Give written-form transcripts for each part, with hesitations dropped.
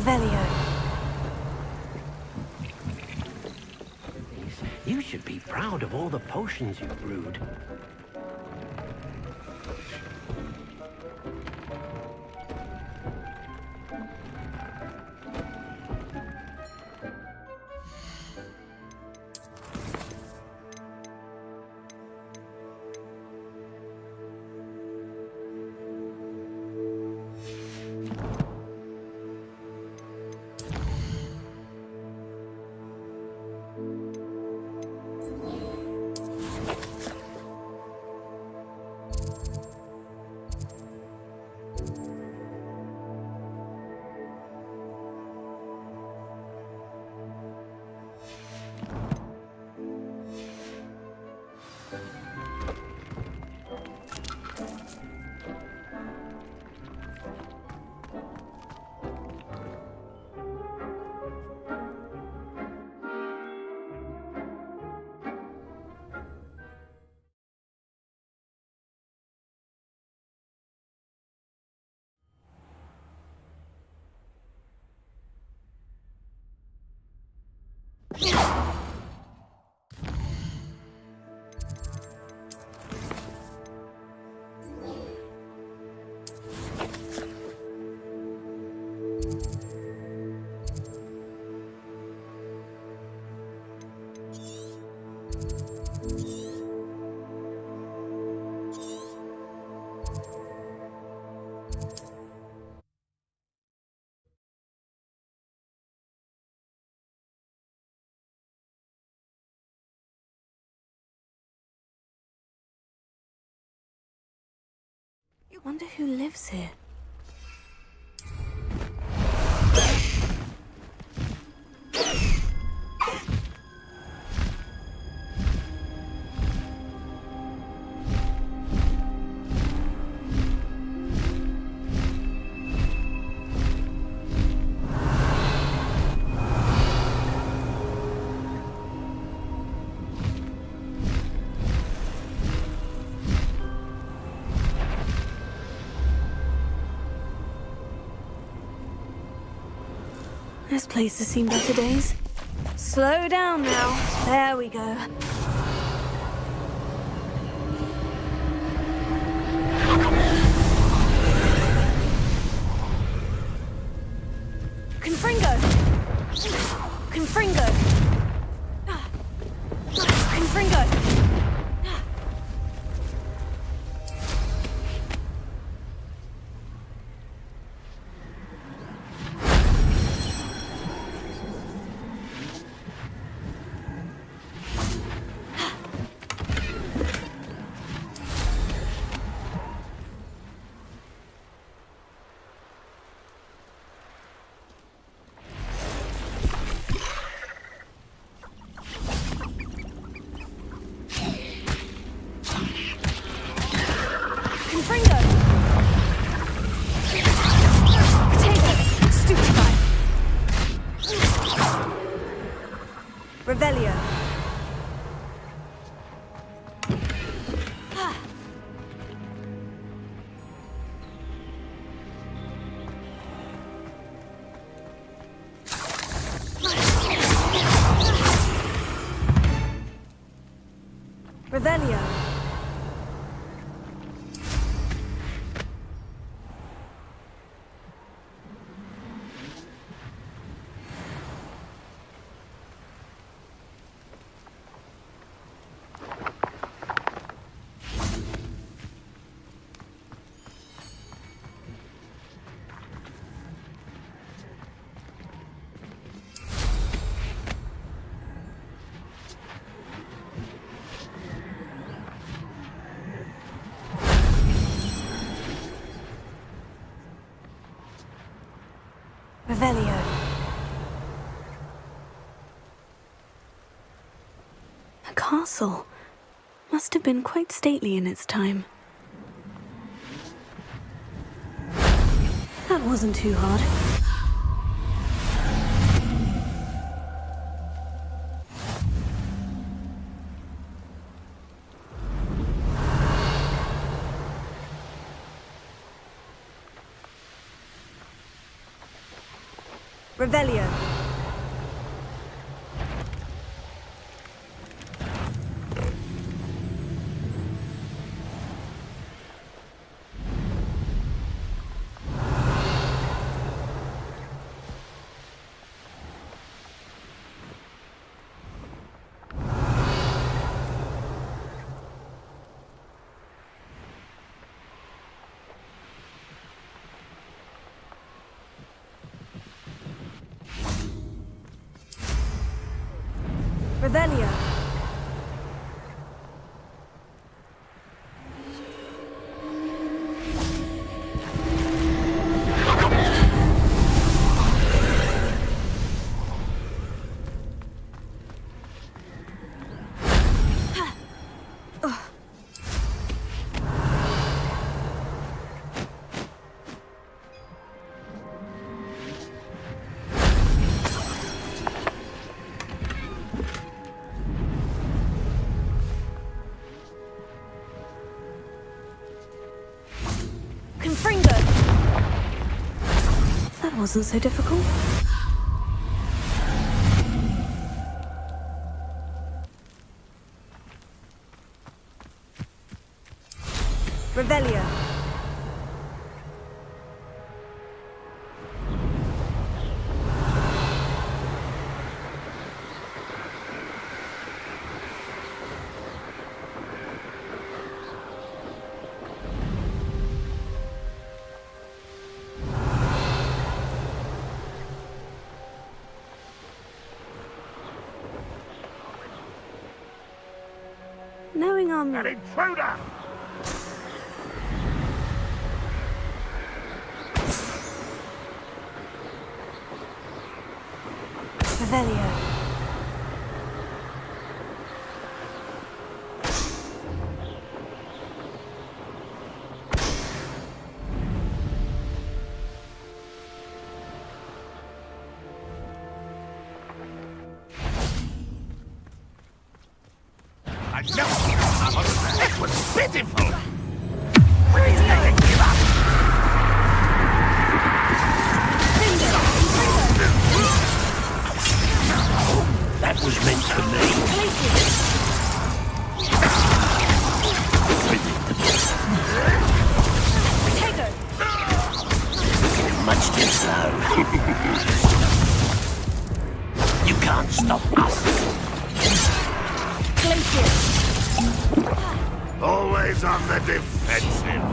Revelio. You should be proud of all the potions you brewed. I wonder who lives here. This place has seen better days. Slow down now. There we go. Confringo! Confringo! Confringo! Revelio. Revelio. Revelio. A castle. Must have been quite stately in its time. That wasn't too hard. Revelio. Revelio. Confringo. That wasn't so difficult. Revelio. Knowing our An intruder! Revelio. I know some of it was pitiful! We never give up! That was meant for me. Much too slow. You can't stop us. Always on the defensive.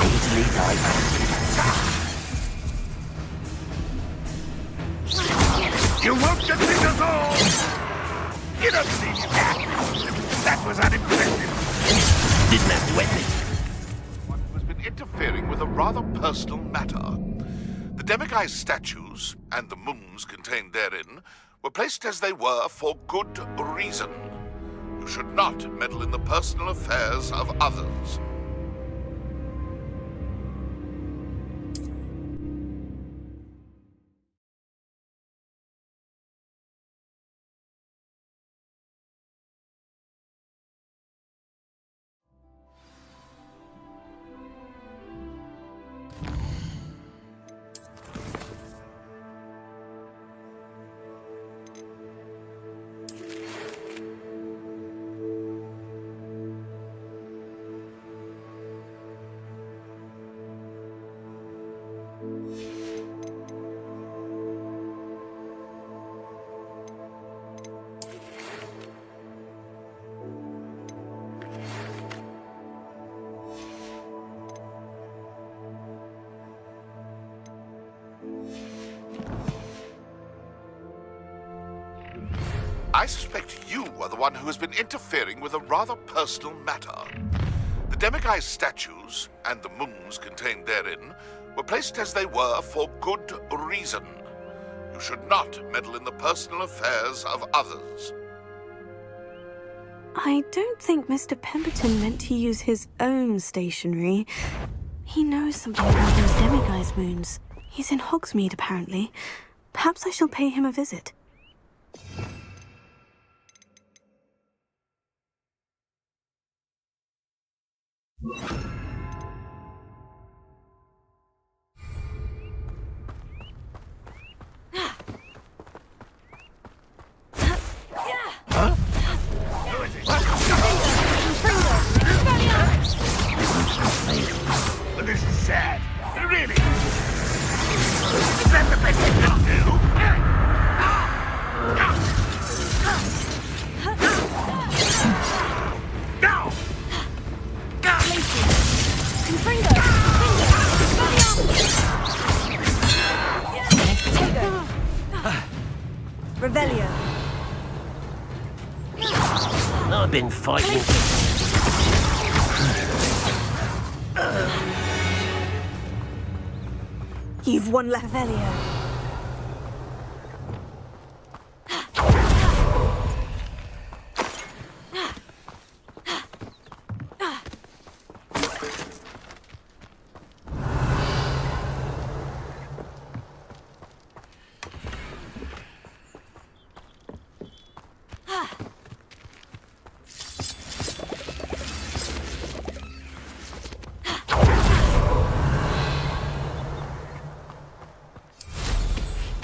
Easily diverted. You won't defeat us all! You don't need that! That was unimpressive. Didn't have to wet me. One who has been interfering with a rather personal matter. The demiguise statues, and the moons contained therein, were placed as they were for good reason. You should not meddle in the personal affairs of others. I suspect you are the one who has been interfering with a rather personal matter. The demiguise statues, and the moons contained therein, were placed as they were for good reason. You should not meddle in the personal affairs of others. I don't think Mr. Pemberton meant to use his own stationery. He knows something about those demiguise moons. He's in Hogsmeade, apparently. Perhaps I shall pay him a visit. Who is it? But this is sad. Really. Is that the best you can do? No! Confringo! Revelio. I've been fighting. You've won Revelio.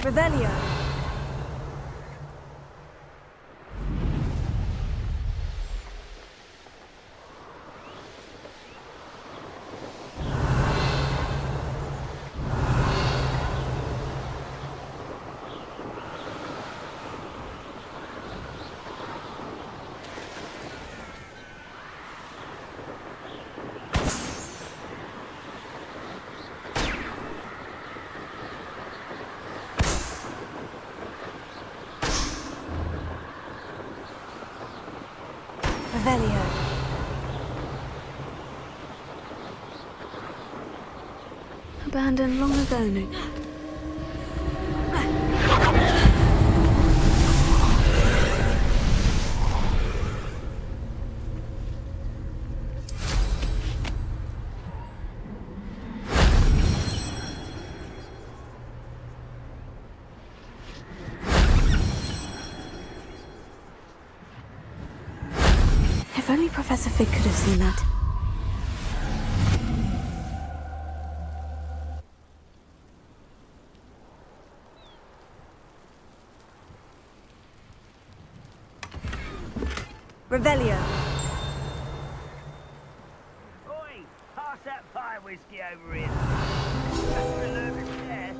Revelio. Revelio. Abandoned long ago, no? If only Professor Fig could have seen that. Revelio. Oi, pass that fire whiskey over here. That's a nervous there.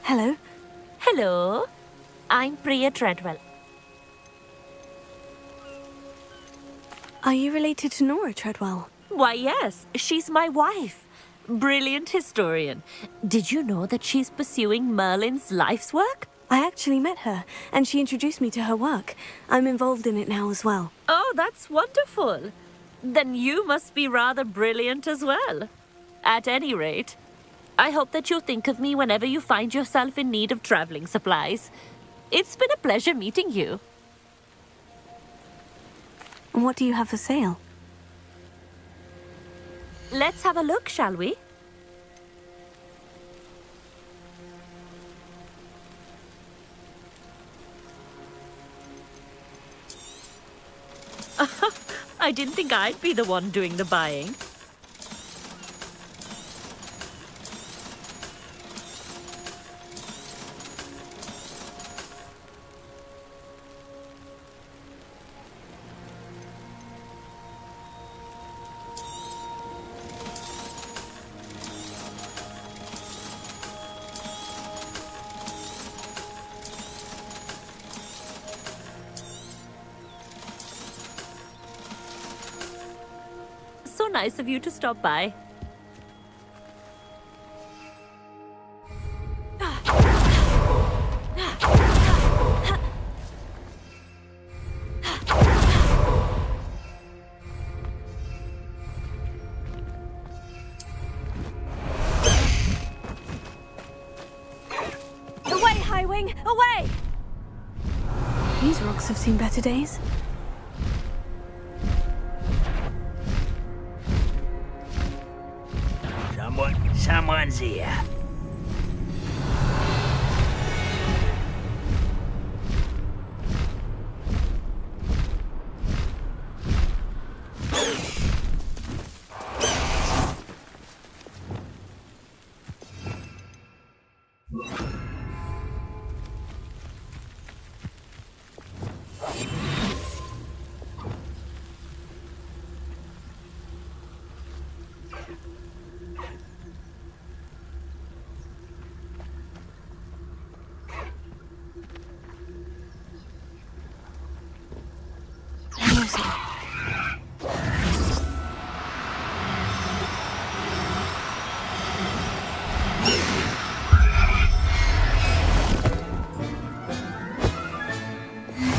Hello? Hello, I'm Priya Treadwell. Are you related to Nora Treadwell? Why, yes, she's my wife. Brilliant historian. Did you know that she's pursuing Merlin's life's work? I actually met her, and she introduced me to her work. I'm involved in it now as well. Oh, that's wonderful. Then you must be rather brilliant as well. At any rate, I hope that you'll think of me whenever you find yourself in need of traveling supplies. It's been a pleasure meeting you. And what do you have for sale? Let's have a look, shall we? I didn't think I'd be the one doing the buying. nice of you to stop by. Away, Highwing! Away! These rocks have seen better days. Someone's here.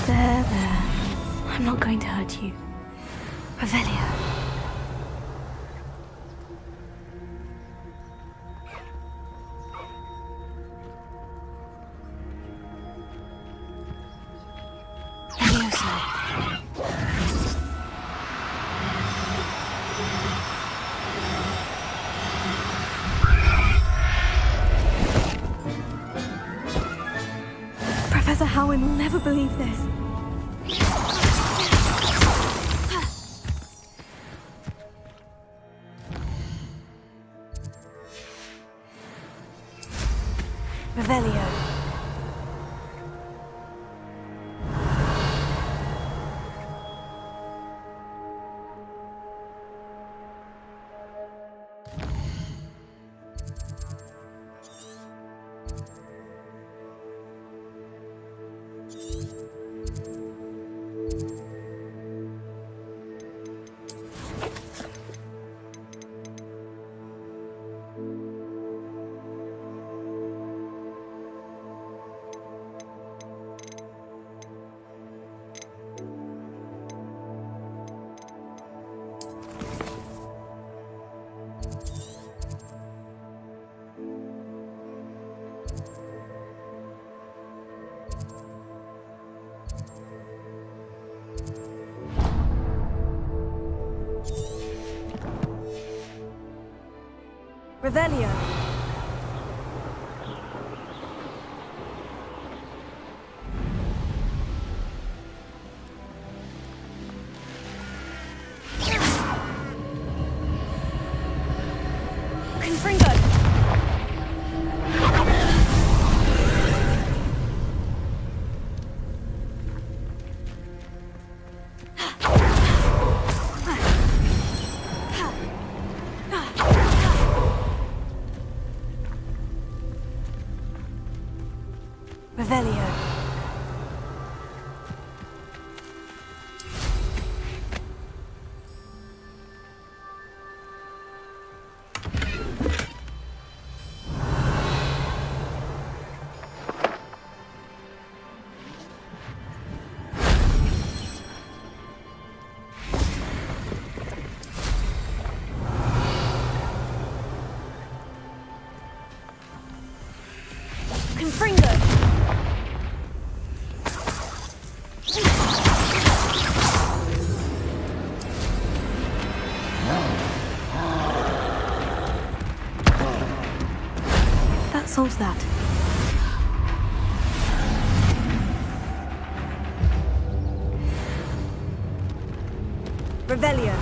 There. I'm not going to hurt you. Revelio. Professor Howin will never believe this. Revelio. Revelio. Confringo. Revelio. Confringo. That solves that. Revelio.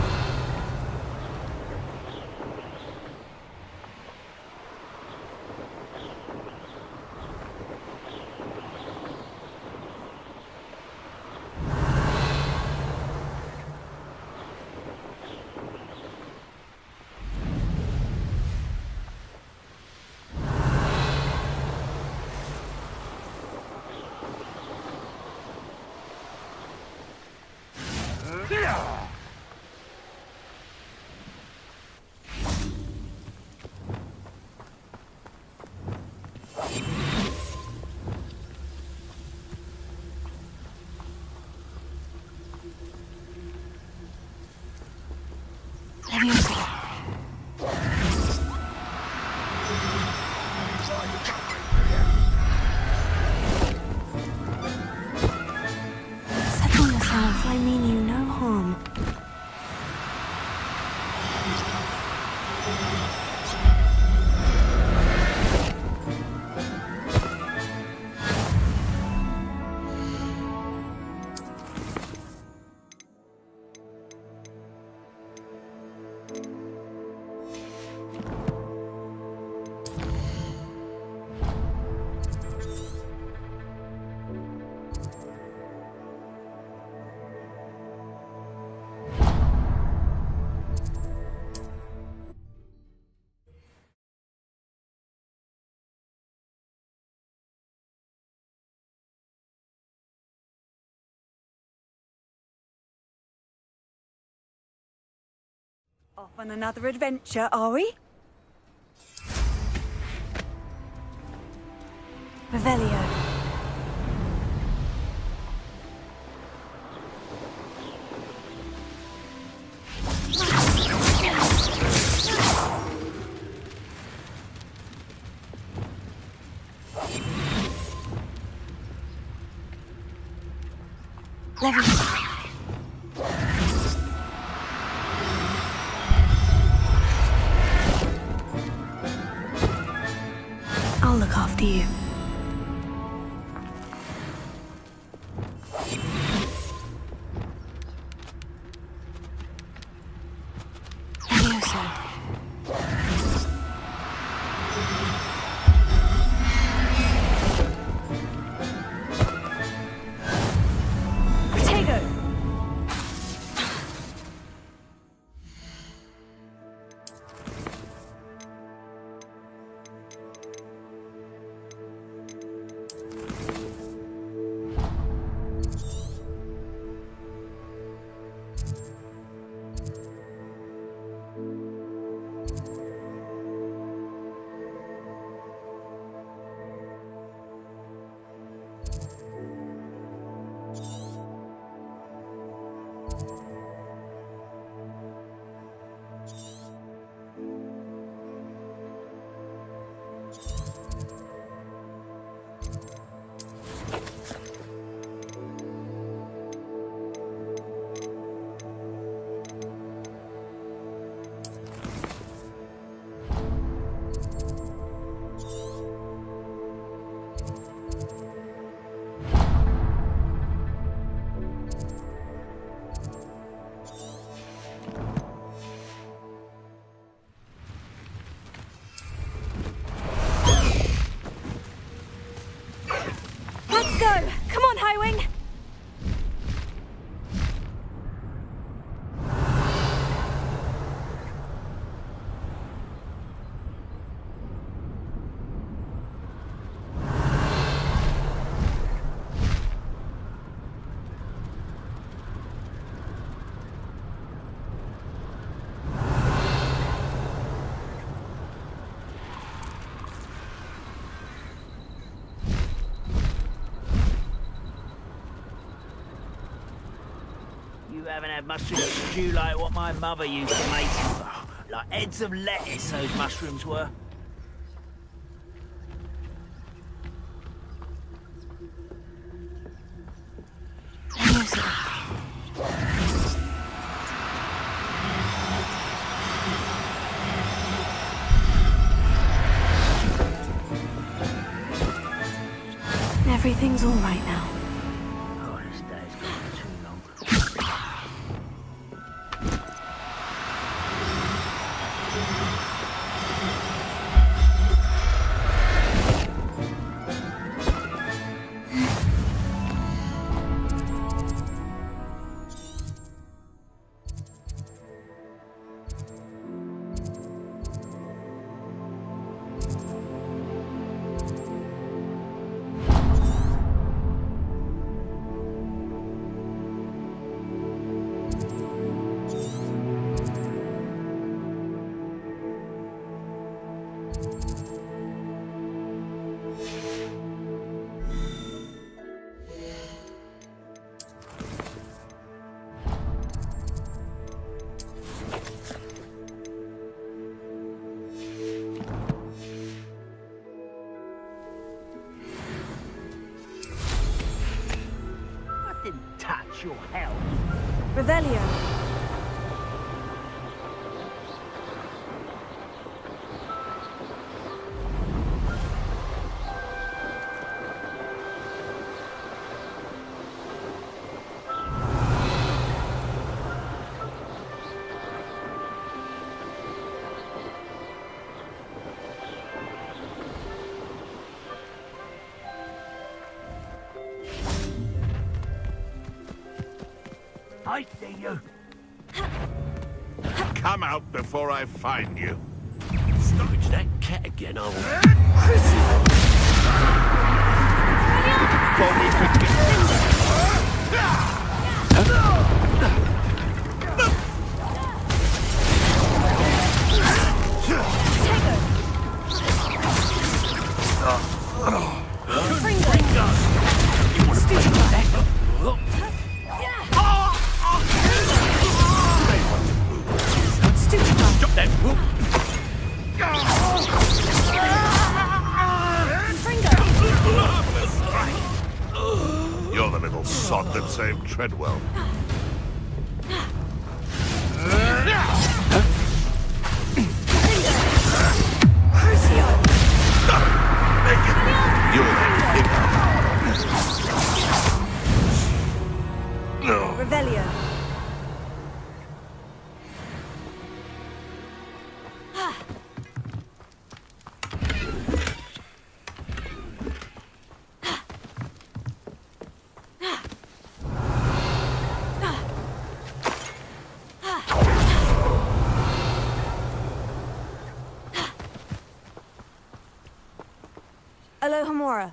Settle yourself. I mean you no harm. Off on another adventure, are we? Revelio. I'll look after you. Levioso. Protego. Let's go! Come on, Highwing! You haven't had mushroom stew like what my mother used to make. Oh, like heads of lettuce, those mushrooms were. Everything's all right now. Oh, this day's gone too long. didn't touch your health. Revelio. I see you. Come out before I find you. Stop that cat again, old. Before we forget. Stop that! Whoop. You're the little sod that saved Treadwell. You're the hippo. No. Revelio. Alohomora.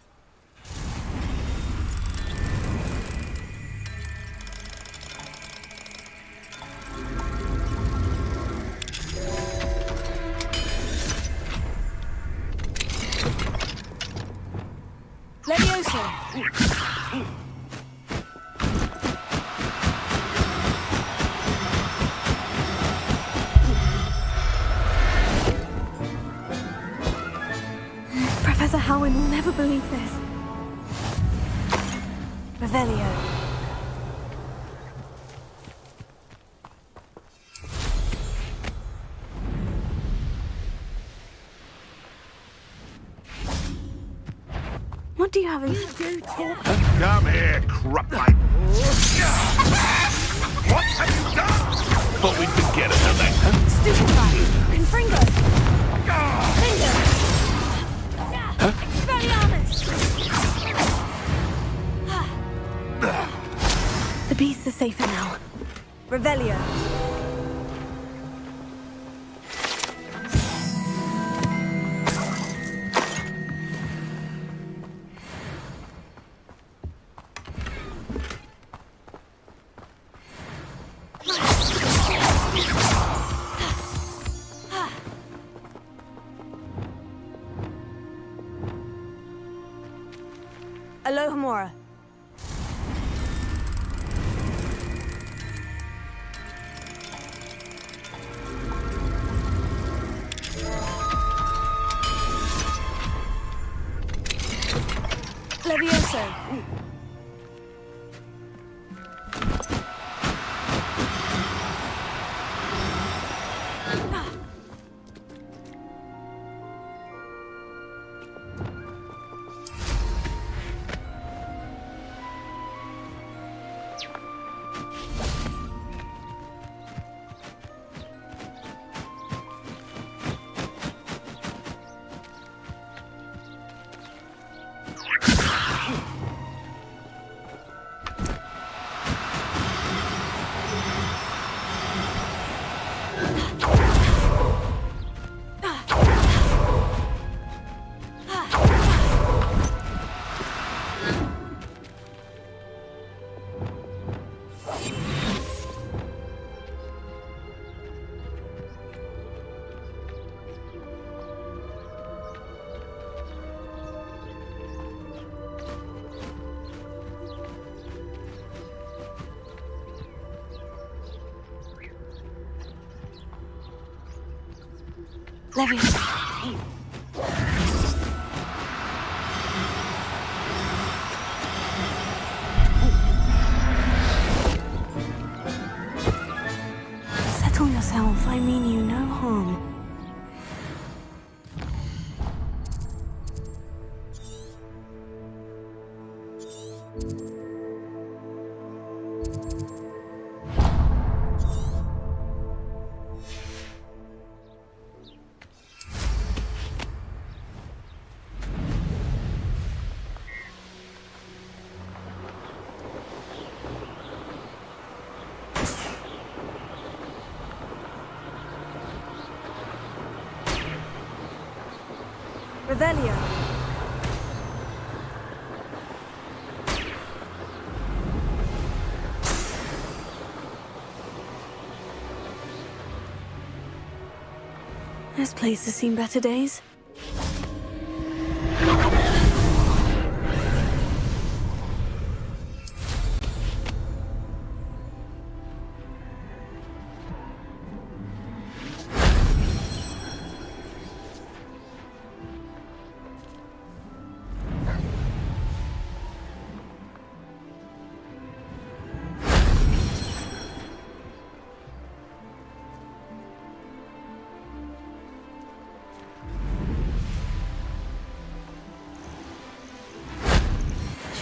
Levioso. Professor Howin will never believe this. Revelio. What do you have in... Come here, cruppipe. What have you done? Thought we'd forget about that, huh? Stupefy. Confringo. Finger. Expelliarmus. The beasts are safer now. Revelio. Alohomora. Levioso. Levioso. Revelio. This place has seen better days.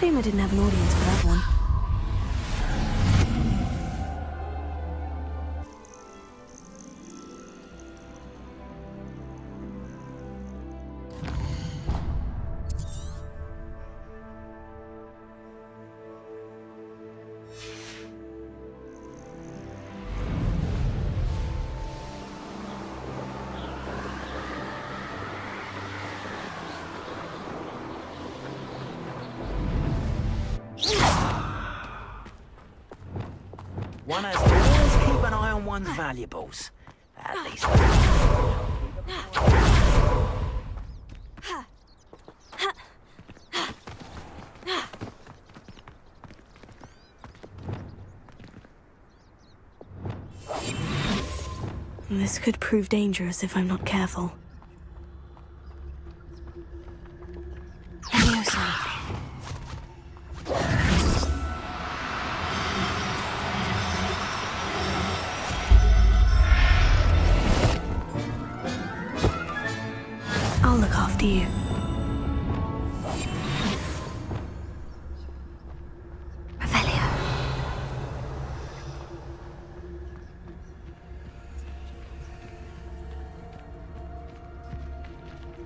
Shame I didn't have an audience for that one. One has to always keep an eye on one's valuables. At least. This could prove dangerous if I'm not careful. Leviosa. I'll look after you. Revelio.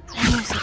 Leviosa.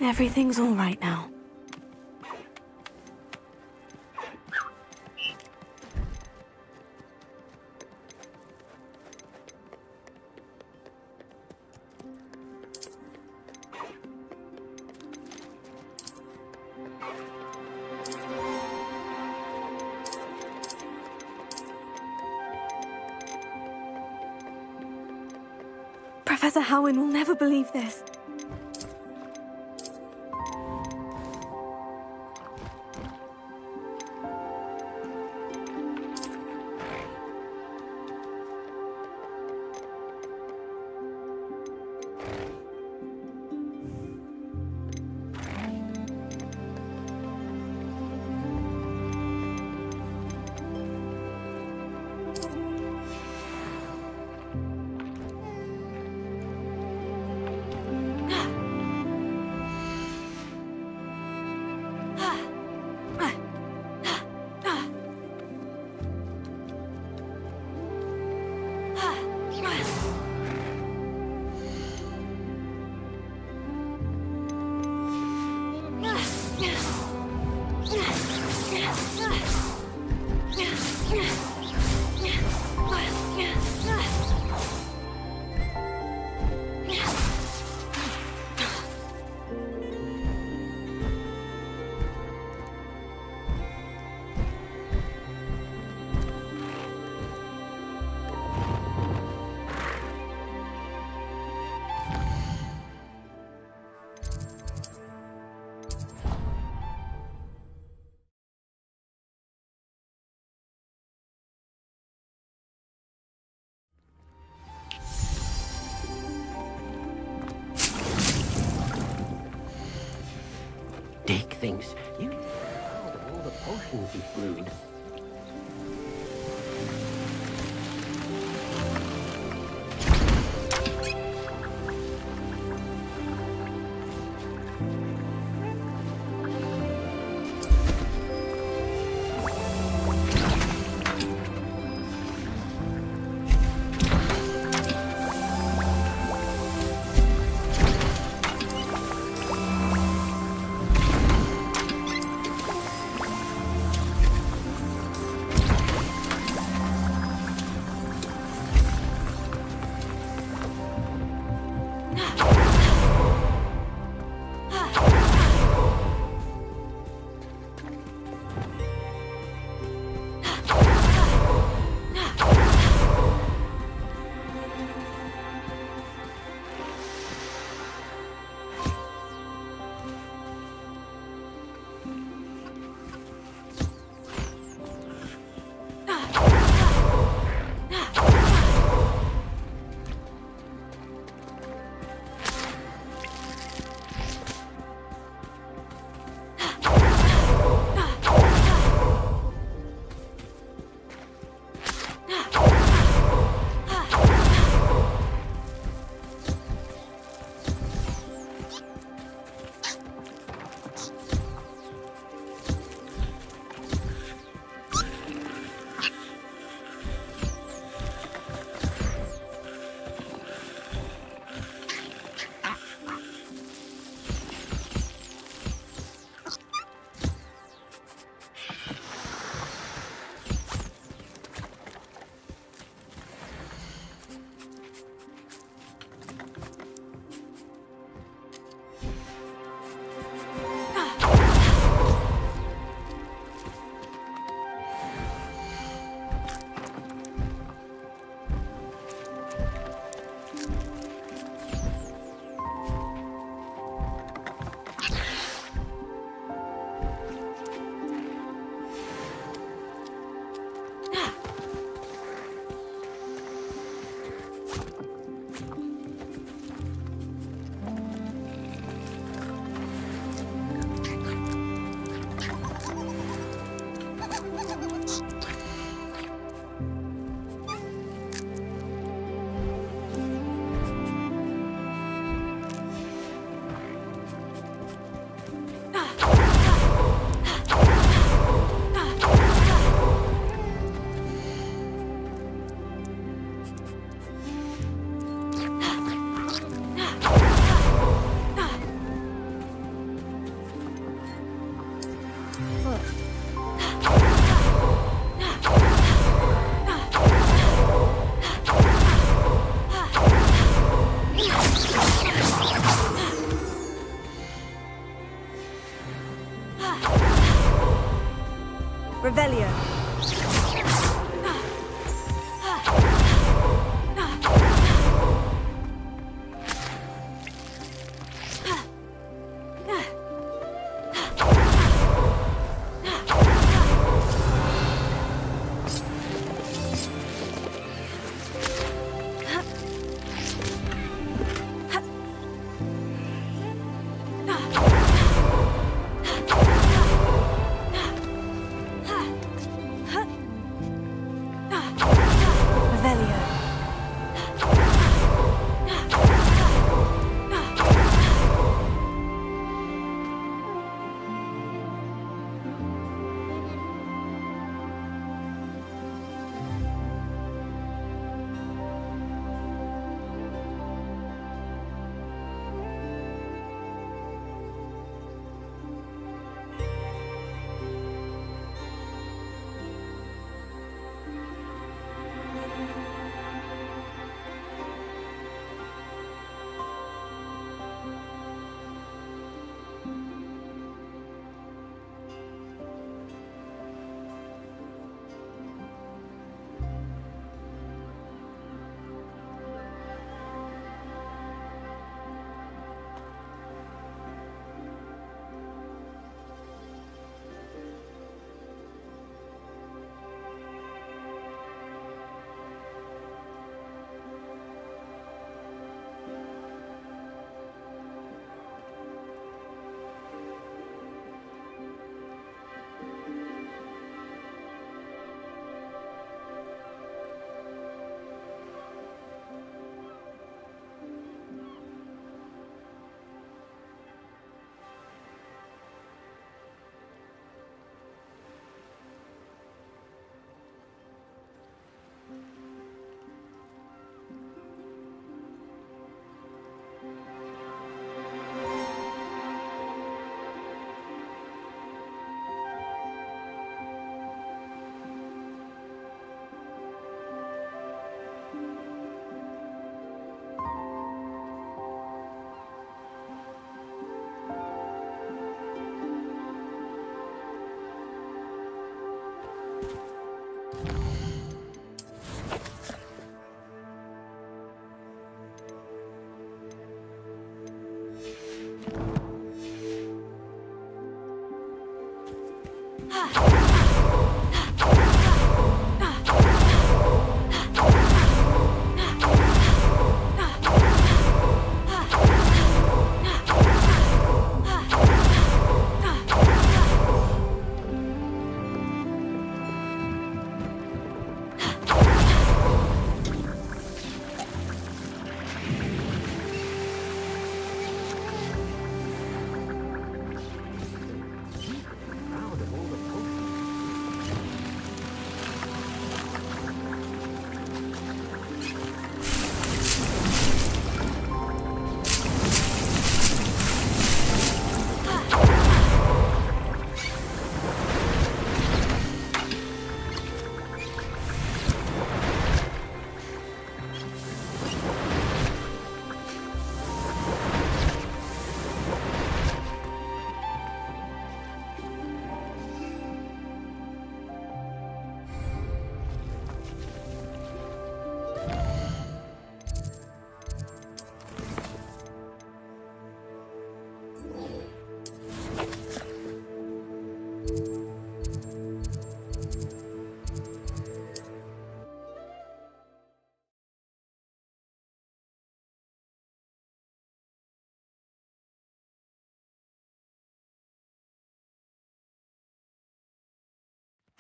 Everything's all right now. Professor Howin will never believe this. Dick thinks you know all the potions he's brewed.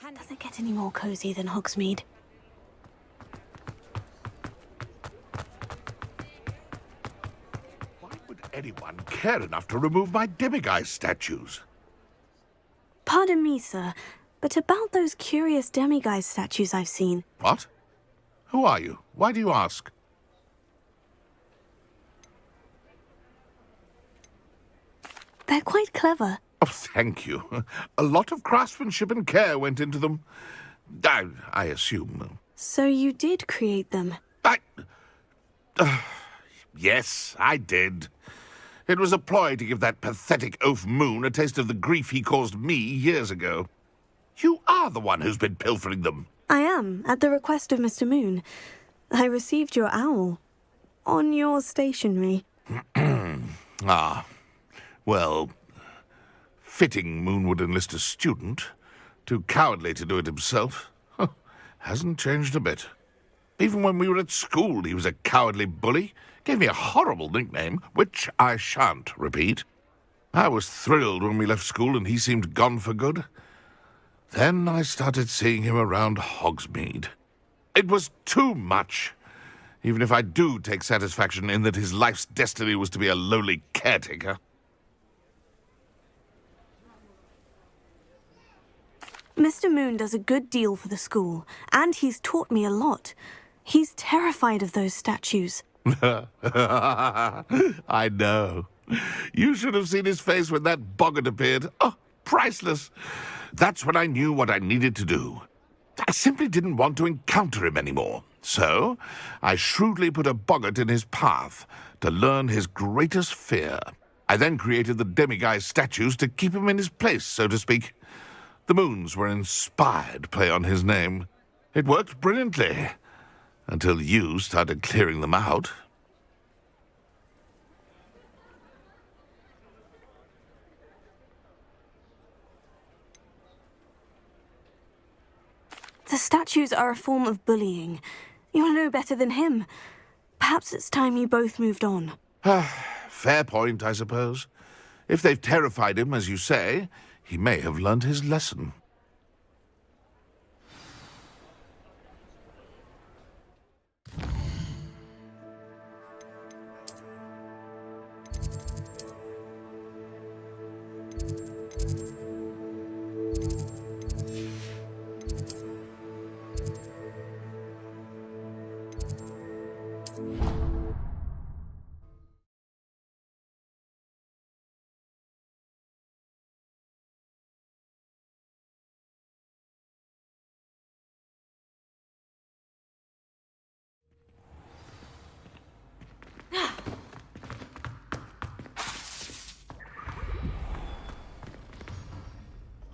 Does it get any more cozy than Hogsmeade? Why would anyone care enough to remove my demiguise statues? Pardon me, sir, but about those curious demiguise statues I've seen. What? Who are you? Why do you ask? They're quite clever. Oh, thank you. A lot of craftsmanship and care went into them. I assume. So you did create them? Yes, I did. It was a ploy to give that pathetic oaf Moon a taste of the grief he caused me years ago. You are the one who's been pilfering them. I am, at the request of Mr. Moon. I received your owl. On your stationery. Ah. Well, fitting Moon would enlist a student. Too cowardly to do it himself. Hasn't changed a bit. Even when we were at school, he was a cowardly bully. Gave me a horrible nickname, which I shan't repeat. I was thrilled when we left school and he seemed gone for good. Then I started seeing him around Hogsmeade. It was too much. Even if I do take satisfaction in that his life's destiny was to be a lowly caretaker. Mr. Moon does a good deal for the school, and he's taught me a lot. He's terrified of those statues. I know. You should have seen his face when that boggart appeared. Oh, priceless. That's when I knew what I needed to do. I simply didn't want to encounter him anymore. So, I shrewdly put a boggart in his path to learn his greatest fear. I then created the demiguise statues to keep him in his place, so to speak. The moons were an inspired play on his name. It worked brilliantly. Until you started clearing them out. The statues are a form of bullying. You'll know better than him. Perhaps it's time you both moved on. Fair point, I suppose. If they've terrified him, as you say, he may have learned his lesson.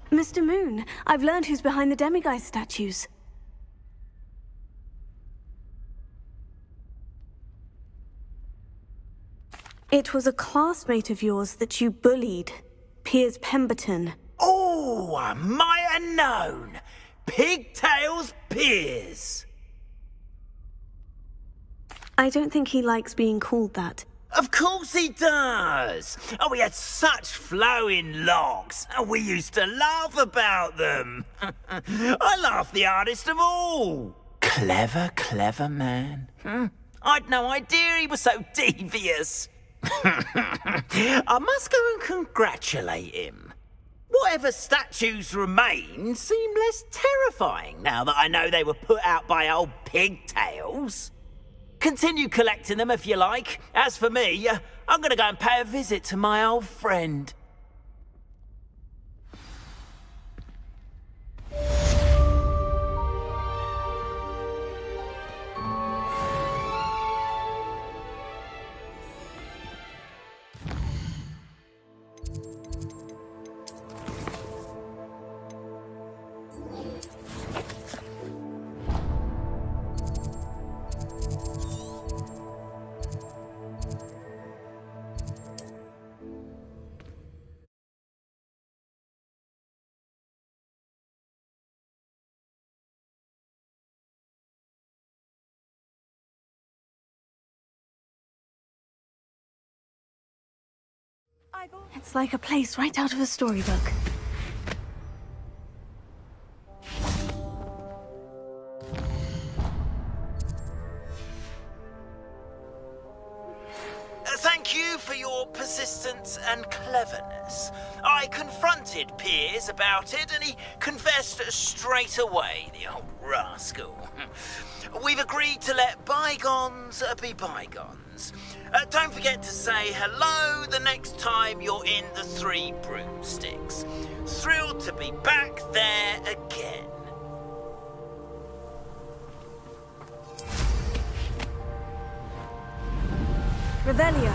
Mr. Moon, I've learned who's behind the demiguise statues. It was a classmate of yours that you bullied, Piers Pemberton. Oh, I might have known. Pigtails Piers. I don't think he likes being called that. Of course he does. Oh, we had such flowing locks, and we used to laugh about them. I laughed the hardest of all. Clever, clever man. I'd no idea he was so devious. I must go and congratulate him. Whatever statues remain seem less terrifying now that I know they were put out by old pigtails. Continue collecting them if you like. As for me, I'm going to go and pay a visit to my old friend. It's like a place right out of a storybook. thank you for your persistence and cleverness. I confronted Piers about it, and he confessed straight away, the old rascal. We've agreed to let bygones be bygones. Don't forget to say hello the next time you're in the Three Broomsticks. Thrilled to be back there again. Revelio.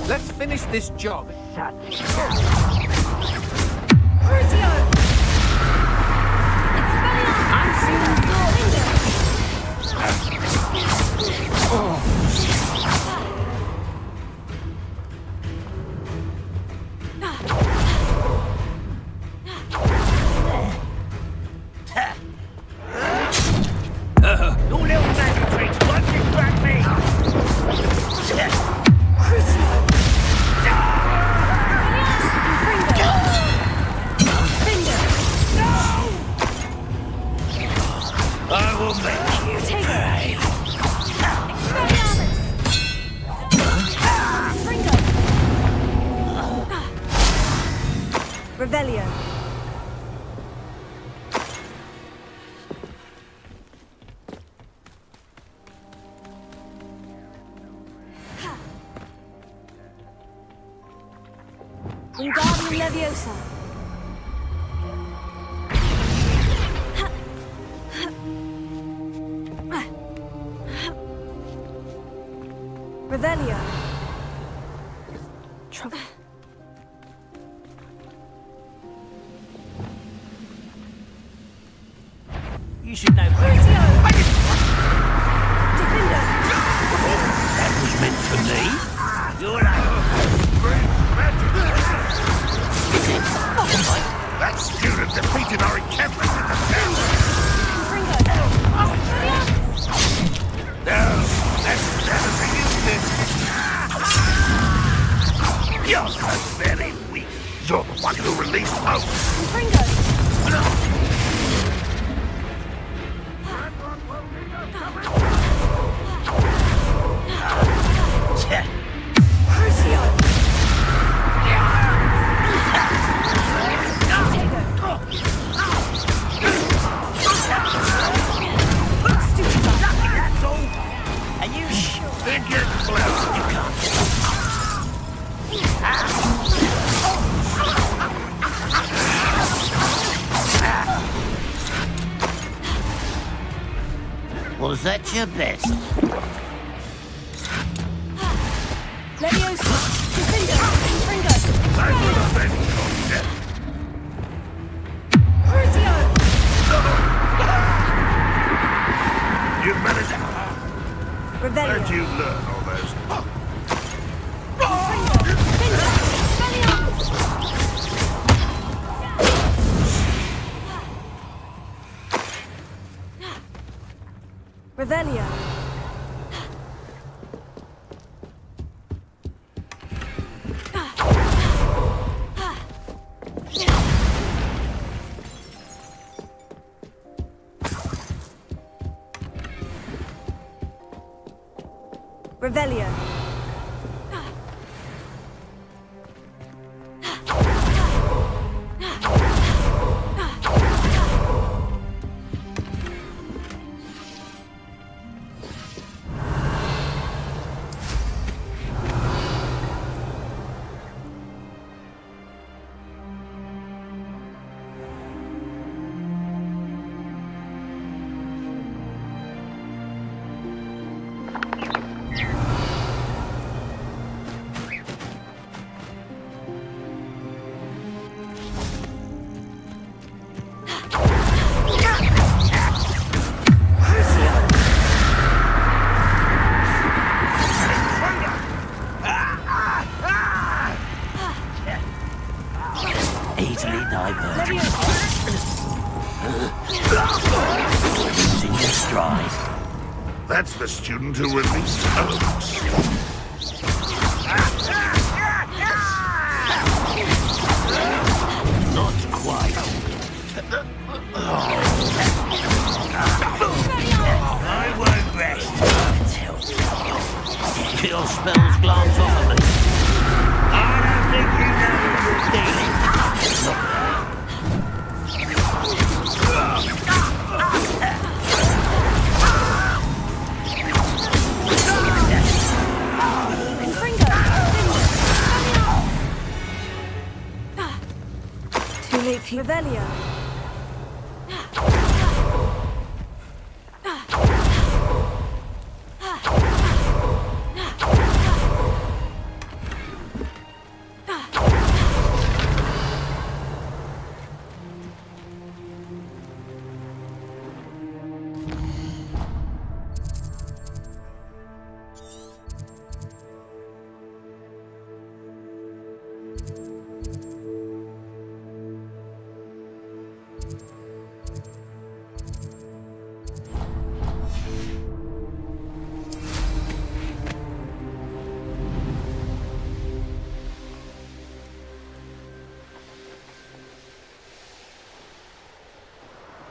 Let's finish this job. Crucio! Your little magic tricks won't distract me! I will make you pay. Revelio. Wingardium Leviosa. Revelio. Trouble. You should know better. Crucio! That was meant for me. You're like... That student defeated our encampment in the town! No, that's never been used. You're so very weak. You're the one who released Hope. Think you're clever. You can't. Was that your best? Leviosa. Defender. Confringo. Time for the best concept. Crucio! You managed. Revelio. Where'd you learn all those? Revelio. Revelio. Easily diverted. Leviosa. Losing your stride. That's the student who released Hoax. Not quite. glance off of me. I don't think you know who you're dealing Too late for you. Revelio.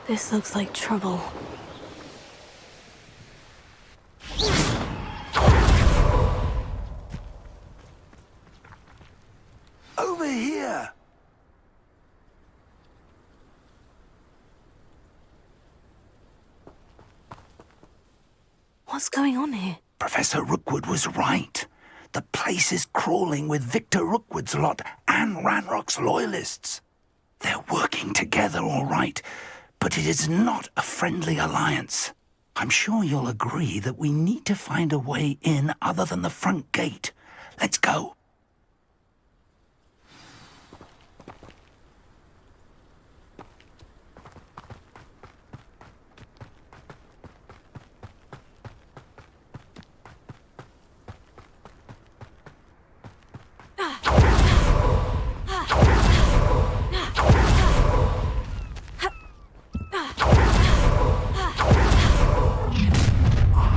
This looks like trouble. Over here! What's going on here? Professor Rookwood was right. The place is crawling with Victor Rookwood's lot and Ranrock's loyalists. They're working together, all right, but it is not a friendly alliance. I'm sure you'll agree that we need to find a way in other than the front gate. Let's go.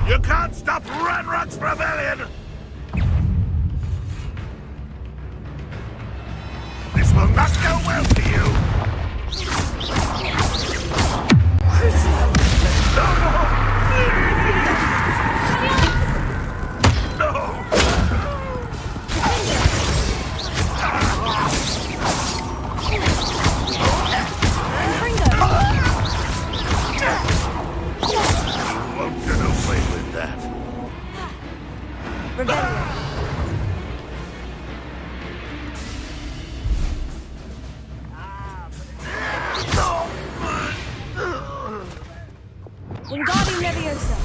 You can't stop Ranrock's rebellion! This will not go well for you! No! You won't get away with that. Revelio. Wingardium Leviosa.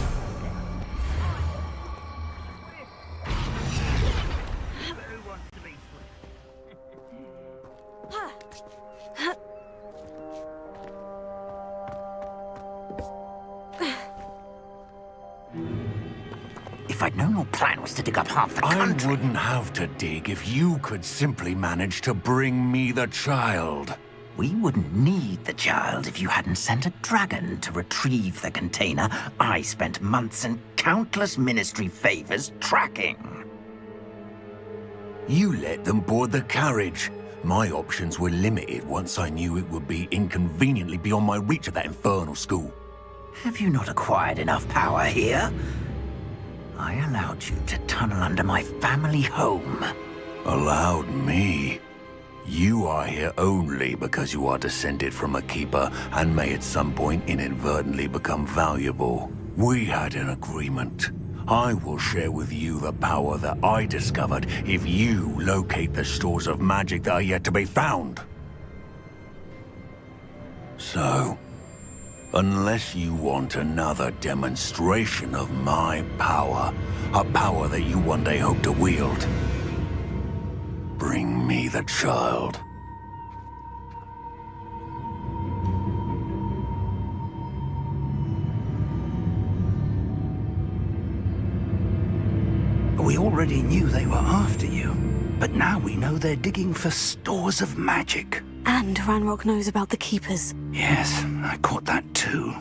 If I'd known your plan was to dig up half the I country... wouldn't have to dig if you could simply manage to bring me the child. We wouldn't need the child if you hadn't sent a dragon to retrieve the container I spent months and countless ministry favors tracking. You let them board the carriage. My options were limited once I knew it would be inconveniently beyond my reach at that infernal school. Have you not acquired enough power here? I allowed you to tunnel under my family home. Allowed me? You are here only because you are descended from a keeper and may at some point inadvertently become valuable. We had an agreement. I will share with you the power that I discovered if you locate the stores of magic that are yet to be found. So, unless you want another demonstration of my power, a power that you one day hope to wield, bring me the child. We already knew they were after you, but now we know they're digging for stores of magic. And Ranrock knows about the Keepers. Yes, I caught that too.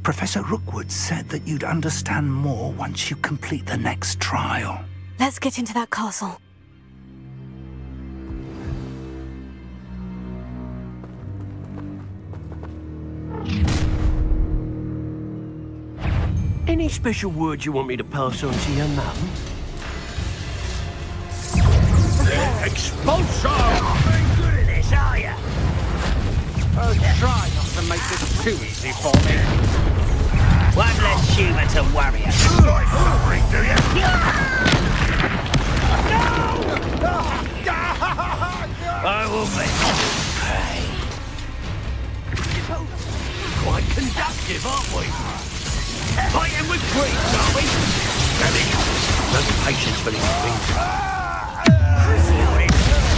Professor Rookwood said that you'd understand more once you complete the next trial. Let's get into that castle. Any special words you want me to pass on to your mum? Expulsion! Very good at this, are you? Try not to make this too easy for me. One less human to worry about. Enjoy suffering, do you? I will make you pay. Quite conductive, aren't we? Fighting with creeps, are we? No patience for these things.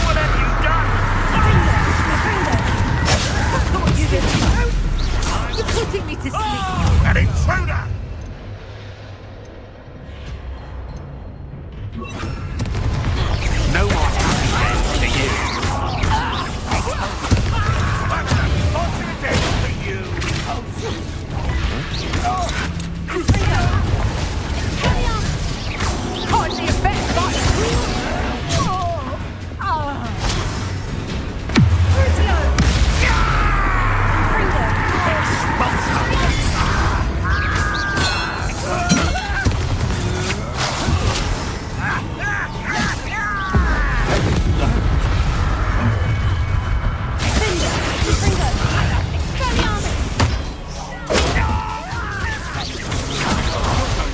What have you done? You're putting me to sleep. An intruder! No more happy days for you. That's a fortunate day for you! Hardly a bit, but...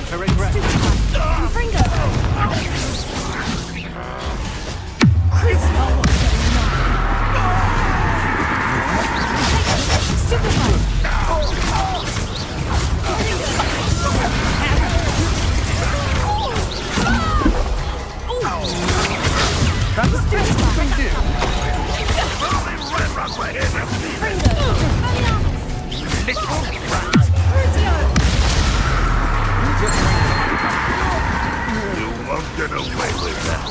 To regret. That's a thing to do. You won't get away with that.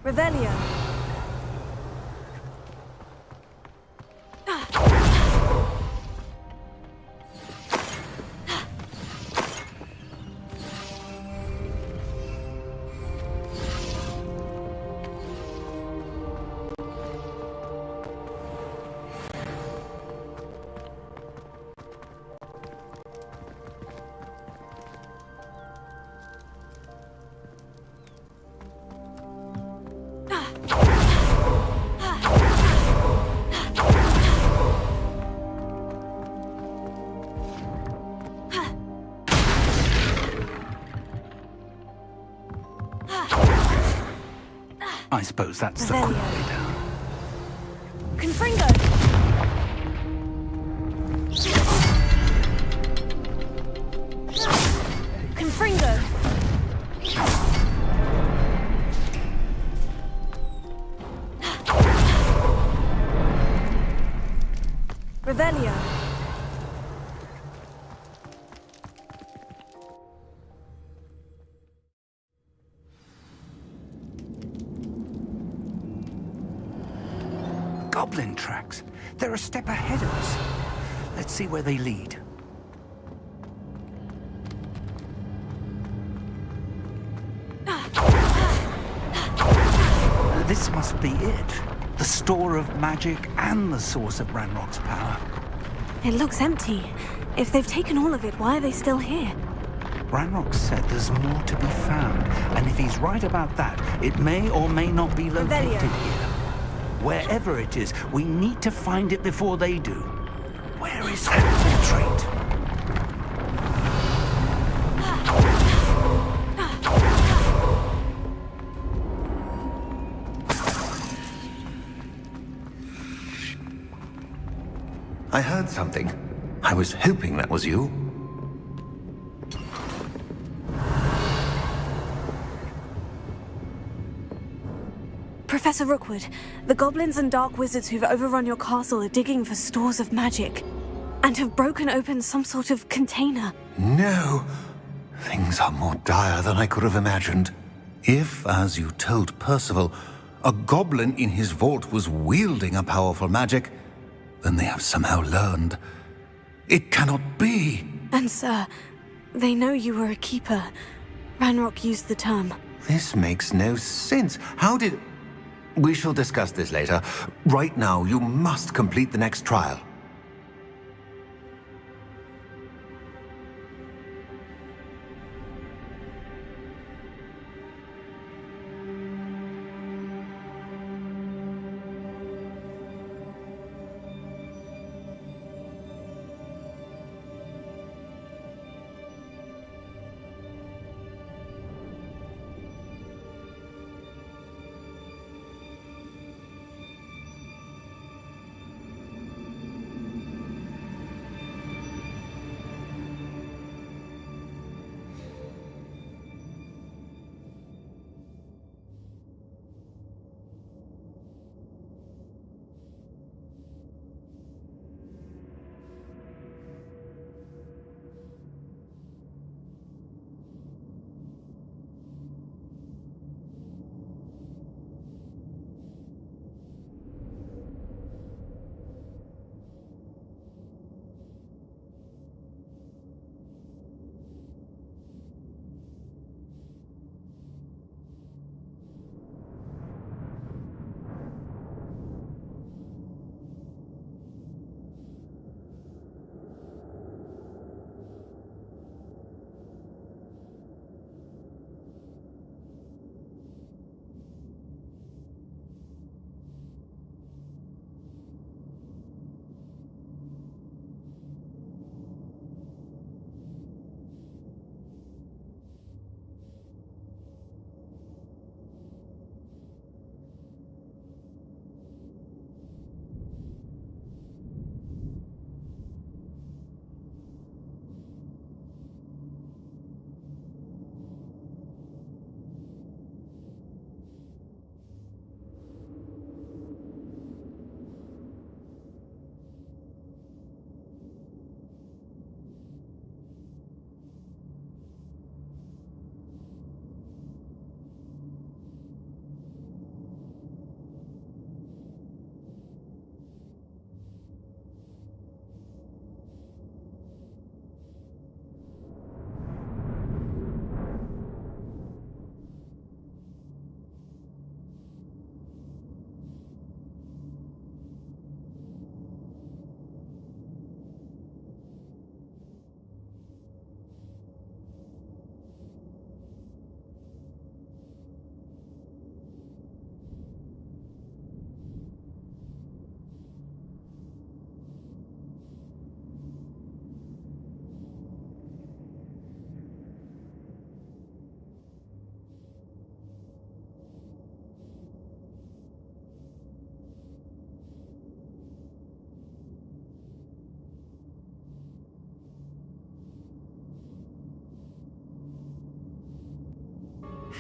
Revelio. I suppose that's the quick way down. Confringo. Confringo. Revelio. Goblin tracks. They're a step ahead of us. Let's see where they lead. This must be it. The store of magic and the source of Ranrock's power. It looks empty. If they've taken all of it, why are they still here? Ranrock said there's more to be found, and if he's right about that, it may or may not be located Revelio. here. Wherever it is, we need to find it before they do. Where is that portrait? I heard something. I was hoping that was you. Professor Rookwood, the goblins and dark wizards who've overrun your castle are digging for stores of magic and have broken open some sort of container. No. Things are more dire than I could have imagined. If, as you told Percival, a goblin in his vault was wielding a powerful magic, then they have somehow learned. It cannot be! And sir, they know you were a keeper. Ranrock used the term. This makes no sense. How did... We shall discuss this later. Right now, you must complete the next trial.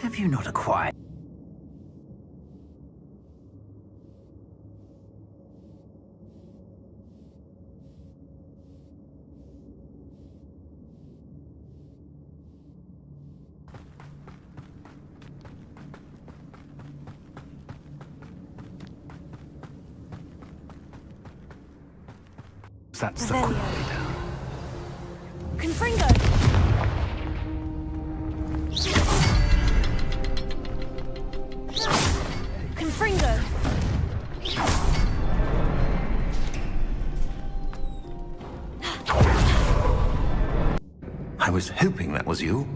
Have you not acquired? That's the quick way Revelio. down. Confringo! Confringo! I was hoping that was you.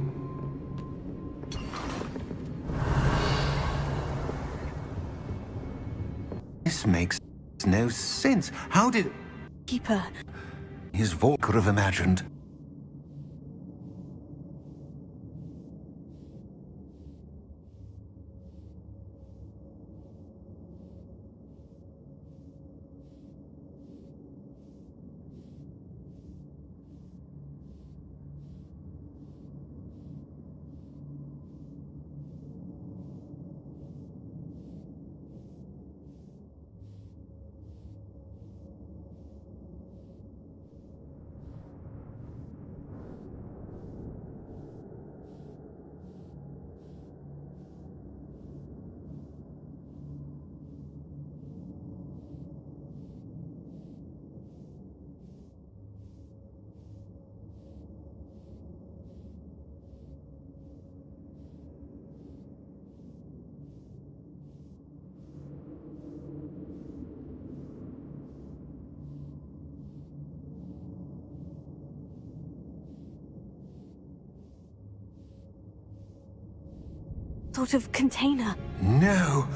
This makes no sense. How did... Keeper. His vault could have imagined. sort of container. No.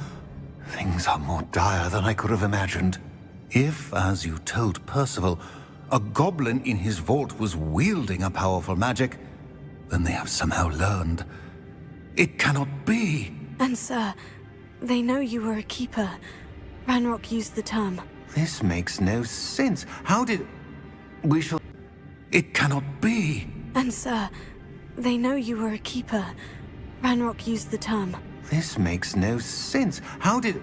Things are more dire than I could have imagined. If, as you told Percival, a goblin in his vault was wielding a powerful magic, then they have somehow learned. It cannot be. And sir, they know you were a keeper. Ranrock used the term. This makes no sense. How did... We shall... It cannot be. And sir, they know you were a keeper. Ranrock used the term. This makes no sense. How did...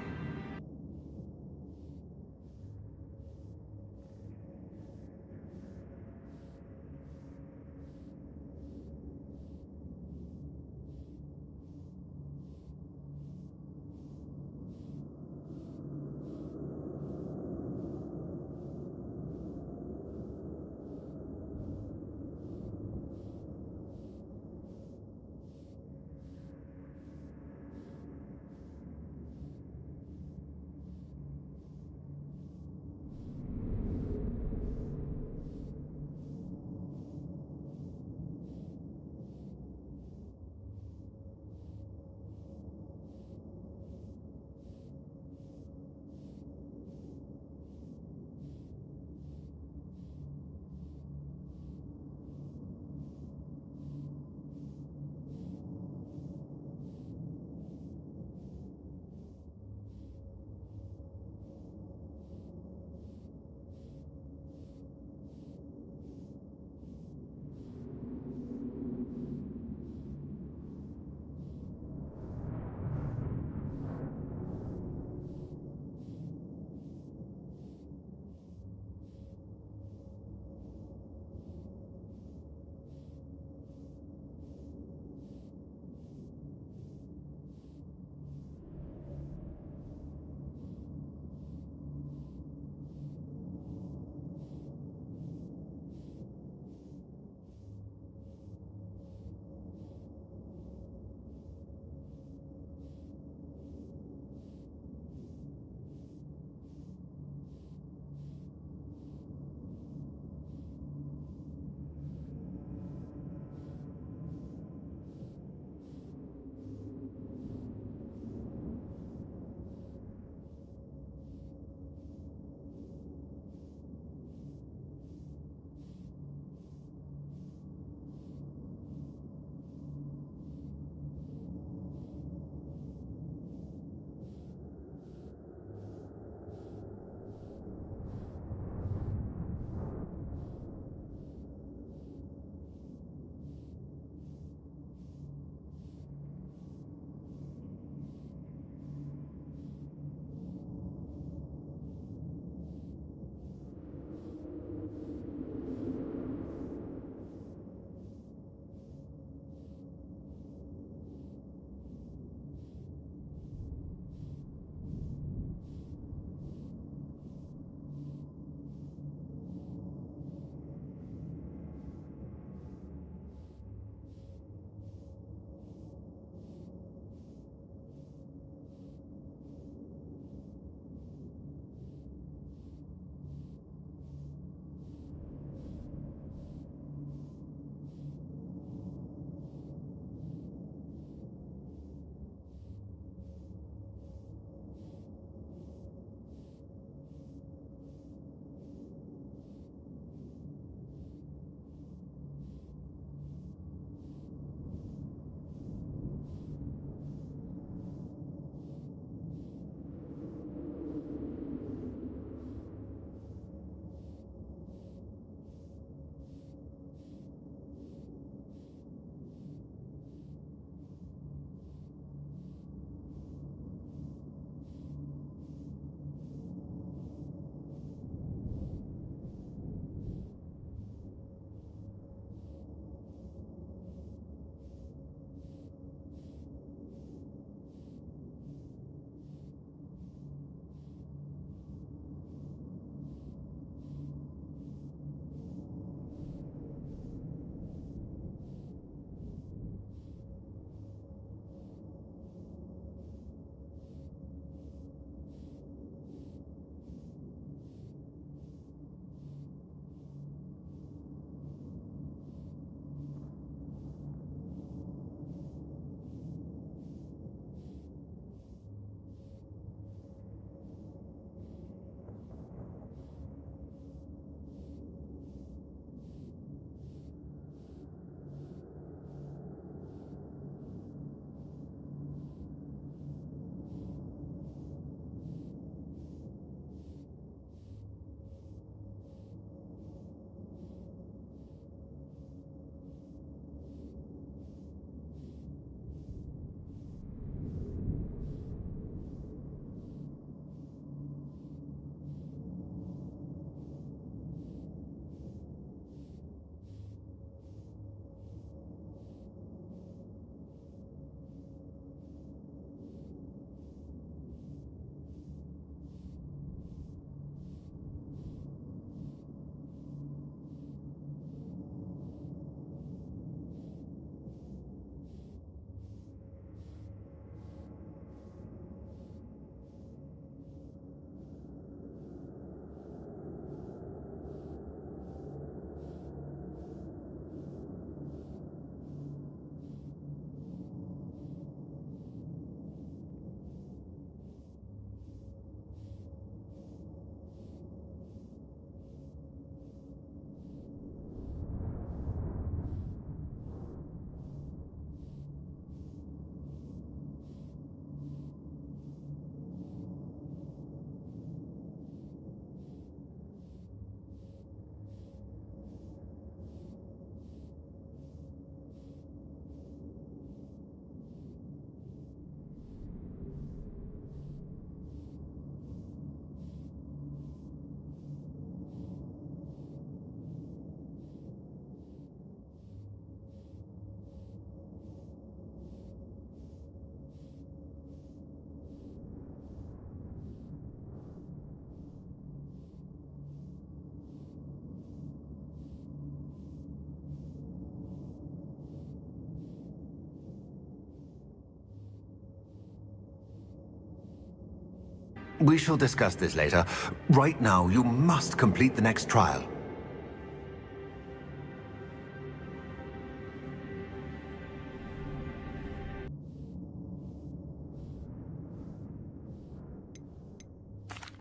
We shall discuss this later. Right now, you must complete the next trial.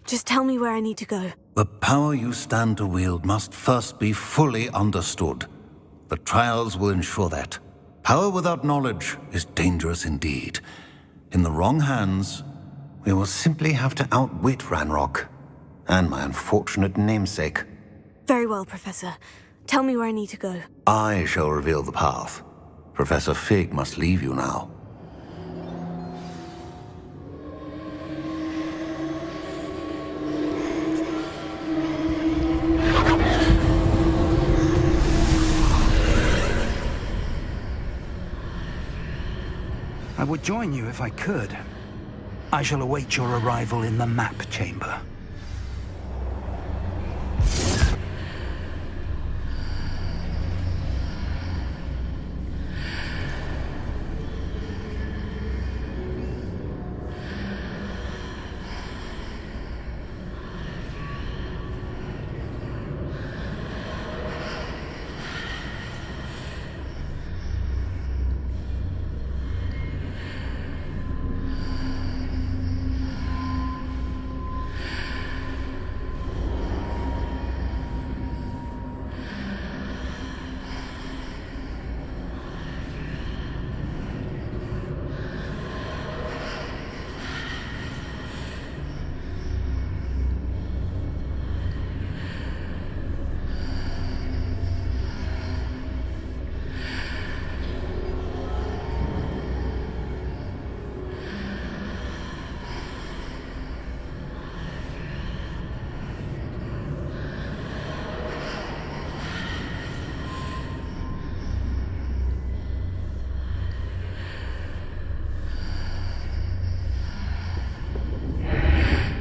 Just tell me where I need to go. The power you stand to wield must first be fully understood. The trials will ensure that. Power without knowledge is dangerous indeed. In the wrong hands, we will simply have to outwit Ranrock and my unfortunate namesake. Very well, Professor. Tell me where I need to go. I shall reveal the path. Professor Fig must leave you now. I would join you if I could. I shall await your arrival in the map chamber.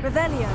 Revelio.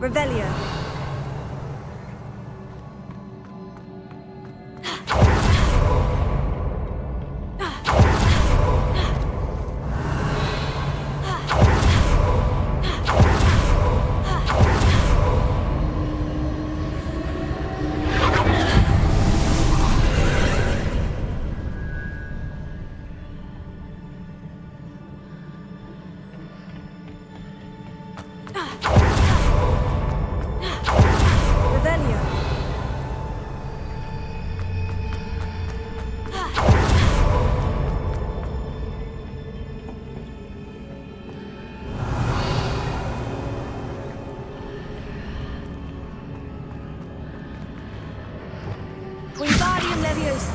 Revelio. Wingardium Leviosa.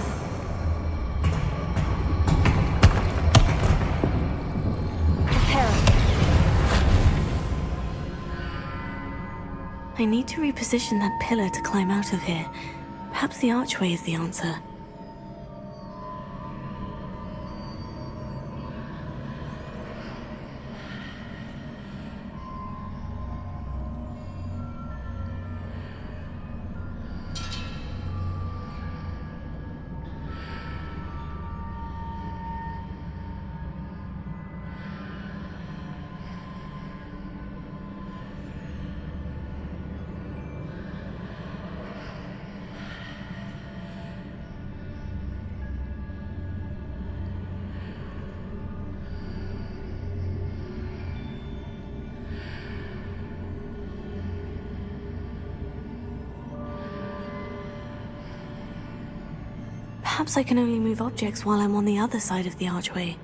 I need to reposition that pillar to climb out of here. Perhaps the archway is the answer. Perhaps I can only move objects while I'm on the other side of the archway.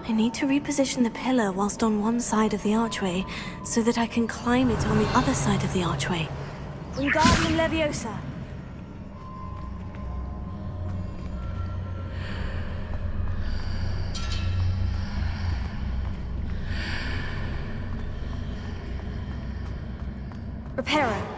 I need to reposition the pillar whilst on one side of the archway, so that I can climb it on the other side of the archway. Wingardium Leviosa. Reparo.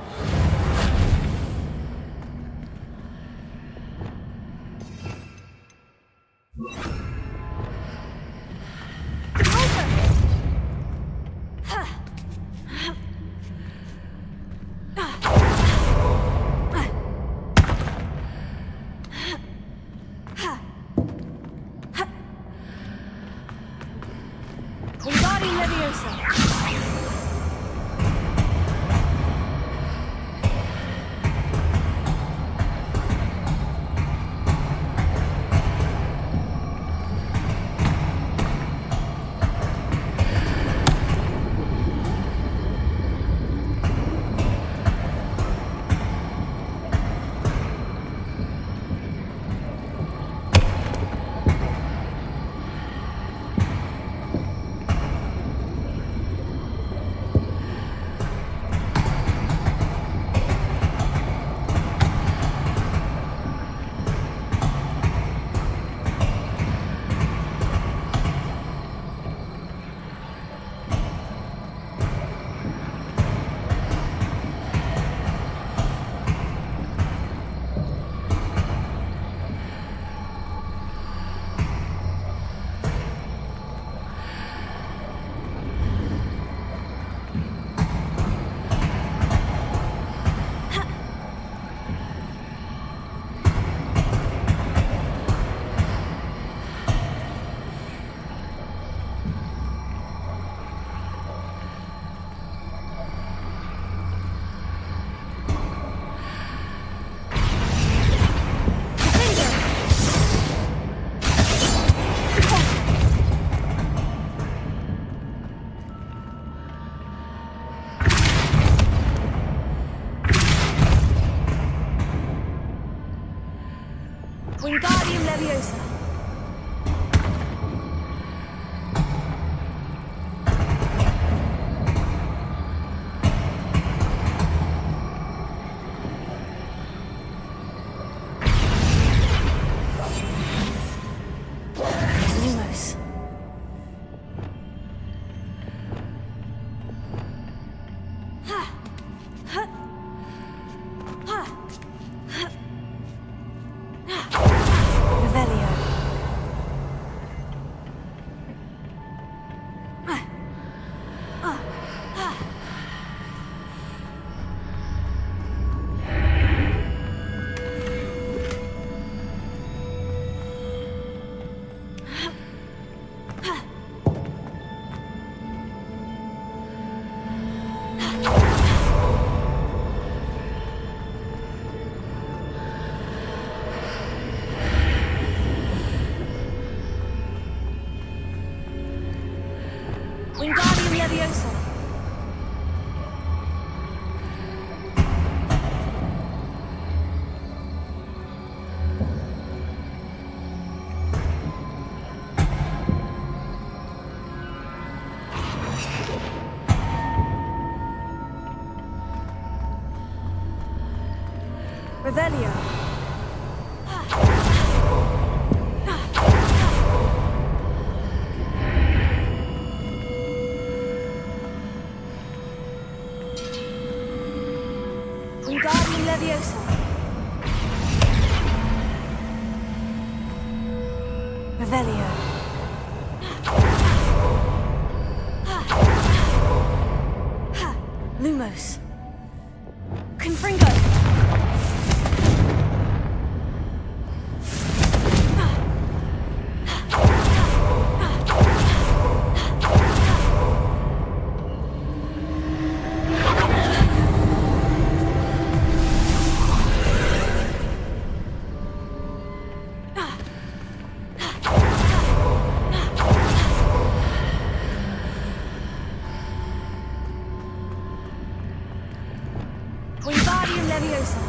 Wingardium Leviosa. Wingardium Leviosa. Lumos. Revelio. Wingardium Leviosa. Revelio. Revelio. Lumos. Confringo. Wingardium Leviosa.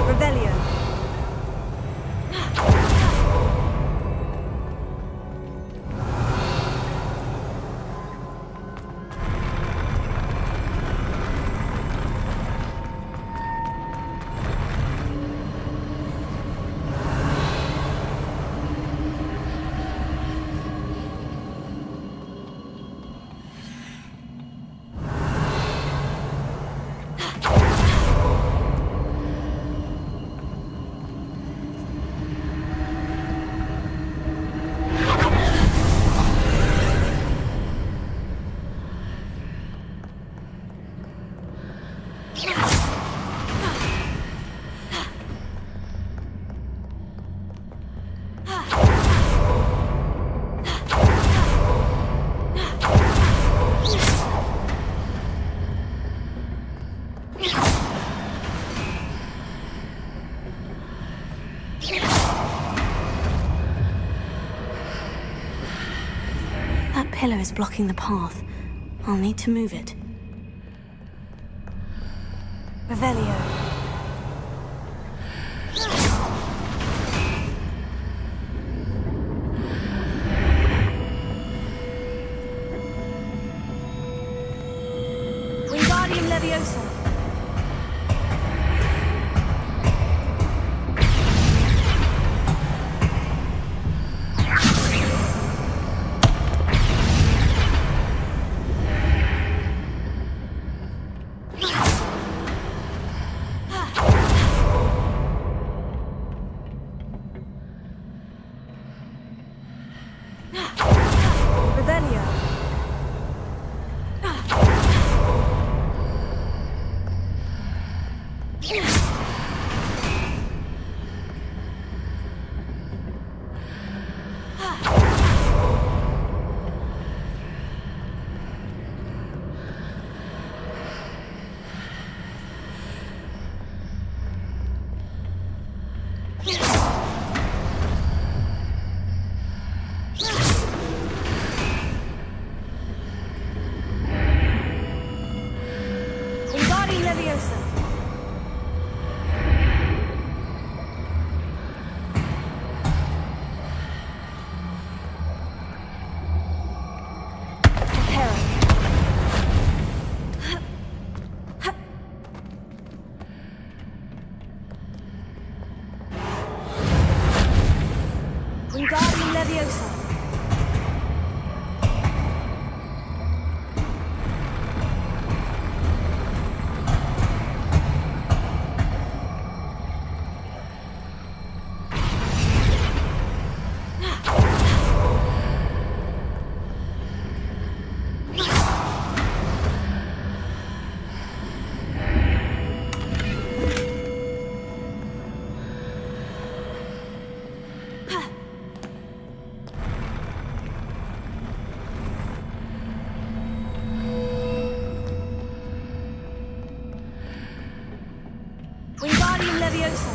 Revelio. That pillar is blocking the path. I'll need to move it. Revelio. Wingardium Leviosa. Revelio. Wingardium Leviosa. Prepare. Wingardium Leviosa. Wingardium Leviosa.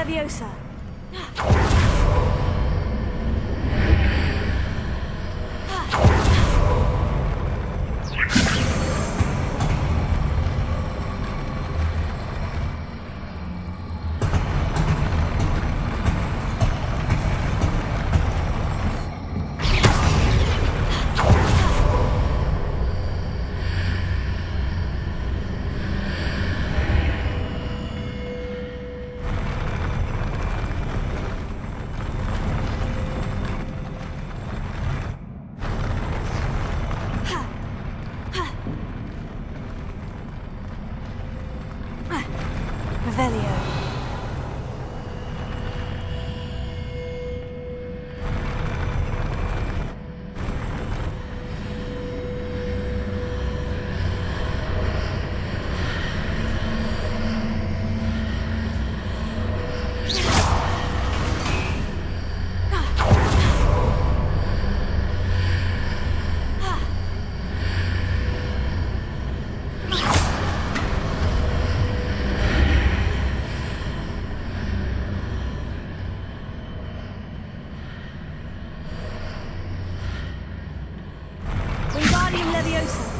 Leviosa. Revelio. Wingardium Leviosa.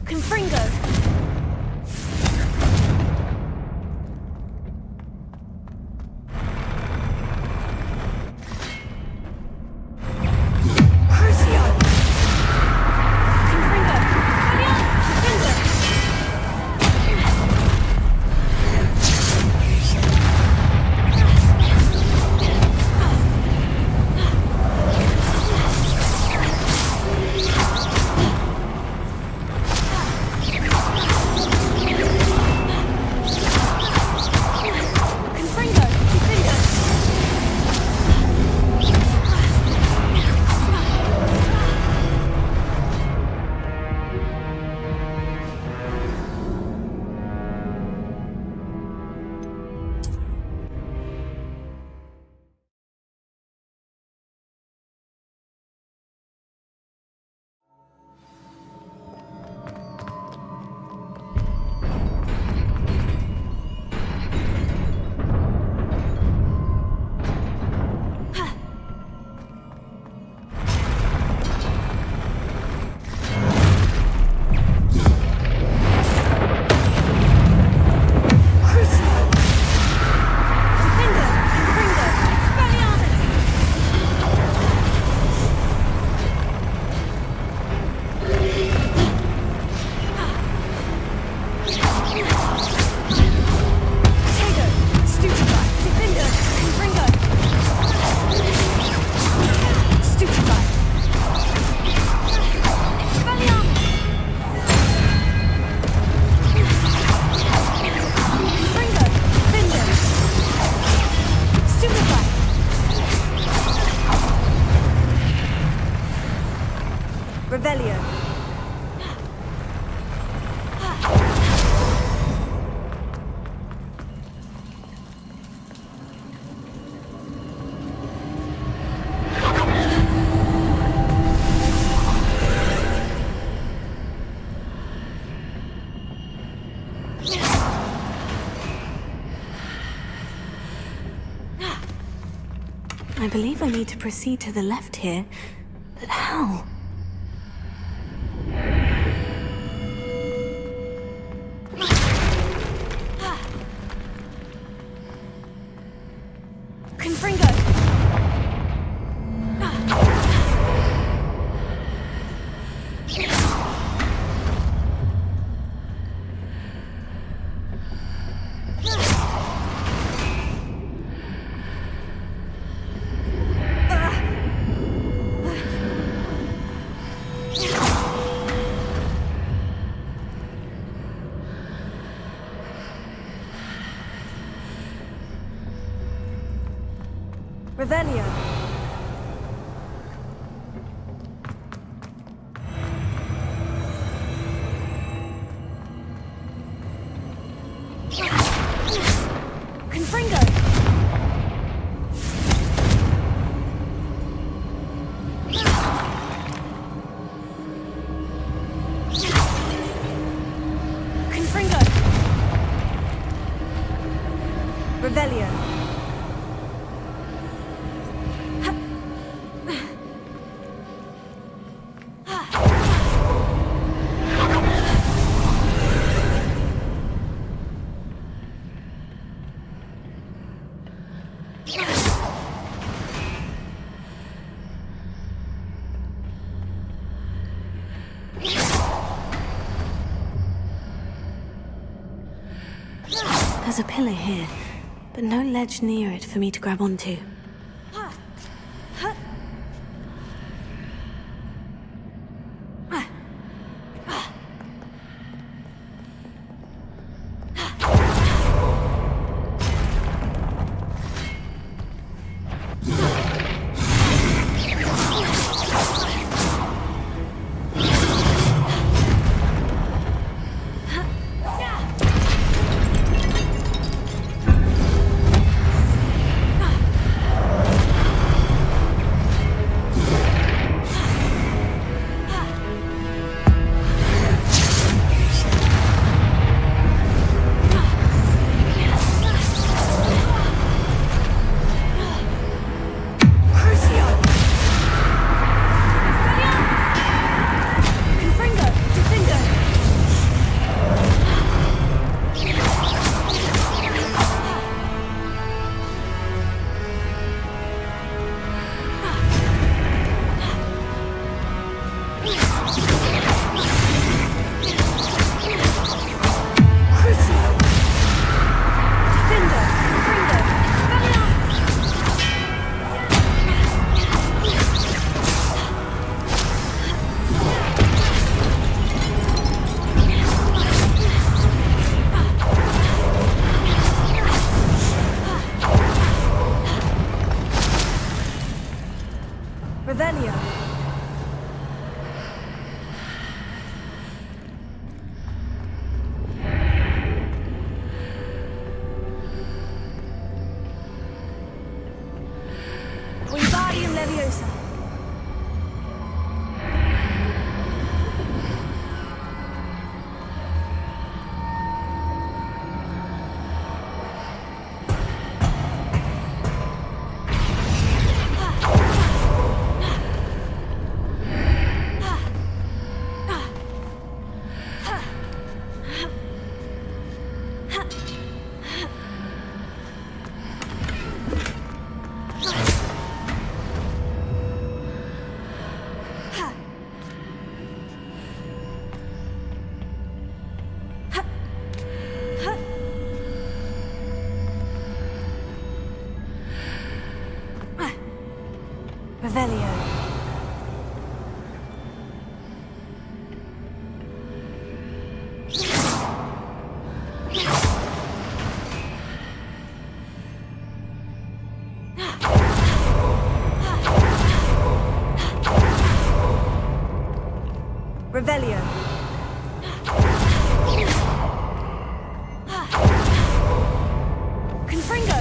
Confringo. Crucio. Confringo. Revelio. I believe I need to proceed to the left here, but how? Confringo! Revelio. Confringo. Confringo. Revelio. There's a pillar here, but no ledge near it for me to grab onto. Revelio. Wingardium Leviosa. Revelio. Revelio. Confringo.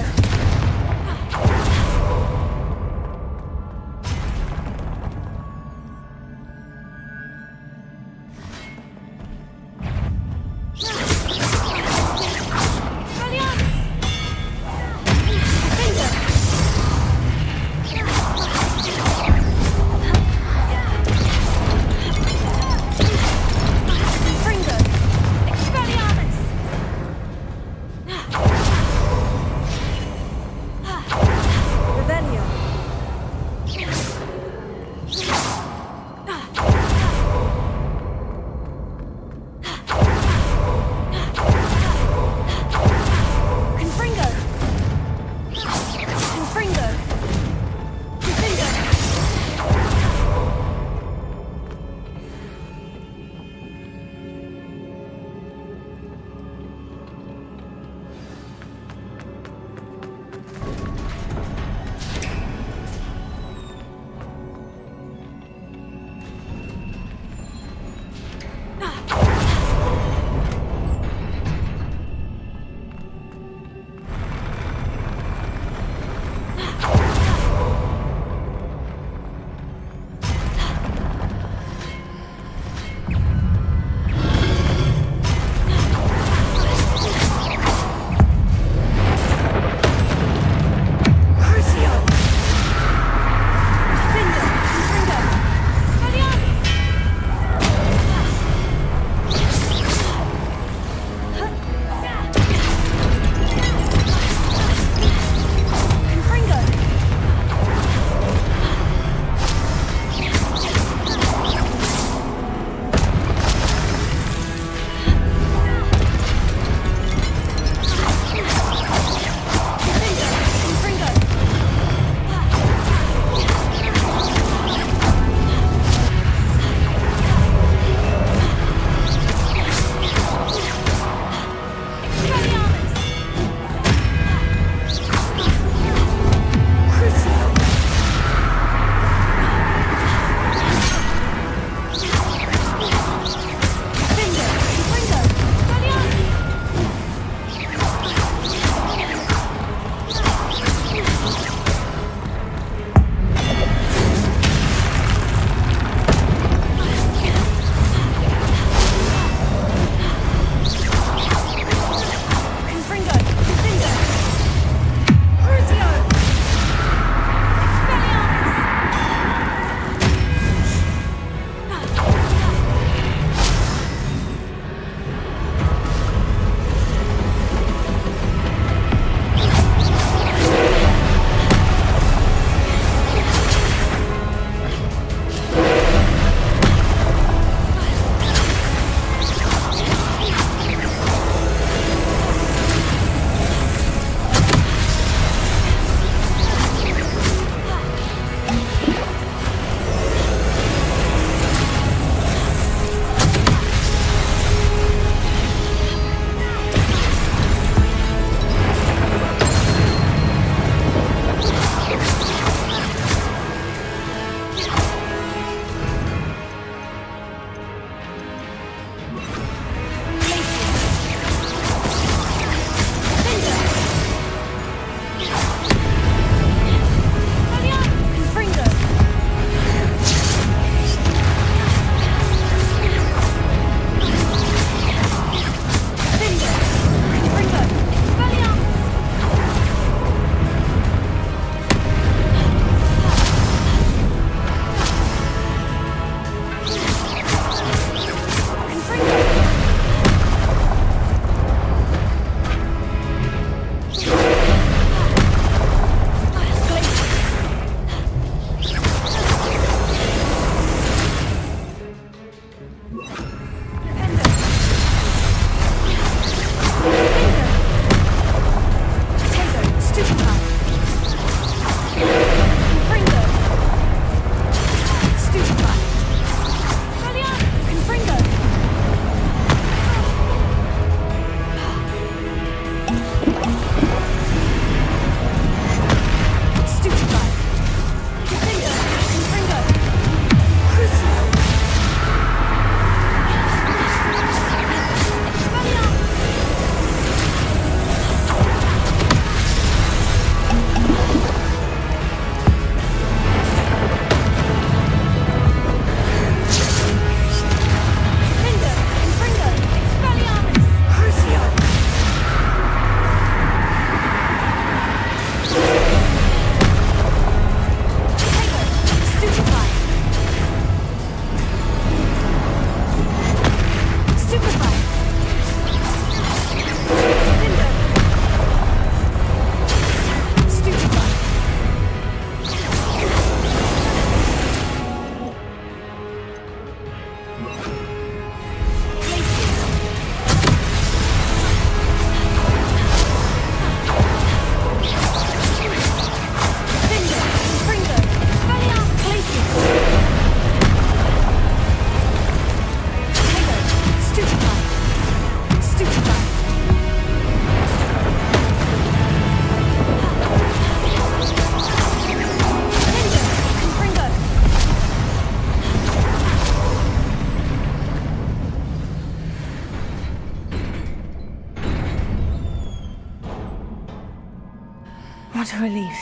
a relief.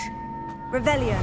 Revelio.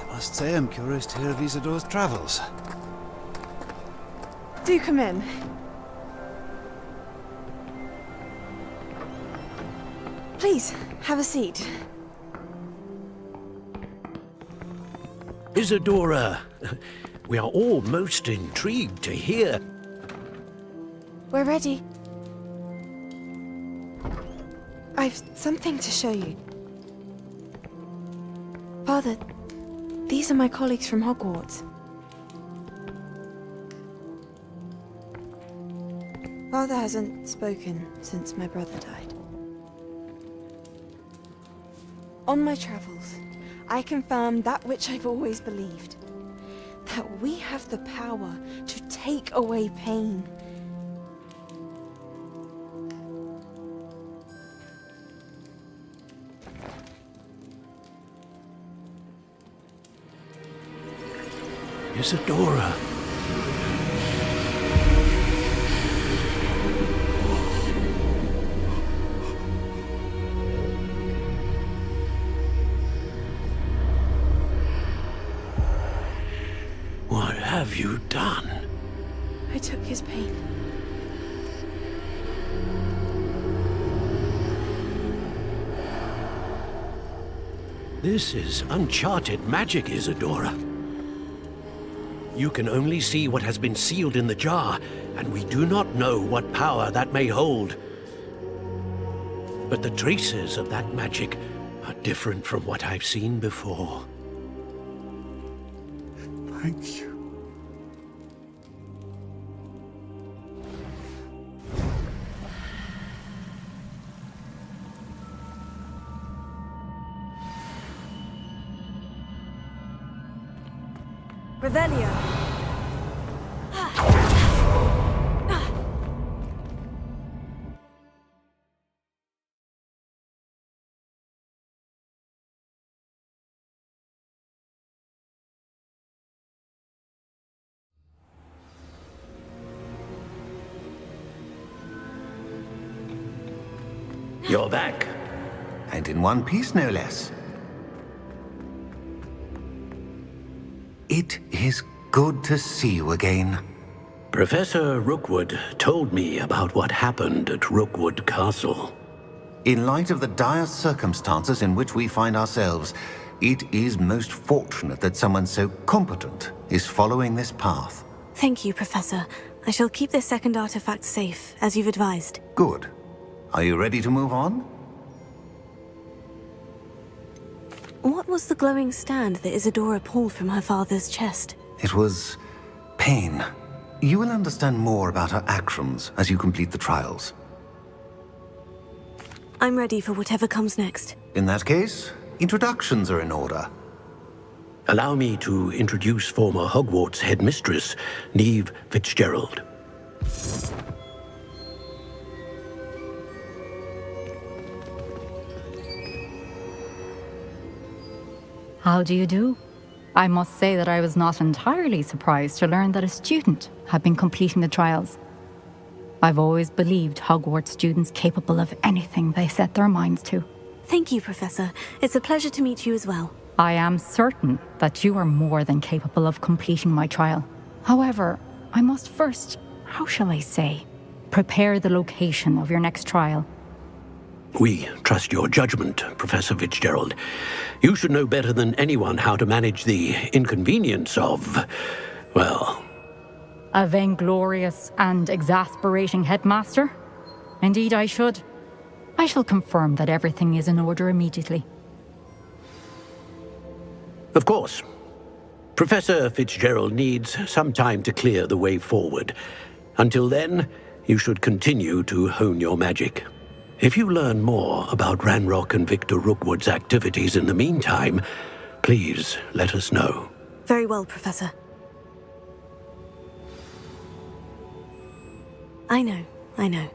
I must say I'm curious to hear of Isadore's travels. Do come in. Please, have a seat. Isadora, we are all most intrigued to hear. We're ready. I've something to show you. Father, these are my colleagues from Hogwarts. Father hasn't spoken since my brother died. On my travels, I confirmed that which I've always believed. That we have the power to take away pain. Isadora. What have you done? I took his pain. This is uncharted magic, Isadora. You can only see what has been sealed in the jar, and we do not know what power that may hold. But the traces of that magic are different from what I've seen before. Thank you. Revelio. You're back. And in one piece, no less. It is good to see you again. Professor Rookwood told me about what happened at Rookwood Castle. In light of the dire circumstances in which we find ourselves, it is most fortunate that someone so competent is following this path. Thank you, Professor. I shall keep this second artifact safe, as you've advised. Good. Are you ready to move on? What was the glowing stand that Isadora pulled from her father's chest? It was pain. You will understand more about her actions as you complete the trials. I'm ready for whatever comes next. In that case, introductions are in order. Allow me to introduce former Hogwarts headmistress, Neve Fitzgerald. How do you do? I must say that I was not entirely surprised to learn that a student had been completing the trials. I've always believed Hogwarts students capable of anything they set their minds to. Thank you, Professor. It's a pleasure to meet you as well. I am certain that you are more than capable of completing my trial. However, I must first, how shall I say, prepare the location of your next trial. We trust your judgment, Professor Fitzgerald. You should know better than anyone how to manage the inconvenience of, well... A vainglorious and exasperating headmaster? Indeed I should. I shall confirm that everything is in order immediately. Of course. Professor Fitzgerald needs some time to clear the way forward. Until then, you should continue to hone your magic. If you learn more about Ranrock and Victor Rookwood's activities in the meantime, please let us know. Very well, Professor. I know.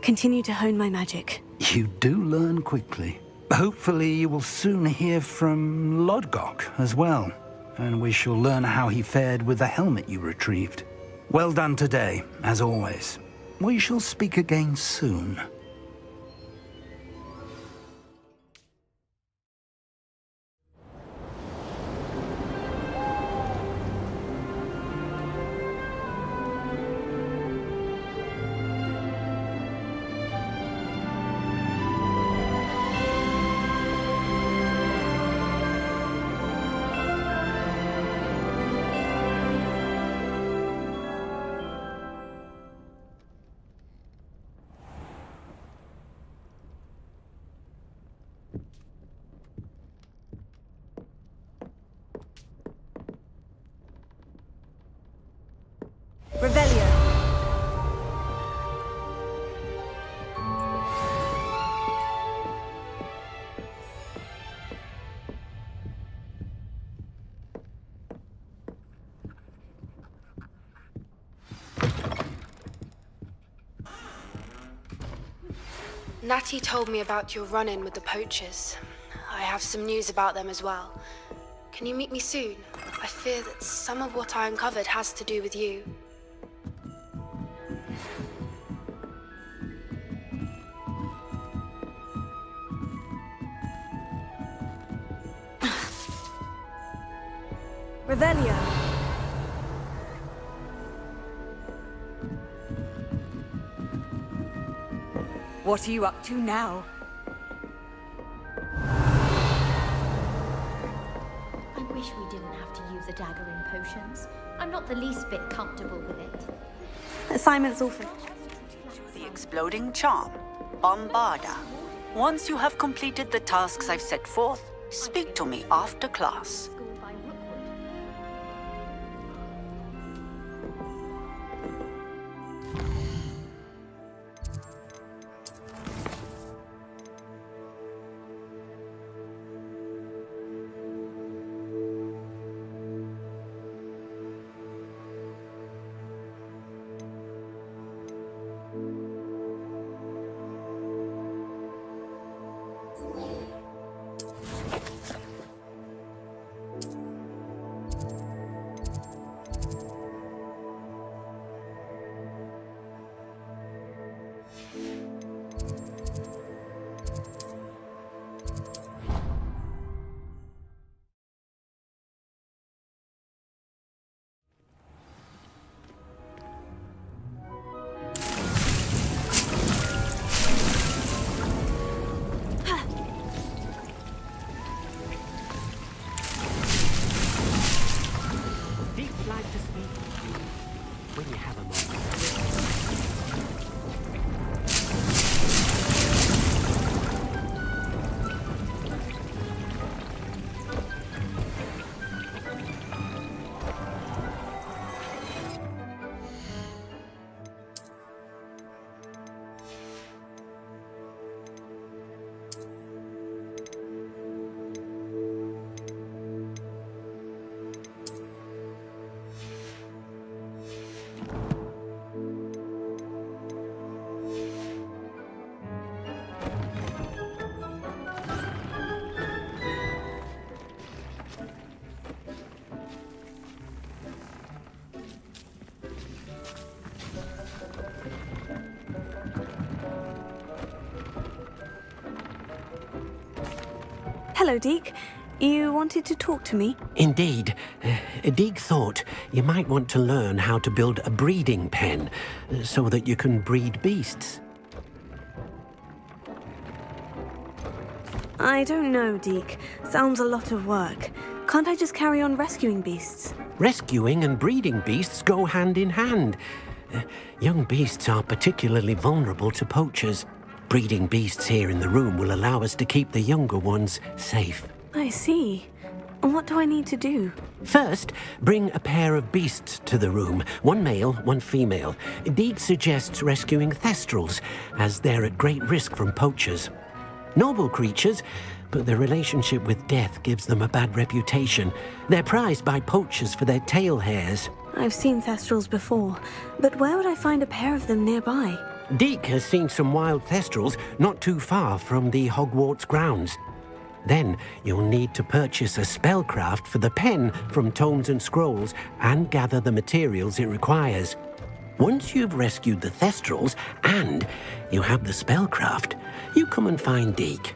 Continue to hone my magic. You do learn quickly. Hopefully you will soon hear from Lodgok as well, and we shall learn how he fared with the helmet you retrieved. Well done today, as always. We shall speak again soon. Revelio. Natty told me about your run-in with the poachers. I have some news about them as well. Can you meet me soon? I fear that some of what I uncovered has to do with you. Revelio. What are you up to now? I wish we didn't have to use a dagger in potions. I'm not the least bit comfortable with it. Assignment's all finished. The exploding charm, Bombarda. Once you have completed the tasks I've set forth, speak to me after class. Hello, Deke. You wanted to talk to me? Indeed. Deeg thought you might want to learn how to build a breeding pen so that you can breed beasts. I don't know, Deke. Sounds a lot of work. Can't I just carry on rescuing beasts? Rescuing and breeding beasts go hand in hand. Young beasts are particularly vulnerable to poachers. Breeding beasts here in the room will allow us to keep the younger ones safe. I see. And what do I need to do? First, bring a pair of beasts to the room. One male, one female. Deke suggests rescuing thestrals, as they're at great risk from poachers. Noble creatures, but their relationship with death gives them a bad reputation. They're prized by poachers for their tail hairs. I've seen thestrals before, but where would I find a pair of them nearby? Deke has seen some wild thestrals not too far from the Hogwarts grounds. Then you'll need to purchase a spellcraft for the pen from Tomes and Scrolls and gather the materials it requires. Once you've rescued the thestrals and you have the spellcraft, you come and find Deke.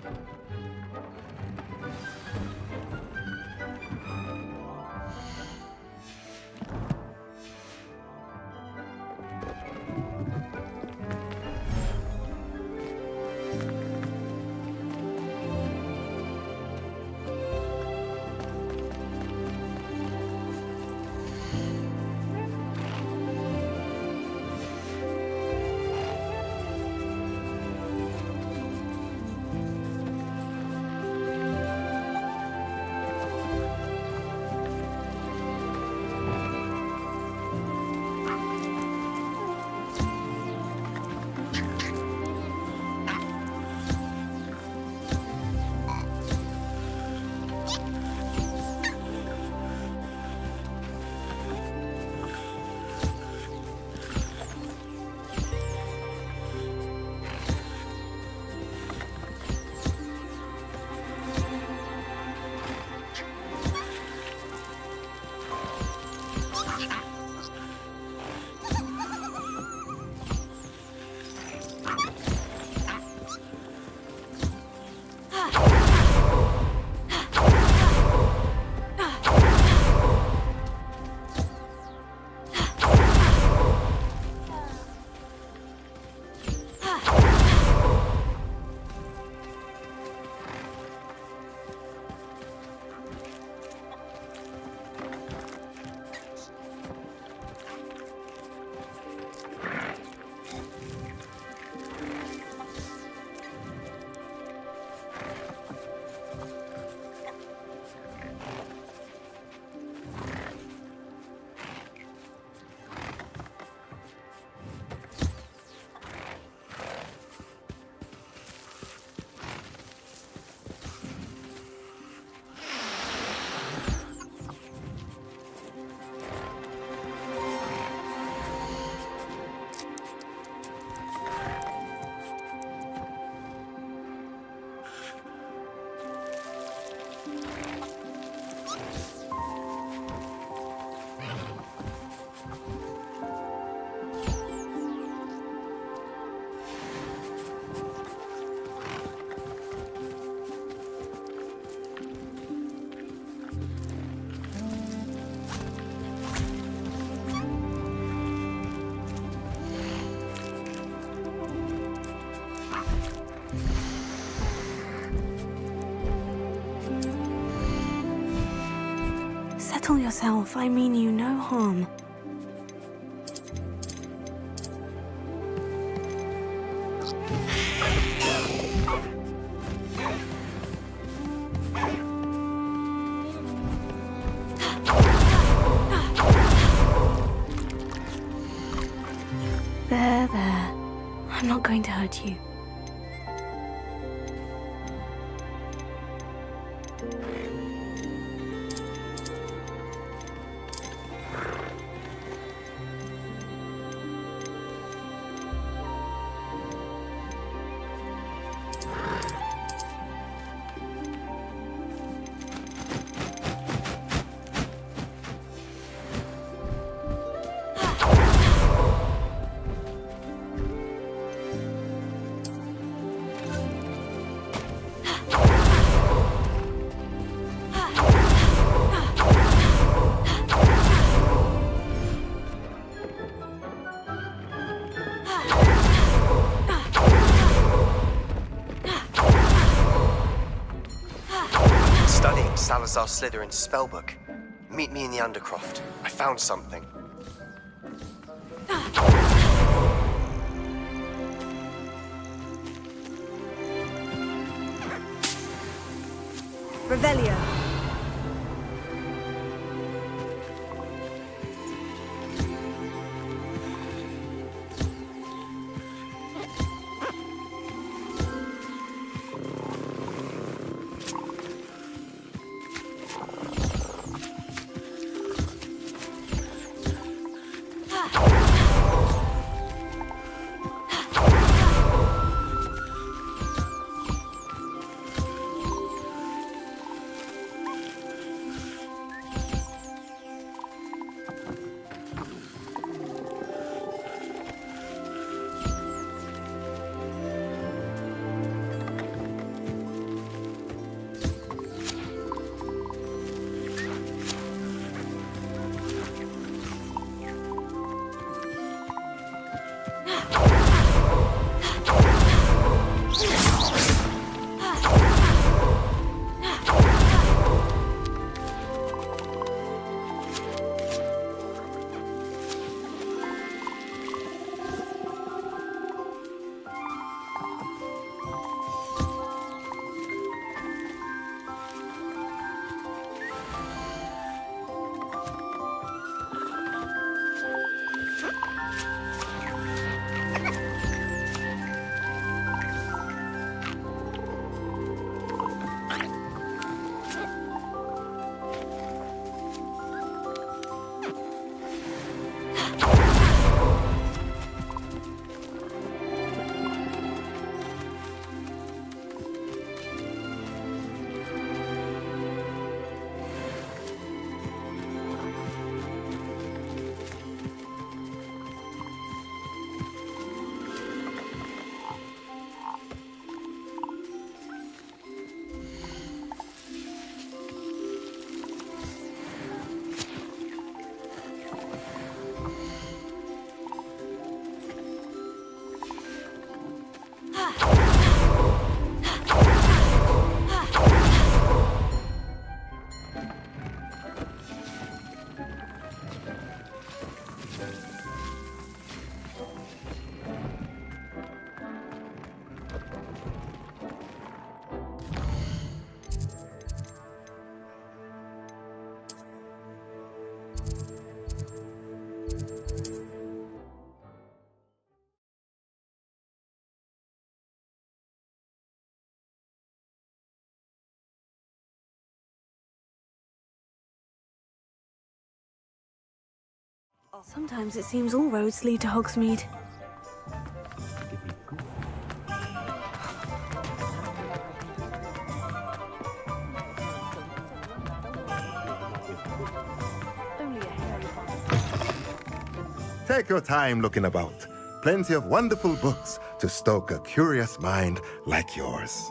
Settle yourself. I mean you no harm. There. I'm not going to hurt you. was our Slytherin's spellbook. Meet me in the Undercroft. I found something. Revelio. Sometimes it seems all roads lead to Hogsmeade. Take your time looking about. Plenty of wonderful books to stoke a curious mind like yours.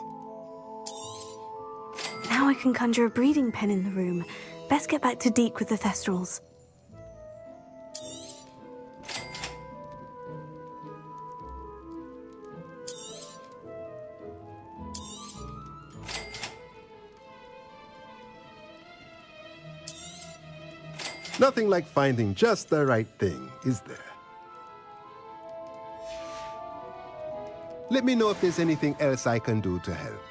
Now I can conjure a breeding pen in the room. Best get back to Deke with the Thestrals. Nothing like finding just the right thing, is there? Let me know if there's anything else I can do to help.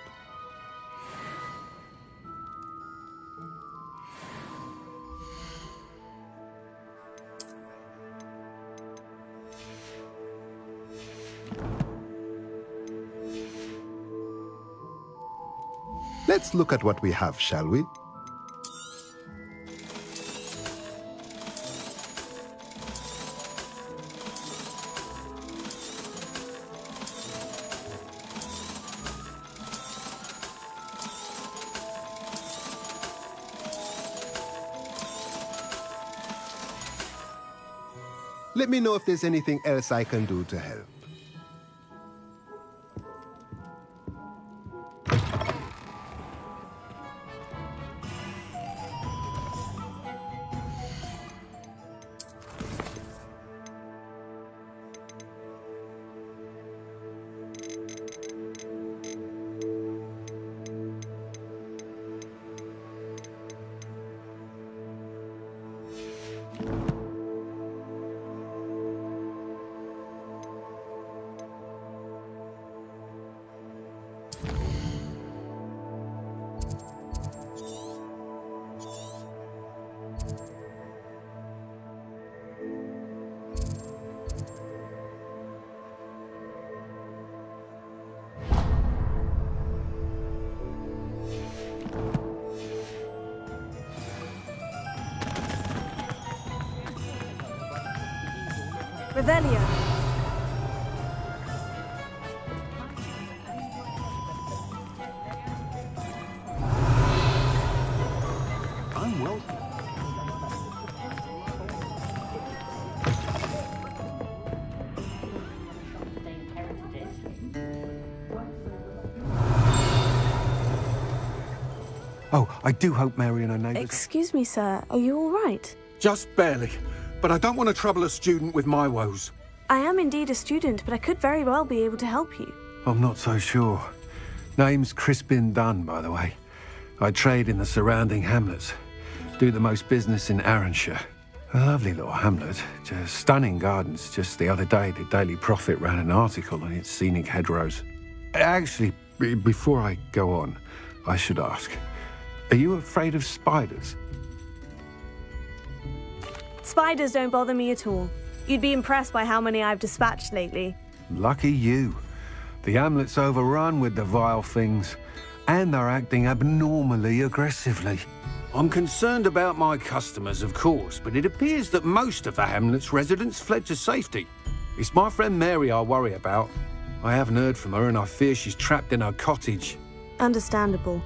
Let's look at what we have, shall we? Let me know if there's anything else I can do to help. Revelio. I'm well. Oh, I do hope Mary and her neighbours... Excuse me, sir. Are you all right? Just barely. But I don't want to trouble a student with my woes. I am indeed a student, but I could very well be able to help you. I'm not so sure. Name's Crispin Dunn, by the way. I trade in the surrounding hamlets. Do the most business in Arranshire. A lovely little hamlet. Just stunning gardens. Just the other day, the Daily Prophet ran an article on its scenic hedgerows. Actually, before I go on, I should ask, are you afraid of spiders? Spiders don't bother me at all. You'd be impressed by how many I've dispatched lately. Lucky you. The hamlet's overrun with the vile things, and they're acting abnormally aggressively. I'm concerned about my customers, of course, but it appears that most of the hamlet's residents fled to safety. It's my friend Mary I worry about. I haven't heard from her, and I fear she's trapped in her cottage. Understandable.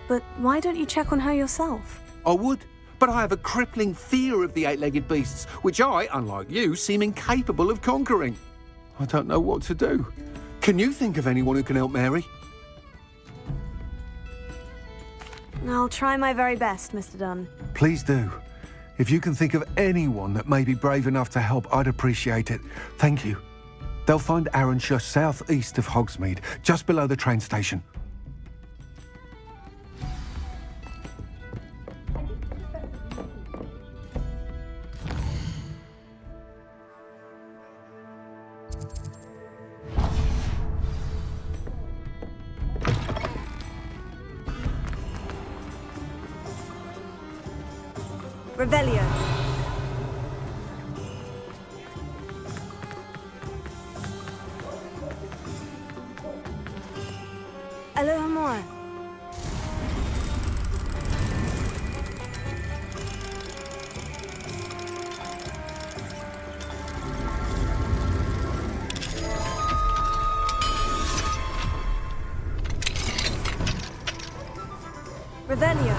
But why don't you check on her yourself? I would, but I have a crippling fear of the eight-legged beasts, which I, unlike you, seem incapable of conquering. I don't know what to do. Can you think of anyone who can help Mary? I'll try my very best, Mr. Dunn. Please do. If you can think of anyone that may be brave enough to help, I'd appreciate it. Thank you. They'll find Arranshire southeast of Hogsmeade, just below the train station. Revelio. Aloha Moa. Revelio.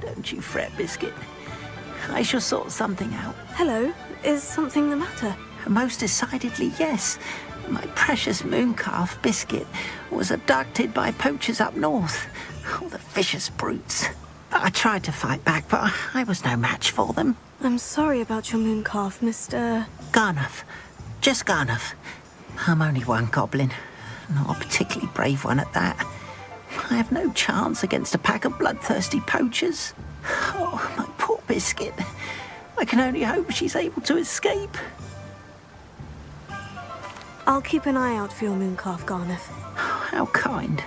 Don't you fret, Biscuit. I shall sort something out. Hello. Is something the matter? Most decidedly, yes. My precious mooncalf, Biscuit, was abducted by poachers up north. Oh, the vicious brutes. I tried to fight back, but I was no match for them. I'm sorry about your mooncalf, Mr... Garnuff. Just Garnuff. I'm only one goblin. Not a particularly brave one at that. I have no chance against a pack of bloodthirsty poachers. Oh, my poor Biscuit. I can only hope she's able to escape. I'll keep an eye out for your mooncalf, Garnuff. How kind.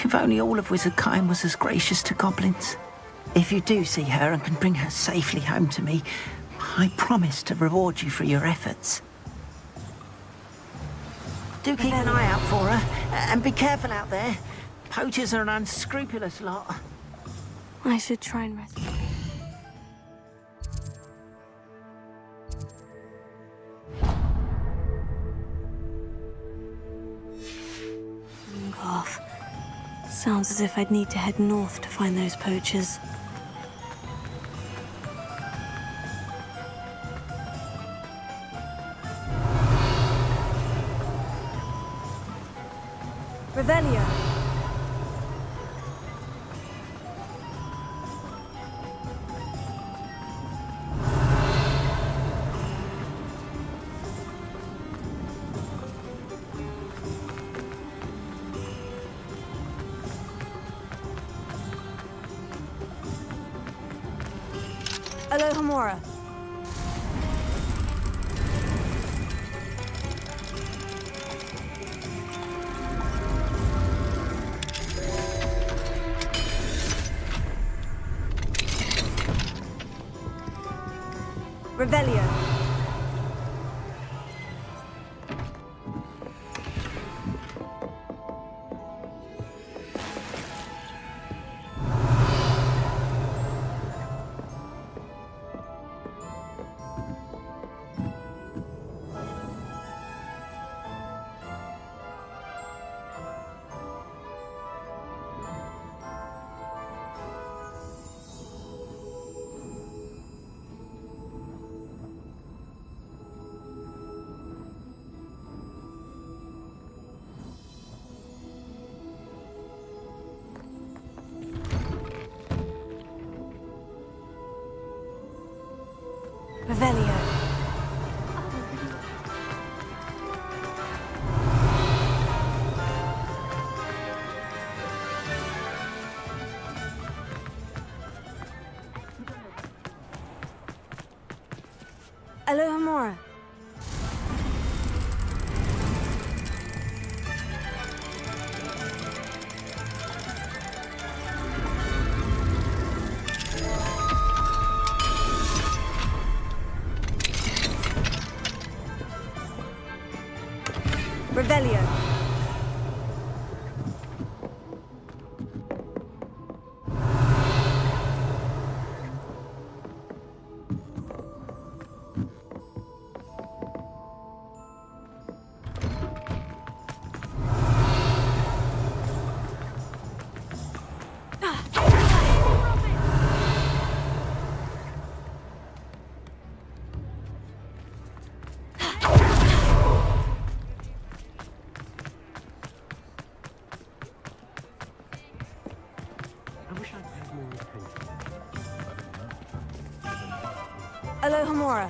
If only all of Wizardkind was as gracious to goblins. If you do see her and can bring her safely home to me, I promise to reward you for your efforts. Do keep an eye out for her, and be careful out there. Poachers are an unscrupulous lot. I should try and rescue. Mooncalf. Sounds as if I'd need to head north to find those poachers. Revelio. Alohomora. Revelio. Revelio. Alohomora. Revelio. Alohomora.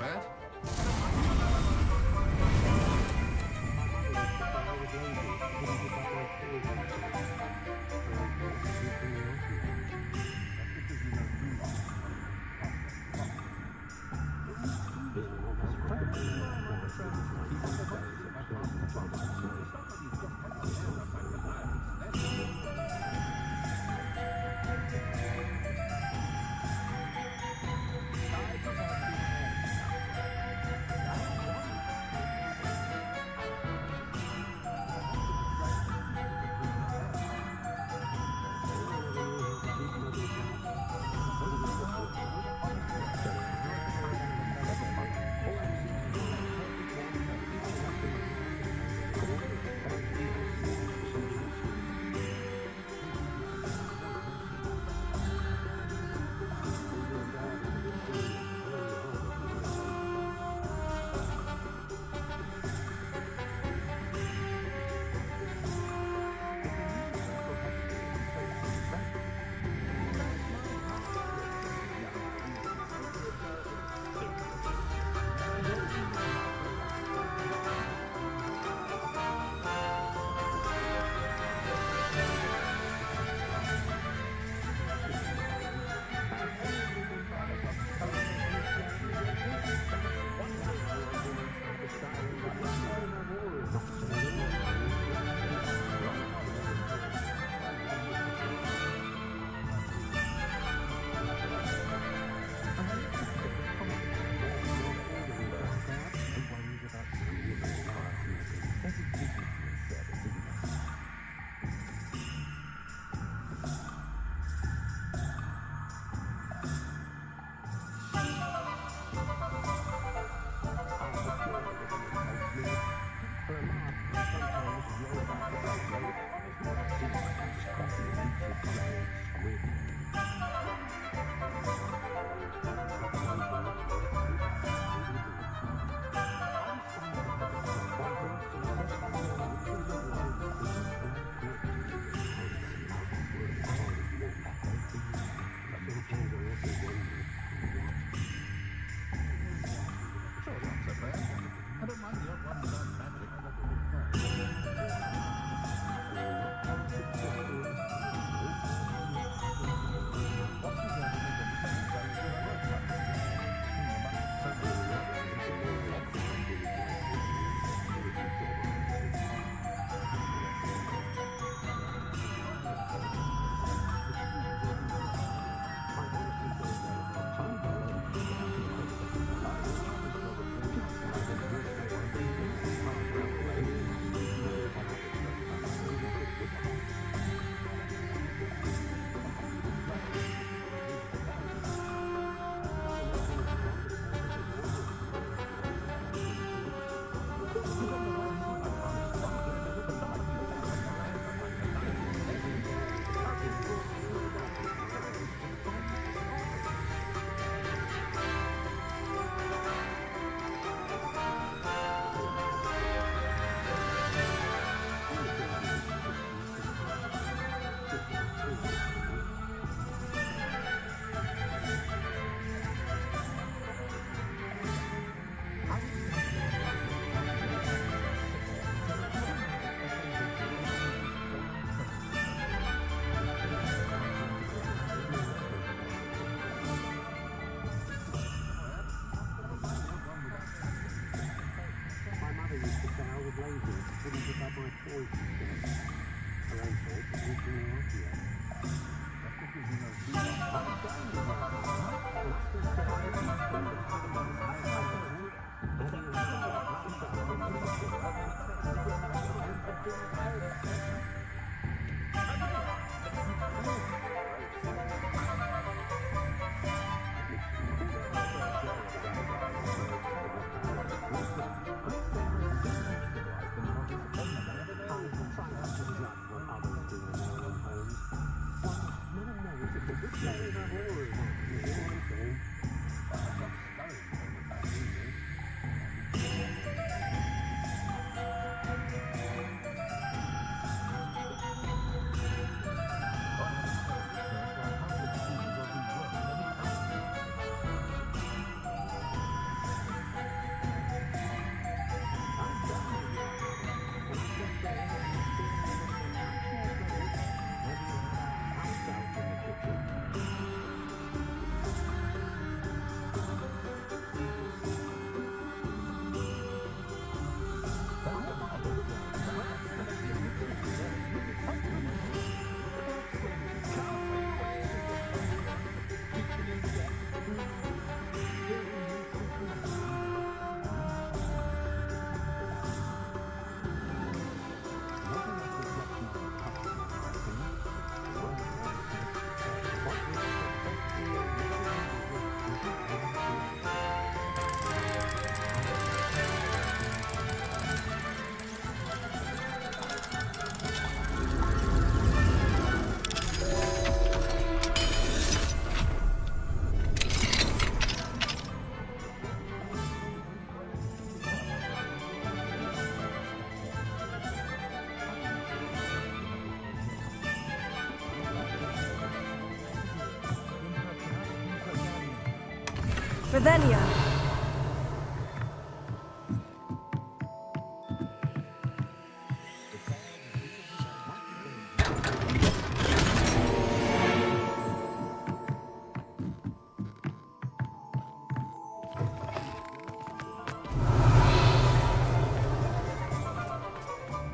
Revelio.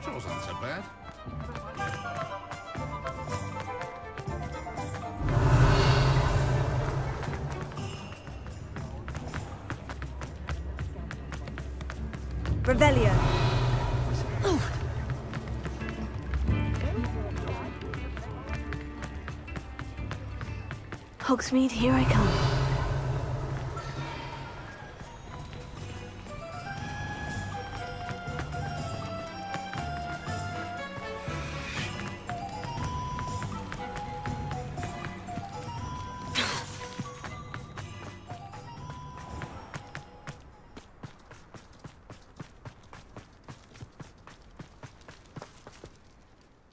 Sure not so bad. Revelio. Hogsmeade, here I come.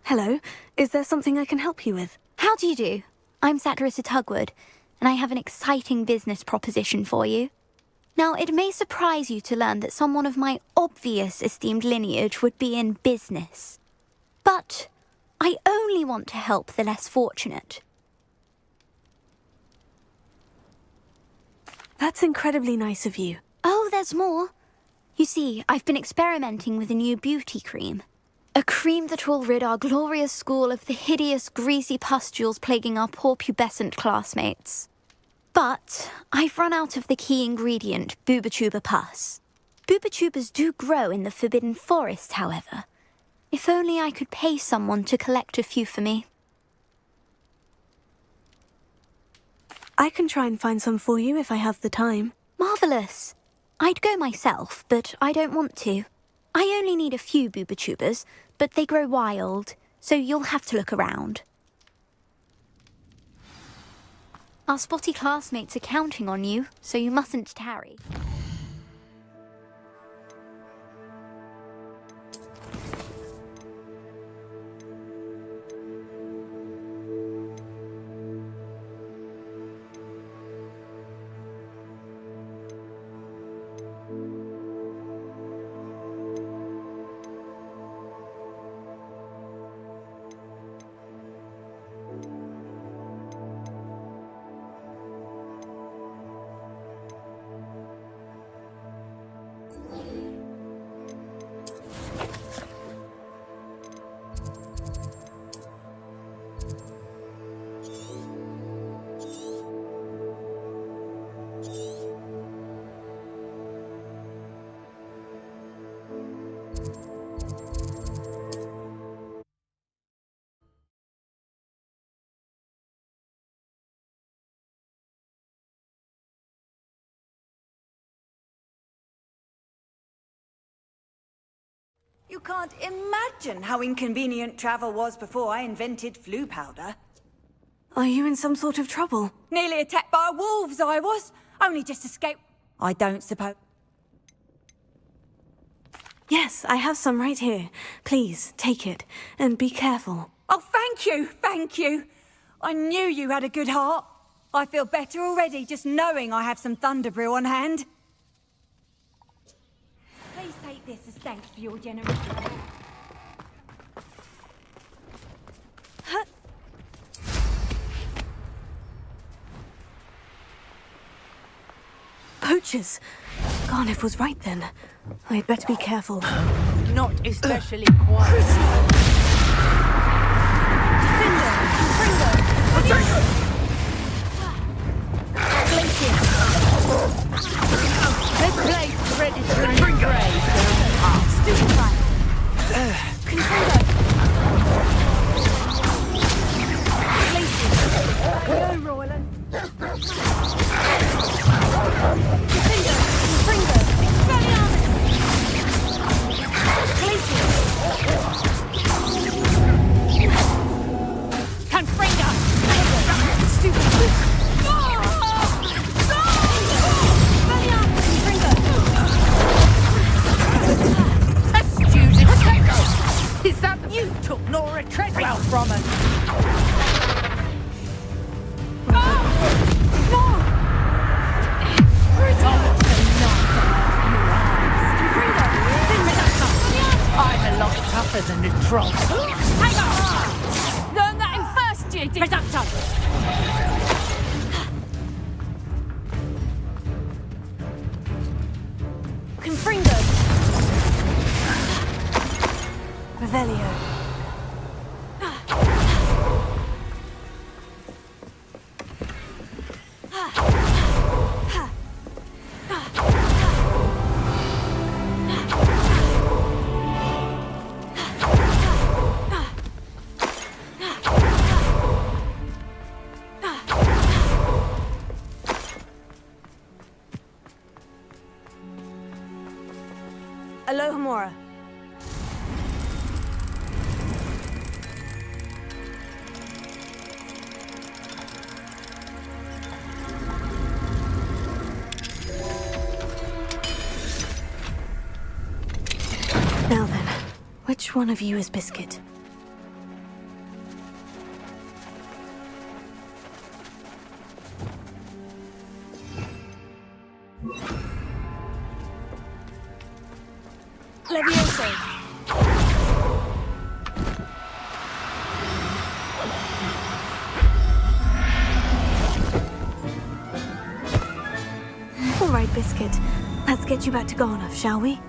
Hello. Is there something I can help you with? How do you do? I'm Saccharissa Tugwood, and I have an exciting business proposition for you. Now, it may surprise you to learn that someone of my obvious esteemed lineage would be in business. But I only want to help the less fortunate. That's incredibly nice of you. Oh, there's more. You see, I've been experimenting with a new beauty cream. A cream that will rid our glorious school of the hideous, greasy pustules plaguing our poor pubescent classmates. But I've run out of the key ingredient, Booba-Tuba pus. Booba-Tubas do grow in the Forbidden Forest, however. If only I could pay someone to collect a few for me. I can try and find some for you if I have the time. Marvellous. I'd go myself, but I don't want to. I only need a few Booba-Tubas, but they grow wild, so you'll have to look around. Our spotty classmates are counting on you, so you mustn't tarry. You can't imagine how inconvenient travel was before I invented flu powder. Are you in some sort of trouble? Nearly attacked by wolves, I was. Only just escaped. I don't suppose... Yes, I have some right here. Please, take it. And be careful. Oh, thank you, thank you. I knew you had a good heart. I feel better already just knowing I have some Thunderbrew on hand. Please take this as thanks for your generosity. Poachers! Garniff was right then. I'd better be careful. Not especially quiet. Let's play predatory prey. Stupefy! Hello, Royland. Is that you took Nora Treadwell from us? I'm a lot tougher than the troll. Hang on! Learn that in first year, Presumptor! Confringo! Revelio. Alohomora. Now then, which one of you is Biscuit? Levioso. All right, Biscuit. Let's get you back to Garnoff, shall we?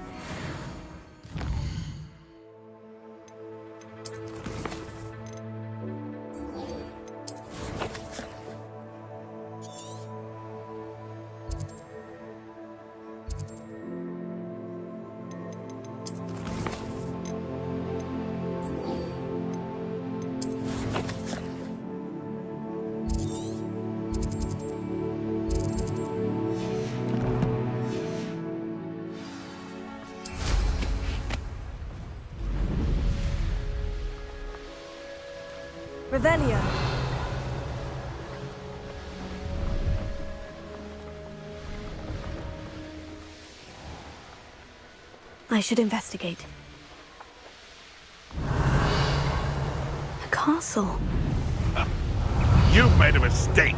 Revelio. I should investigate. A castle. You've made a mistake.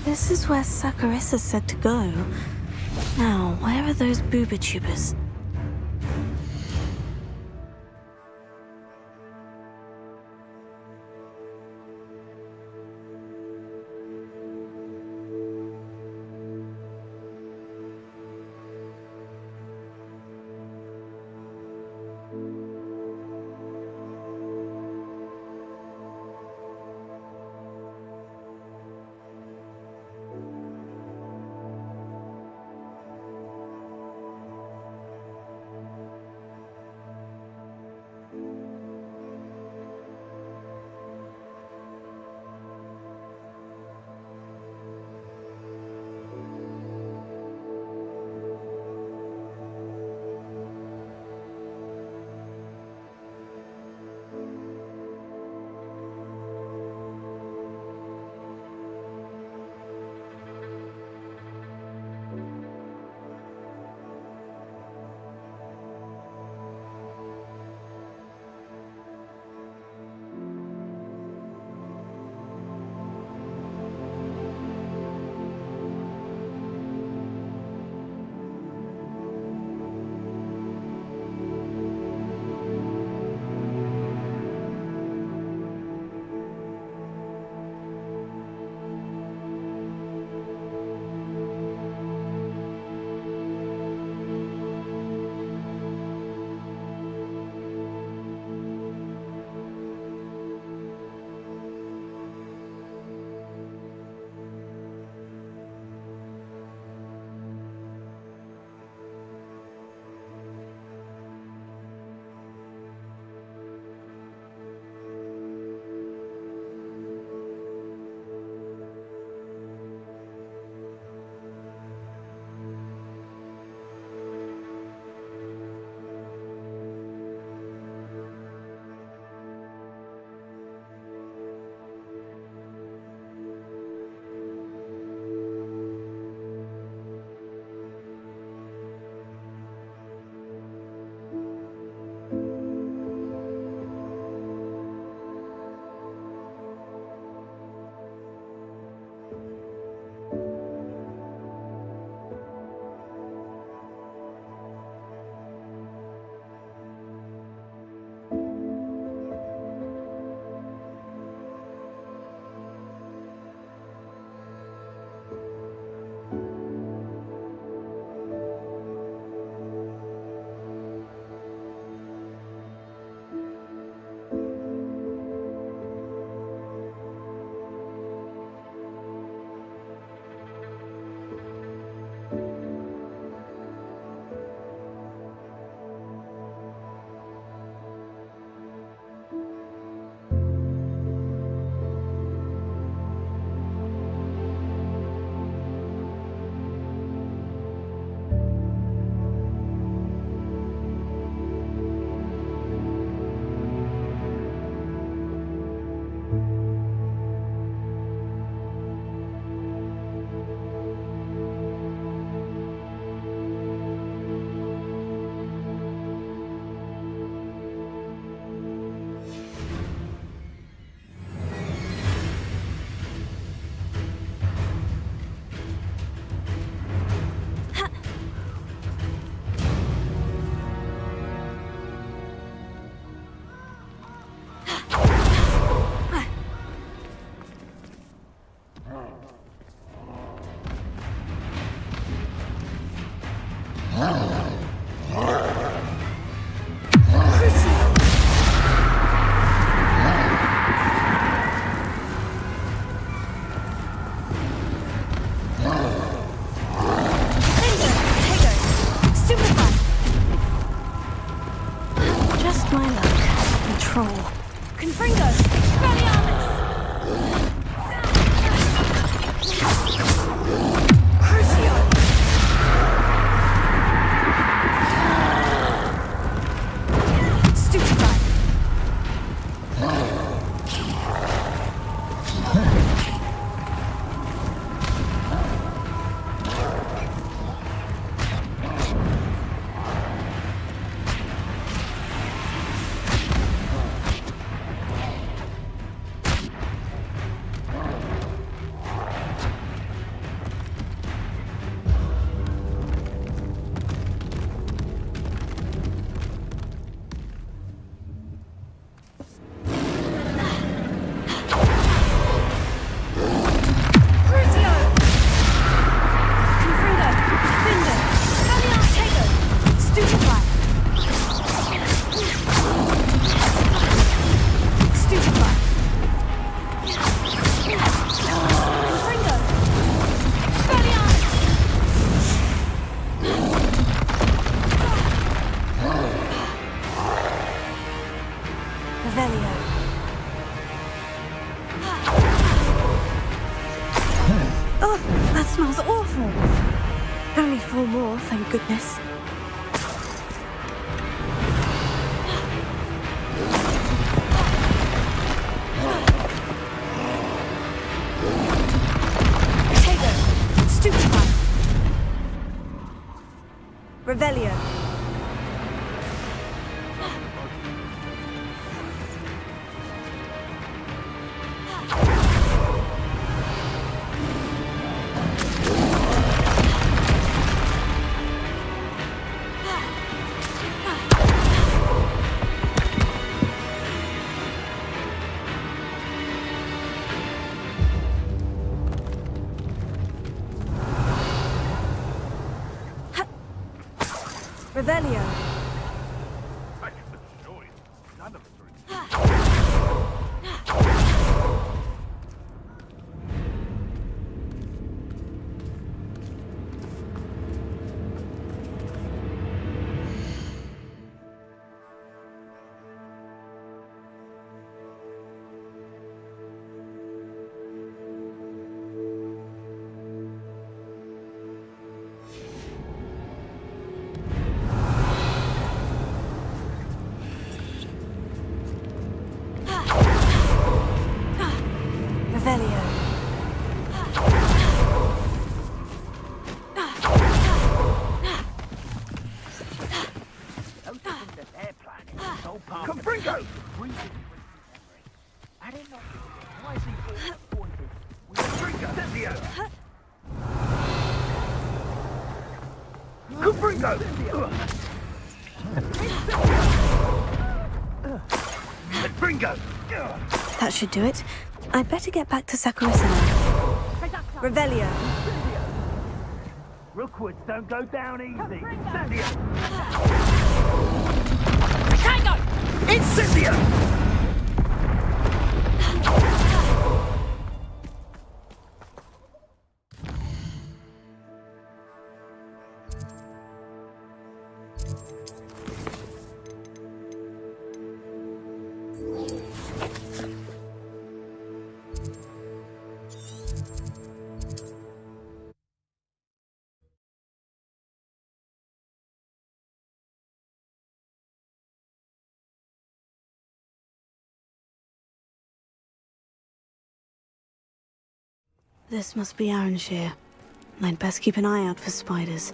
This is where Saccharissa said to go. Now, where are those booba-tubers? Just my luck. Control. Confringo! Expelliarmus! Crucio! Stupefy! Oh, that smells awful. Only 4 more, thank goodness. Tego! Stupefy! Revelio! Revelio! Revelio! Confringo! I didn't know. Why is he pointed? Confringo! Confringo! Confringo! That should do it. I'd better get back to Sakurisa now. Revelio! Rookwoods don't go down easy. Incendio! Tango! Incendio! This must be Arranshire. I'd best keep an eye out for spiders.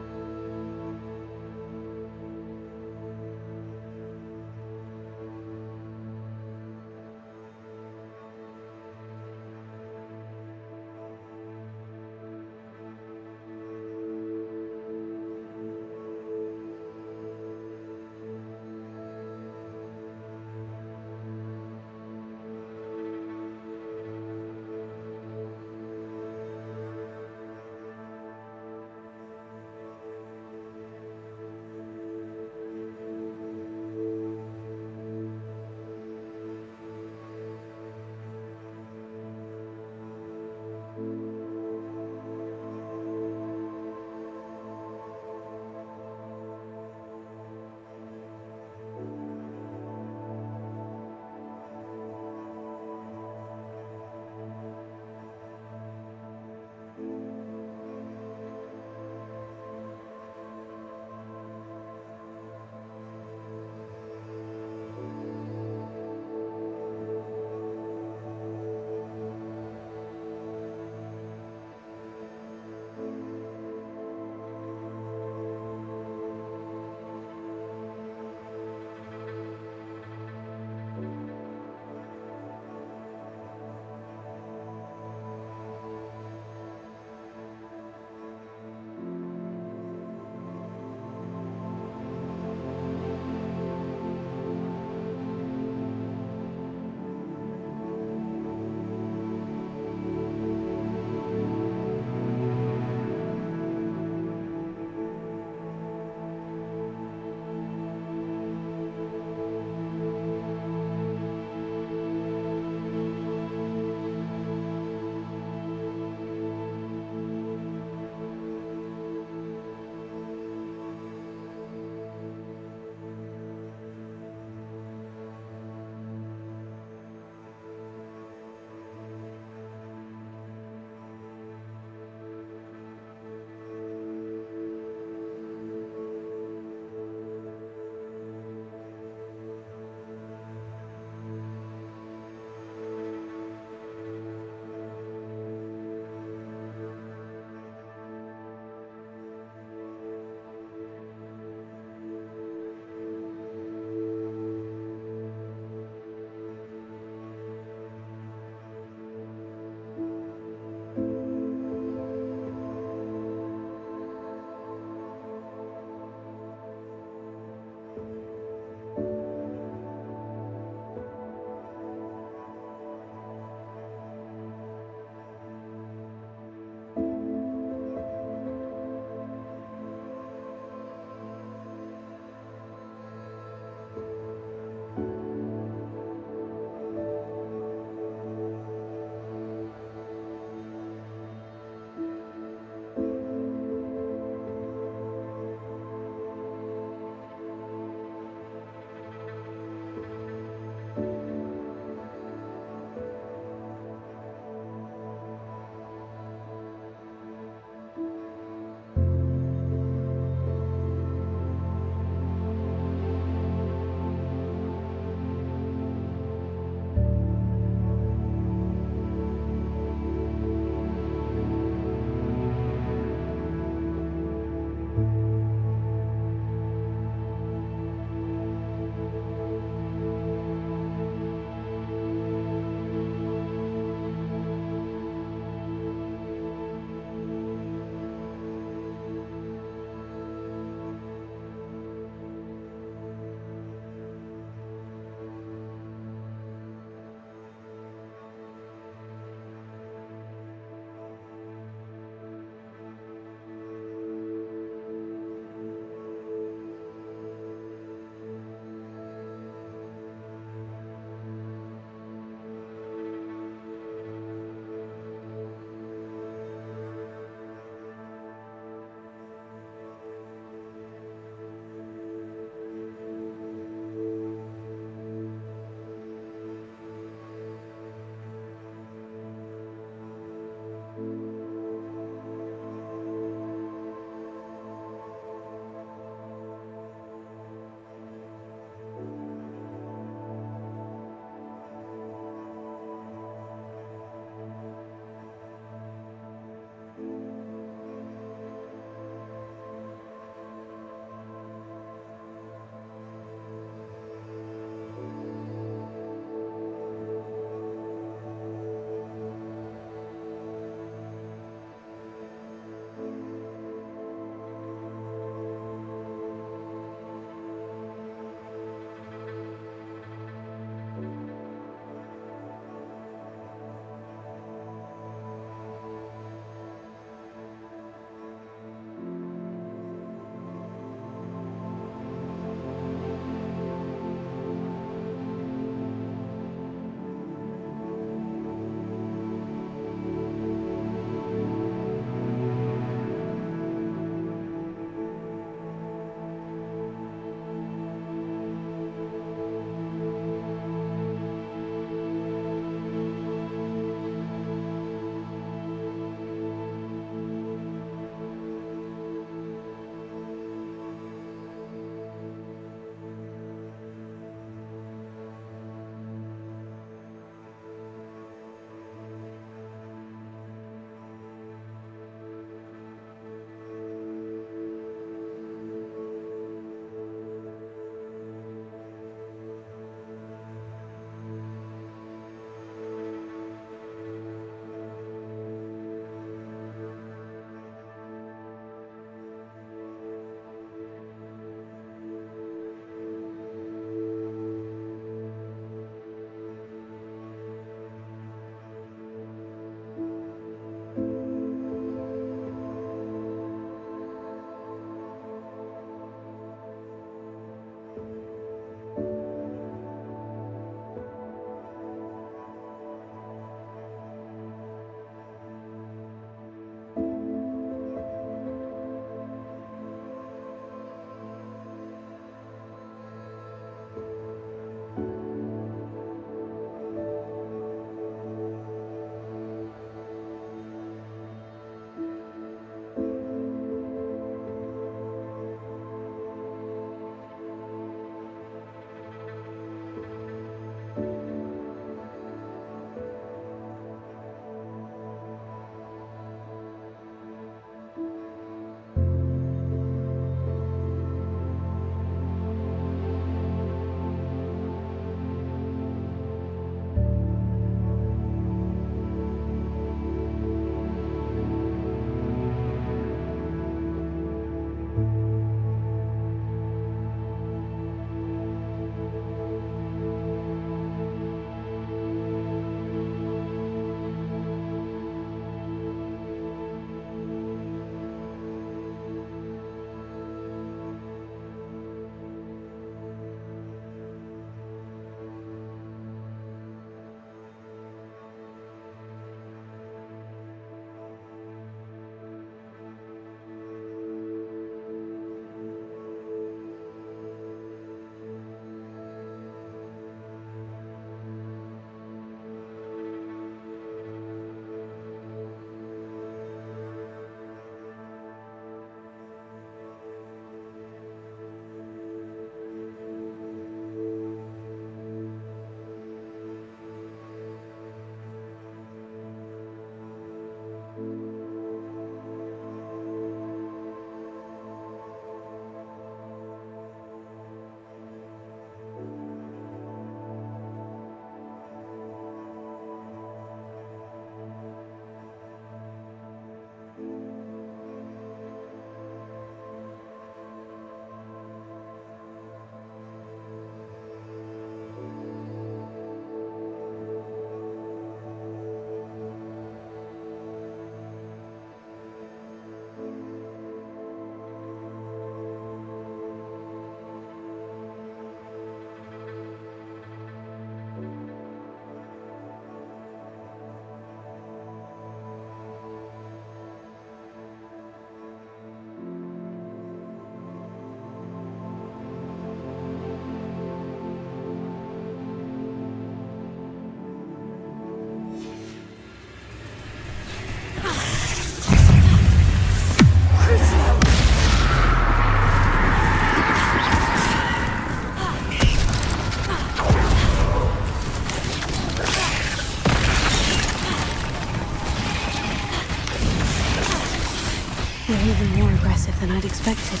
than I'd expected.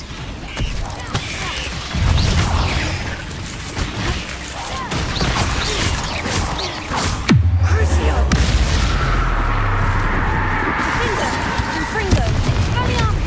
Crucio! Defender! Confringo! Expelliarmus!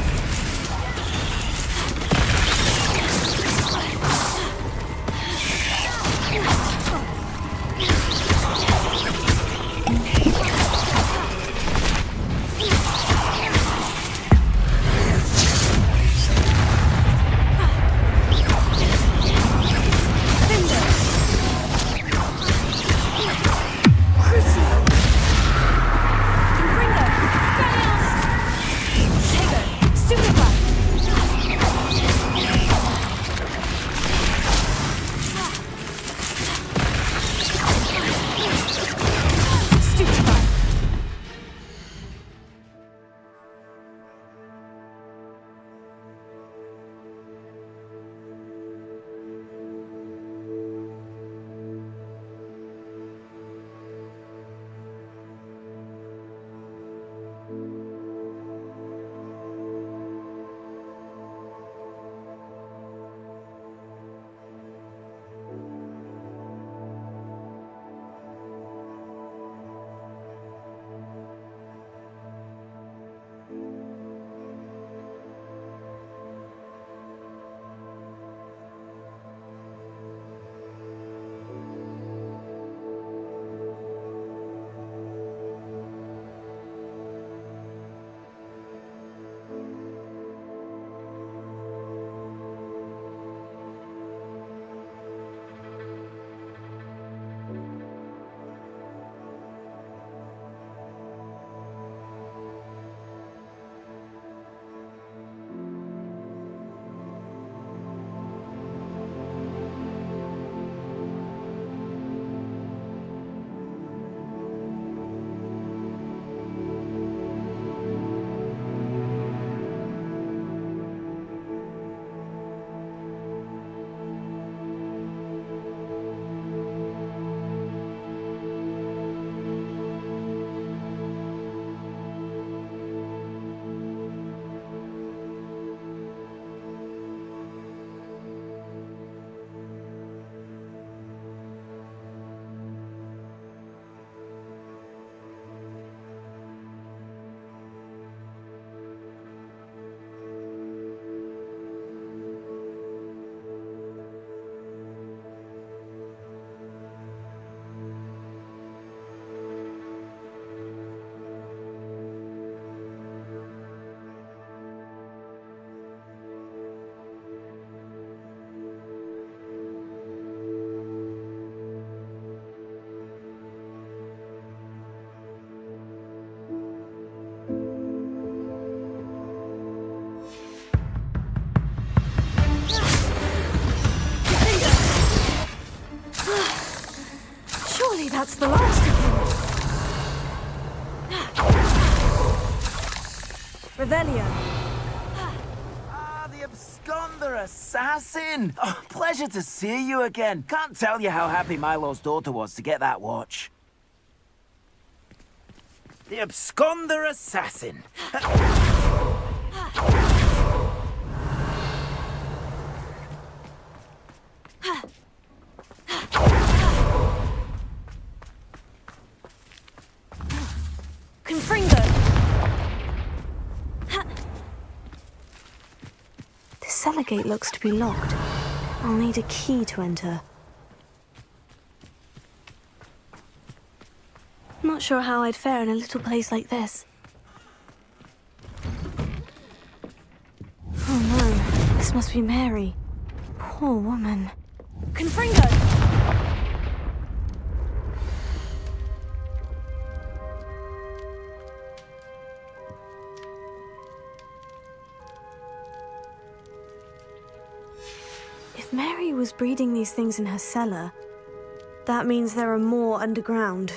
Surely that's the last of him. Revelio. Ah, the absconder assassin! Oh, pleasure to see you again. Can't tell you how happy Milo's daughter was to get that watch. The absconder assassin. Confringo. The cellar gate looks to be locked. I'll need a key to enter. Not sure how I'd fare in a little place like this. Oh no, this must be Mary. Poor woman. Confringo. If Mary was breeding these things in her cellar, that means there are more underground.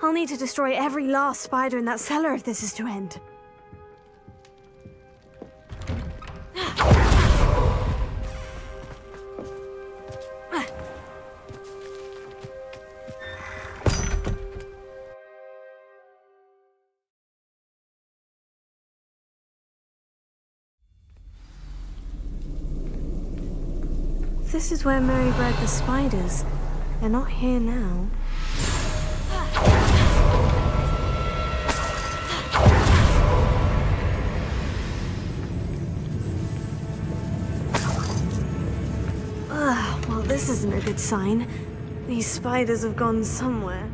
I'll need to destroy every last spider in that cellar if this is to end. This is where Mary bred the spiders. They're not here now. Well, this isn't a good sign. These spiders have gone somewhere.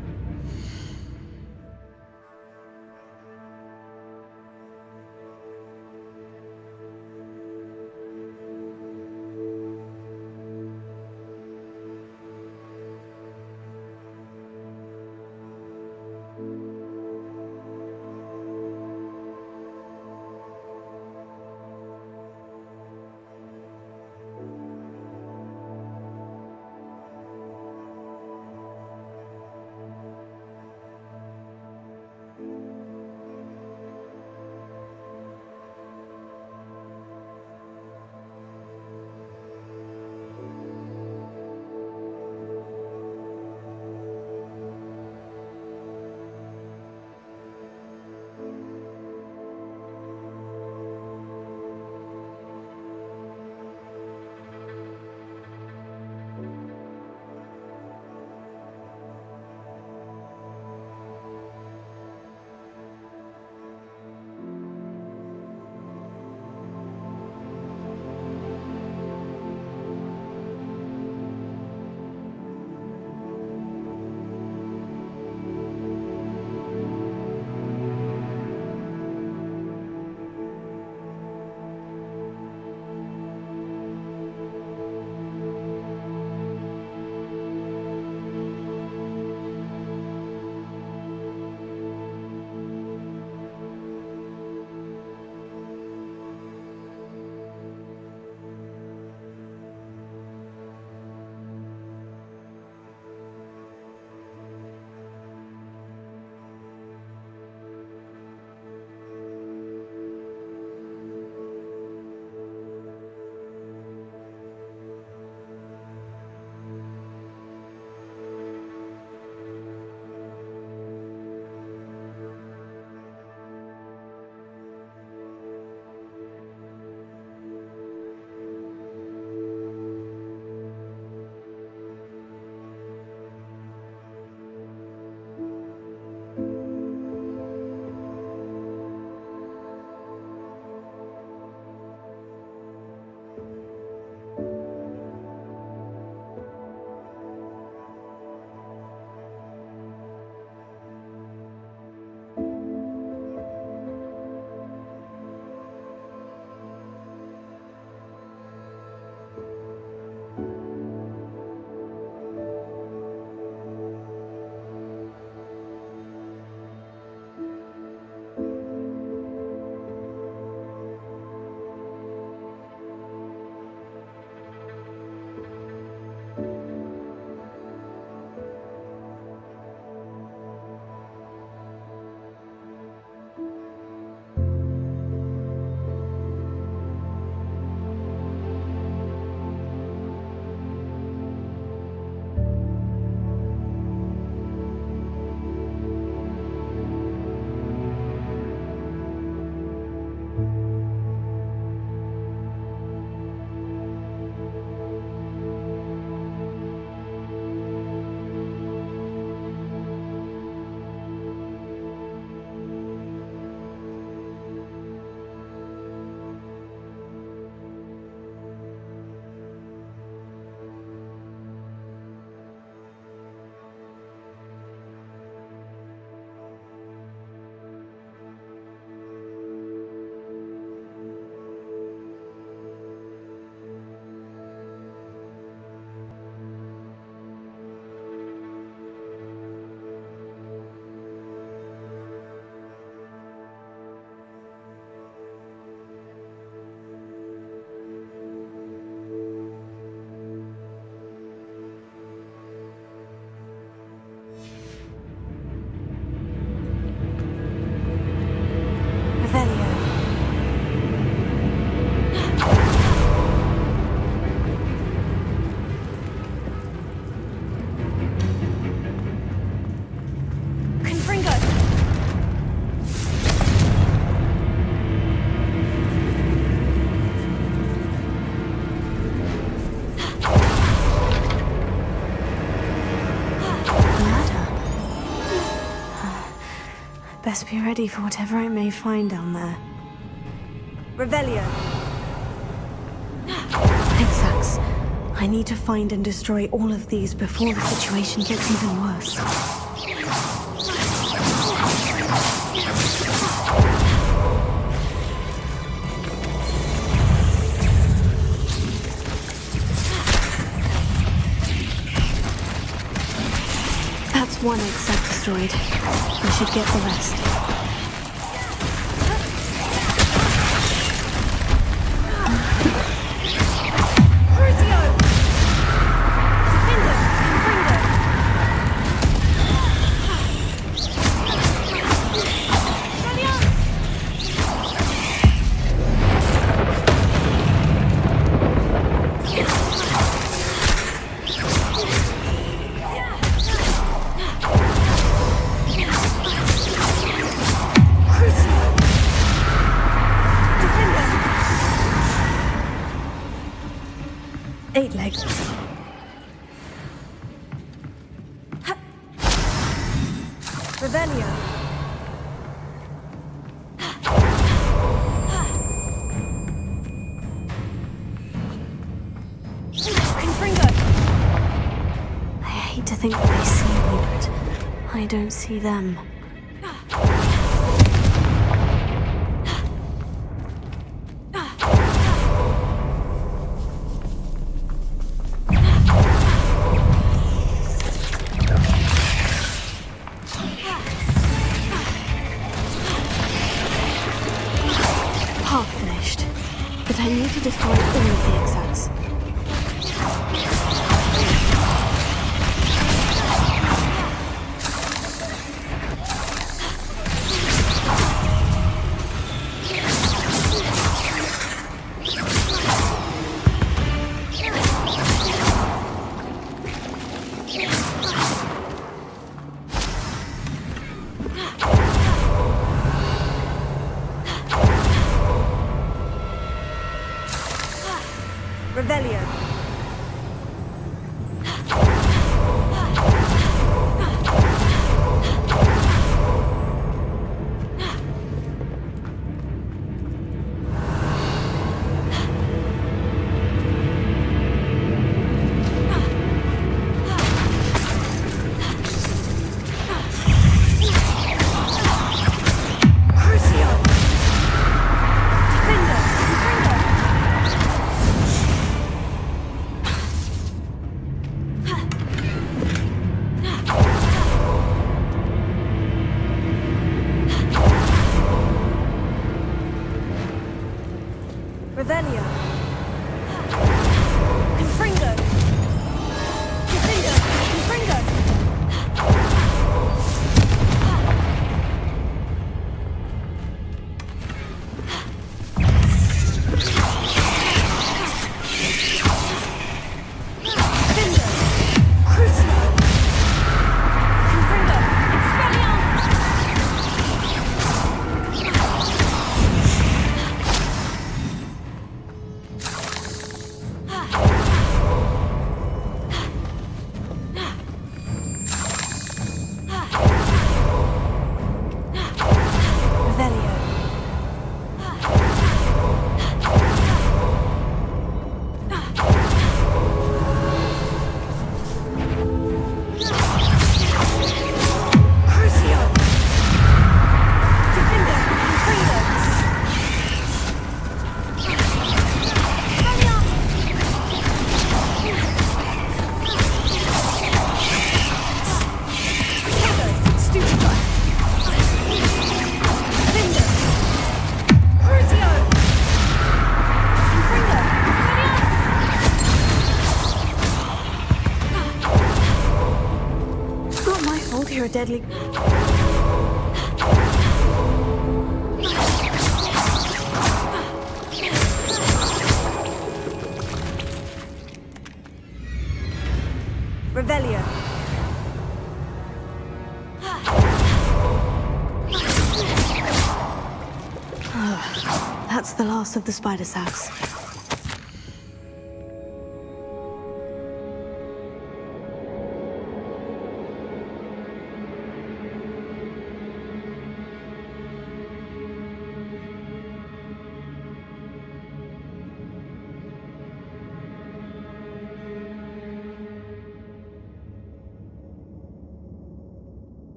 best be ready for whatever I may find down there. Revelio. Exacts. I need to find and destroy all of these before the situation gets even worse. That's one exact destroyed. I should get the rest. Eight legs. Revelio. Confringo. I hate to think that they see me, but I don't see them. Half finished, but I need to destroy all of the exacts. Revelio. Revelio. Confringo. Confringo. Confringo. You're a deadly... Revelio. That's the last of the spider sacks.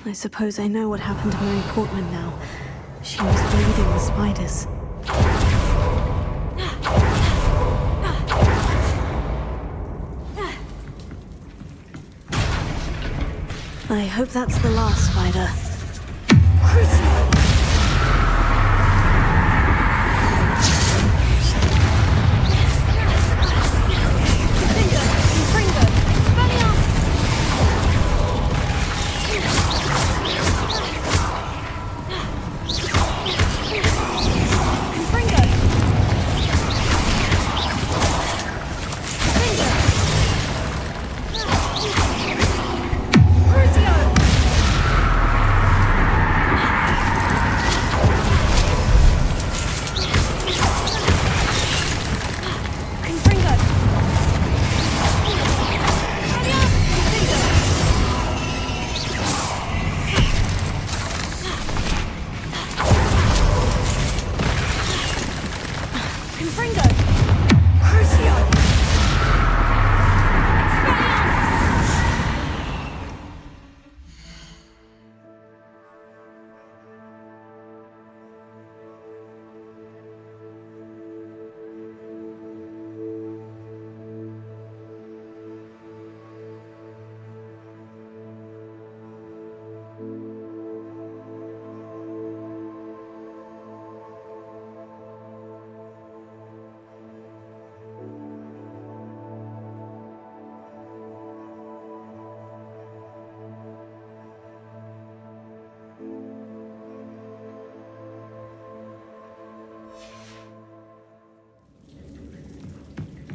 I suppose I know what happened to Mary Portman now. She was breeding the spiders. I hope that's the last spider.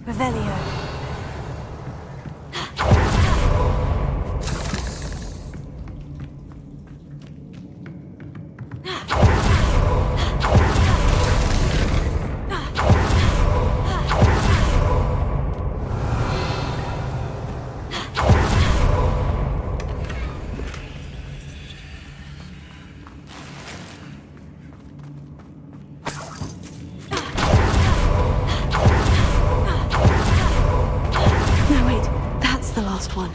Revelio. One.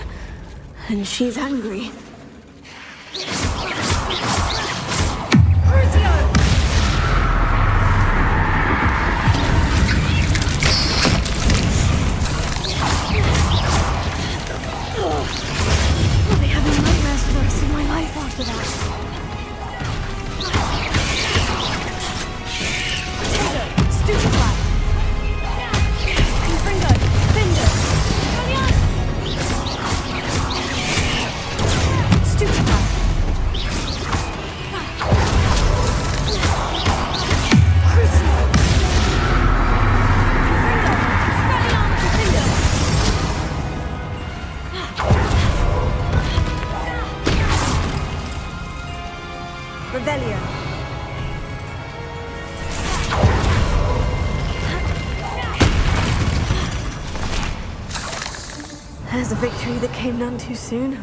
And she's angry. I'll be having nightmares for the rest of my life after that. There's a victory that came none too soon.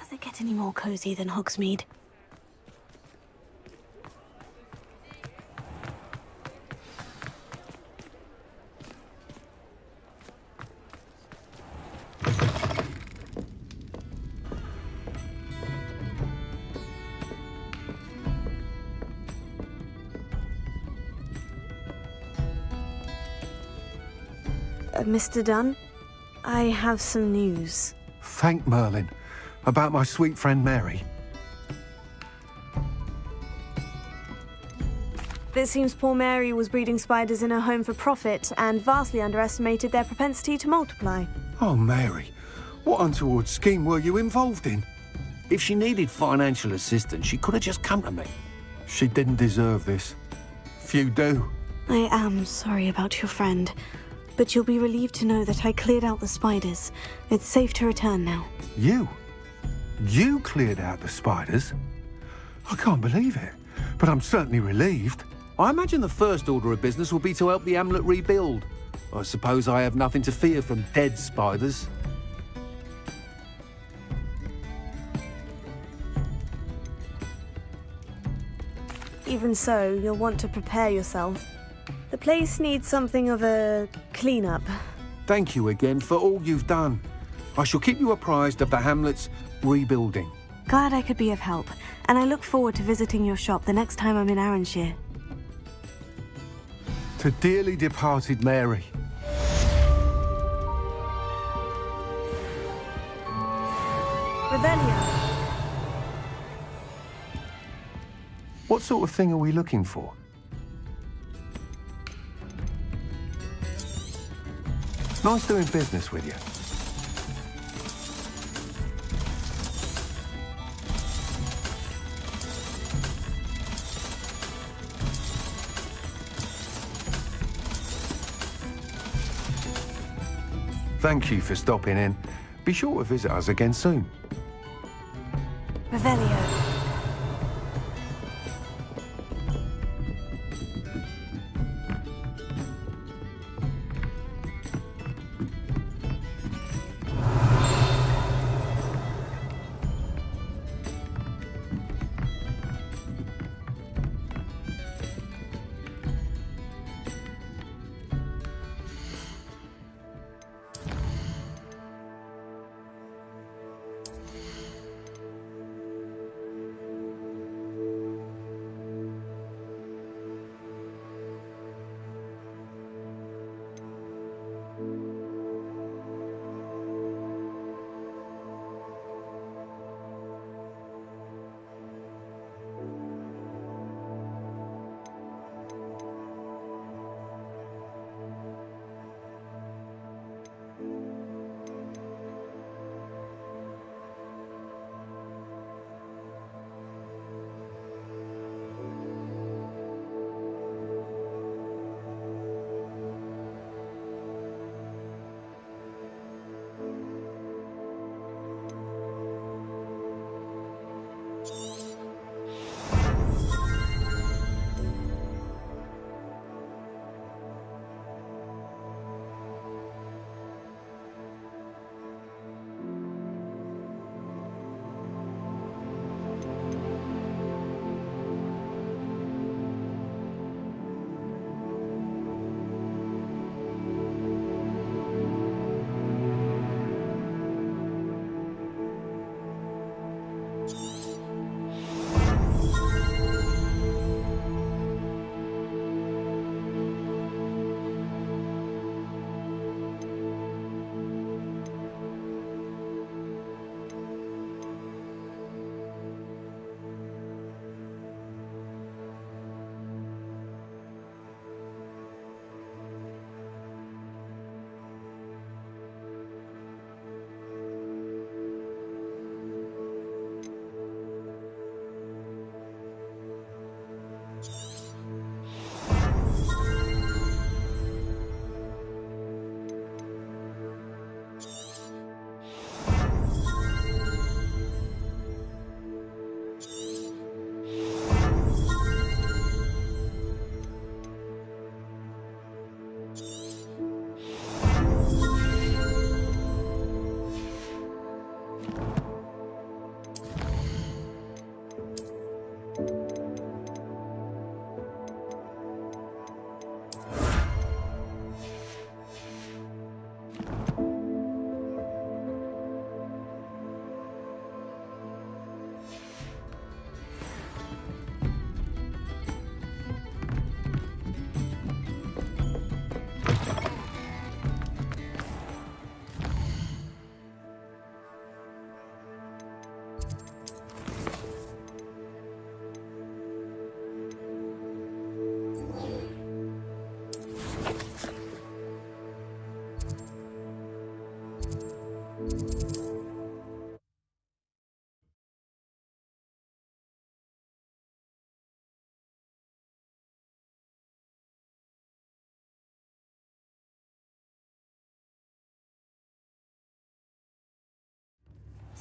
Does it get any more cozy than Hogsmeade? Mr. Dunn, I have some news. Thank Merlin. About my sweet friend Mary. It seems poor Mary was breeding spiders in her home for profit and vastly underestimated their propensity to multiply. Oh, Mary. What untoward scheme were you involved in? If she needed financial assistance, she could have just come to me. She didn't deserve this. Few do. I am sorry about your friend, but you'll be relieved to know that I cleared out the spiders. It's safe to return now. You? You cleared out the spiders? I can't believe it, but I'm certainly relieved. I imagine the first order of business will be to help the amulet rebuild. I suppose I have nothing to fear from dead spiders. Even so, you'll want to prepare yourself. The place needs something of a clean-up. Thank you again for all you've done. I shall keep you apprised of the hamlet's rebuilding. Glad I could be of help, and I look forward to visiting your shop the next time I'm in Arranshire. To dearly departed Mary. Revelio. What sort of thing are we looking for? Nice doing business with you. Thank you for stopping in. Be sure to visit us again soon. Revelio.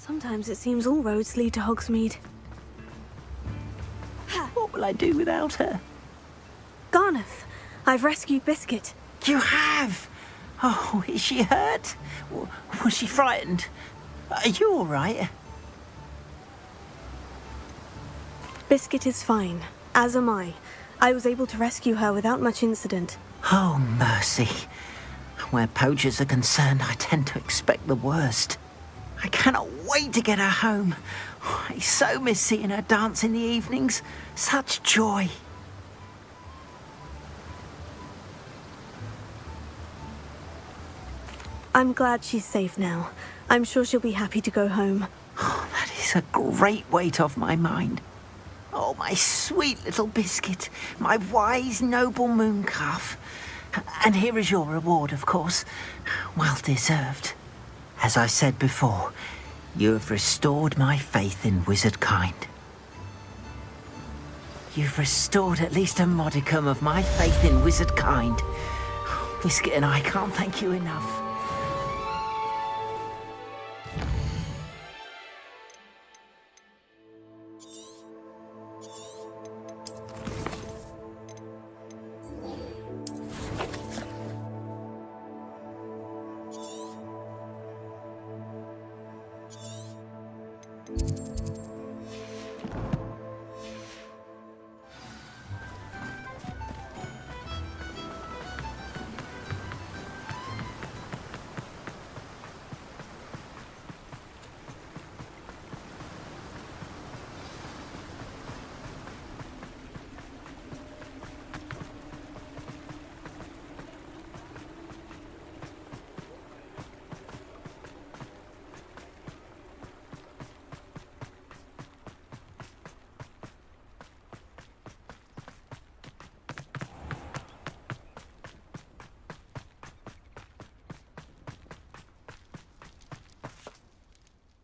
Sometimes it seems all roads lead to Hogsmeade. What will I do without her? Garneth, I've rescued Biscuit. You have? Oh, is she hurt? Was she frightened? Are you all right? Biscuit is fine, as am I. I was able to rescue her without much incident. Oh, mercy. Where poachers are concerned, I tend to expect the worst. I cannot wait to get her home. I so miss seeing her dance in the evenings. Such joy. I'm glad she's safe now. I'm sure she'll be happy to go home. Oh, that is a great weight off my mind. Oh, my sweet little Biscuit, my wise, noble moon calf. And here is your reward, of course. Well deserved. As I said before, you have restored my faith in wizard kind. You've restored at least a modicum of my faith in wizard kind. Biscuit and I can't thank you enough.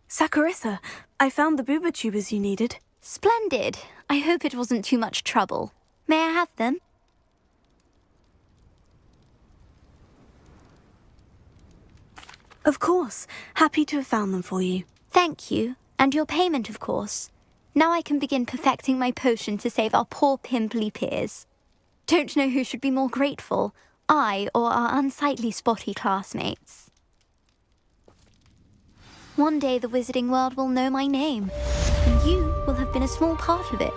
Saccharissa, I found the booba tubers you needed. Splendid. I hope it wasn't too much trouble. May I have them? Of course. Happy to have found them for you. Thank you. And your payment, of course. Now I can begin perfecting my potion to save our poor pimply peers. Don't know who should be more grateful, I or our unsightly spotty classmates. One day the wizarding world will know my name, and you will have been a small part of it.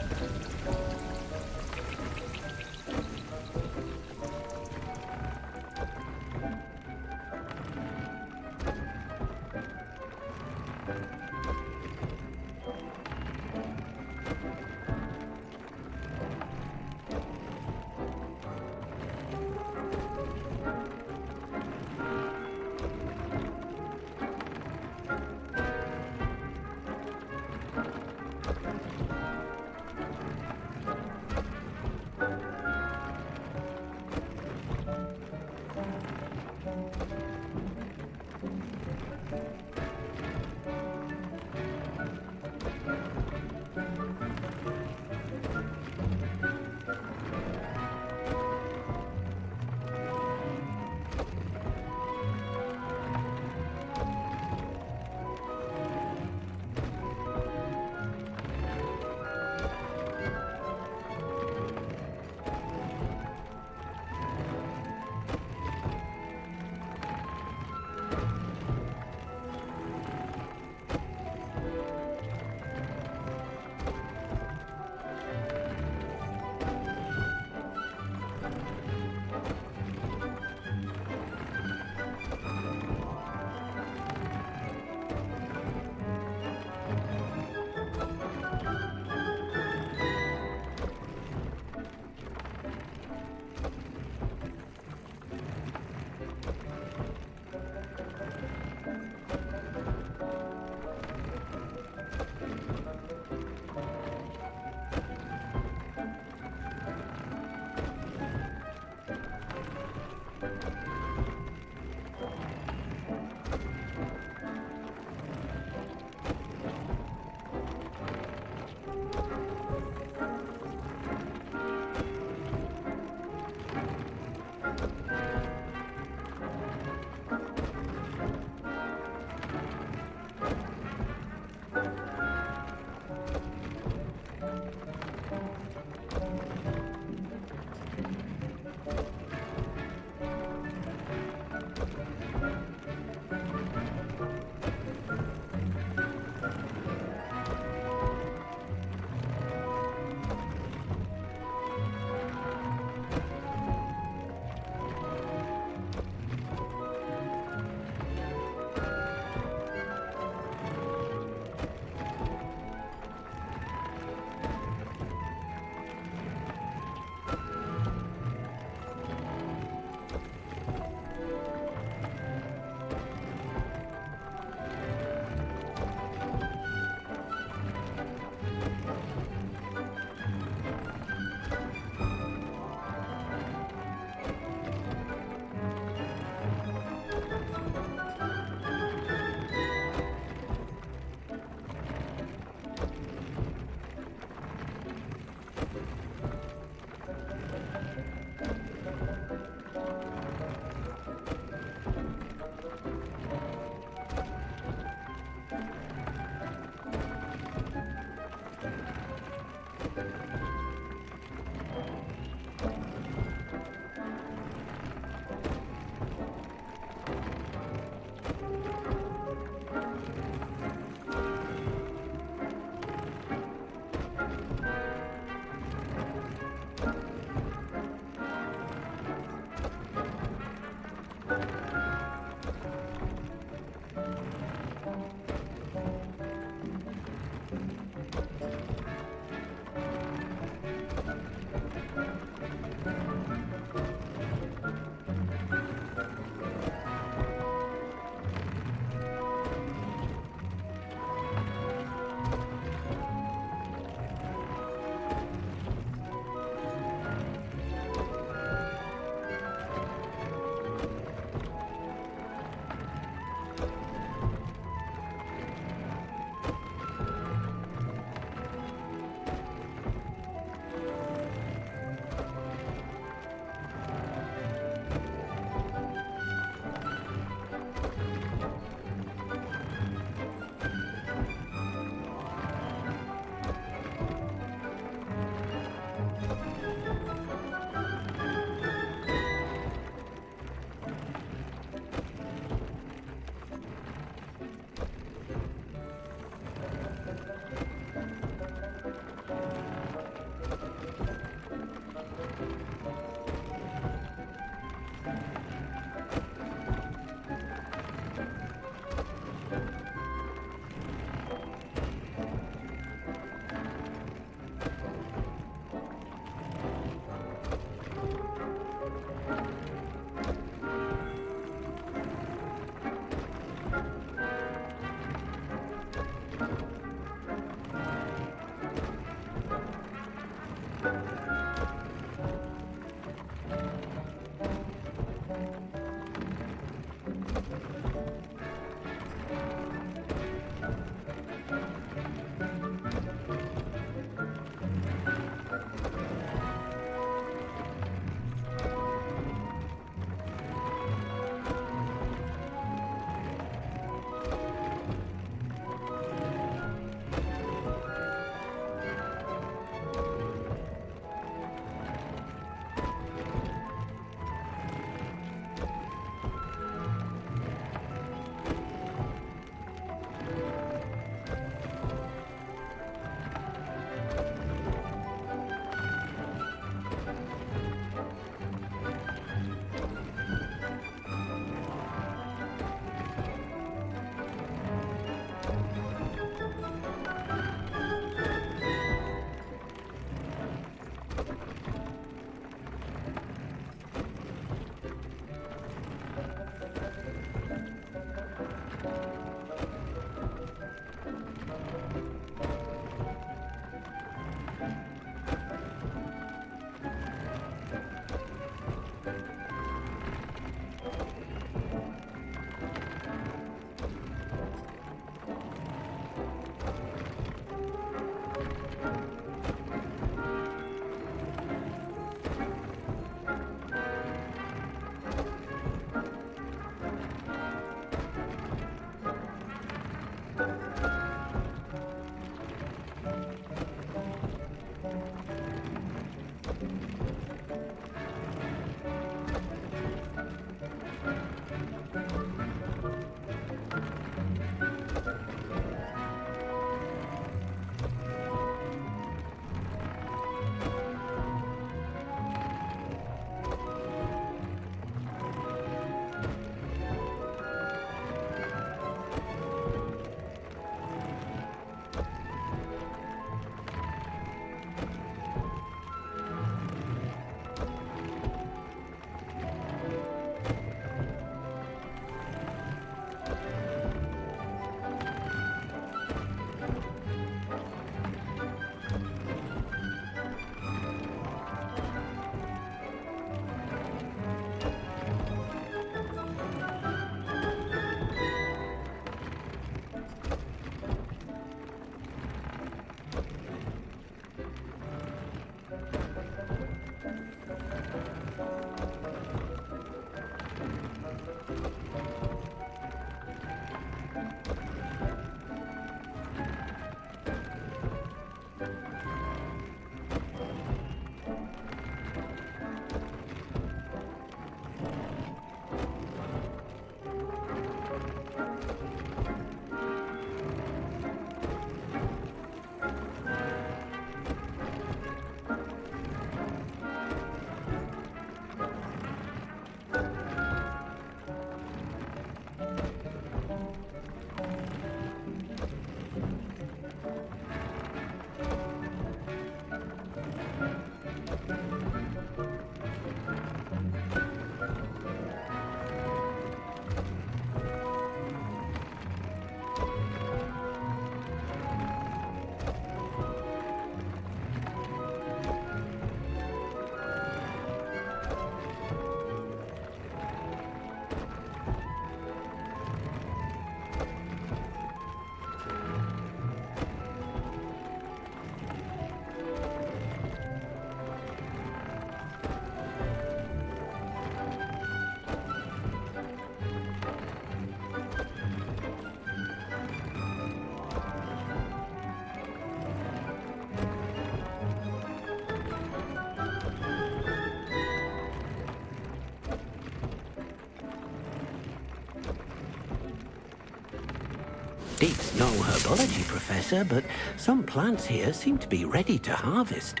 Deke's no herbology professor, but some plants here seem to be ready to harvest.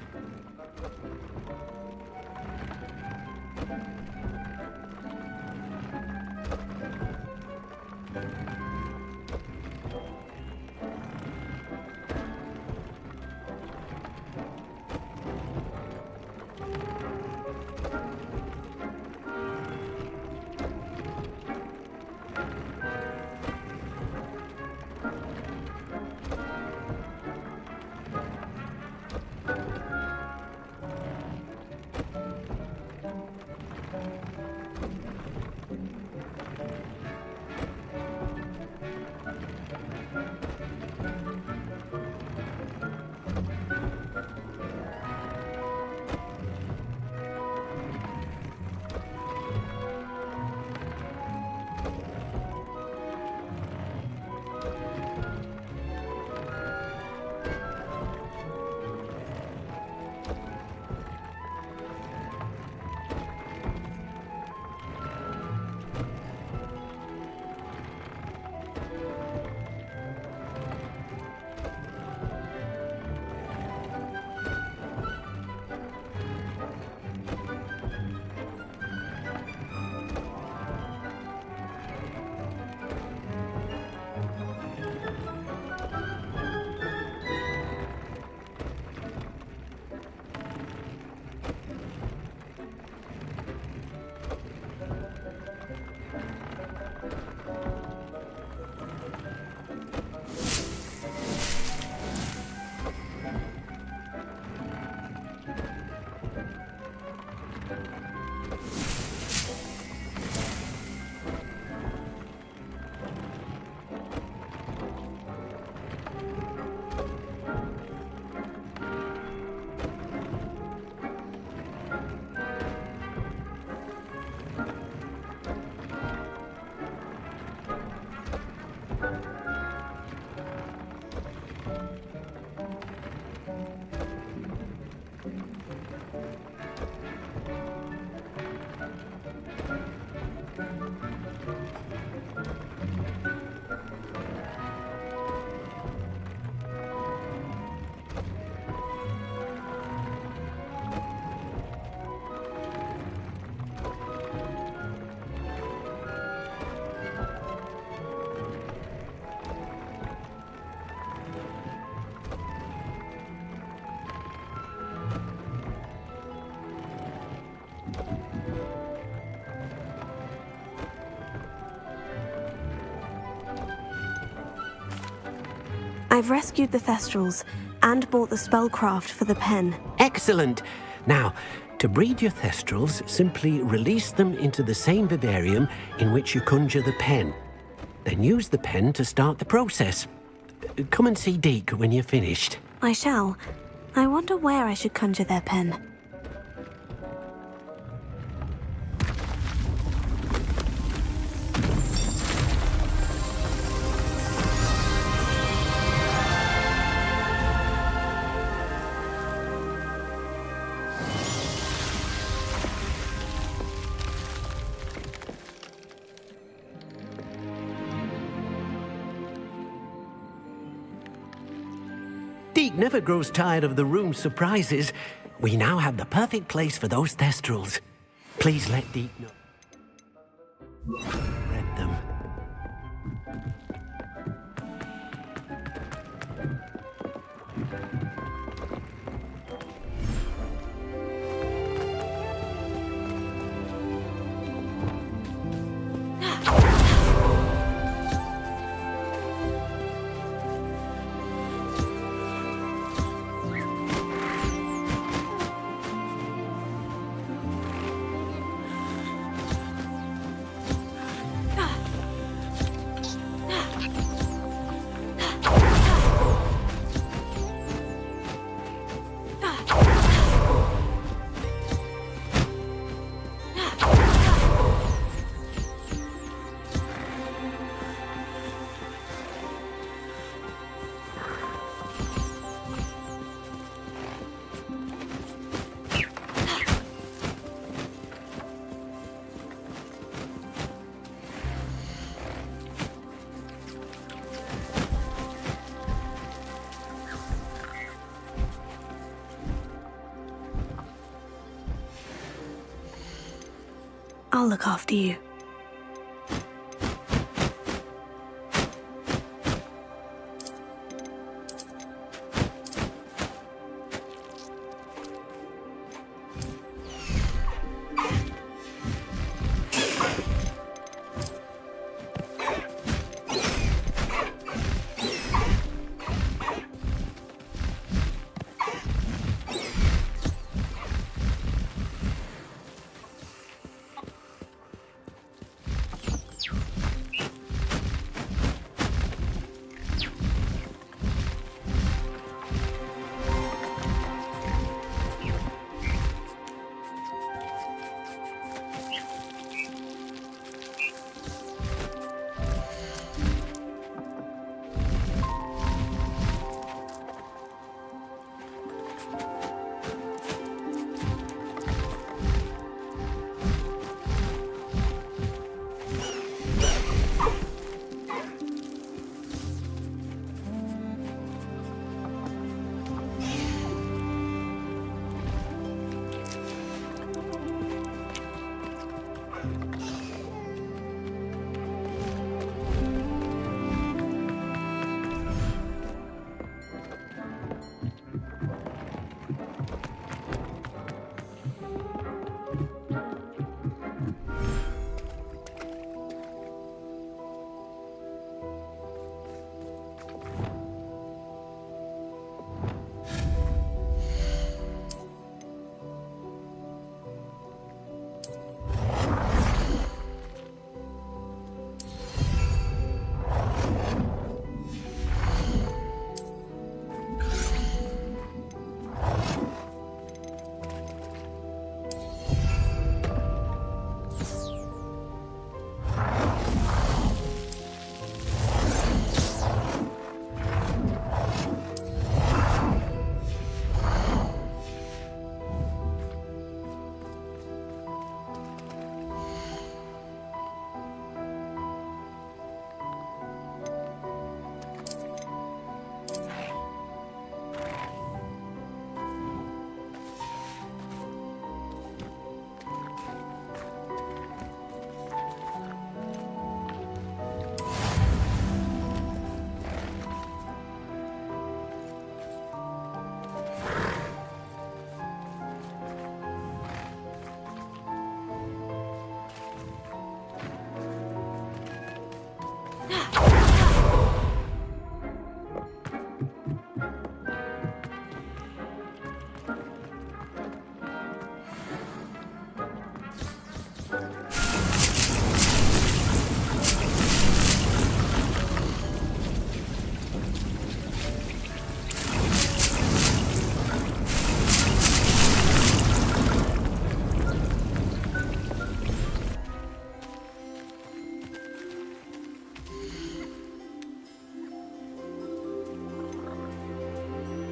I've rescued the Thestrals and bought the spellcraft for the pen. Excellent! Now, to breed your Thestrals, simply release them into the same vivarium in which you conjure the pen. Then use the pen to start the process. Come and see Deke when you're finished. I shall. I wonder where I should conjure their pen. Deke never grows tired of the room's surprises. We now have the perfect place for those Thestrals. Please let Deke know. Read them. I'll look after you.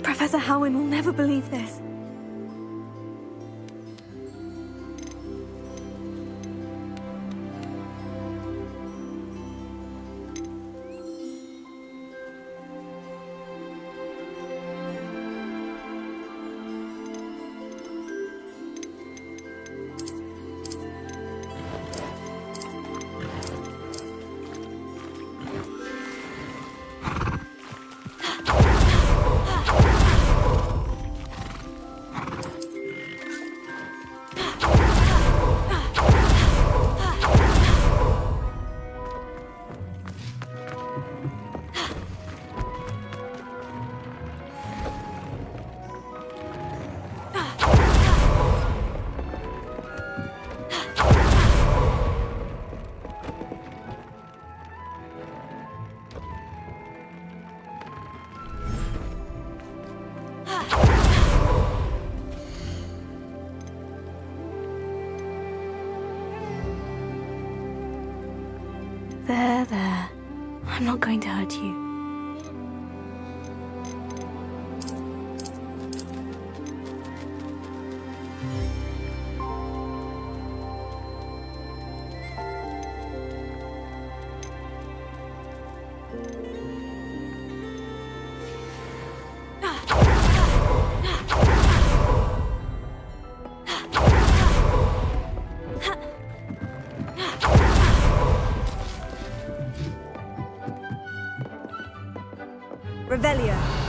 Professor Howin will never believe this. There. I'm not going to hurt you. Revelio.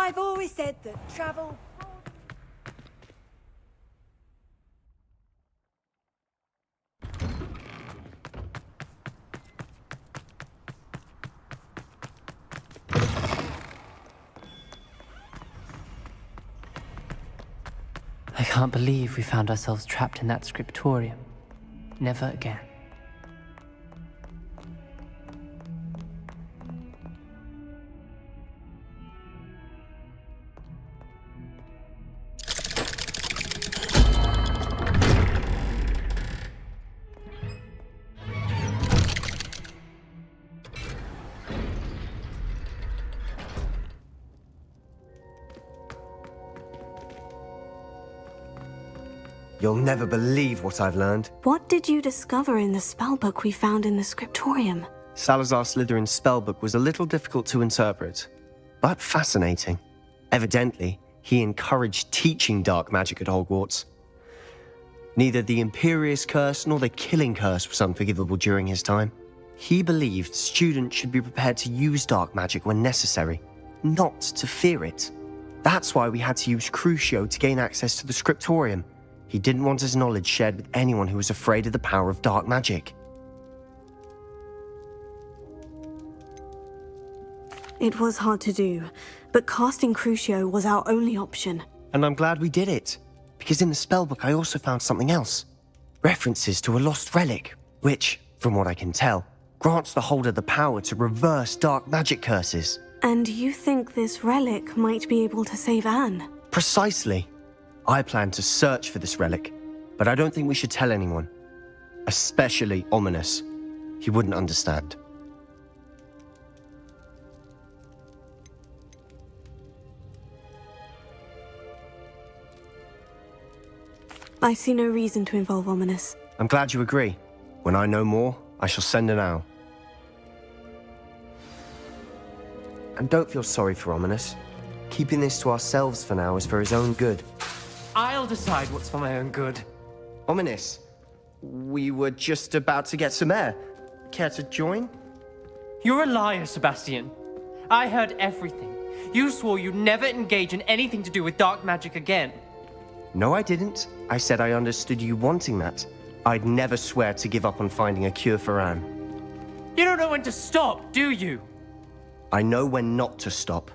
I've always said that travel... I can't believe we found ourselves trapped in that scriptorium. Never again. You'll never believe what I've learned. What did you discover in the spellbook we found in the scriptorium? Salazar Slytherin's spellbook was a little difficult to interpret, but fascinating. Evidently, he encouraged teaching dark magic at Hogwarts. Neither the Imperious Curse nor the Killing Curse was unforgivable during his time. He believed students should be prepared to use dark magic when necessary, not to fear it. That's why we had to use Crucio to gain access to the scriptorium. He didn't want his knowledge shared with anyone who was afraid of the power of dark magic. It was hard to do, but casting Crucio was our only option. And I'm glad we did it, because in the spellbook I also found something else. References to a lost relic, which, from what I can tell, grants the holder the power to reverse dark magic curses. And you think this relic might be able to save Anne? Precisely. I plan to search for this relic, but I don't think we should tell anyone. Especially Ominous. He wouldn't understand. I see no reason to involve Ominous. I'm glad you agree. When I know more, I shall send an owl. And don't feel sorry for Ominous. Keeping this to ourselves for now is for his own good. I'll decide what's for my own good. Ominous, we were just about to get some air. Care to join? You're a liar, Sebastian. I heard everything. You swore you'd never engage in anything to do with dark magic again. No, I didn't. I said I understood you wanting that. I'd never swear to give up on finding a cure for Anne. You don't know when to stop, do you? I know when not to stop.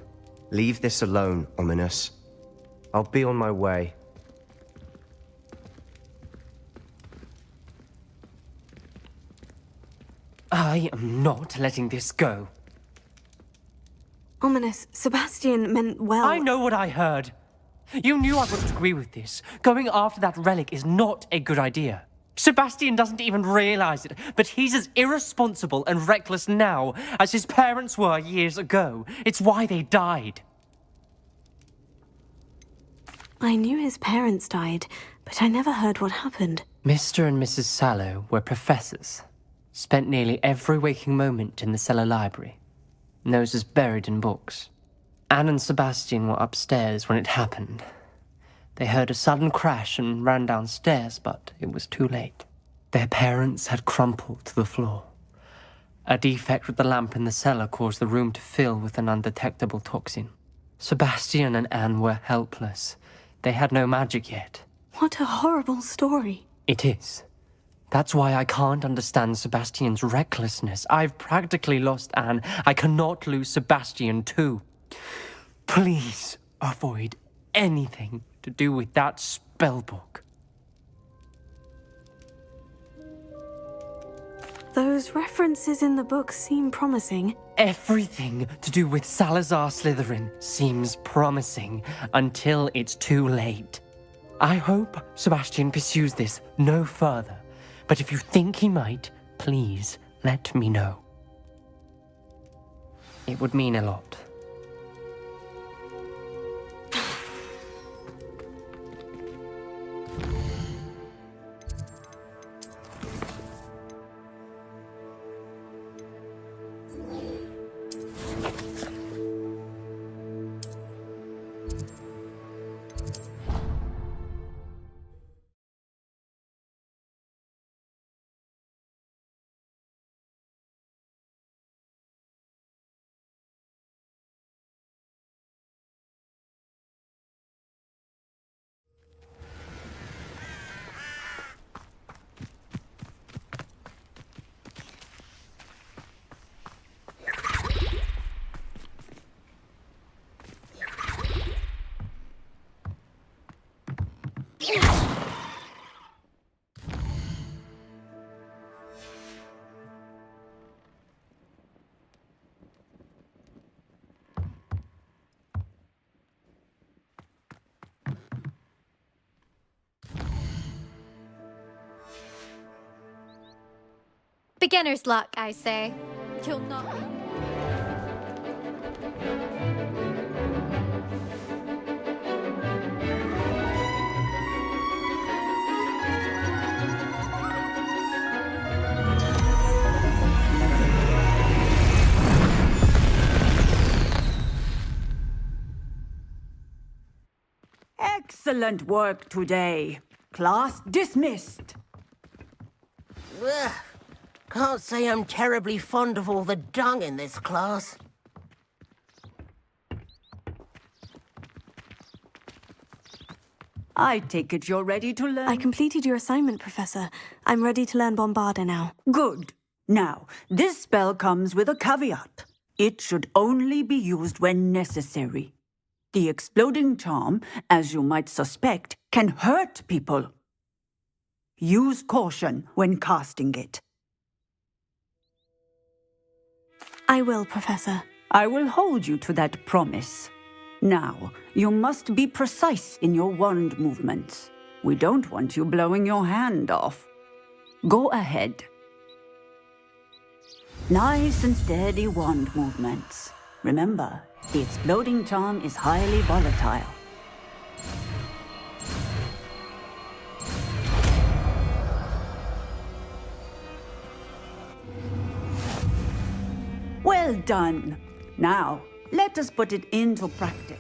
Leave this alone, Ominous. I'll be on my way. I am not letting this go. Ominous, Sebastian meant well. I know what I heard. You knew I wouldn't agree with this. Going after that relic is not a good idea. Sebastian doesn't even realize it, but he's as irresponsible and reckless now as his parents were years ago. It's why they died. I knew his parents died, but I never heard what happened. Mr. and Mrs. Sallow were professors. Spent nearly every waking moment in the cellar library. Noses buried in books. Anne and Sebastian were upstairs when it happened. They heard a sudden crash and ran downstairs, but it was too late. Their parents had crumpled to the floor. A defect with the lamp in the cellar caused the room to fill with an undetectable toxin. Sebastian and Anne were helpless. They had no magic yet. What a horrible story. It is. That's why I can't understand Sebastian's recklessness. I've practically lost Anne. I cannot lose Sebastian too. Please avoid anything to do with that spellbook. Those references in the book seem promising. Everything to do with Salazar Slytherin seems promising until it's too late. I hope Sebastian pursues this no further, but if you think he might, please let me know. It would mean a lot. Beginner's luck, I say. You'll not... Excellent work today. Class dismissed. Ugh. Can't say I'm terribly fond of all the dung in this class. I take it you're ready to learn? I completed your assignment, Professor. I'm ready to learn Bombarda now. Good. Now, this spell comes with a caveat. It should only be used when necessary. The exploding charm, as you might suspect, can hurt people. Use caution when casting it. I will, Professor. I will hold you to that promise. Now, you must be precise in your wand movements. We don't want you blowing your hand off. Go ahead. Nice and steady wand movements. Remember, the exploding charm is highly volatile. Well done. Now, let us put it into practice.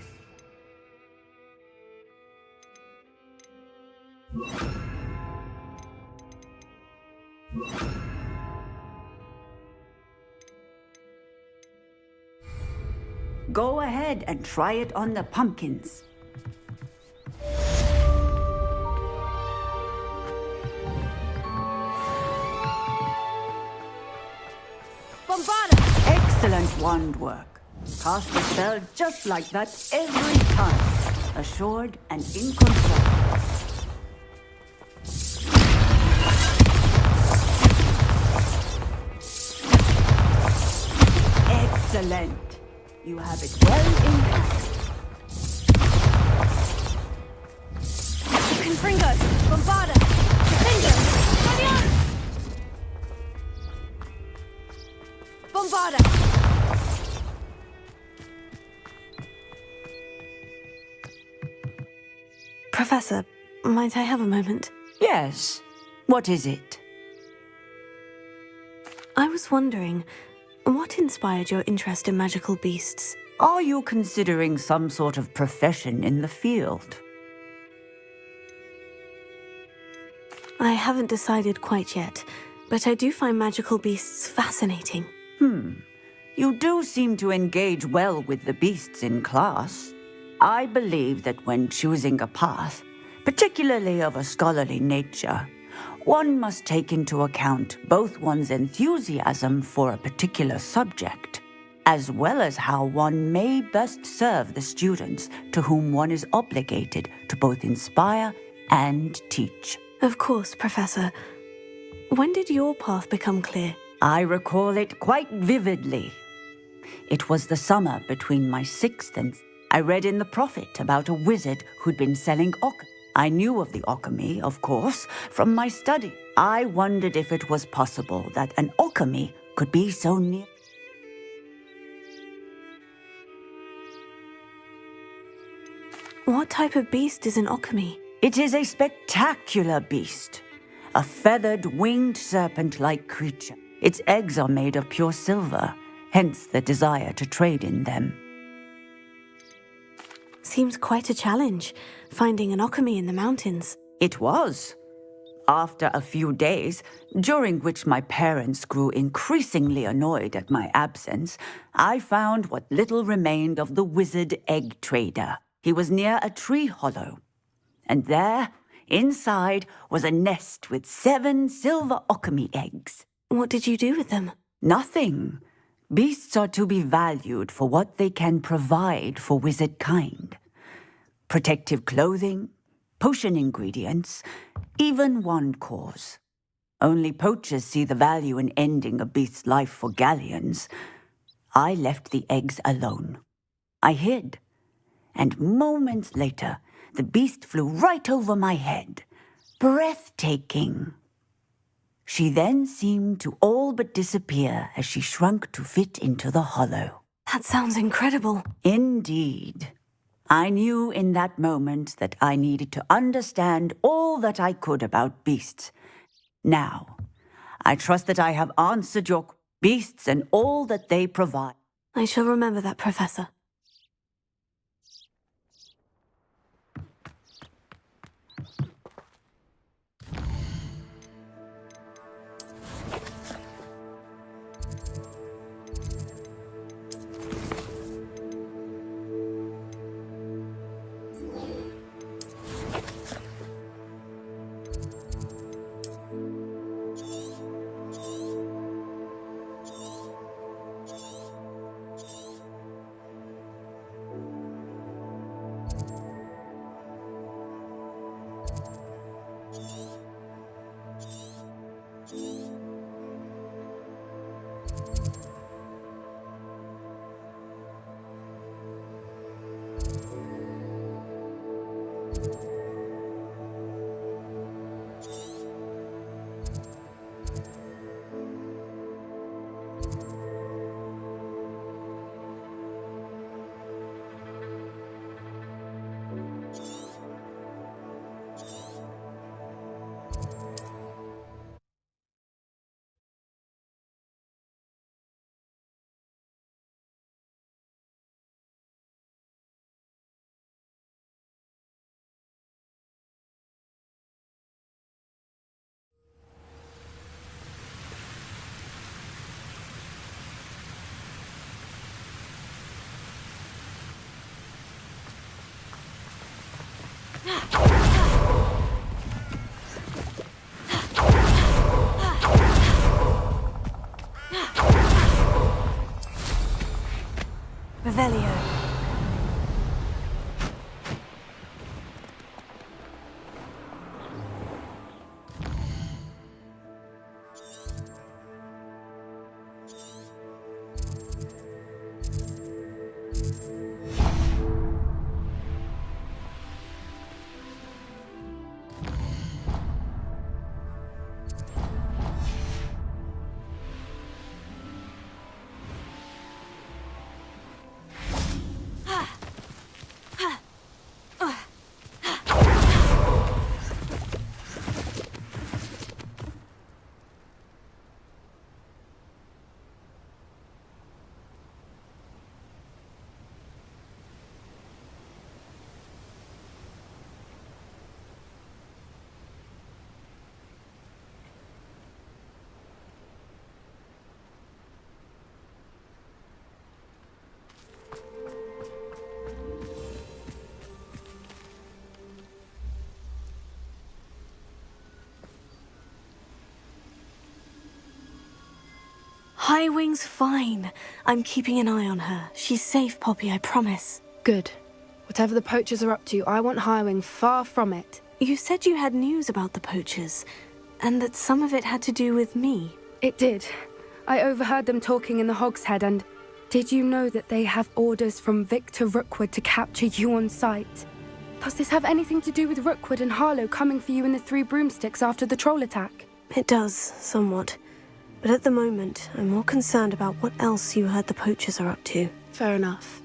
Go ahead and try it on the pumpkins. Bombarda! Excellent wand work. Cast the spell just like that every time. Assured and in control. Excellent. You have it well in hand. Confringo! Bombarda! Defender! Guardians! Bombarda! Professor, might I have a moment? Yes. What is it? I was wondering, what inspired your interest in magical beasts? Are you considering some sort of profession in the field? I haven't decided quite yet, but I do find magical beasts fascinating. You do seem to engage well with the beasts in class. I believe that when choosing a path, particularly of a scholarly nature, one must take into account both one's enthusiasm for a particular subject, as well as how one may best serve the students to whom one is obligated to both inspire and teach. Of course, Professor. When did your path become clear? I recall it quite vividly. It was the summer between my 6th and... I read in the Prophet about a wizard who'd been selling alchemy. I knew of the alchemy, of course, from my study. I wondered if it was possible that an alchemy could be so near. What type of beast is an alchemy? It is a spectacular beast. A feathered, winged serpent-like creature. Its eggs are made of pure silver, hence the desire to trade in them. Seems quite a challenge, finding an alchemy in the mountains. It was. After a few days, during which my parents grew increasingly annoyed at my absence, I found what little remained of the wizard egg trader. He was near a tree hollow. And there, inside, was a nest with 7 silver alchemy eggs. What did you do with them? Nothing. Beasts are to be valued for what they can provide for wizard kind. Protective clothing, potion ingredients, even wand cores. Only poachers see the value in ending a beast's life for galleons. I left the eggs alone. I hid. And moments later, the beast flew right over my head. Breathtaking. She then seemed to all but disappear as she shrunk to fit into the hollow. That sounds incredible. Indeed. I knew in that moment that I needed to understand all that I could about beasts. Now, I trust that I have answered your beasts and all that they provide. I shall remember that, Professor. Revelio. Highwing's fine. I'm keeping an eye on her. She's safe, Poppy, I promise. Good. Whatever the poachers are up to, I want Highwing far from it. You said you had news about the poachers, and that some of it had to do with me. It did. I overheard them talking in the Hogshead, and did you know that they have orders from Victor Rookwood to capture you on sight? Does this have anything to do with Rookwood and Harlow coming for you in the Three Broomsticks after the troll attack? It does, somewhat. But at the moment, I'm more concerned about what else you heard the poachers are up to. Fair enough.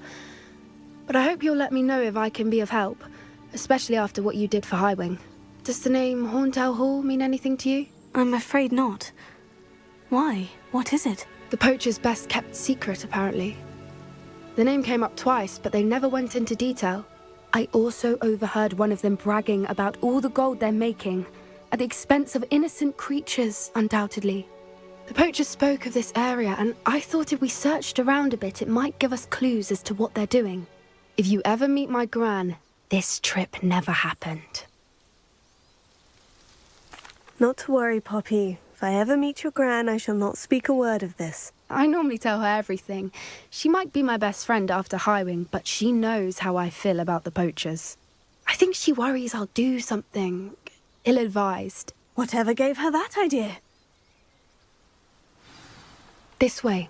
But I hope you'll let me know if I can be of help, especially after what you did for Highwing. Does the name Horntail Hall mean anything to you? I'm afraid not. Why? What is it? The poachers' best kept secret, apparently. The name came up twice, but they never went into detail. I also overheard one of them bragging about all the gold they're making, at the expense of innocent creatures, undoubtedly. The poachers spoke of this area, and I thought if we searched around a bit, it might give us clues as to what they're doing. If you ever meet my gran, this trip never happened. Not to worry, Poppy. If I ever meet your gran, I shall not speak a word of this. I normally tell her everything. She might be my best friend after Highwing, but she knows how I feel about the poachers. I think she worries I'll do something ill-advised. Whatever gave her that idea? This way.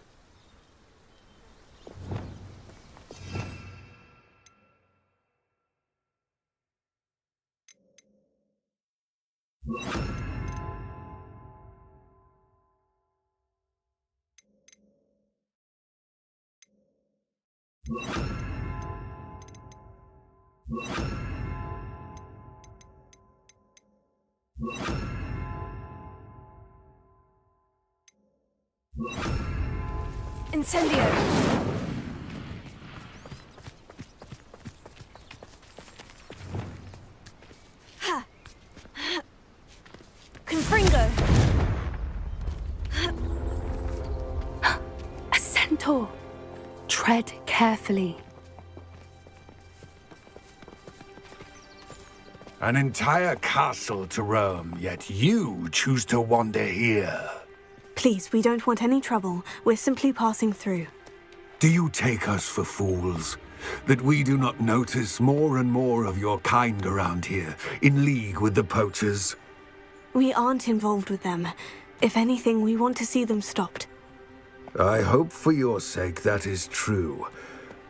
Incendio! Ha! Confringo! A centaur! Tread carefully. An entire castle to roam, yet you choose to wander here. Please, we don't want any trouble. We're simply passing through. Do you take us for fools? That we do not notice more and more of your kind around here, in league with the poachers? We aren't involved with them. If anything, we want to see them stopped. I hope for your sake that is true.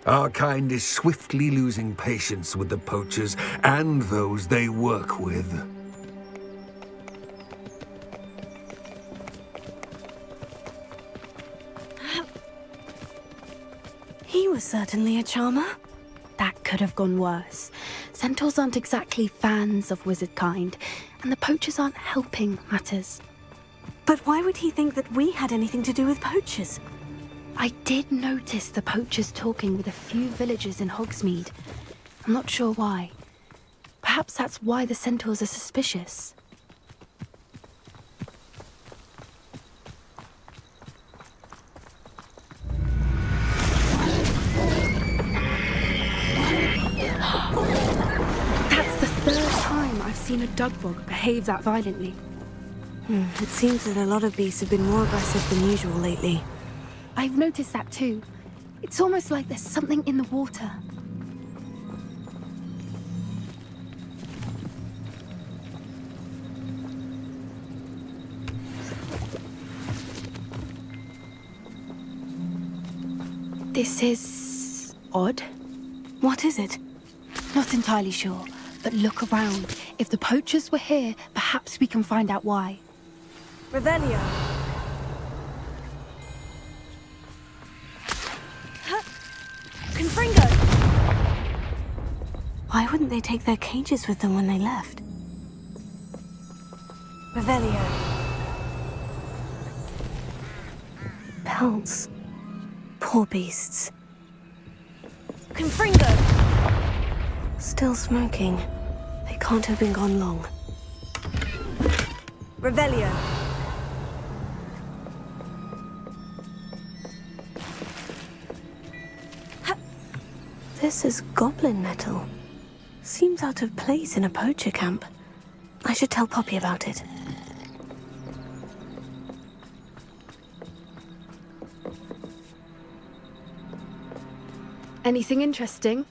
Our kind is swiftly losing patience with the poachers and those they work with. He was certainly a charmer. That could have gone worse. Centaurs aren't exactly fans of wizard kind, and the poachers aren't helping matters. But why would he think that we had anything to do with poachers? I did notice the poachers talking with a few villagers in Hogsmeade. I'm not sure why. Perhaps that's why the centaurs are suspicious. That's the third time I've seen a dugbog behave that violently. It seems that a lot of beasts have been more aggressive than usual lately. I've noticed that too. It's almost like there's something in the water. This is odd. What is it? Not entirely sure, but look around. If the poachers were here, perhaps we can find out why. Revelio! Confringo! Why wouldn't they take their cages with them when they left? Revelio! Pelts. Poor beasts. Confringo! Still smoking. They can't have been gone long. Revelio! This is goblin metal. Seems out of place in a poacher camp. I should tell Poppy about it. Anything interesting?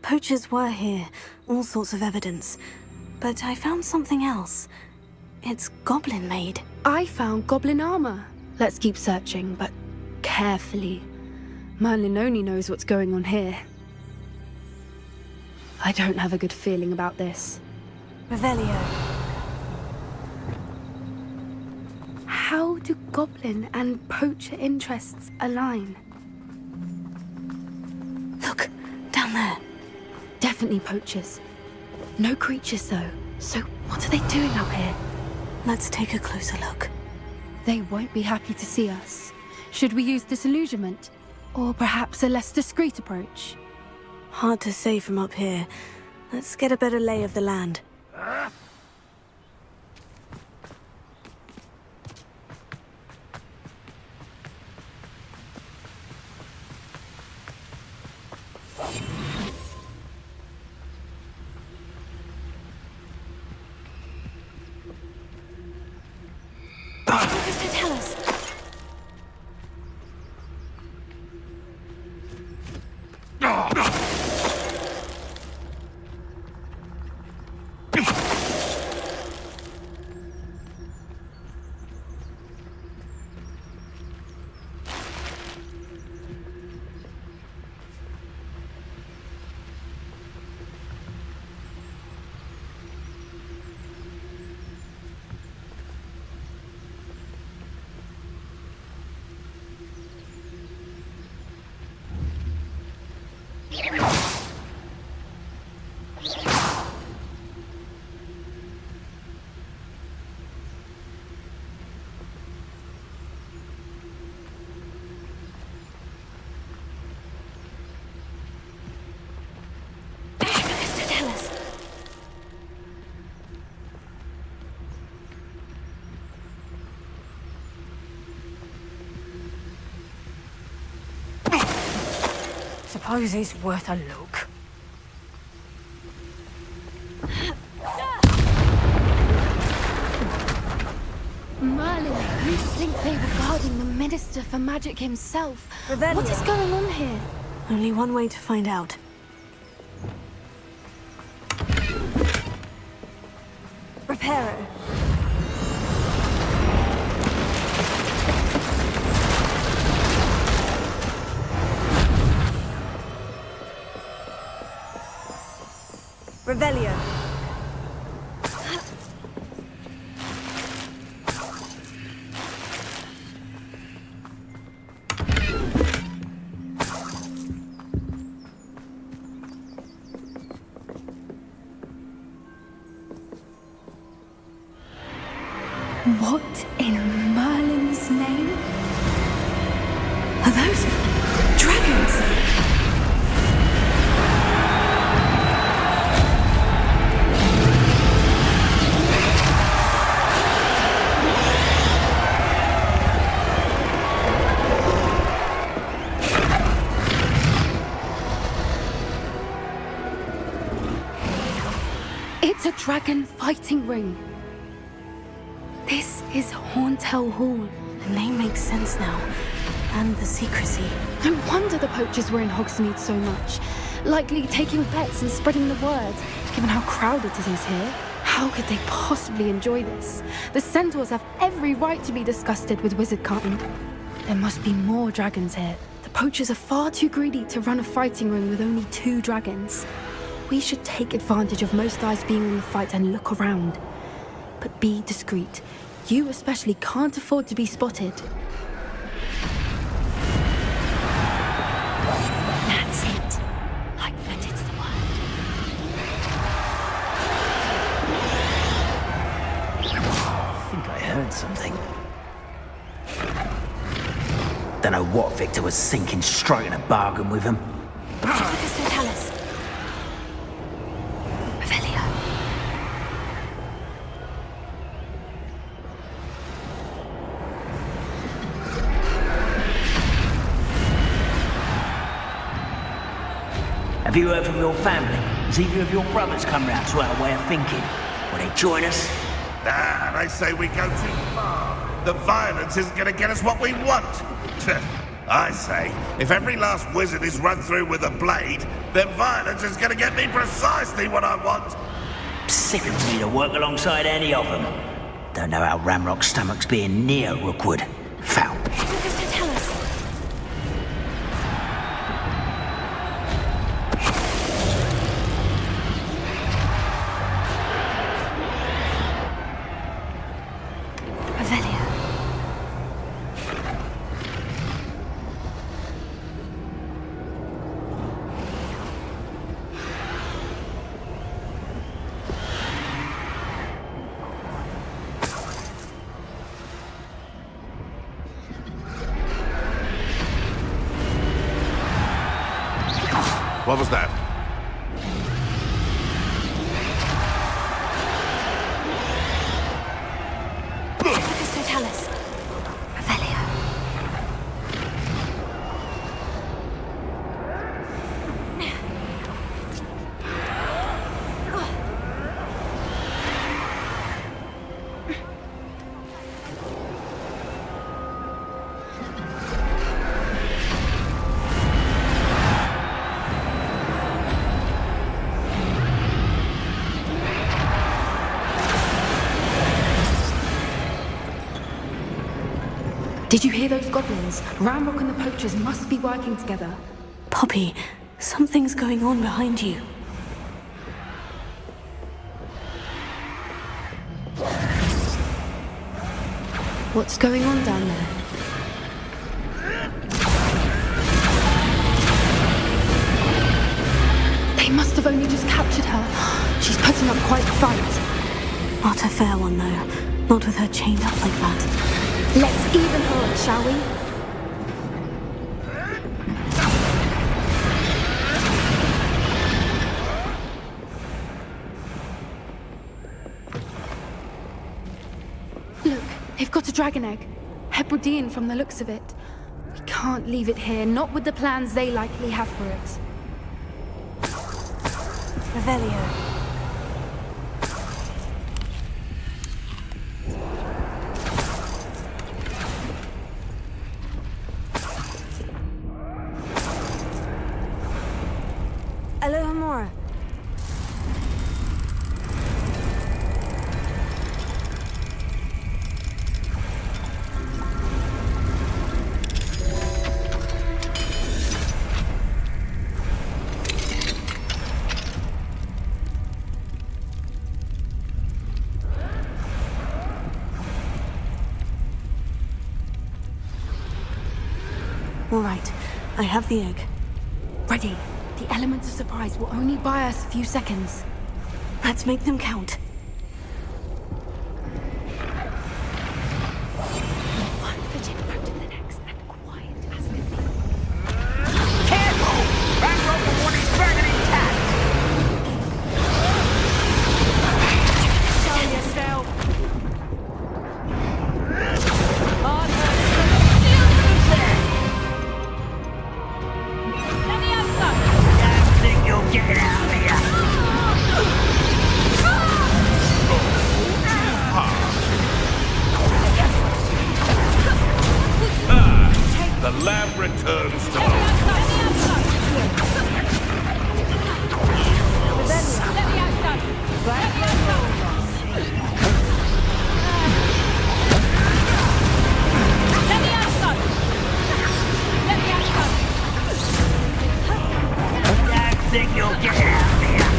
Poachers were here, all sorts of evidence. But I found something else. It's goblin-made. I found goblin armor. Let's keep searching, but carefully. Merlin only knows what's going on here. I don't have a good feeling about this. Revelio! How do goblin and poacher interests align? Look, down there. Definitely poachers. No creatures, though. So what are they doing out here? Let's take a closer look. They won't be happy to see us. Should we use disillusionment? Or perhaps a less discreet approach? Hard to say from up here. Let's get a better lay of the land. What does it tell us? suppose it's worth a look. Merlin, you think they were guarding the Minister for Magic himself? Revelio. What is going on here? Only one way to find out. Reparo. Revelio. What in Merlin's name? Are those dragons? It's a dragon fighting ring. This is Horntail Hall. The name makes sense now. And the secrecy. No wonder the poachers were in Hogsmeade so much. Likely taking bets and spreading the word, given how crowded it is here. How could they possibly enjoy this? The centaurs have every right to be disgusted with wizard cutting. There must be more dragons here. The poachers are far too greedy to run a fighting ring with only 2 dragons. We should take advantage of most eyes being on the fight and look around. But be discreet. You especially can't afford to be spotted. That's it. Like that it's the word. I think I heard something. Don't know what Victor was thinking, striking a bargain with him. Tell us. Revelio. Have you heard from your family? Has either of your brothers come round to our way of thinking? Will they join us? Nah, they say we go too far. The violence isn't going to get us what we want. I say, if every last wizard is run through with a blade, then violence is going to get me precisely what I want. Sickens me to work alongside any of them. Don't know how Ramrock's stomach's being near Rookwood. Foul. Tell us. Revelio. What was that? Tell us. Revelio. Did you hear those goblins? Ramrock and the poachers must be working together. Poppy, something's going on behind you. What's going on down there? They must have only just captured her. She's putting up quite a fight. Not a fair one, though. Not with her chained up like that. Let's even her up, shall we? Look, they've got a dragon egg. Hebridean from the looks of it. We can't leave it here, not with the plans they likely have for it. Revelio. Alohomora. All right, I have the egg. Ready. The elements of surprise will only buy us a few seconds. Let's make them count. One foot in front of the next and quiet as can be. Careful! Ranrock will want his dragon intact! Show yourself! Get out of here! The lab returns to life. I think you'll get out of here!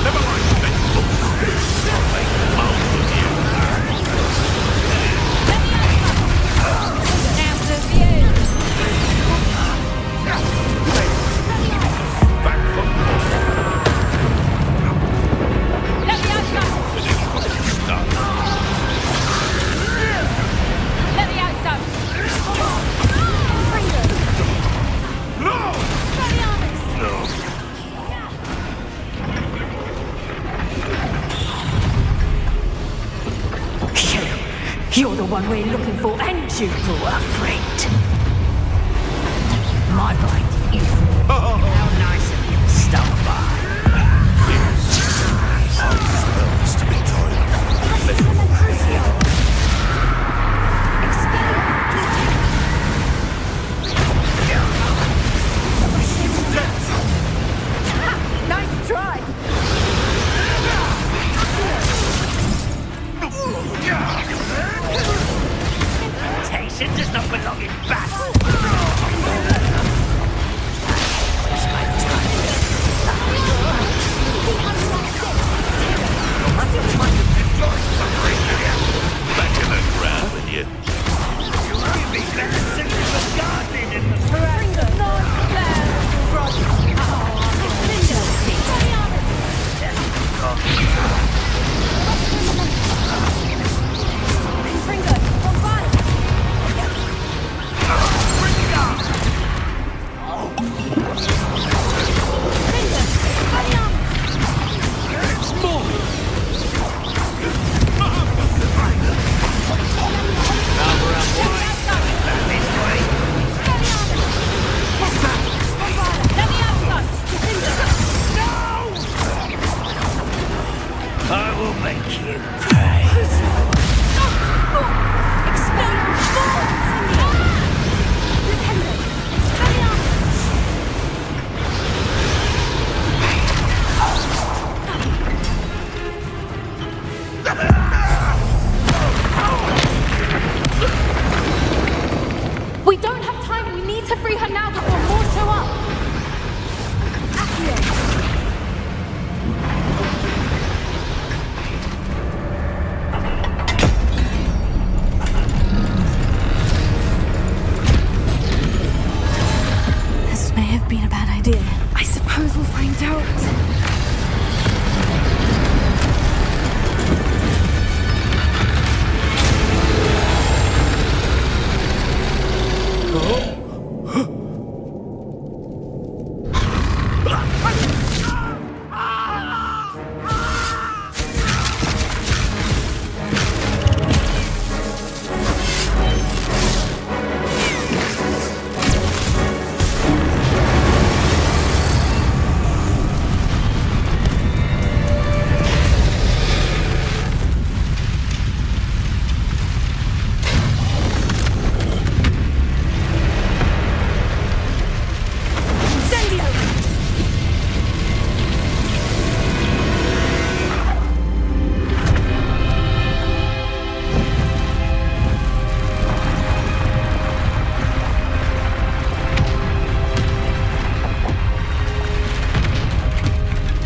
Never mind. You're the one we're looking for, and you brought a friend. My right is how nice of you to stop by. Smells to be Nice try. Temptation does not belong in battle! Back in the ground with you. You'll be better suited for gardening in the I will make you pay. We don't have time. We need to free her now before more show up. This may have been a bad idea. I suppose we'll find out.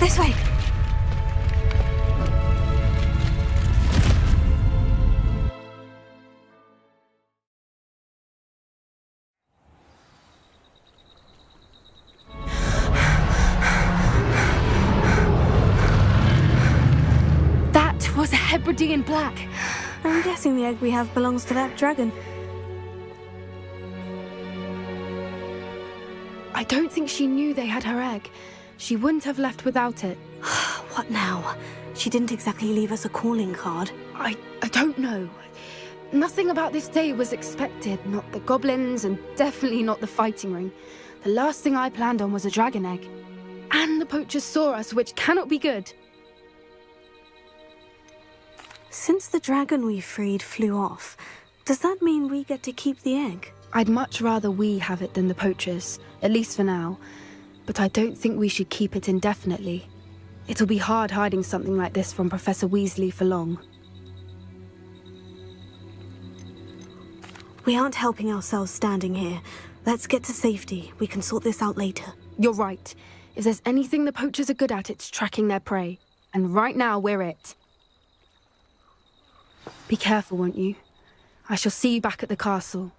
This way! That was a Hebridean black. I'm guessing the egg we have belongs to that dragon. I don't think she knew they had her egg. She wouldn't have left without it. What now? She didn't exactly leave us a calling card. I don't know. Nothing about this day was expected. Not the goblins, and definitely not the fighting ring. The last thing I planned on was a dragon egg. And the poachers saw us, which cannot be good. Since the dragon we freed flew off, does that mean we get to keep the egg? I'd much rather we have it than the poachers, at least for now. But I don't think we should keep it indefinitely. It'll be hard hiding something like this from Professor Weasley for long. We aren't helping ourselves standing here. Let's get to safety. We can sort this out later. You're right. If there's anything the poachers are good at, it's tracking their prey. And right now, we're it. Be careful, won't you? I shall see you back at the castle.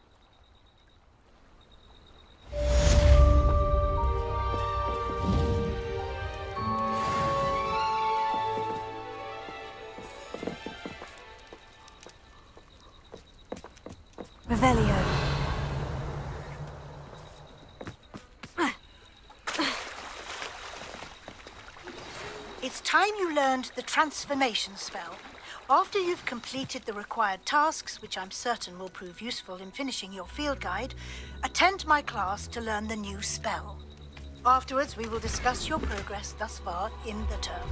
Revelio. It's time you learned the transformation spell. After you've completed the required tasks, which I'm certain will prove useful in finishing your field guide, attend my class to learn the new spell. Afterwards, we will discuss your progress thus far in the term.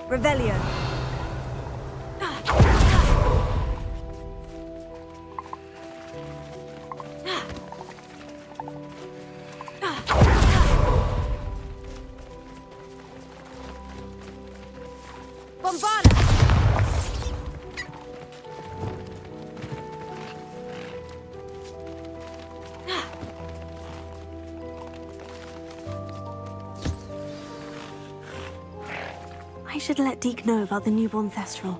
Revelio. Bombada! I should let Deke know about the newborn Thestral.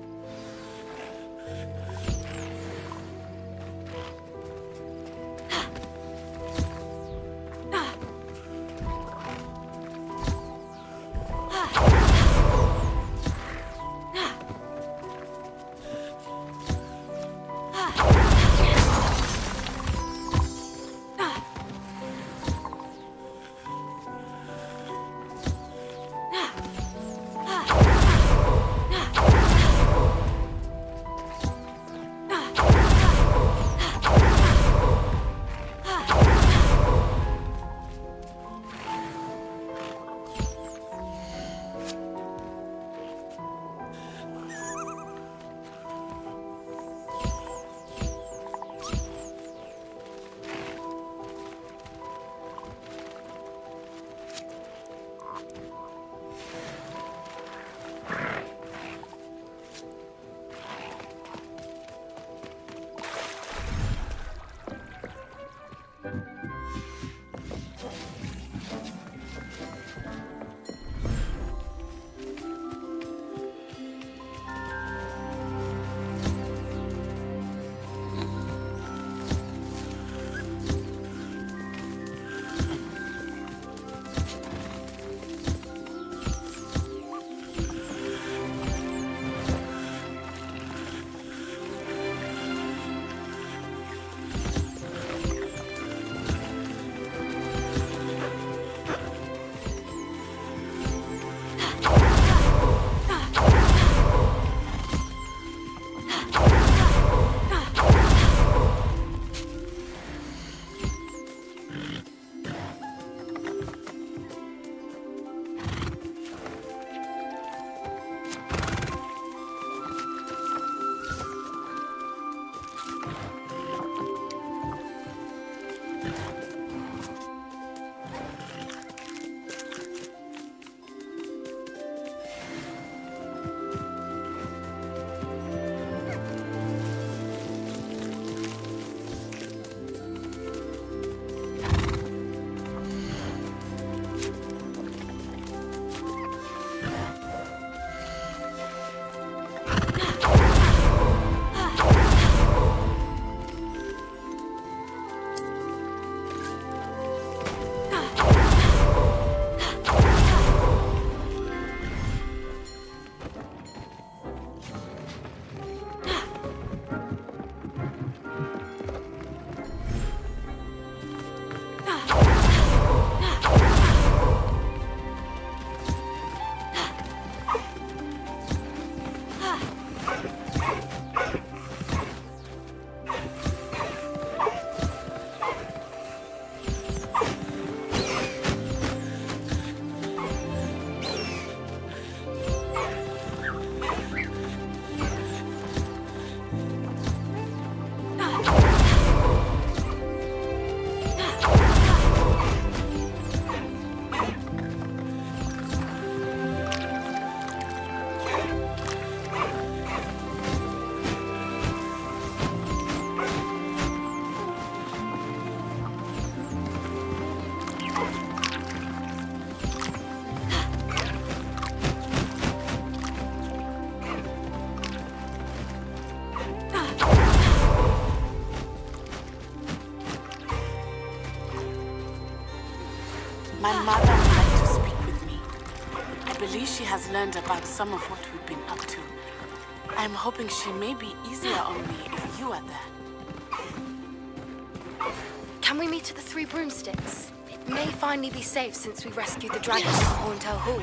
My mother would like to speak with me. I believe she has learned about some of what we've been up to. I'm hoping she may be easier on me if you are there. Can we meet at the Three Broomsticks? It may finally be safe since we rescued the dragon from Horntail Hall.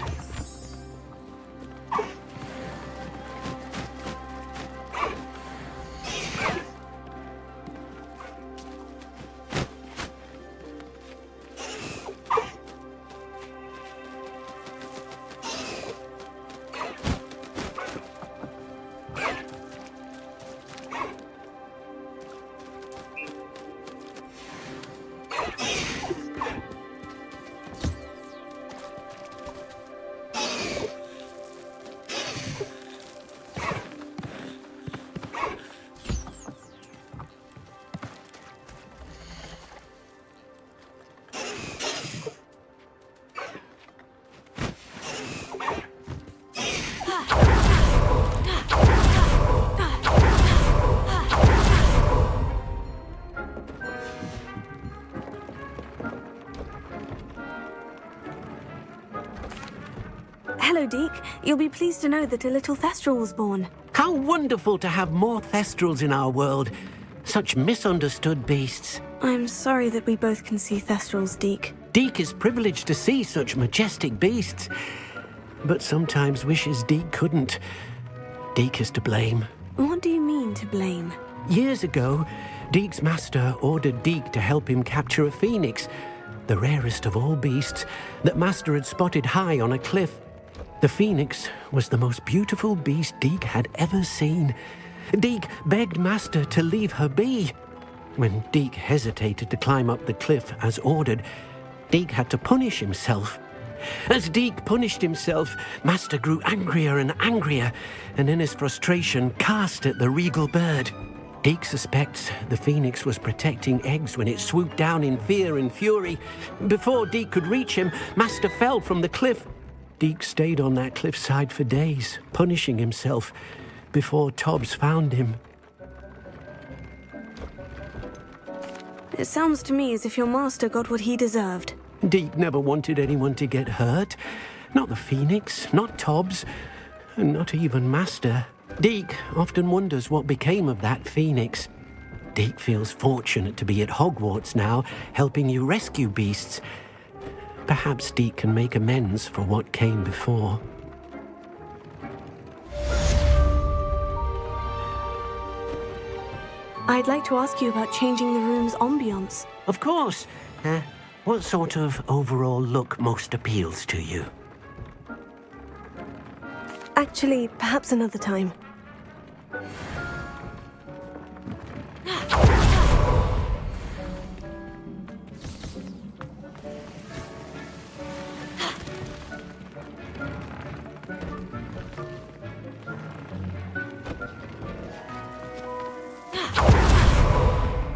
Hello, Deke. You'll be pleased to know that a little Thestral was born. How wonderful to have more Thestrals in our world. Such misunderstood beasts. I'm sorry that we both can see Thestrals, Deke. Deke is privileged to see such majestic beasts, but sometimes wishes Deke couldn't. Deke is to blame. What do you mean, to blame? Years ago, Deke's master ordered Deke to help him capture a phoenix, the rarest of all beasts, that master had spotted high on a cliff. The phoenix was the most beautiful beast Deke had ever seen. Deke begged master to leave her be. When Deke hesitated to climb up the cliff as ordered, Deke had to punish himself. As Deke punished himself, master grew angrier and angrier, and in his frustration cast at the regal bird. Deke suspects the phoenix was protecting eggs when it swooped down in fear and fury. Before Deke could reach him, master fell from the cliff. Deke stayed on that cliffside for days, punishing himself, before Tobbs found him. It sounds to me as if your master got what he deserved. Deke never wanted anyone to get hurt. Not the phoenix, not Tobbs, and not even master. Deke often wonders what became of that phoenix. Deke feels fortunate to be at Hogwarts now, helping you rescue beasts. Perhaps Deke can make amends for what came before. I'd like to ask you about changing the room's ambiance. Of course. What sort of overall look most appeals to you? Actually, perhaps another time.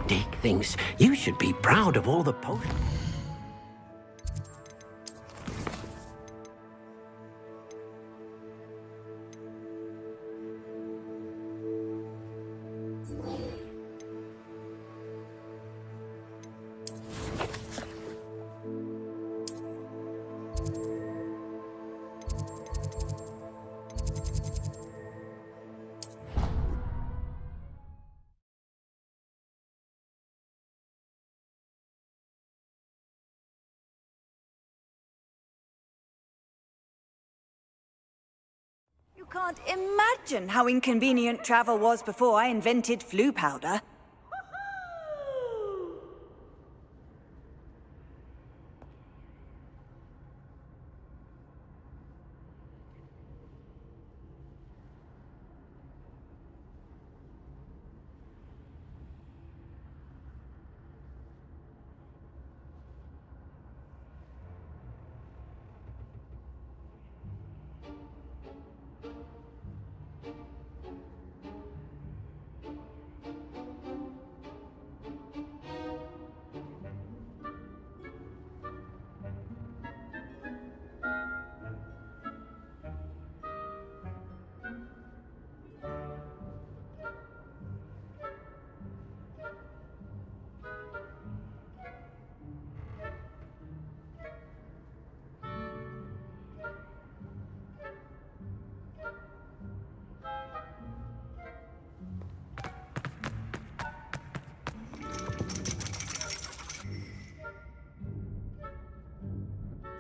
Deke thinks you should be proud of all the potions. You can't imagine how inconvenient travel was before I invented flu powder.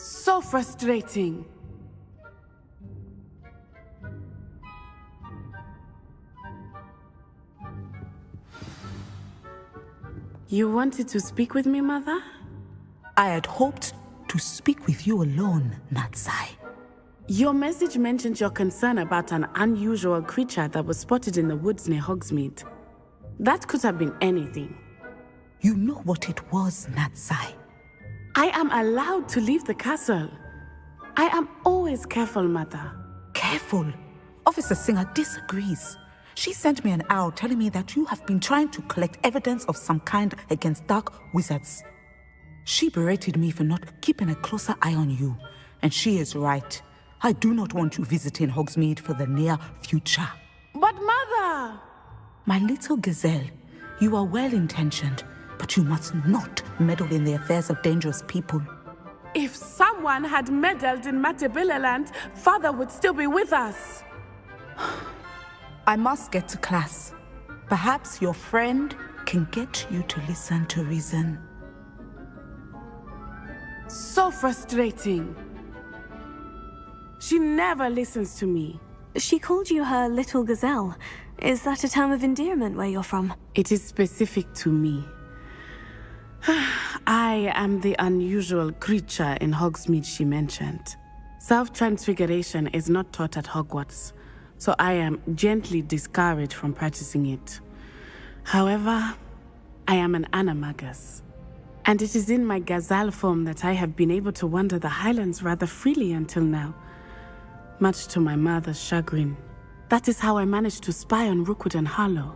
So frustrating. You wanted to speak with me, Mother? I had hoped to speak with you alone, Natsai. Your message mentioned your concern about an unusual creature that was spotted in the woods near Hogsmeade. That could have been anything. You know what it was, Natsai. I am allowed to leave the castle. I am always careful, Mother. Careful? Officer Singer disagrees. She sent me an owl telling me that you have been trying to collect evidence of some kind against dark wizards. She berated me for not keeping a closer eye on you, and she is right. I do not want you visiting Hogsmeade for the near future. But Mother! My little gazelle, you are well-intentioned, but you must not meddle in the affairs of dangerous people. If someone had meddled in Matabeleland, Father would still be with us. I must get to class. Perhaps your friend can get you to listen to reason. So frustrating. She never listens to me. She called you her little gazelle. Is that a term of endearment where you're from? It is specific to me. I am the unusual creature in Hogsmeade she mentioned. Self-transfiguration is not taught at Hogwarts, so I am gently discouraged from practicing it. However, I am an animagus, and it is in my gazelle form that I have been able to wander the Highlands rather freely until now, much to my mother's chagrin. That is how I managed to spy on Rookwood and Harlow.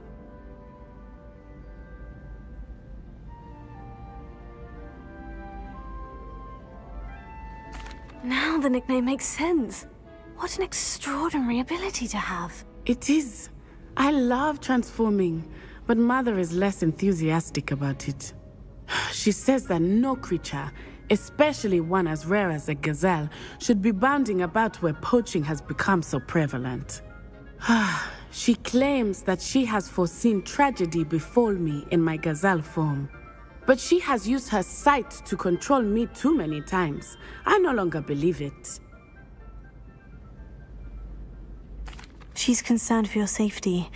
Now the nickname makes sense. What an extraordinary ability to have. It is. I love transforming, but Mother is less enthusiastic about it. She says that no creature, especially one as rare as a gazelle, should be bounding about where poaching has become so prevalent. She claims that she has foreseen tragedy befall me in my gazelle form. But she has used her sight to control me too many times. I no longer believe it. She's concerned for your safety.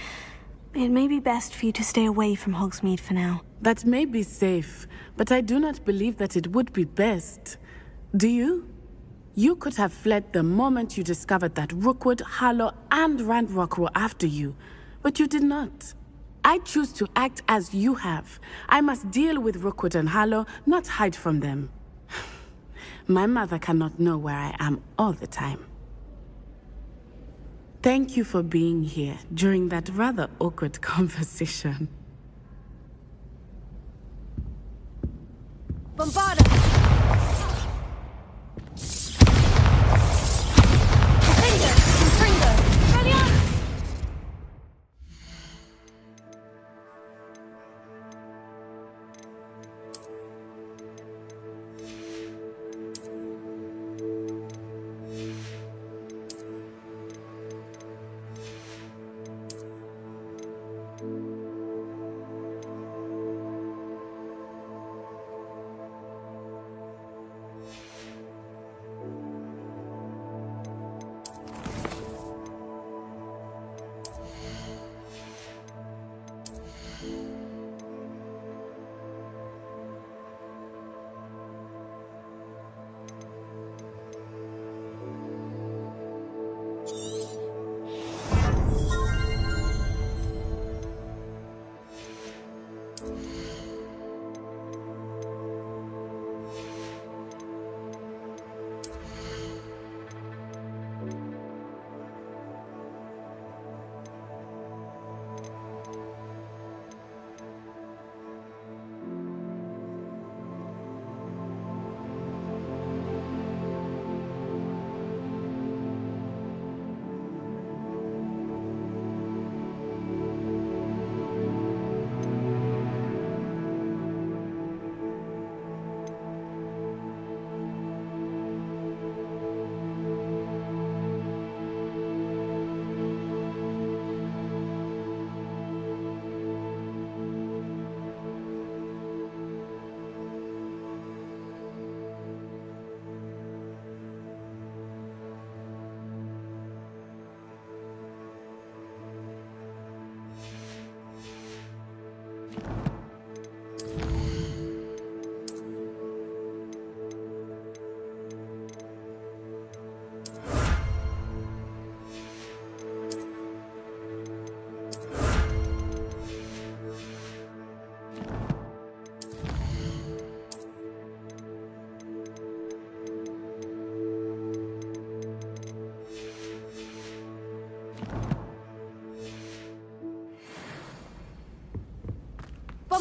It may be best for you to stay away from Hogsmeade for now. That may be safe, but I do not believe that it would be best. Do you? You could have fled the moment you discovered that Rookwood, Harlow, and Ranrock were after you, but you did not. I choose to act as you have. I must deal with Rookwood and Harlow, not hide from them. My mother cannot know where I am all the time. Thank you for being here during that rather awkward conversation. Bombarda!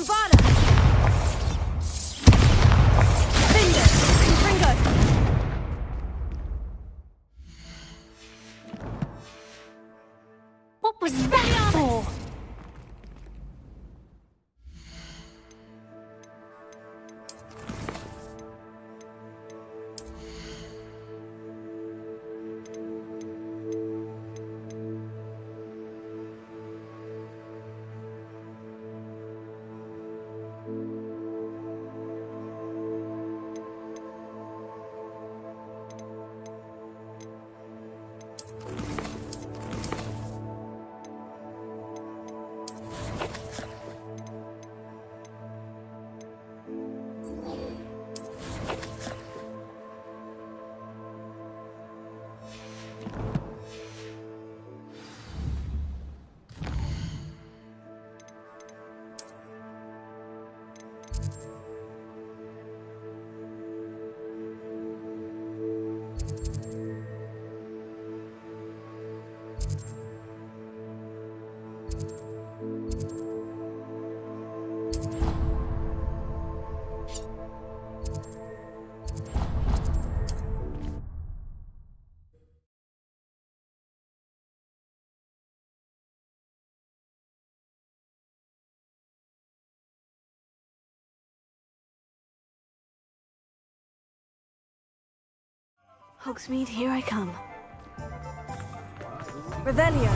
Bombarda! Bingo! Confringo! What was that for? Hogsmeade, here I come. Revelio.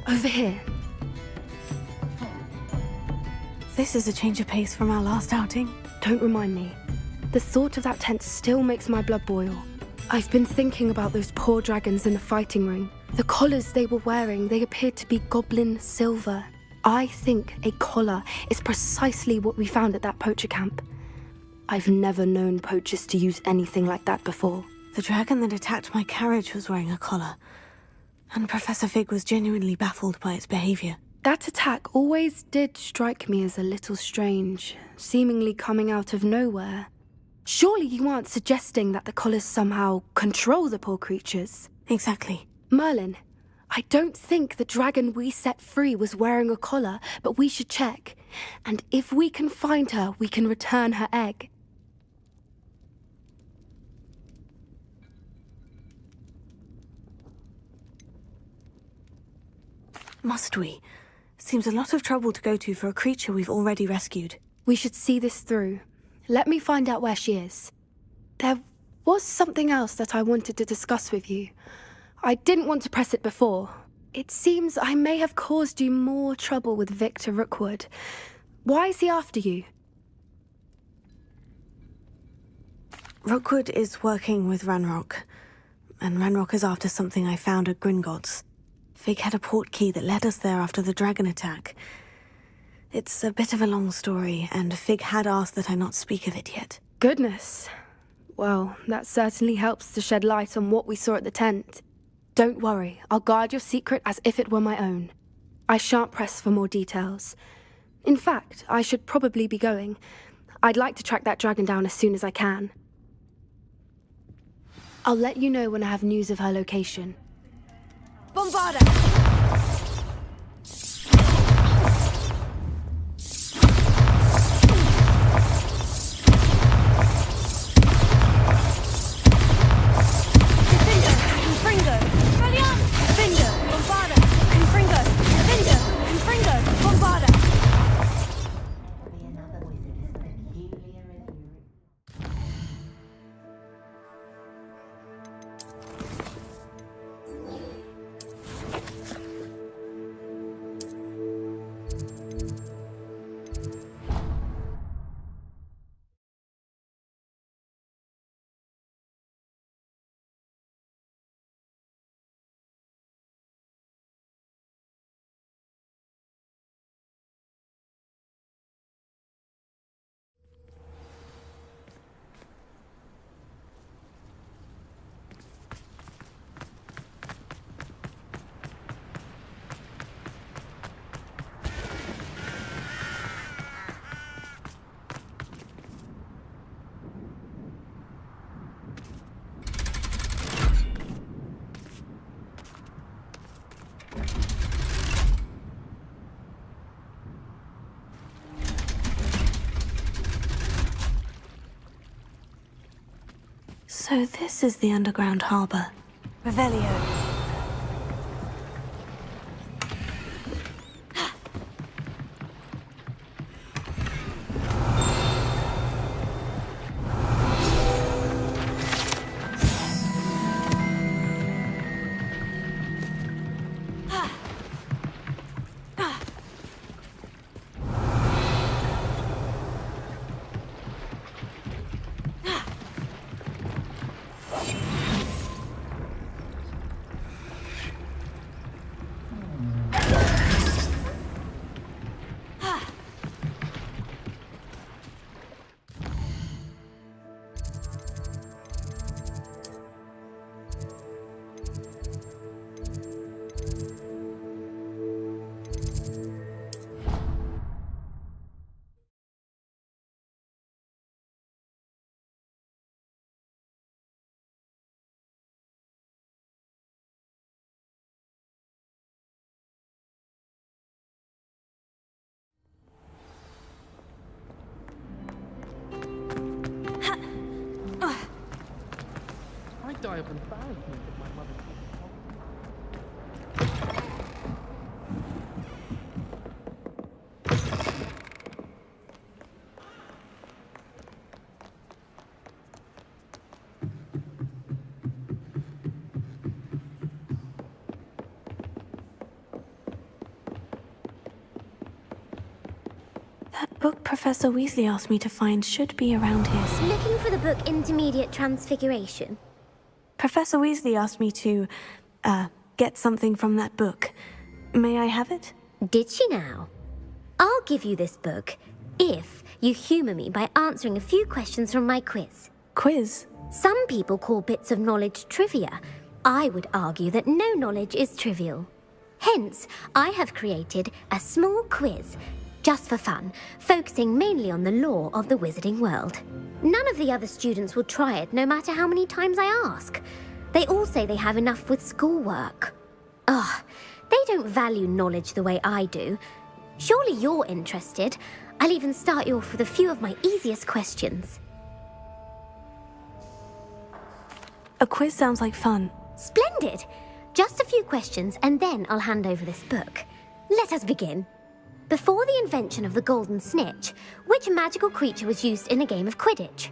Over here. This is a change of pace from our last outing. Don't remind me. The thought of that tent still makes my blood boil. I've been thinking about those poor dragons in the fighting ring. The collars they were wearing, they appeared to be goblin silver. I think a collar is precisely what we found at that poacher camp. I've never known poachers to use anything like that before. The dragon that attacked my carriage was wearing a collar, and Professor Fig was genuinely baffled by its behavior. That attack always did strike me as a little strange, seemingly coming out of nowhere. Surely you aren't suggesting that the collars somehow control the poor creatures? Exactly. Merlin, I don't think the dragon we set free was wearing a collar, but we should check. And if we can find her, we can return her egg. Must we? Seems a lot of trouble to go to for a creature we've already rescued. We should see this through. Let me find out where she is. There was something else that I wanted to discuss with you. I didn't want to press it before. It seems I may have caused you more trouble with Victor Rookwood. Why is he after you? Rookwood is working with Ranrock, and Ranrock is after something I found at Gringotts. Fig had a port key that led us there after the dragon attack. It's a bit of a long story, and Fig had asked that I not speak of it yet. Goodness. Well, that certainly helps to shed light on what we saw at the tent. Don't worry, I'll guard your secret as if it were my own. I shan't press for more details. In fact, I should probably be going. I'd like to track that dragon down as soon as I can. I'll let you know when I have news of her location. Bombarda! So this is the underground harbor. Revelio. I'd die of embarrassment if my mother... That book Professor Weasley asked me to find should be around here. Looking for the book Intermediate Transfiguration? Professor Weasley asked me to, get something from that book. May I have it? Did she now? I'll give you this book if you humour me by answering a few questions from my quiz. Quiz? Some people call bits of knowledge trivia. I would argue that no knowledge is trivial. Hence, I have created a small quiz, just for fun, focusing mainly on the lore of the wizarding world. None of the other students will try it, no matter how many times I ask. They all say they have enough with schoolwork. Ugh, they don't value knowledge the way I do. Surely you're interested. I'll even start you off with a few of my easiest questions. A quiz sounds like fun. Splendid! Just a few questions, and then I'll hand over this book. Let us begin. Before the invention of the golden snitch, which magical creature was used in a game of Quidditch?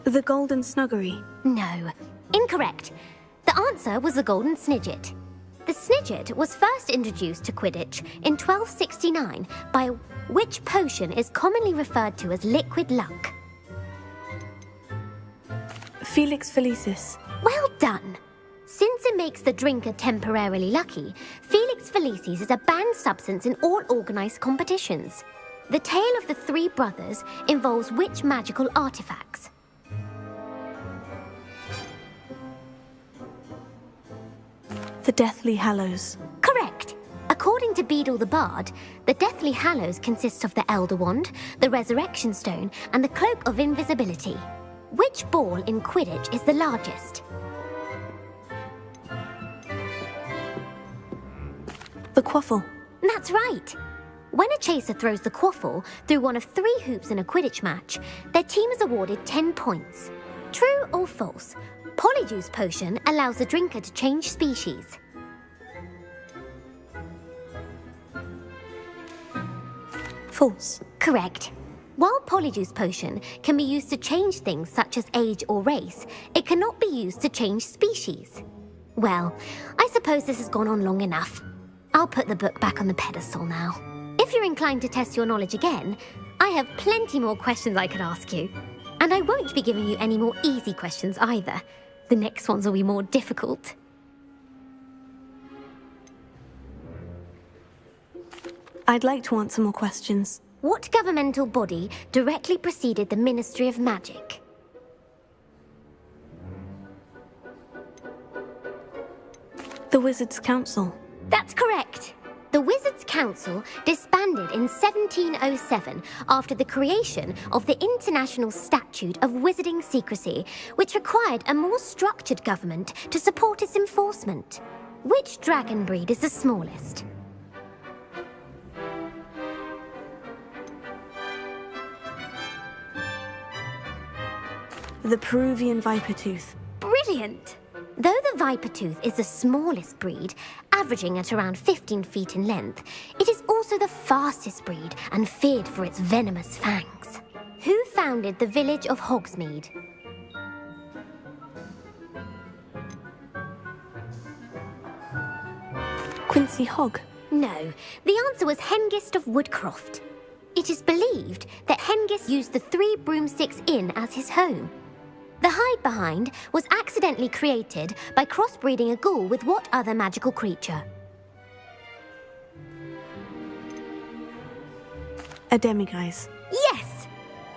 The golden snuggery. No. Incorrect. The answer was the golden snidget. The snidget was first introduced to Quidditch in 1269 by which potion is commonly referred to as liquid luck? Felix Felicis. Well done. Since it makes the drinker temporarily lucky, Felix Felicis is a banned substance in all organised competitions. The tale of the three brothers involves which magical artifacts? The Deathly Hallows. Correct. According to Beedle the Bard, the Deathly Hallows consists of the Elder Wand, the Resurrection Stone, and the Cloak of Invisibility. Which ball in Quidditch is the largest? The quaffle. That's right. When a chaser throws the quaffle through one of 3 hoops in a Quidditch match, their team is awarded 10 points. True or false? Polyjuice Potion allows the drinker to change species. False. Correct. While Polyjuice Potion can be used to change things such as age or race, it cannot be used to change species. Well, I suppose this has gone on long enough. I'll put the book back on the pedestal now. If you're inclined to test your knowledge again, I have plenty more questions I could ask you. And I won't be giving you any more easy questions either. The next ones will be more difficult. I'd like to answer more questions. What governmental body directly preceded the Ministry of Magic? The Wizards' Council. That's correct. The Wizards' Council disbanded in 1707 after the creation of the International Statute of Wizarding Secrecy, which required a more structured government to support its enforcement. Which dragon breed is the smallest? The Peruvian viper tooth. Brilliant! Though the viper tooth is the smallest breed, averaging at around 15 feet in length, it is also the fastest breed and feared for its venomous fangs. Who founded the village of Hogsmeade? Quincy Hogg. No, the answer was Hengist of Woodcroft. It is believed that Hengist used the 3 Broomsticks Inn as his home. The hide-behind was accidentally created by crossbreeding a ghoul with what other magical creature? A demiguise. Yes!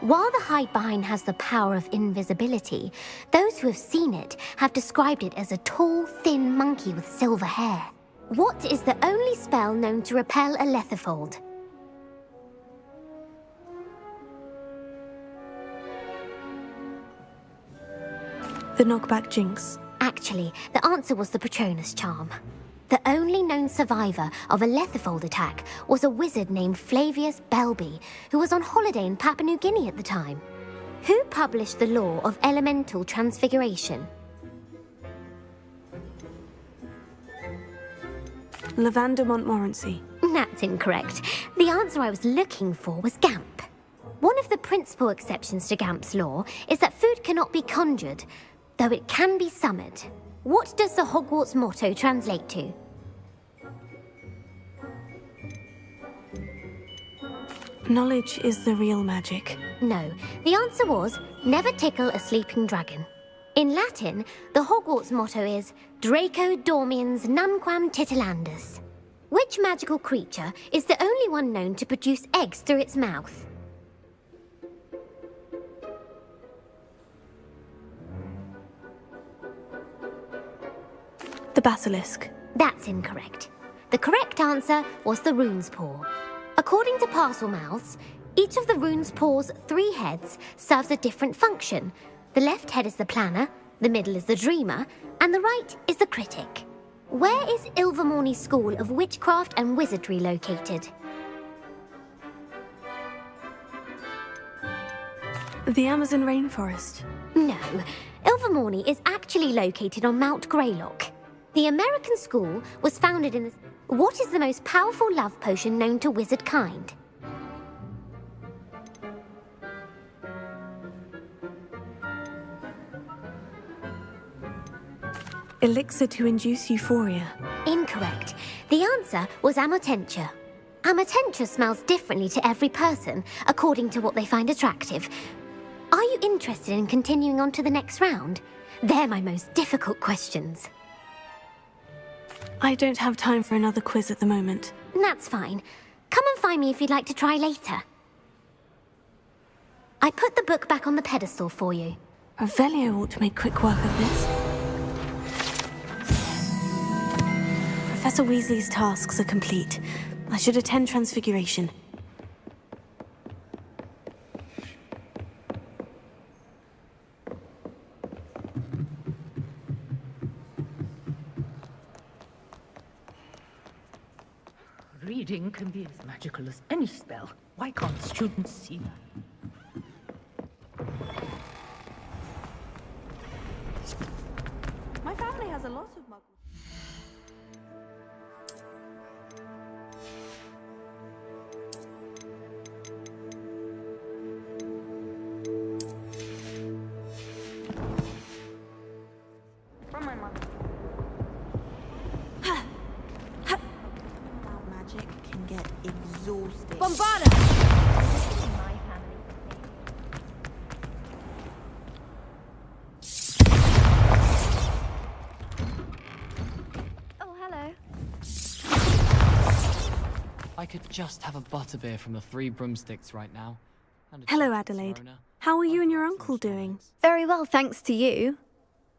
While the hide-behind has the power of invisibility, those who have seen it have described it as a tall, thin monkey with silver hair. What is the only spell known to repel a letherfold? The knockback jinx. Actually, the answer was the Patronus charm. The only known survivor of a letherfold attack was a wizard named Flavius Belby, who was on holiday in Papua New Guinea at the time. Who published the law of elemental transfiguration? Lavender Montmorency. That's incorrect. The answer I was looking for was Gamp. One of the principal exceptions to Gamp's law is that food cannot be conjured, though it can be summoned. What does the Hogwarts motto translate to? Knowledge is the real magic. No, the answer was never tickle a sleeping dragon. In Latin, the Hogwarts motto is Draco dormiens nunquam titilandus. Which magical creature is the only one known to produce eggs through its mouth? The basilisk. That's incorrect. The correct answer was the rune's paw. According to Parselmouths, each of the rune's paw's 3 heads serves a different function. The left head is the planner, the middle is the dreamer, and the right is the critic. Where is Ilvermorny School of Witchcraft and Wizardry located? The Amazon rainforest. No, Ilvermorny is actually located on Mount Greylock. The American school was founded in the... What is the most powerful love potion known to wizard kind? Elixir to induce euphoria. Incorrect. The answer was Amotentia. Amotentia smells differently to every person, according to what they find attractive. Are you interested in continuing on to the next round? They're my most difficult questions. I don't have time for another quiz at the moment. That's fine. Come and find me if you'd like to try later. I put the book back on the pedestal for you. Revelio ought to make quick work of this. Professor Weasley's tasks are complete. I should attend Transfiguration. Reading can be as magical as any spell. Why can't students see that? My family has a lot of muggles. From my mother. Magic can get exhausting. Bombarda! My family. Oh, hello. I could just have a butterbeer from the 3 Broomsticks right now. And a Hello, chocolate Adelaide. Serona. How are you and your uncle doing? Very well, thanks to you.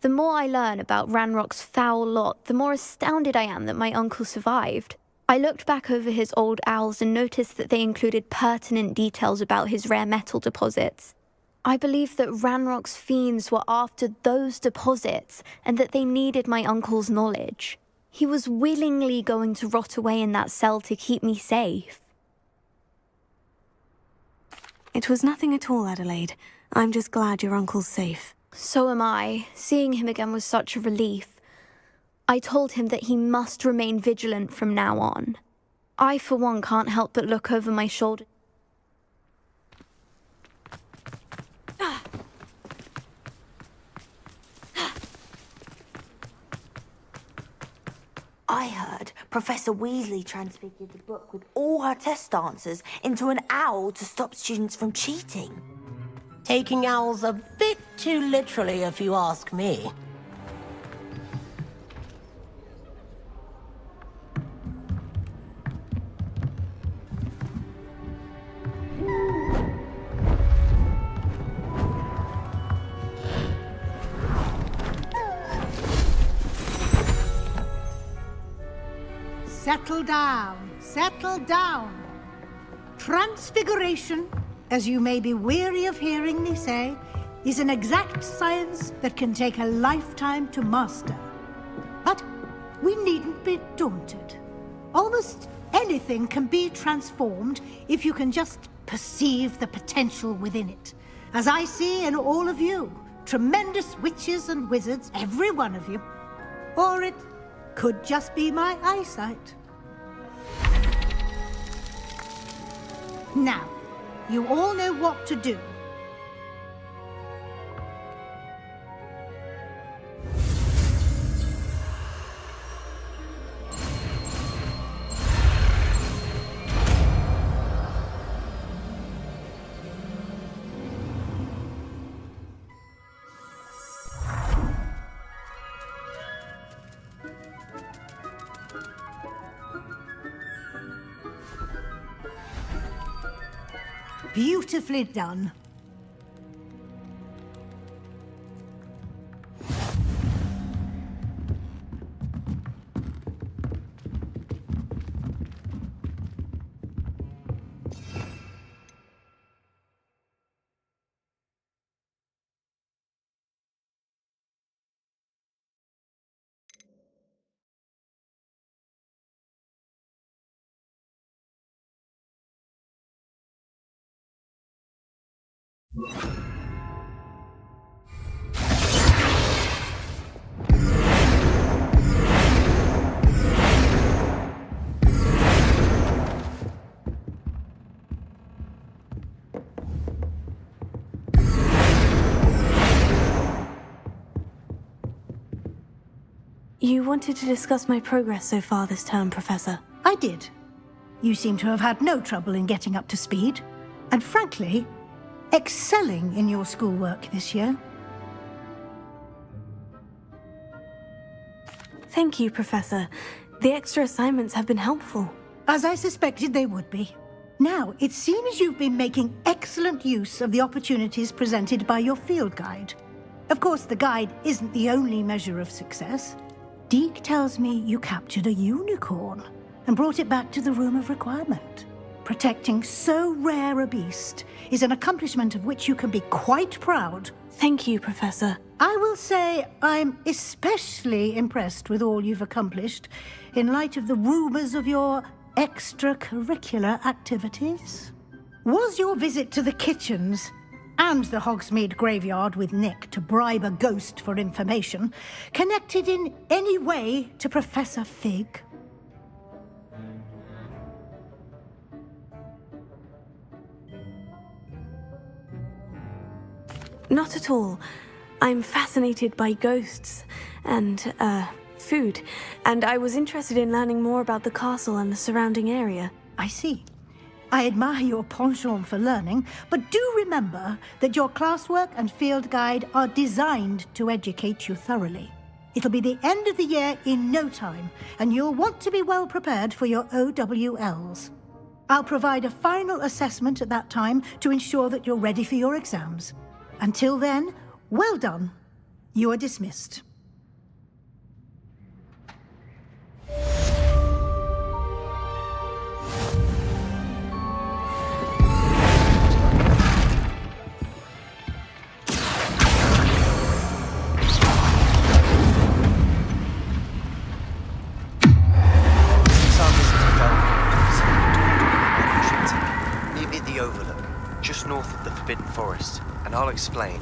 The more I learn about Ranrock's foul lot, the more astounded I am that my uncle survived. I looked back over his old owls and noticed that they included pertinent details about his rare metal deposits. I believe that Ranrock's fiends were after those deposits and that they needed my uncle's knowledge. He was willingly going to rot away in that cell to keep me safe. It was nothing at all, Adelaide. I'm just glad your uncle's safe. So am I. Seeing him again was such a relief. I told him that he must remain vigilant from now on. I, for one, can't help but look over my shoulder. I heard Professor Weasley transfigured the book with all her test answers into an owl to stop students from cheating. Taking owls a bit too literally, if you ask me. Settle down, settle down. Transfiguration, as you may be weary of hearing me say, is an exact science that can take a lifetime to master. But we needn't be daunted. Almost anything can be transformed if you can just perceive the potential within it. As I see in all of you, tremendous witches and wizards, every one of you. Or it could just be my eyesight. Now, you all know what to do. Beautifully done. You wanted to discuss my progress so far this term, Professor. I did. You seem to have had no trouble in getting up to speed, and frankly, excelling in your schoolwork this year. Thank you, Professor. The extra assignments have been helpful. As I suspected they would be. Now, it seems you've been making excellent use of the opportunities presented by your field guide. Of course, the guide isn't the only measure of success. Deke tells me you captured a unicorn and brought it back to the Room of Requirement. Protecting so rare a beast is an accomplishment of which you can be quite proud. Thank you, Professor. I will say I'm especially impressed with all you've accomplished in light of the rumors of your extracurricular activities. Was your visit to the kitchens and the Hogsmeade graveyard with Nick to bribe a ghost for information connected in any way to Professor Fig? Not at all. I'm fascinated by ghosts and, food, and I was interested in learning more about the castle and the surrounding area. I see. I admire your penchant for learning, but do remember that your classwork and field guide are designed to educate you thoroughly. It'll be the end of the year in no time, and you'll want to be well prepared for your OWLs. I'll provide a final assessment at that time to ensure that you're ready for your exams. Until then, well done. You are dismissed. Meet me at the Overlook, just north of the Forbidden Forest, and and I'll explain.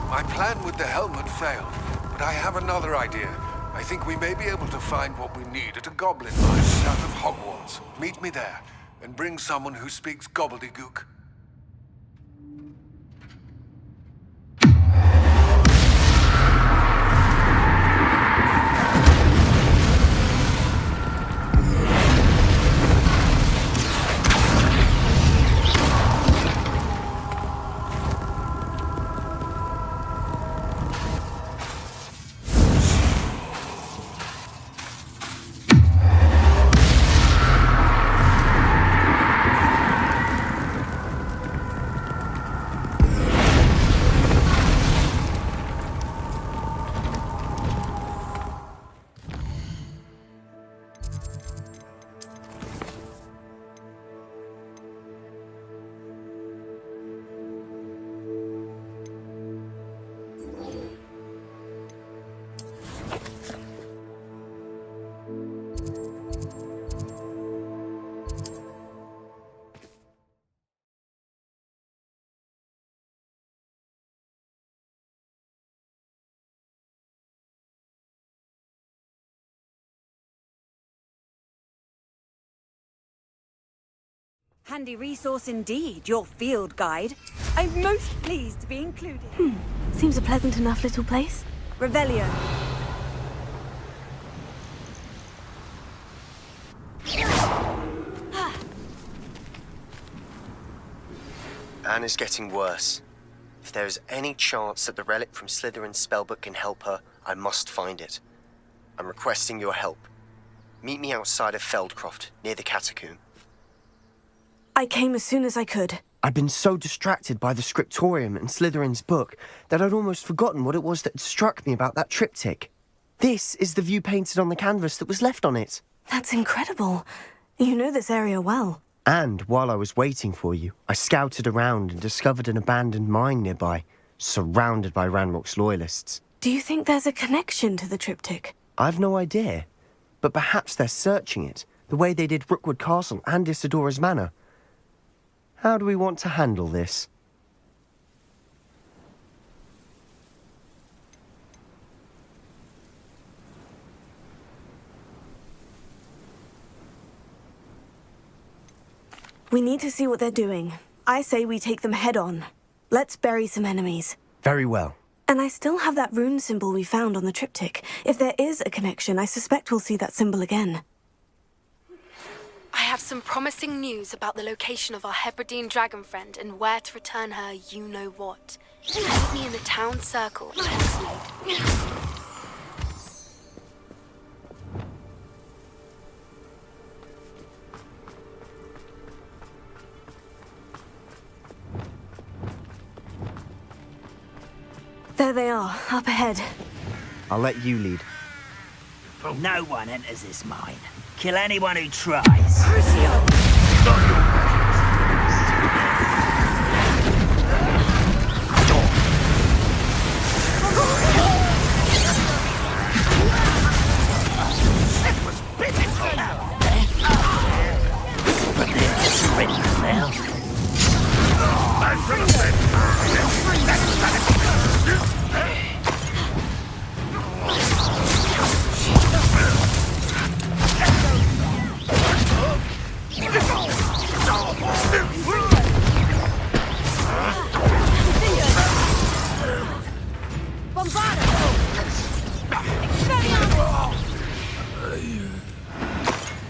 My plan with the helmet failed, but I have another idea. I think we may be able to find what we need at a goblin mine south of Hogwarts. Meet me there, and bring someone who speaks gobbledygook. Handy resource indeed, your field guide. I'm most pleased to be included. Seems a pleasant enough little place. Revelio. Anne is getting worse. If there is any chance that the relic from Slytherin's spellbook can help her, I must find it. I'm requesting your help. Meet me outside of Feldcroft, near the catacomb. I came as soon as I could. I'd been so distracted by the scriptorium and Slytherin's book that I'd almost forgotten what it was that struck me about that triptych. This is the view painted on the canvas that was left on it. That's incredible. You know this area well. And while I was waiting for you, I scouted around and discovered an abandoned mine nearby, surrounded by Ranrock's loyalists. Do you think there's a connection to the triptych? I've no idea, but perhaps they're searching it, the way they did Rookwood Castle and Isidora's Manor. How do we want to handle this? We need to see what they're doing. I say we take them head on. Let's bury some enemies. Very well. And I still have that rune symbol we found on the triptych. If there is a connection, I suspect we'll see that symbol again. I have some promising news about the location of our Hebridean dragon friend and where to return her you-know-what. Meet me in the town circle at Hogsmeade. There they are, up ahead. I'll let you lead. No one enters this mine. Kill anyone who tries.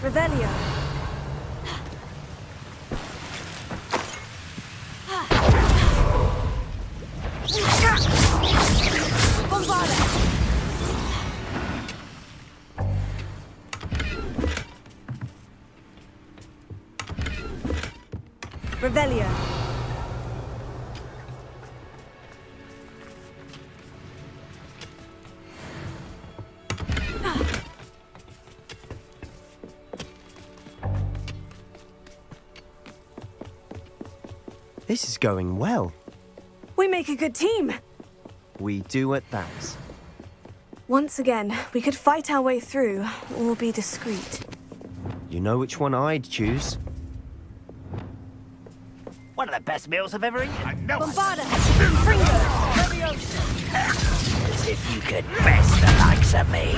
Revelio. Revelio. This is going well. We make a good team. We do at that. Once again, we could fight our way through, or be discreet. You know which one I'd choose. One of the best meals I've ever eaten. Bombarda! Fringo! As if you could best the likes of me.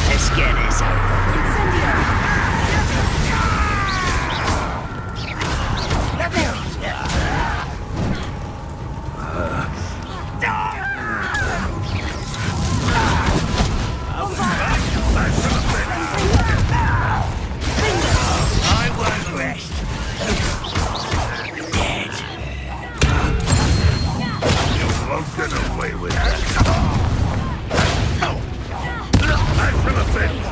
Let's get this over. Incendio! I won't rest. Dead. You won't get away with that. I shall avenge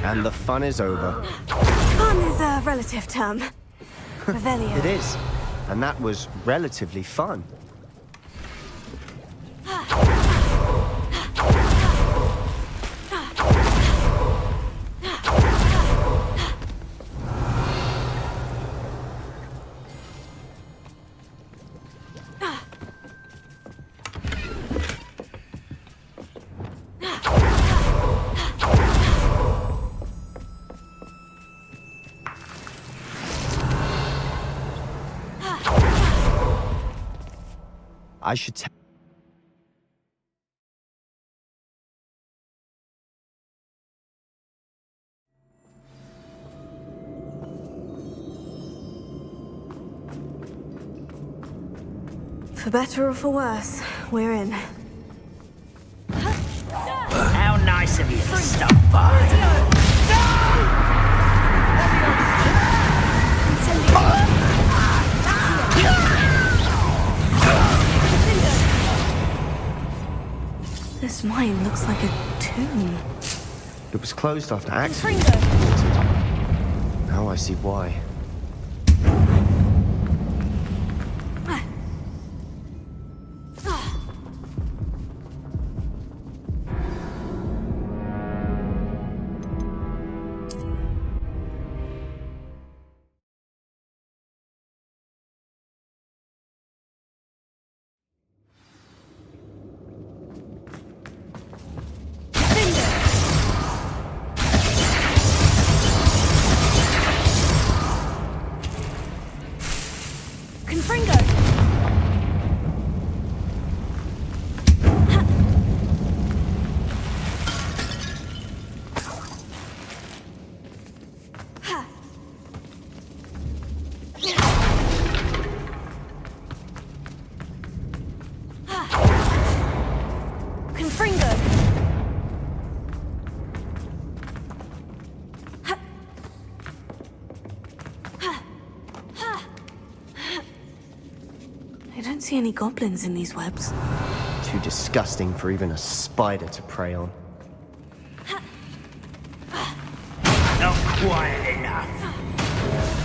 And the fun is over. Fun is a relative term. Revelio. It is. And that was relatively fun. I should tell. For better or for worse, we're in. How nice of you to stop by. This mine looks like a tomb. It was closed after accident. Now I see why. I don't see any goblins in these webs. Too disgusting for even a spider to prey on. Not quiet enough.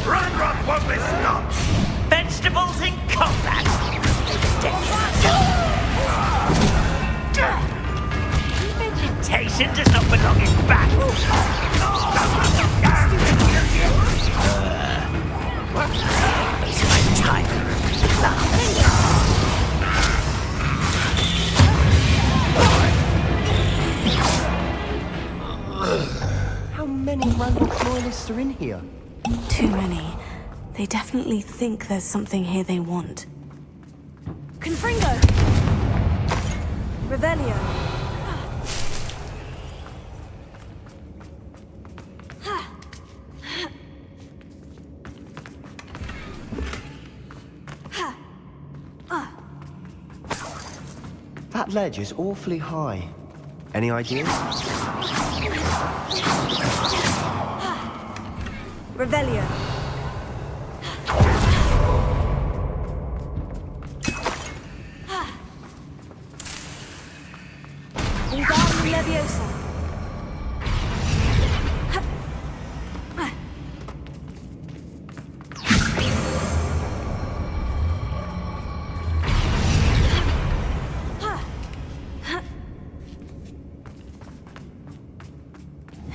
Run won't be stopped! Vegetables in combat! Vegetation does not belong in battle! It's my time. How many random loyalists are in here? Too many. They definitely think there's something here they want. Confringo! Revelio! That ledge is awfully high. Any ideas? Revelio! Wingardium Leviosa!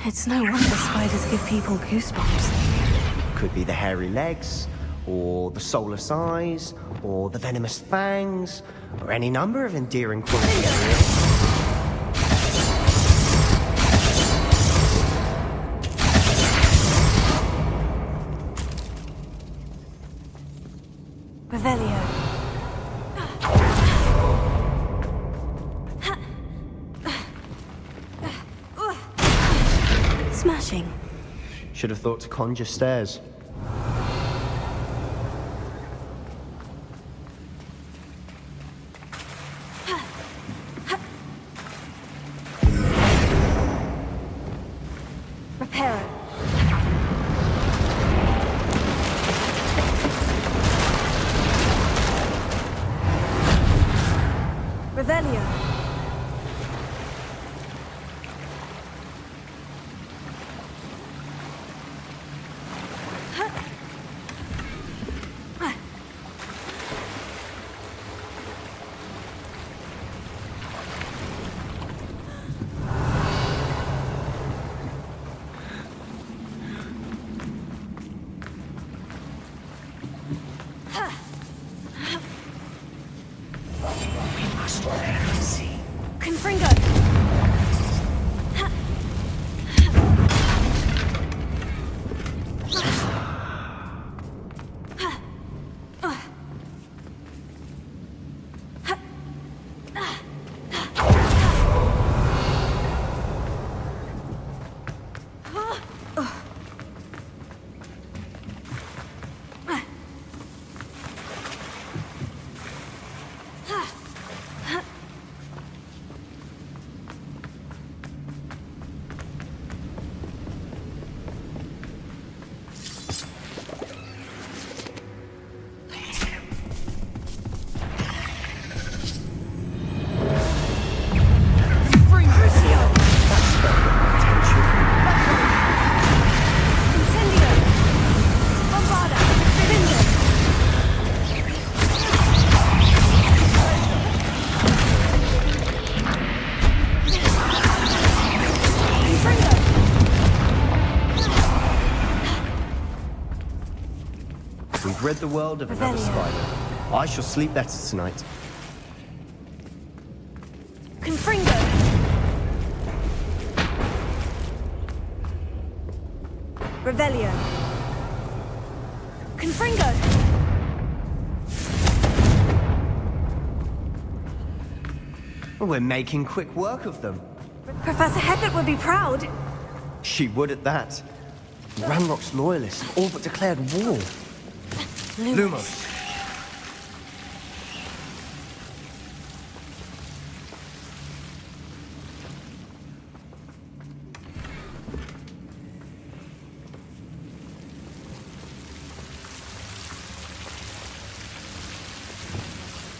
It's no wonder spiders give people goosebumps. Could be the hairy legs, or the soulless eyes, or the venomous fangs, or any number of endearing qualities. Revelio. Smashing. Should have thought to conjure stairs. Reparo. Revelio. Confringo! We've rid the world of another spider. I shall sleep better tonight. Confringo! Revelio. Confringo! We're making quick work of them. Professor Hecat would be proud. She would at that. Ranrock's loyalists all but declared war. Lumos.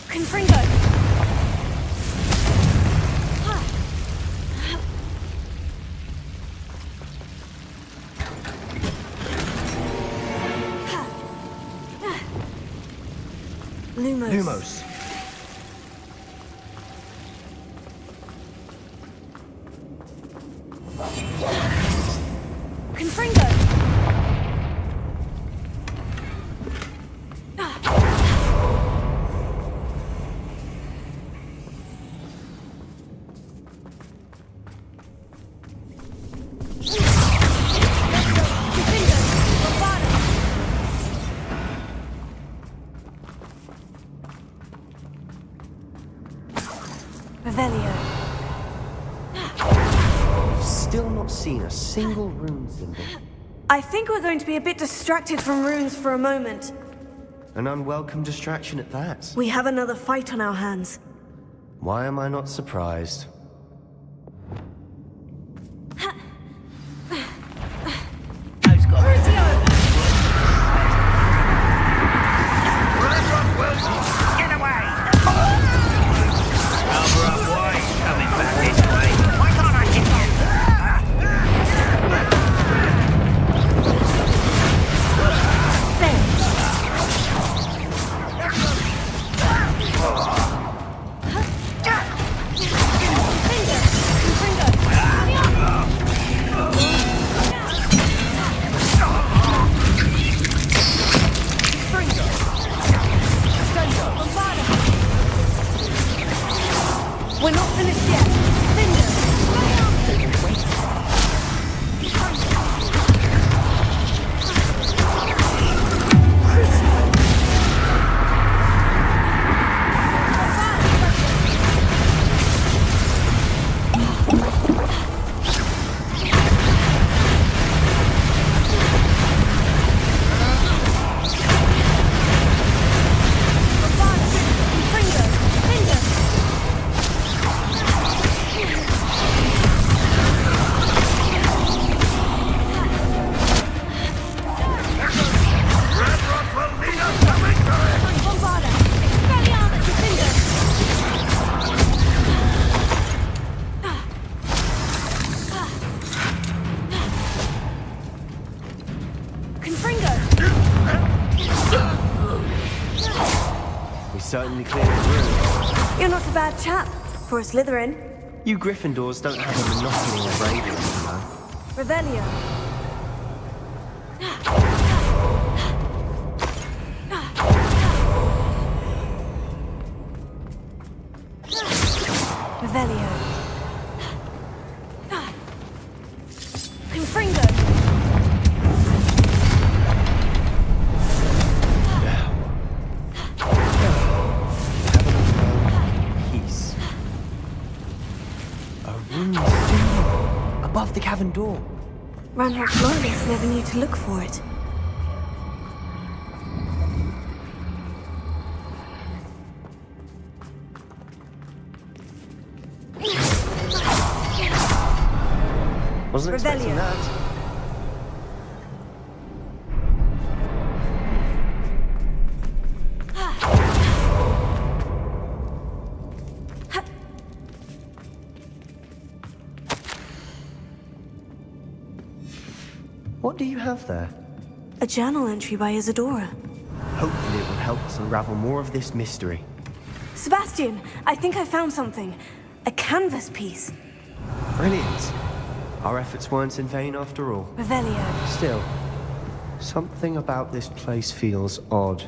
Confringo! Lumos. Lumos. Confringo! Revelio. Still not seen a single rune symbol. I think we're going to be a bit distracted from runes for a moment. An unwelcome distraction at that. We have another fight on our hands. Why am I not surprised? certainly cleared the room. You're not a bad chap for a Slytherin. You Gryffindors don't have a monopoly of radiance, you know. Revelio. Revelio. Confringo. Peace. A rune symbol above the cavern door. Ranrock's loyalists never knew to look for it. Wasn't expecting Revelio. that. What do you have there? A journal entry by Isadora. Hopefully it will help us unravel more of this mystery. Sebastian, I think I found something. A canvas piece. Brilliant. Our efforts weren't in vain after all. Revelio. Still, something about this place feels odd.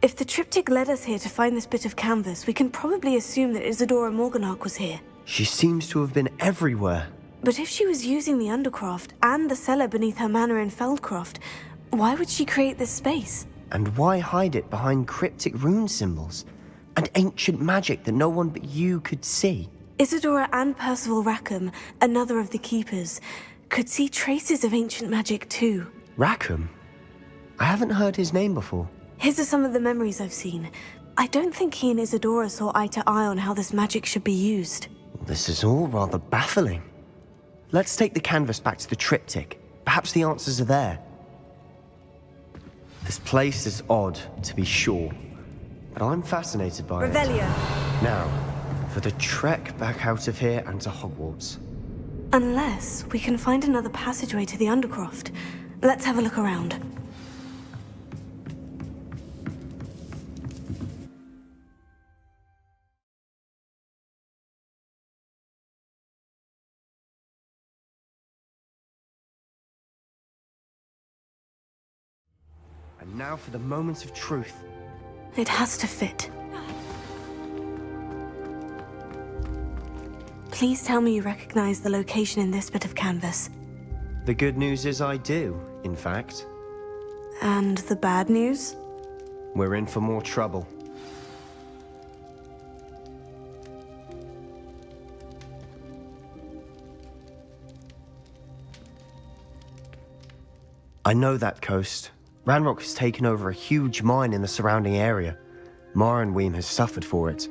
If the triptych led us here to find this bit of canvas, we can probably assume that Isadora Morganach was here. She seems to have been everywhere. But if she was using the Undercroft and the cellar beneath her manor in Feldcroft, why would she create this space? And why hide it behind cryptic rune symbols? And ancient magic that no one but you could see? Isadora and Percival Rackham, another of the Keepers, could see traces of ancient magic too. Rackham? I haven't heard his name before. His are some of the memories I've seen. I don't think he and Isadora saw eye to eye on how this magic should be used. This is all rather baffling. Let's take the canvas back to the triptych. Perhaps the answers are there. This place is odd, to be sure, but I'm fascinated by it. Revelio. Now, for the trek back out of here and to Hogwarts. Unless we can find another passageway to the Undercroft. Let's have a look around. And now for the moment of truth. It has to fit. Please tell me you recognize the location in this bit of canvas. The good news is I do, in fact. And the bad news? We're in for more trouble. I know that coast. Ranrock has taken over a huge mine in the surrounding area. Marrenweem has suffered for it.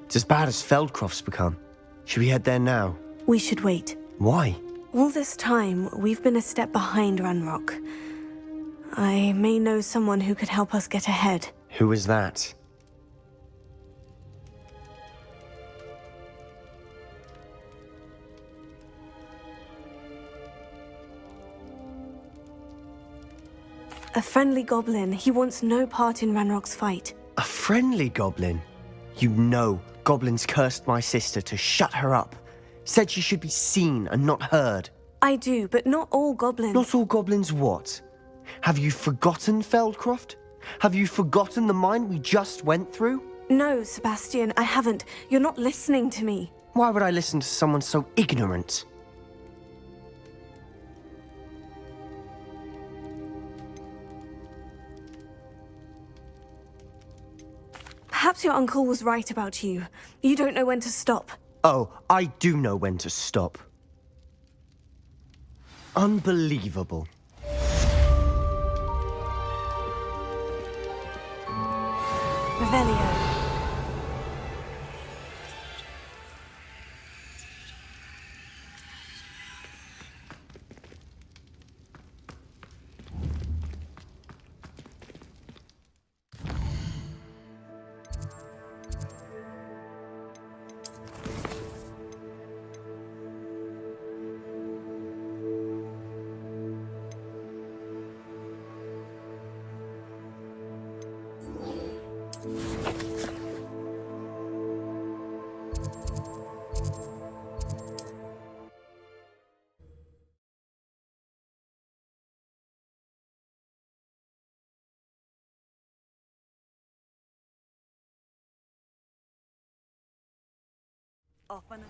It's as bad as Feldcroft's become. Should we head there now? We should wait. Why? All this time, we've been a step behind Ranrock. I may know someone who could help us get ahead. Who is that? A friendly goblin. He wants no part in Ranrock's fight. A friendly goblin? You know goblins cursed my sister to shut her up. Said she should be seen and not heard. I do, but not all goblins. Not all goblins what? Have you forgotten Feldcroft? Have you forgotten the mine we just went through? No, Sebastian, I haven't. You're not listening to me. Why would I listen to someone so ignorant? Perhaps your uncle was right about you. You don't know when to stop. Oh, I do know when to stop. Unbelievable. Revelio.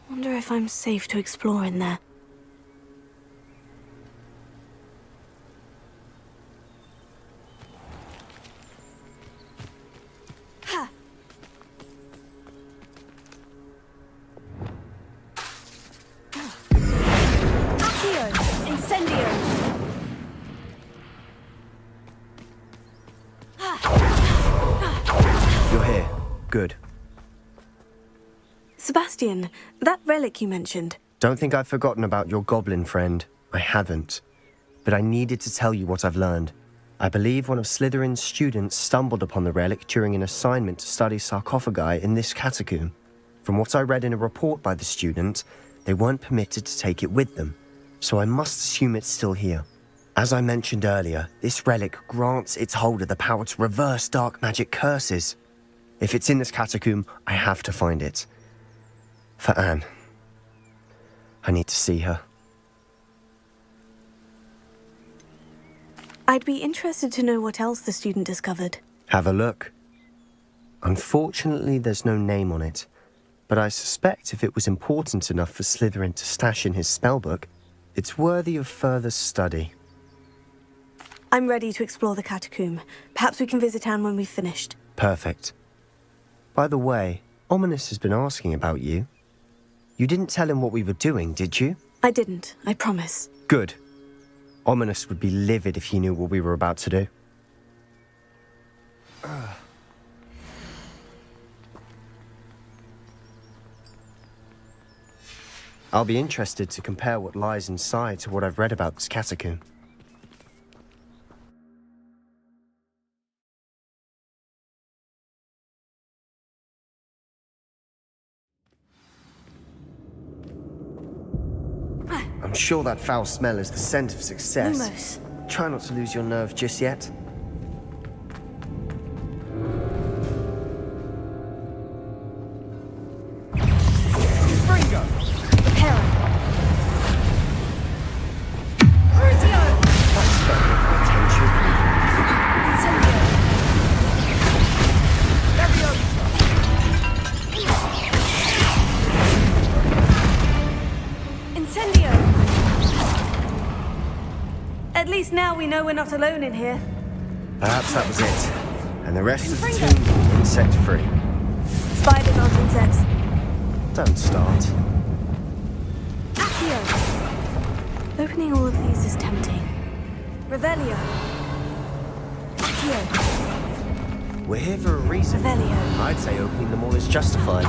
Wonder if I'm safe to explore in there. You're here. Good. Sebastian, that relic you mentioned. Don't think I've forgotten about your goblin friend. I haven't. But I needed to tell you what I've learned. I believe one of Slytherin's students stumbled upon the relic during an assignment to study sarcophagi in this catacomb. From what I read in a report by the student, they weren't permitted to take it with them, so I must assume it's still here. As I mentioned earlier, this relic grants its holder the power to reverse dark magic curses. If it's in this catacomb, I have to find it. For Anne. I need to see her. I'd be interested to know what else the student discovered. Have a look. Unfortunately, there's no name on it, but I suspect if it was important enough for Slytherin to stash in his spellbook, it's worthy of further study. I'm ready to explore the catacomb. Perhaps we can visit Anne when we've finished. Perfect. By the way, Ominous has been asking about you. You didn't tell him what we were doing, did you? I didn't, I promise. Good. Ominous would be livid if he knew what we were about to do. I'll be interested to compare what lies inside to what I've read about this catacomb. I'm sure that foul smell is the scent of success. Lumos. Try not to lose your nerve just yet. Fringo! Reparo! Crucio! That's got potential. Incendio! Incendio! At least now we know we're not alone in here. Perhaps that was it. And the rest of the tomb insect-free. Spiders aren't insects. Don't start. Accio! Opening all of these is tempting. Revelio! Accio! We're here for a reason. Revelio! I'd say opening them all is justified.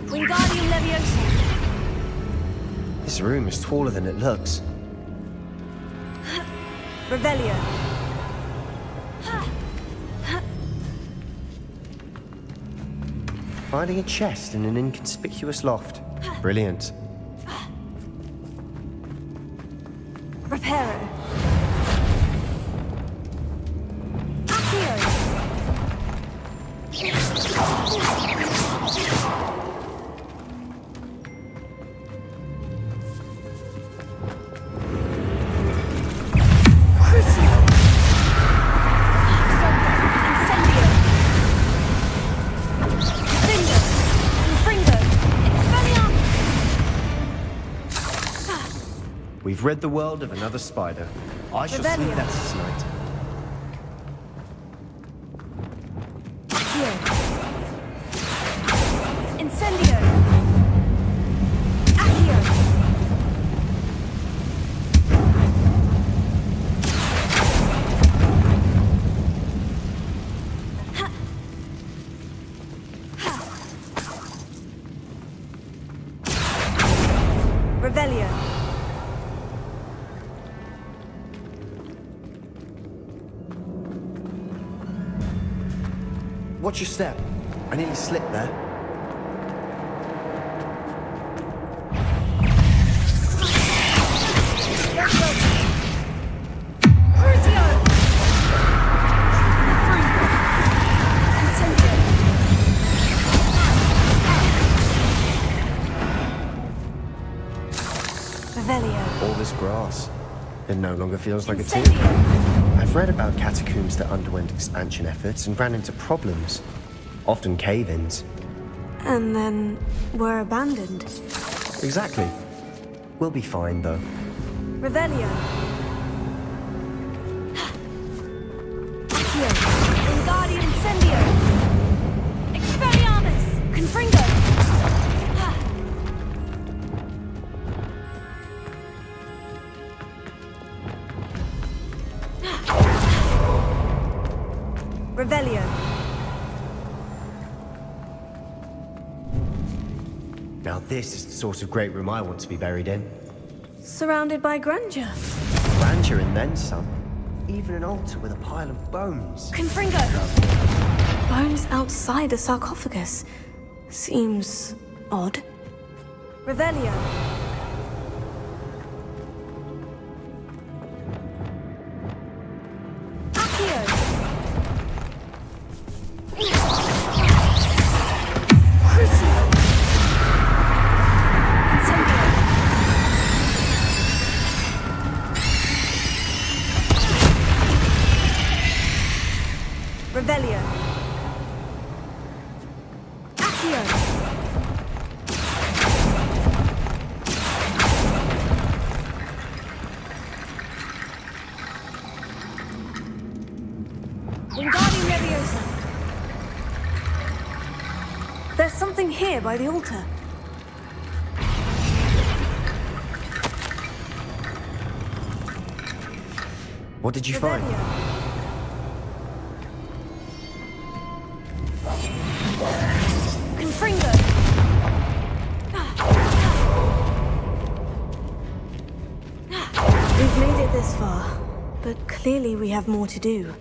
Wingardium Leviosa! This room is taller than it looks. Revelio! Finding a chest in an inconspicuous loft. Brilliant. Reparo! We've rid the world of another spider. I shall sleep Revelio. better tonight. Incendio! Accio! Revelio! Watch your step. I nearly slipped there. All this grass. It no longer feels like a tomb. I've read about catacombs that underwent expansion efforts and ran into problems. often cave-ins. And then were abandoned. Exactly. We'll be fine, though. Revelio. Accio. Wingardium Incendio. Expelliarmus. Confringo. Revelio. Now this is the sort of great room I want to be buried in. Surrounded by grandeur. Grandeur and then some. Even an altar with a pile of bones. Confringo. Bones outside a sarcophagus. Seems odd. Revelio. Accio. Crucio. Incendio. Revelio. Accio. Wingardium Leviosa. There's something here by the altar. What did you find? Confringo. We've made it this far, but clearly we have more to do.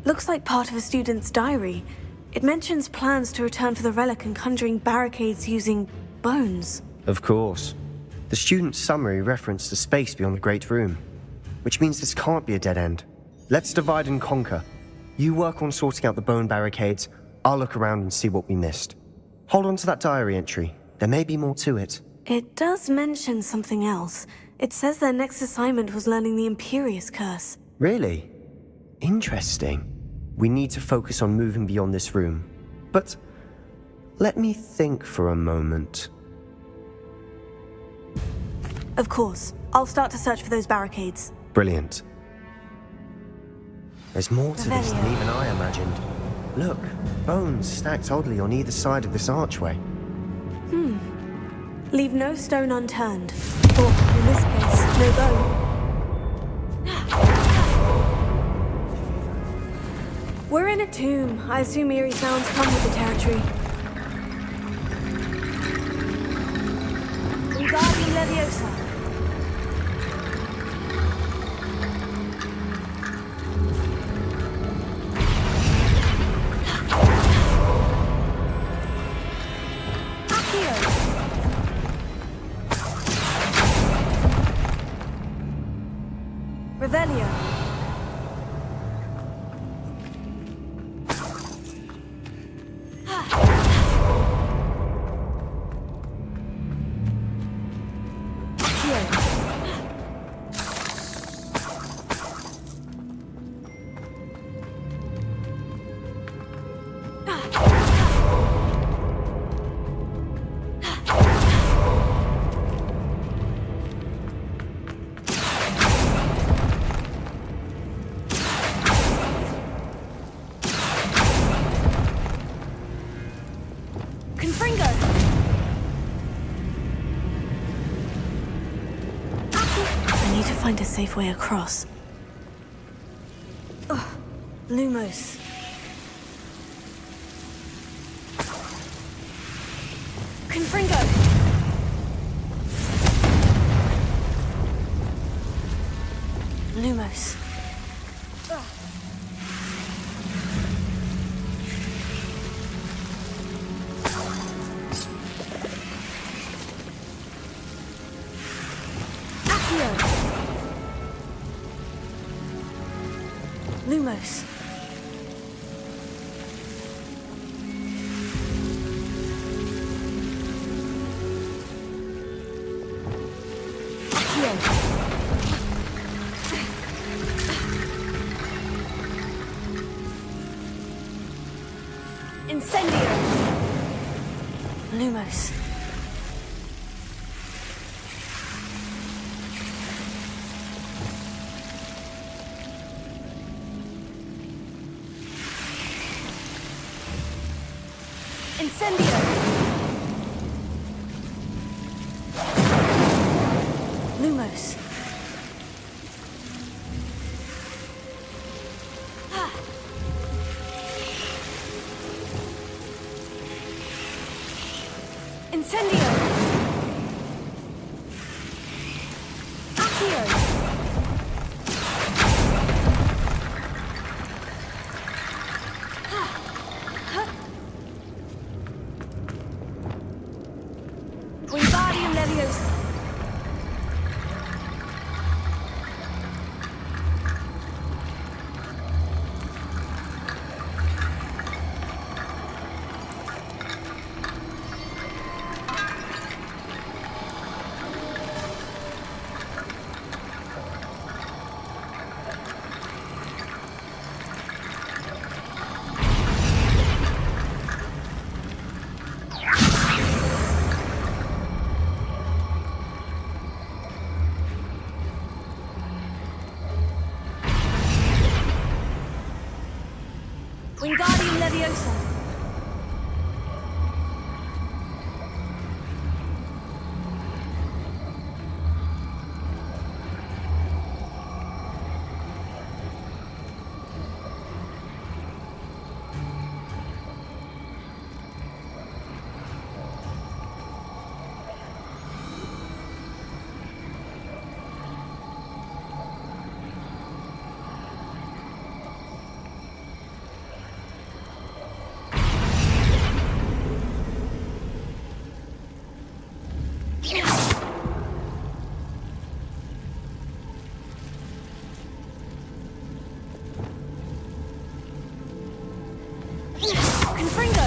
Looks like part of a student's diary. It mentions plans to return for the relic and conjuring barricades using bones. Of course. The student's summary referenced a space beyond the Great Room, which means this can't be a dead end. Let's divide and conquer. You work on sorting out the bone barricades, I'll look around and see what we missed. Hold on to that diary entry. There may be more to it. It does mention something else. It says their next assignment was learning the Imperious Curse. Really? Interesting. We need to focus on moving beyond this room. But let me think for a moment. Of course. I'll start to search for those barricades. Brilliant. There's more to this than even I imagined. Look, bones stacked oddly on either side of this archway. Leave no stone unturned. Or, in this case, no bone. We're in a tomb. I assume eerie sounds come with the territory. Wingardium Leviosa. Accio. Revelio. Confringo. I need to find a safe way across. Ugh. Lumos. Confringo. Lumos. Lumos. Incendio! Lumos. Incendio! Lumos. Incendio! Accio! Wingardium Leviosa! Wingardium Leviosa! Confringo!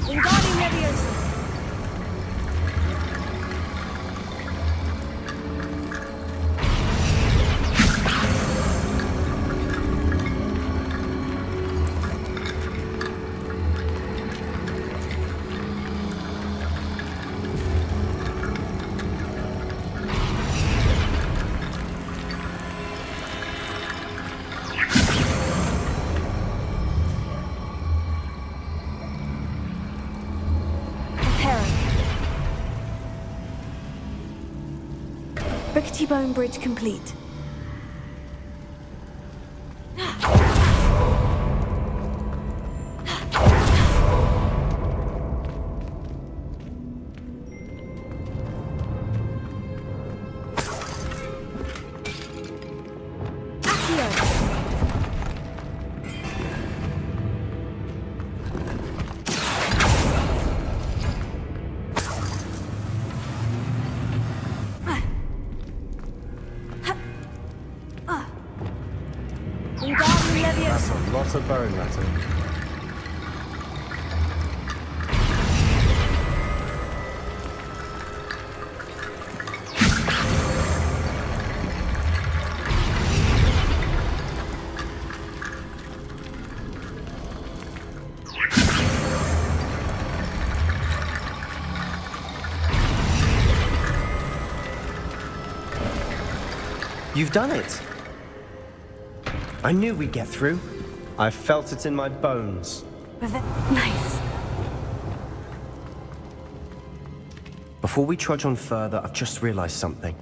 Wingardium Leviosa! Rickety Bone Bridge complete. Wingardium Leviosa! Lots of bone, Latin. You've done it! I knew we'd get through. I felt it in my bones. Nice. Before we trudge on further, I've just realized something.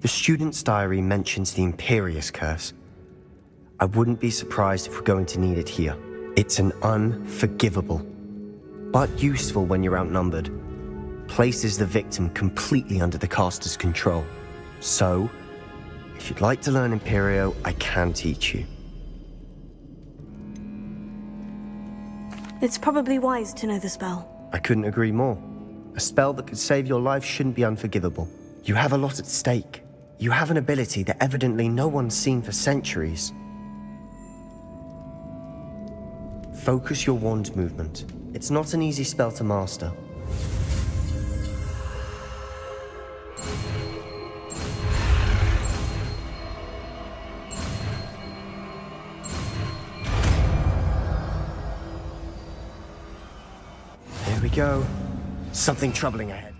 The student's diary mentions the Imperious Curse. I wouldn't be surprised if we're going to need it here. It's an unforgivable, but useful when you're outnumbered. Places the victim completely under the caster's control. So, If you'd like to learn Imperio, I can teach you. It's probably wise to know the spell. I couldn't agree more. A spell that could save your life shouldn't be unforgivable. You have a lot at stake. You have an ability that evidently no one's seen for centuries. Focus your wand movement. It's not an easy spell to master. Here we go. Something troubling ahead.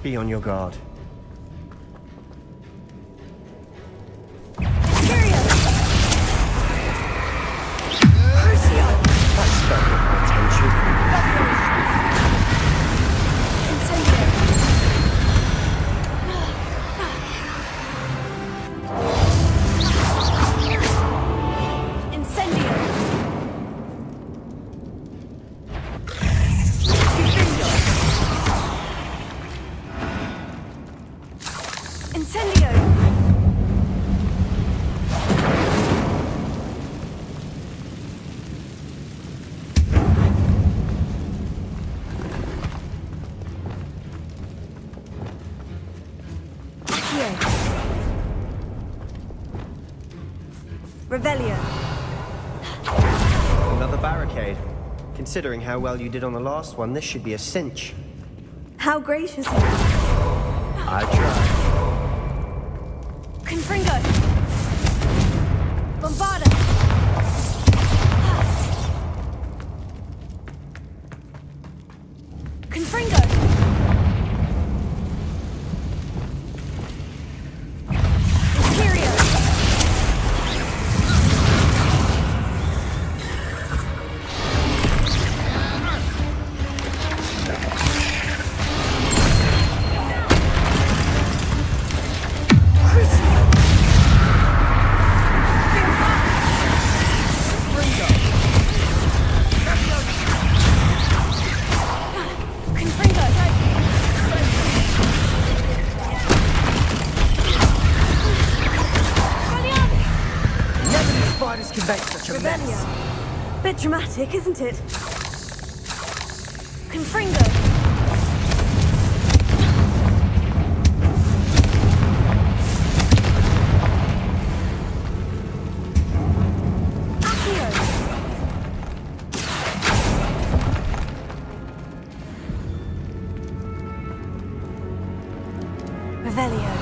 Be on your guard. That spell got my Revelio. Another barricade. Considering how well you did on the last one, this should be a cinch. How gracious of you. I tried. Confringo. Bombarda. Confringo. Bit dramatic, isn't it? Confringo. Revelio.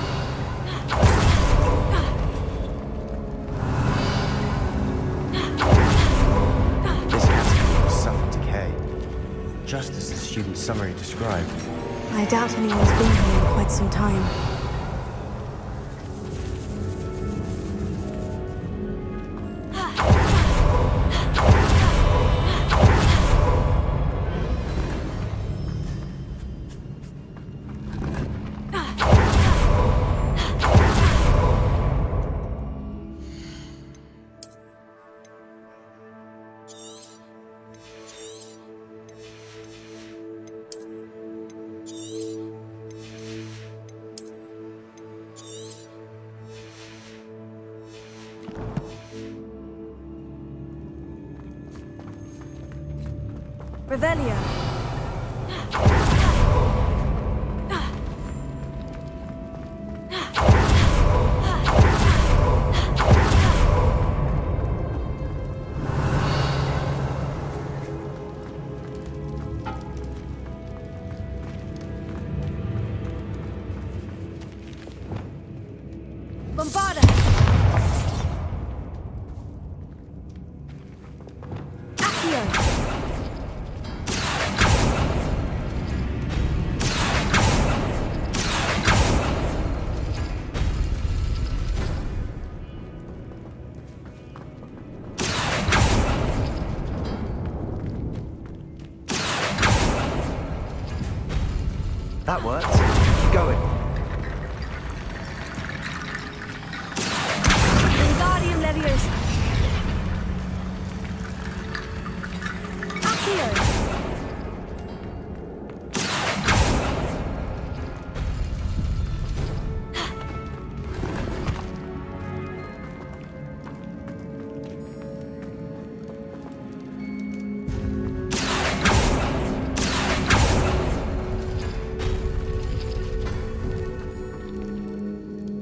Just as the student's summary described. I doubt anyone's been here in quite some time. Revelio. Bombarda. Accio. That worked. Keep going. Wingardium Leviosa. Accio.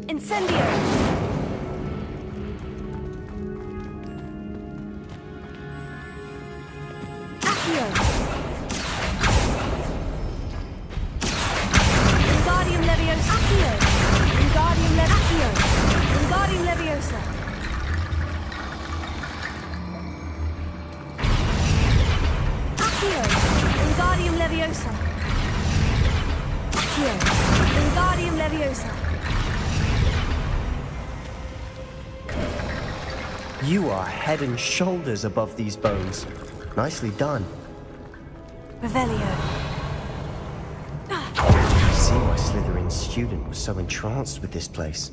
Incendio! Accio! Wingardium Leviosa! Accio! Wingardium Leviosa! Wingardium Leviosa! Accio! Wingardium Leviosa! Accio! Wingardium Leviosa! You are head and shoulders above these bones. Nicely done. Revelio. I see why Slytherin's student was so entranced with this place.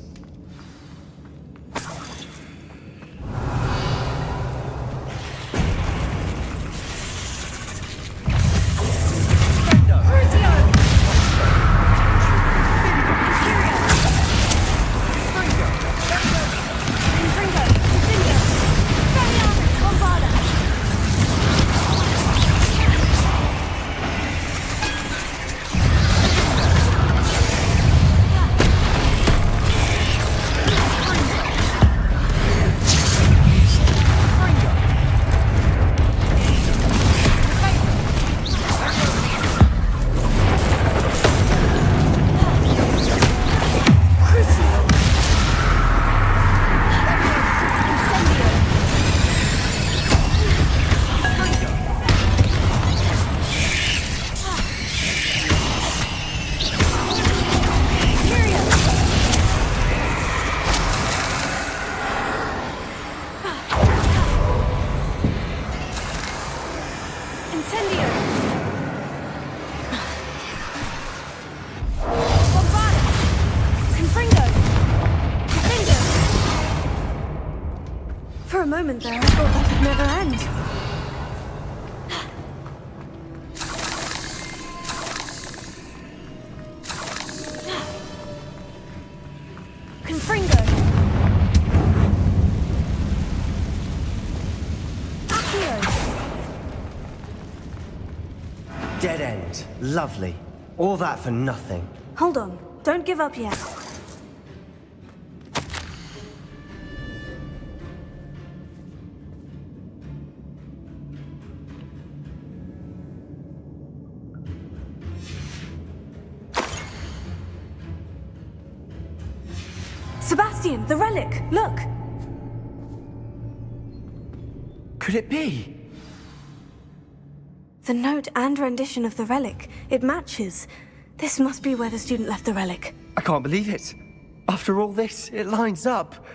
For a moment there, I thought that would never end. Confringo! Accio! Dead end. Lovely. All that for nothing. Hold on. Don't give up yet. Sebastian, the relic! Look! Could it be? The note and rendition of the relic. It matches. This must be where the student left the relic. I can't believe it. After all this, it lines up.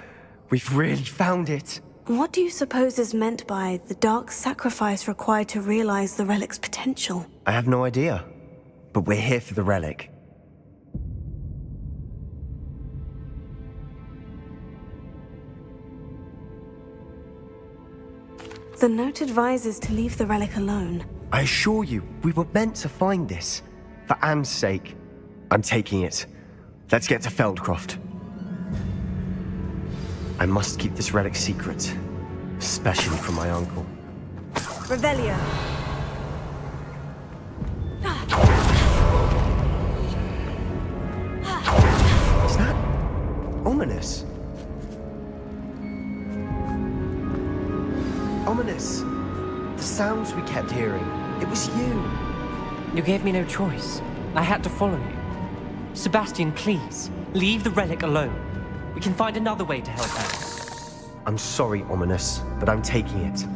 We've really found it. What do you suppose is meant by the dark sacrifice required to realize the relic's potential? I have no idea. But we're here for the relic. The note advises to leave the relic alone. I assure you, we were meant to find this. For Anne's sake. I'm taking it. Let's get to Feldcroft. I must keep this relic secret. Especially from my uncle. Revelio. Is that ominous? Ominous. The sounds we kept hearing. It was you. You gave me no choice. I had to follow you. Sebastian, please, leave the relic alone. We can find another way to help out. I'm sorry, Ominous, but I'm taking it.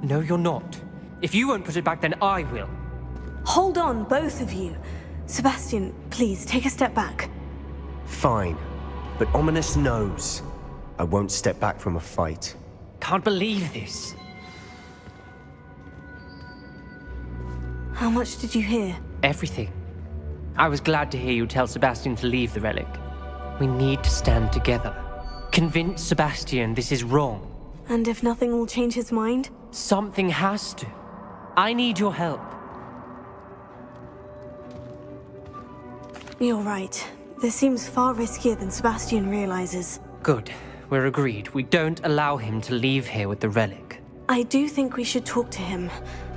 No, you're not. If you won't put it back, then I will. Hold on, both of you. Sebastian, please, take a step back. Fine. But Ominous knows. I won't step back from a fight. Can't believe this. How much did you hear? Everything. I was glad to hear you tell Sebastian to leave the relic. We need to stand together. Convince Sebastian this is wrong. And if nothing will change his mind? Something has to. I need your help. You're right. This seems far riskier than Sebastian realizes. Good. We're agreed. We don't allow him to leave here with the relic. I do think we should talk to him,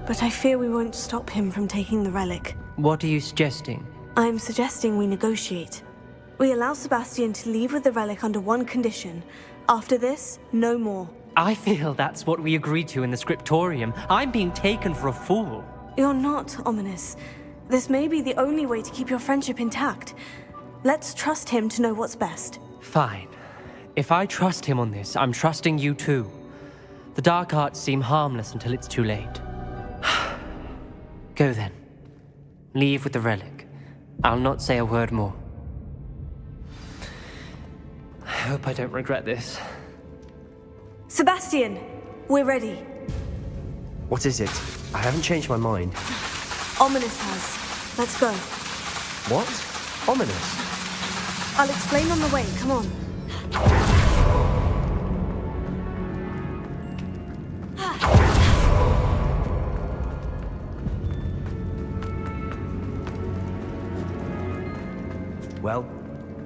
but I fear we won't stop him from taking the relic. What are you suggesting? I'm suggesting we negotiate. We allow Sebastian to leave with the relic under one condition. After this, no more. I feel that's what we agreed to in the scriptorium. I'm being taken for a fool. You're not, Ominous. This may be the only way to keep your friendship intact. Let's trust him to know what's best. Fine. If I trust him on this, I'm trusting you too. The dark arts seem harmless until it's too late. Go then. Leave with the relic. I'll not say a word more. I hope I don't regret this. Sebastian! We're ready. What is it? I haven't changed my mind. Ominous has. Let's go. What? Ominous? I'll explain on the way. Come on. Well,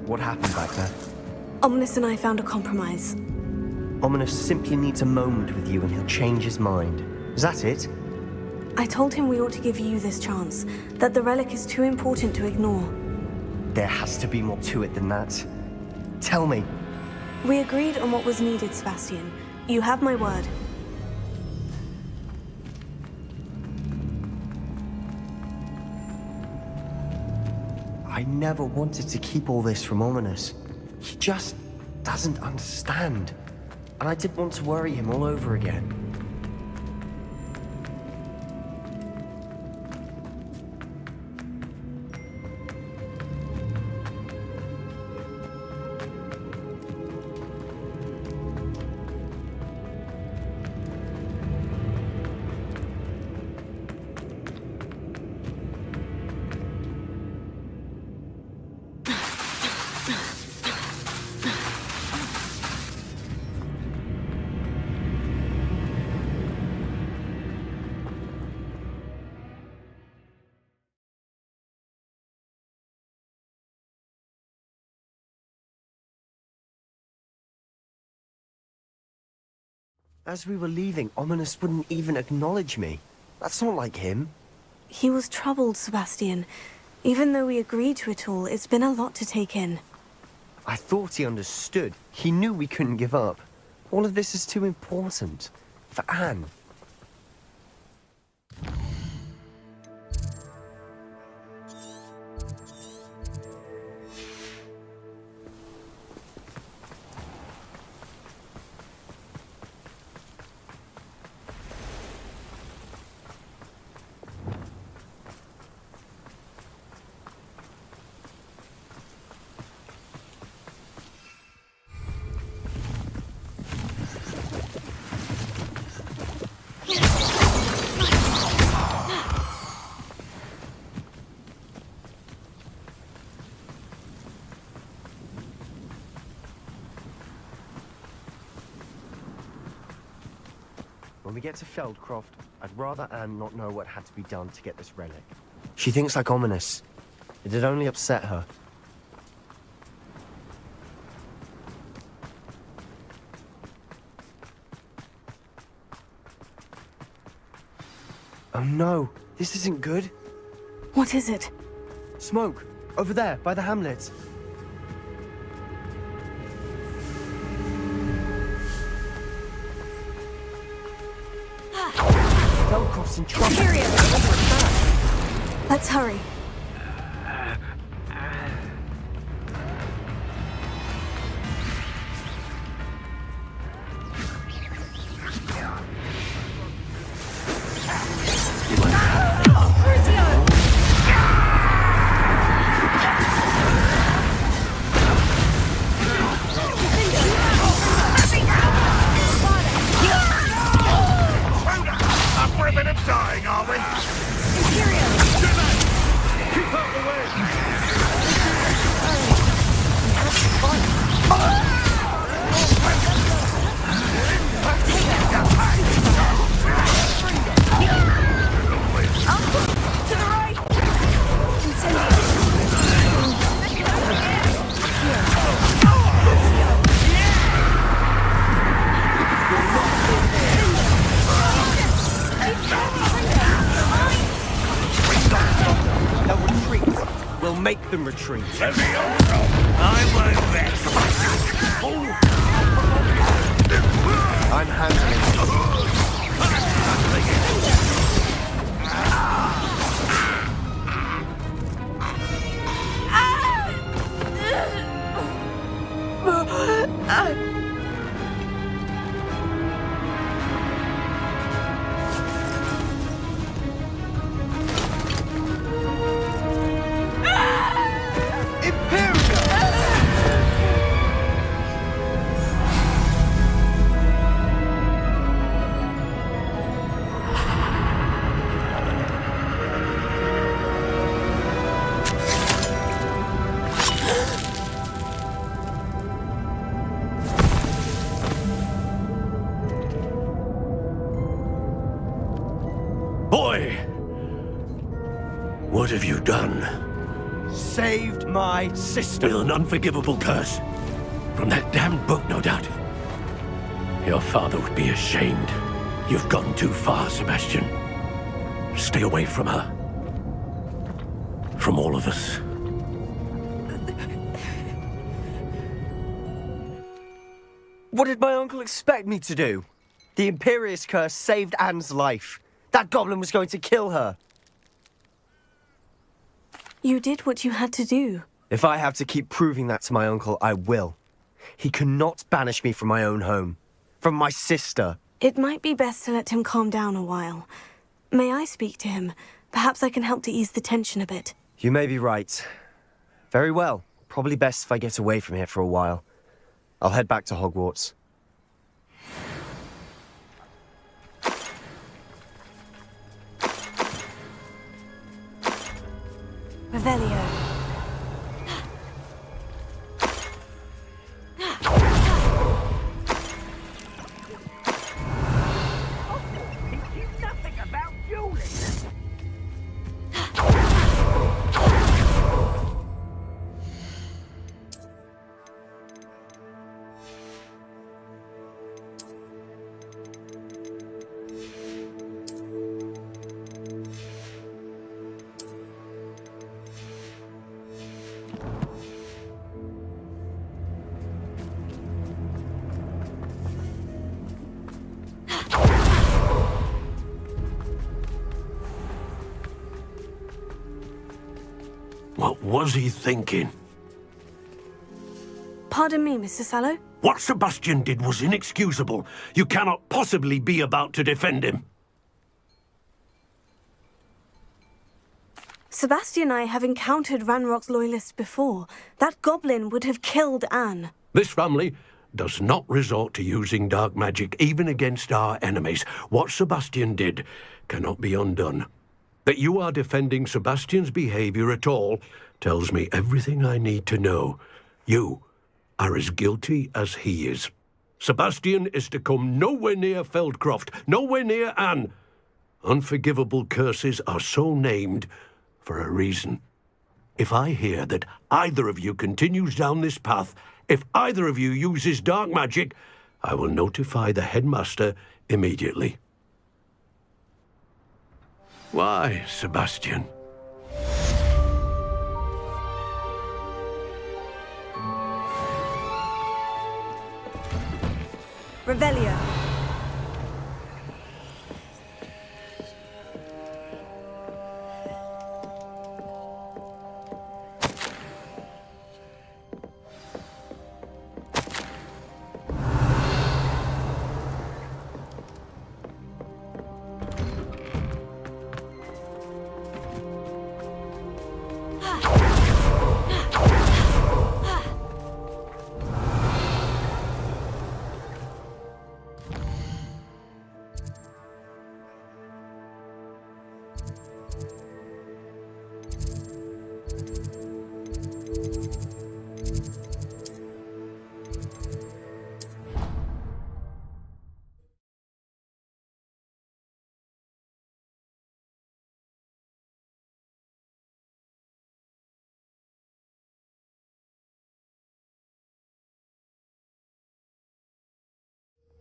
what happened back there? Ominous and I found a compromise. Ominous simply needs a moment with you and he'll change his mind. Is that it? I told him we ought to give you this chance, that the relic is too important to ignore. There has to be more to it than that. Tell me. We agreed on what was needed, Sebastian. You have my word. I never wanted to keep all this from Ominous. He just doesn't understand. And I didn't want to worry him all over again. As we were leaving, Ominous wouldn't even acknowledge me. That's not like him. He was troubled, Sebastian. Even though we agreed to it all, it's been a lot to take in. I thought he understood. He knew we couldn't give up. All of this is too important. For Anne. When we get to Feldcroft, I'd rather Anne not know what had to be done to get this relic. She thinks like Ominous. It'd only upset her. Oh no, this isn't good. What is it? Smoke, over there, by the hamlet. Feldcroft's in trouble. Let's hurry. We're a bit of dying, are we? make them retreat. I won't rest. I'm handling it. Boy! What have you done? Saved my sister. With an unforgivable curse. From that damned book, no doubt. Your father would be ashamed. You've gone too far, Sebastian. Stay away from her. From all of us. What did my uncle expect me to do? The Imperious Curse saved Anne's life. That goblin was going to kill her. You did what you had to do. If I have to keep proving that to my uncle, I will. He cannot banish me from my own home. From my sister. It might be best to let him calm down a while. May I speak to him? Perhaps I can help to ease the tension a bit. You may be right. Very well. Probably best if I get away from here for a while. I'll head back to Hogwarts. Revelio. What was he thinking? Pardon me, Mr. Sallow? What Sebastian did was inexcusable. You cannot possibly be about to defend him. Sebastian and I have encountered Ranrock's loyalists before. That goblin would have killed Anne. This family does not resort to using dark magic even against our enemies. What Sebastian did cannot be undone. That you are defending Sebastian's behavior at all tells me everything I need to know. You are as guilty as he is. Sebastian is to come nowhere near Feldcroft, nowhere near Anne. Unforgivable curses are so named for a reason. If I hear that either of you continues down this path, if either of you uses dark magic, I will notify the headmaster immediately. Why, Sebastian? Revelio.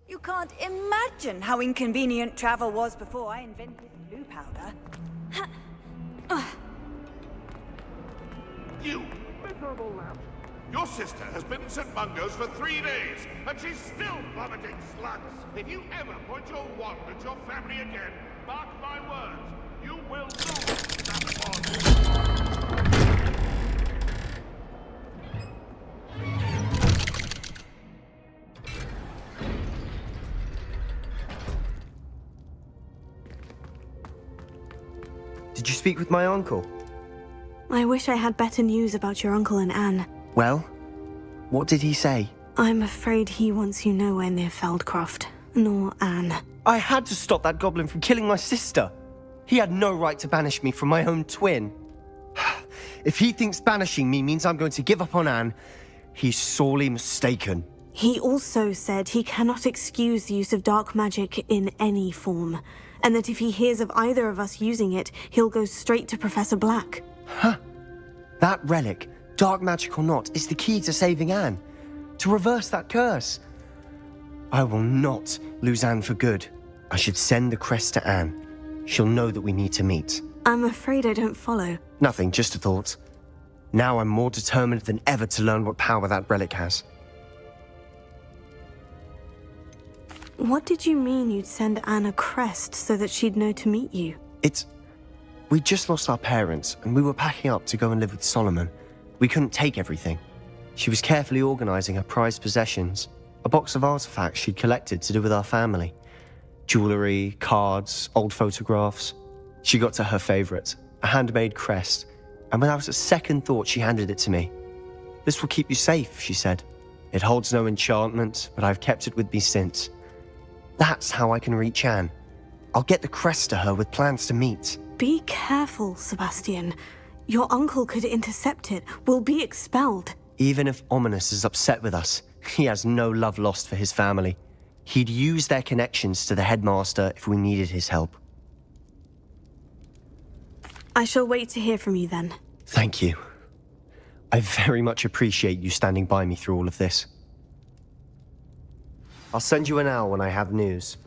You can't imagine how inconvenient travel was before I invented blue powder. You miserable lout! Your sister has been in St. Mungo's for 3 days, and she's still vomiting slugs. If you ever point your wand at your family again, mark my words, you will lose that wand. Did you speak with my uncle? I wish I had better news about your uncle and Anne. Well, what did he say? I'm afraid he wants you nowhere near Feldcroft, nor Anne. I had to stop that goblin from killing my sister. He had no right to banish me from my own twin. If he thinks banishing me means I'm going to give up on Anne, he's sorely mistaken. He also said he cannot excuse the use of dark magic in any form, and that if he hears of either of us using it, he'll go straight to Professor Black. Huh. That relic, dark magic or not, is the key to saving Anne. To reverse that curse. I will not lose Anne for good. I should send the crest to Anne. She'll know that we need to meet. I'm afraid I don't follow. Nothing, just a thought. Now I'm more determined than ever to learn what power that relic has. What did you mean you'd send Anne a crest so that she'd know to meet you? We'd just lost our parents, and we were packing up to go and live with Solomon. We couldn't take everything. She was carefully organising her prized possessions, a box of artifacts she'd collected to do with our family. Jewellery, cards, old photographs. She got to her favourite, a handmade crest, and without a second thought she handed it to me. "This will keep you safe," she said. "It holds no enchantment, but I've kept it with me since. That's how I can reach Anne. I'll get the crest to her with plans to meet." Be careful, Sebastian. Your uncle could intercept it. We'll be expelled. Even if Ominous is upset with us, he has no love lost for his family. He'd use their connections to the headmaster if we needed his help. I shall wait to hear from you then. Thank you. I very much appreciate you standing by me through all of this. I'll send you an owl when I have news.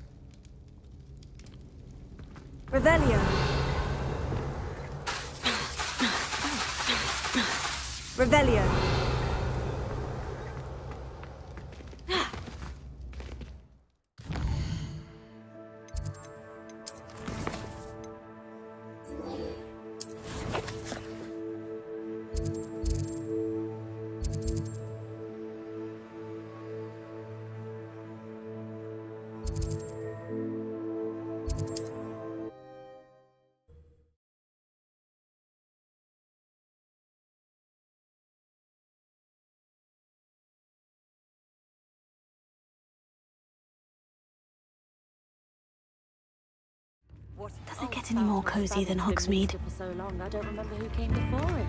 Revelio. Revelio. Does it get any more cozy than Hogsmeade? For so long, I don't remember who came before it.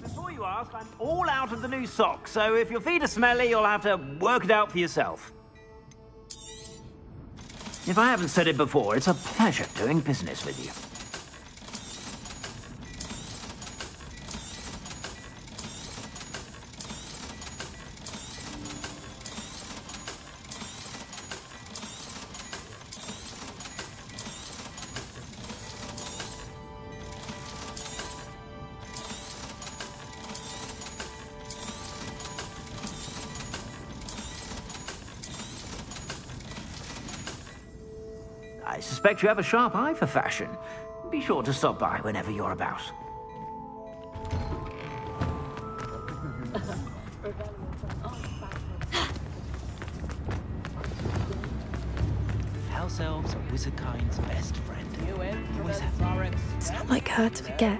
Before you ask, I'm all out of the new socks, so if your feet are smelly, you'll have to work it out for yourself. If I haven't said it before, it's a pleasure doing business with you. I suspect you have a sharp eye for fashion. Be sure to stop by whenever you're about. House elves are wizardkind's best friend. Always have. It's not like her to forget.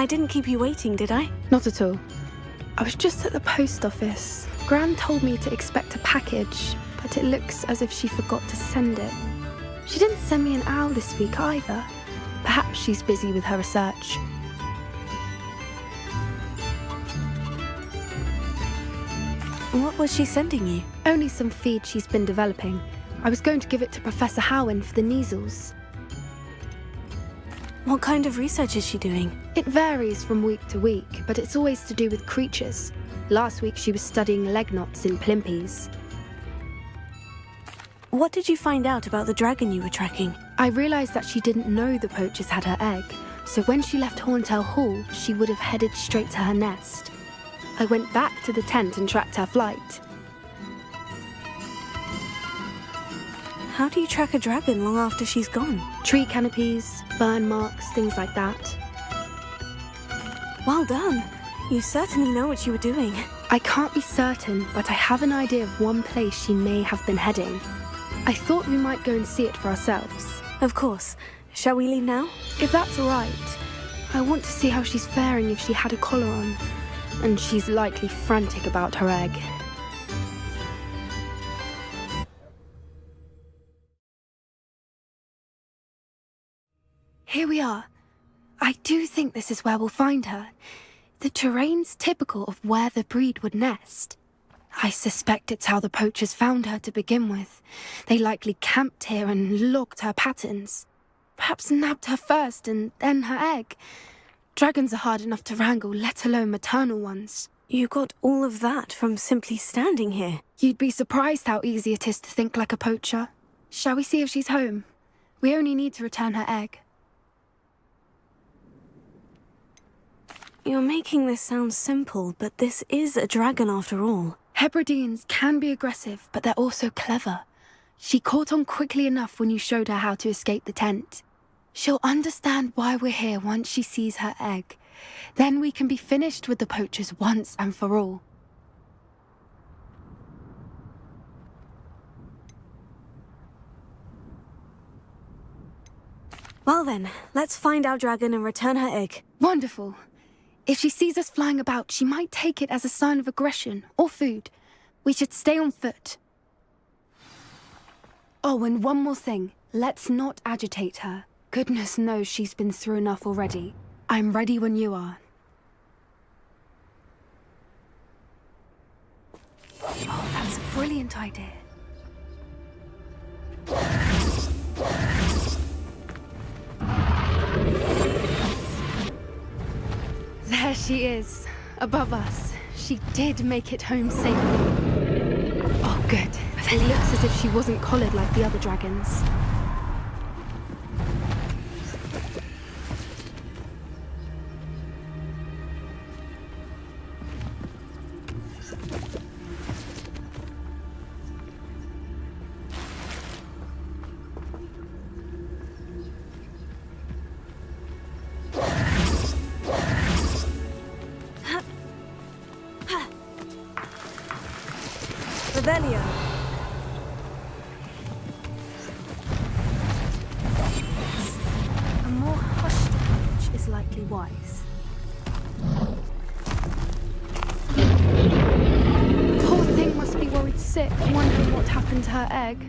I didn't keep you waiting, did I? Not at all. I was just at the post office. Gran told me to expect a package, but it looks as if she forgot to send it. She didn't send me an owl this week either. Perhaps she's busy with her research. What was she sending you? Only some feed she's been developing. I was going to give it to Professor Howen for the measles. What kind of research is she doing? It varies from week to week, but it's always to do with creatures. Last week she was studying leg knots in plimpies. What did you find out about the dragon you were tracking? I realised that she didn't know the poachers had her egg, so when she left Horntail Hall, she would have headed straight to her nest. I went back to the tent and tracked her flight. How do you track a dragon long after she's gone? Tree canopies, burn marks, things like that. Well done. You certainly know what you were doing. I can't be certain, but I have an idea of one place she may have been heading. I thought we might go and see it for ourselves. Of course. Shall we leave now? If that's all right. I want to see how she's faring if she had a collar on. And she's likely frantic about her egg. Here we are. I do think this is where we'll find her. The terrain's typical of where the breed would nest. I suspect it's how the poachers found her to begin with. They likely camped here and logged her patterns. Perhaps nabbed her first and then her egg. Dragons are hard enough to wrangle, let alone maternal ones. You got all of that from simply standing here. You'd be surprised how easy it is to think like a poacher. Shall we see if she's home? We only need to return her egg. You're making this sound simple, but this is a dragon after all. Hebrideans can be aggressive, but they're also clever. She caught on quickly enough when you showed her how to escape the tent. She'll understand why we're here once she sees her egg. Then we can be finished with the poachers once and for all. Well then, let's find our dragon and return her egg. Wonderful. If she sees us flying about, she might take it as a sign of aggression or food. We should stay on foot. Oh, and one more thing. Let's not agitate her. Goodness knows she's been through enough already. I'm ready when you are. Oh, that's a brilliant idea. There she is, above us. She did make it home safely. Oh, good. It looks as if she wasn't collared like the other dragons. Revelio. A more hushed approach is likely wise. Poor thing must be worried sick, wondering what happened to her egg.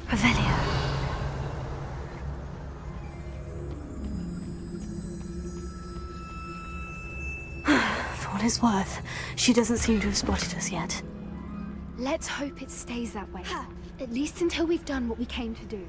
Revelio. For what it's worth, she doesn't seem to have spotted us yet. Let's hope it stays that way. At least until we've done what we came to do.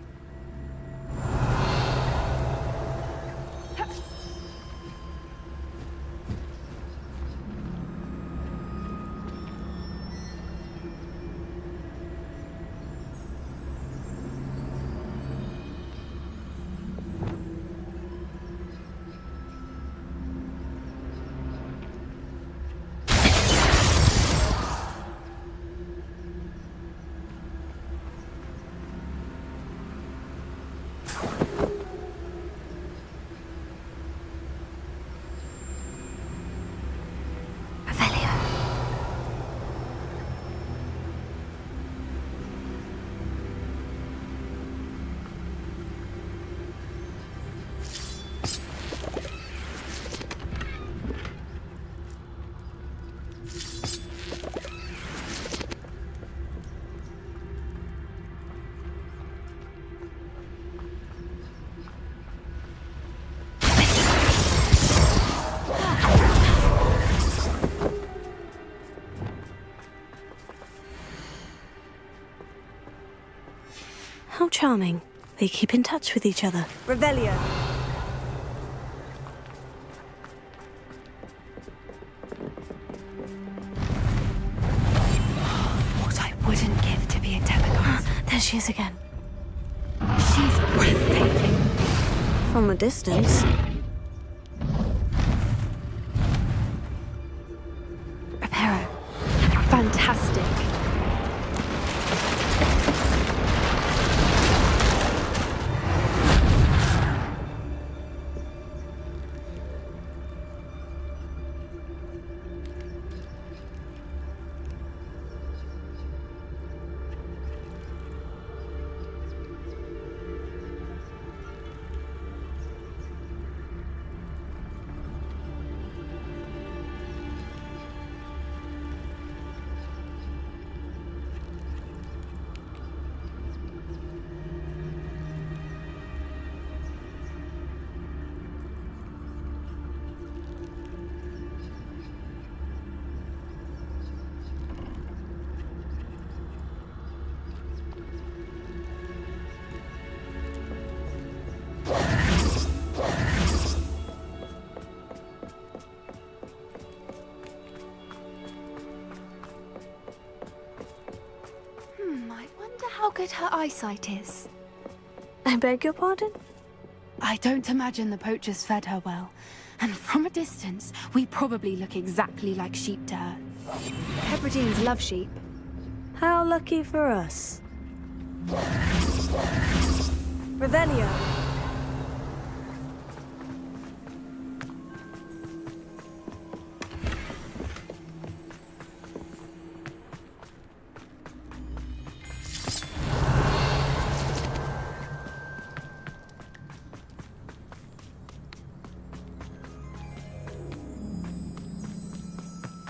charming. They keep in touch with each other. Revelio. What I wouldn't give to be a demigod. There she is again. She's breathtaking. From a distance. Reparo. Fantastic. I wonder how good her eyesight is. I beg your pardon? I don't imagine the poachers fed her well. And from a distance, we probably look exactly like sheep to her. Hebrideans love sheep. How lucky for us. Revelio.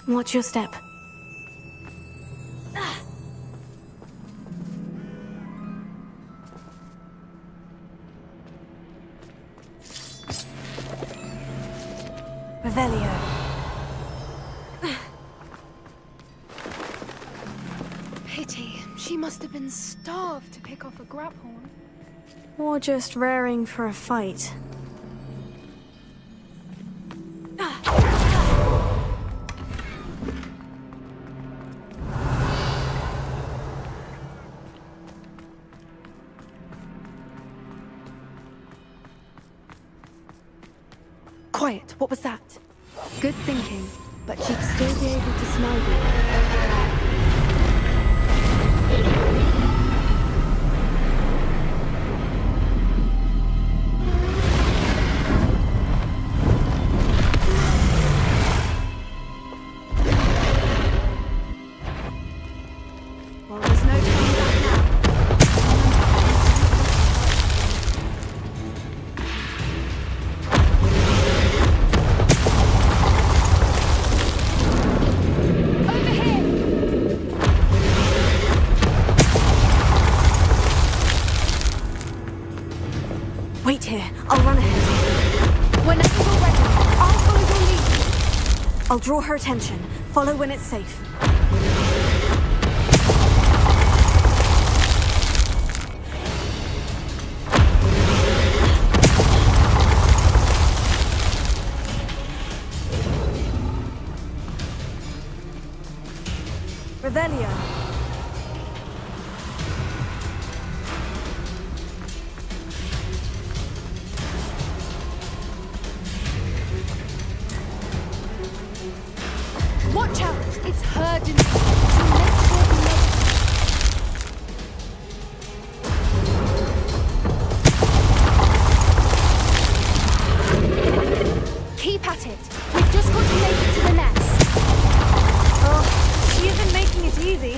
Watch your step. Revelio. Pity. She must have been starved to pick off a grabhorn. Or just raring for a fight. Quiet, what was that? Good thinking, but she'd still be able to smell you. Well, there's no turning back now. Wait here. I'll run ahead. Whenever you're ready, I'll follow your lead. I'll draw her attention. Follow when it's safe. Revelio. Watch out! It's herd in. She'll make sure we know. Keep at it. We've just got to make it to the nest. Oh, she isn't making it easy.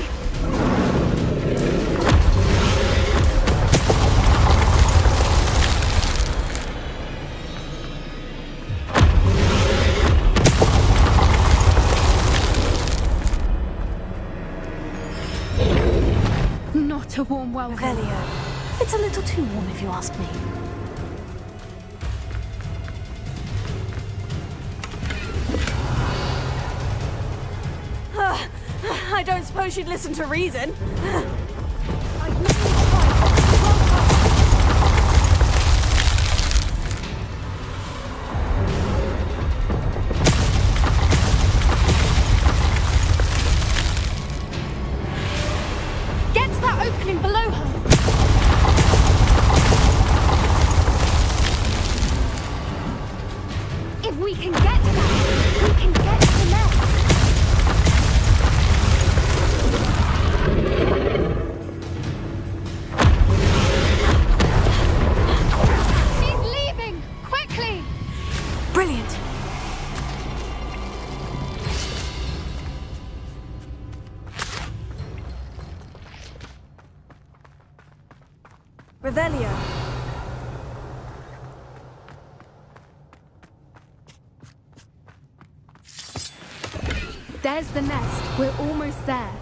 Not a warm welcome. Revelio. It's a little too warm if you ask me. I don't suppose she'd listen to reason. I've never tried, but she won't We can get there! We can get to the nest! She's leaving! Quickly! Brilliant! Revelio. There's the nest. We're almost there.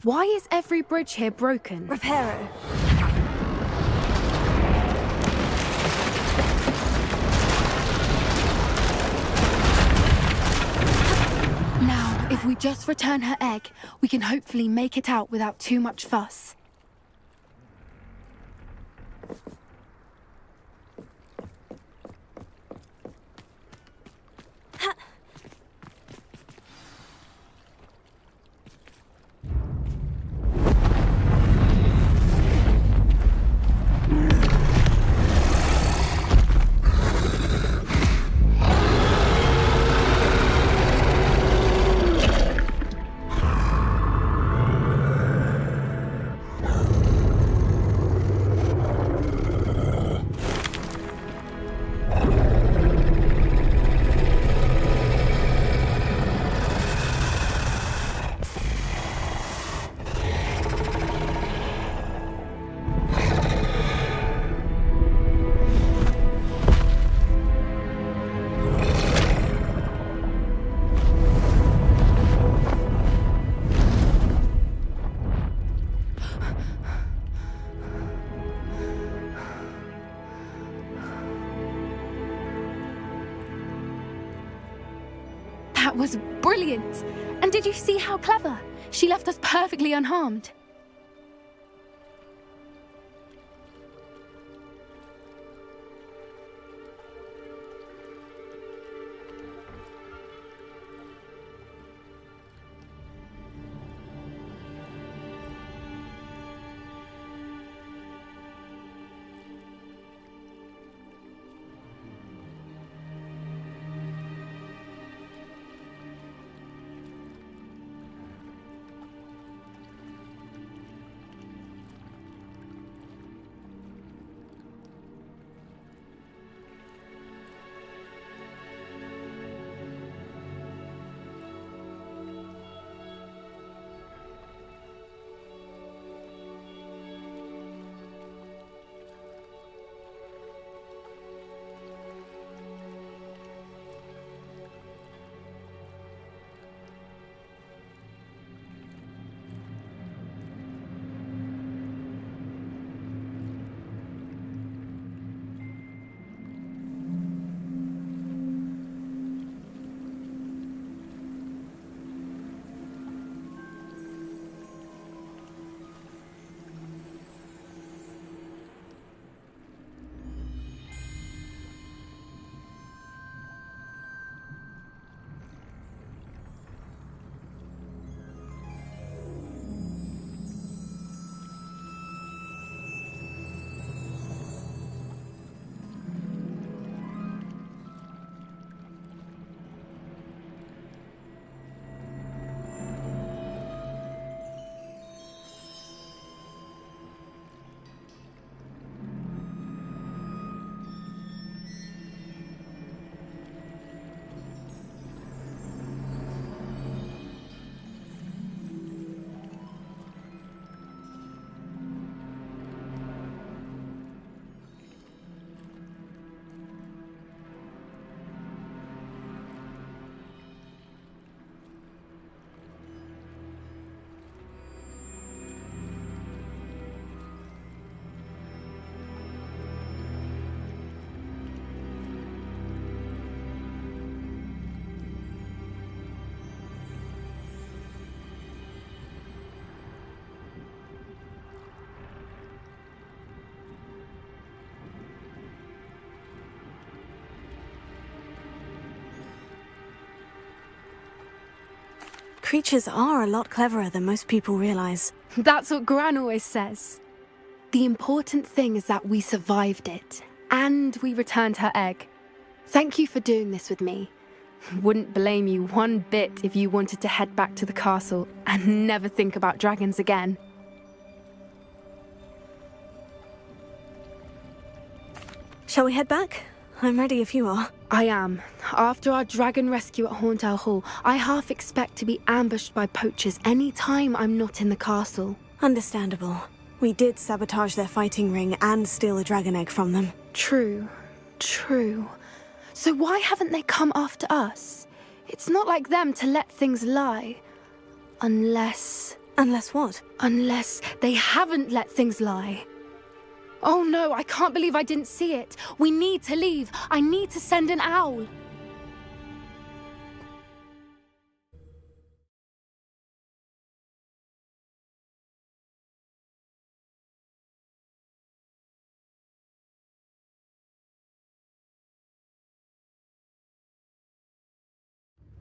Why is every bridge here broken? Reparo. Now, if we just return her egg, we can hopefully make it out without too much fuss. That was brilliant! And did you see how clever? She left us perfectly unharmed. creatures are a lot cleverer than most people realize. That's what Gran always says. The important thing is that we survived it, and we returned her egg. Thank you for doing this with me. Wouldn't blame you one bit if you wanted to head back to the castle and never think about dragons again. Shall we head back? I'm ready if you are. I am. After our dragon rescue at Horndale Hall, I half expect to be ambushed by poachers any time I'm not in the castle. Understandable. We did sabotage their fighting ring and steal a dragon egg from them. True. So why haven't they come after us? It's not like them to let things lie. Unless... Unless what? Unless they haven't let things lie. Oh no, I can't believe I didn't see it. We need to leave. I need to send an owl.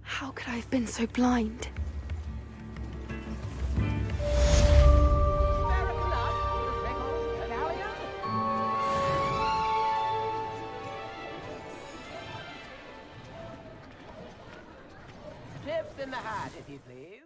How could I have been so blind? Tips in the hat, if you please.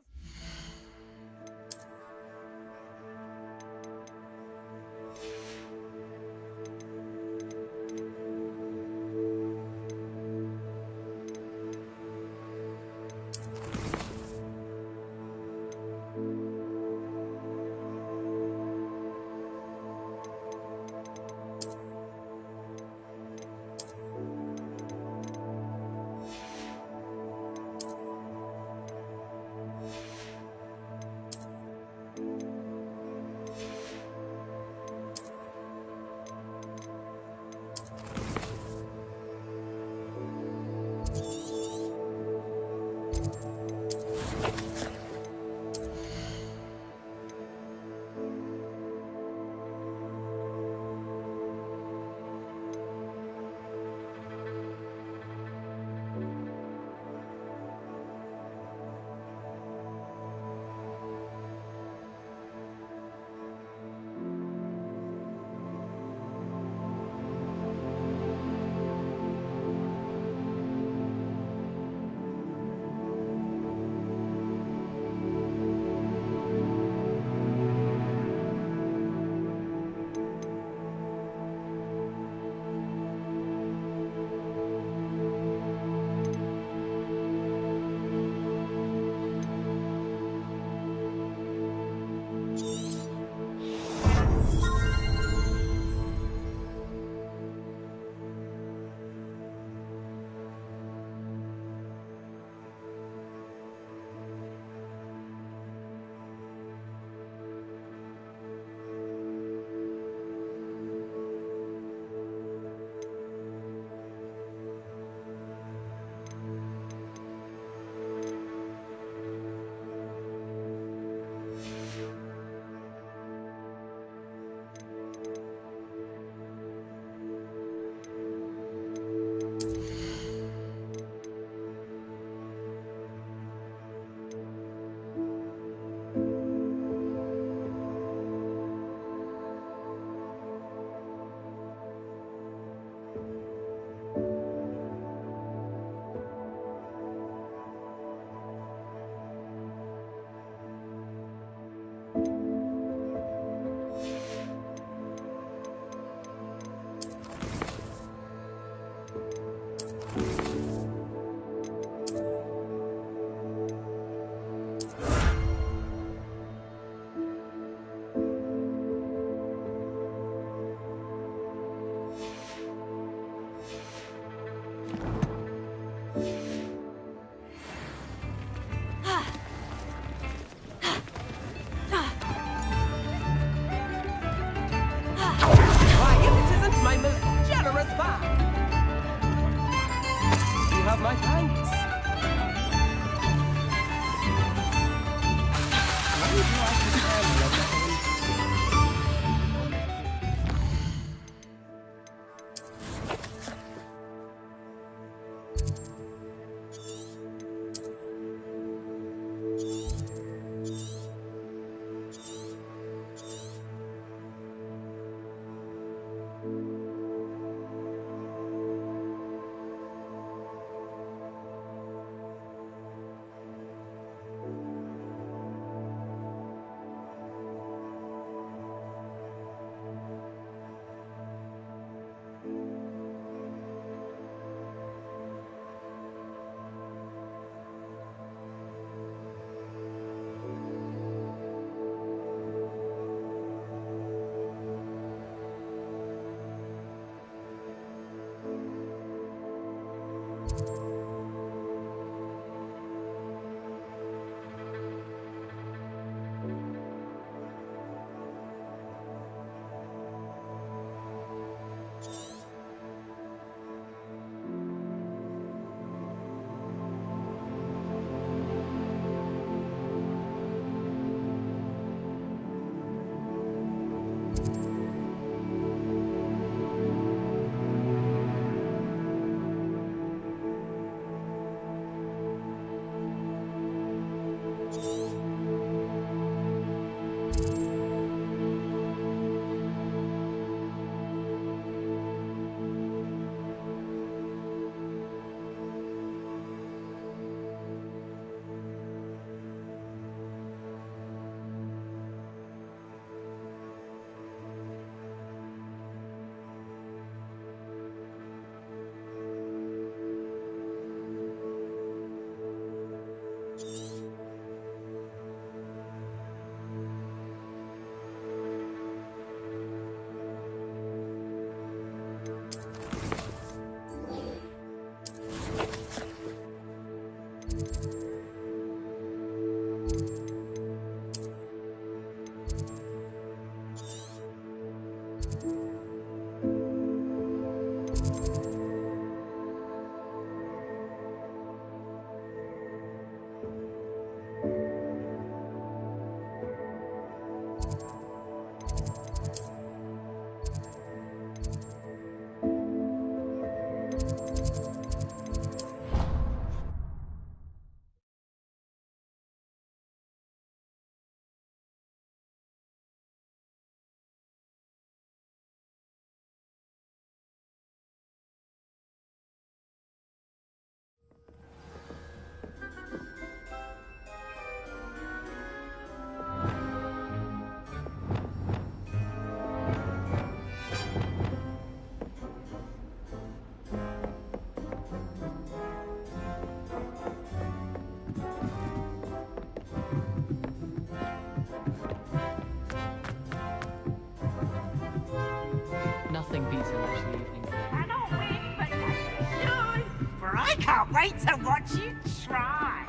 wait to watch you try.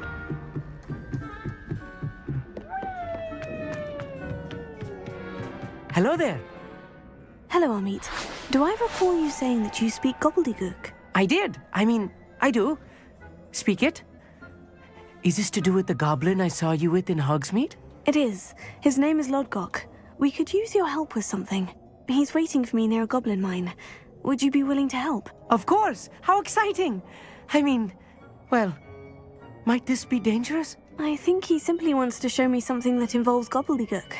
Hello there. Hello, Amit. Do I recall you saying that you speak gobbledygook? I did. I do. Speak it. Is this to do with the goblin I saw you with in Hogsmeade? It is. His name is Lodgok. We could use your help with something. He's waiting for me near a goblin mine. Would you be willing to help? Of course. How exciting. Well, might this be dangerous? I think he simply wants to show me something that involves gobbledygook.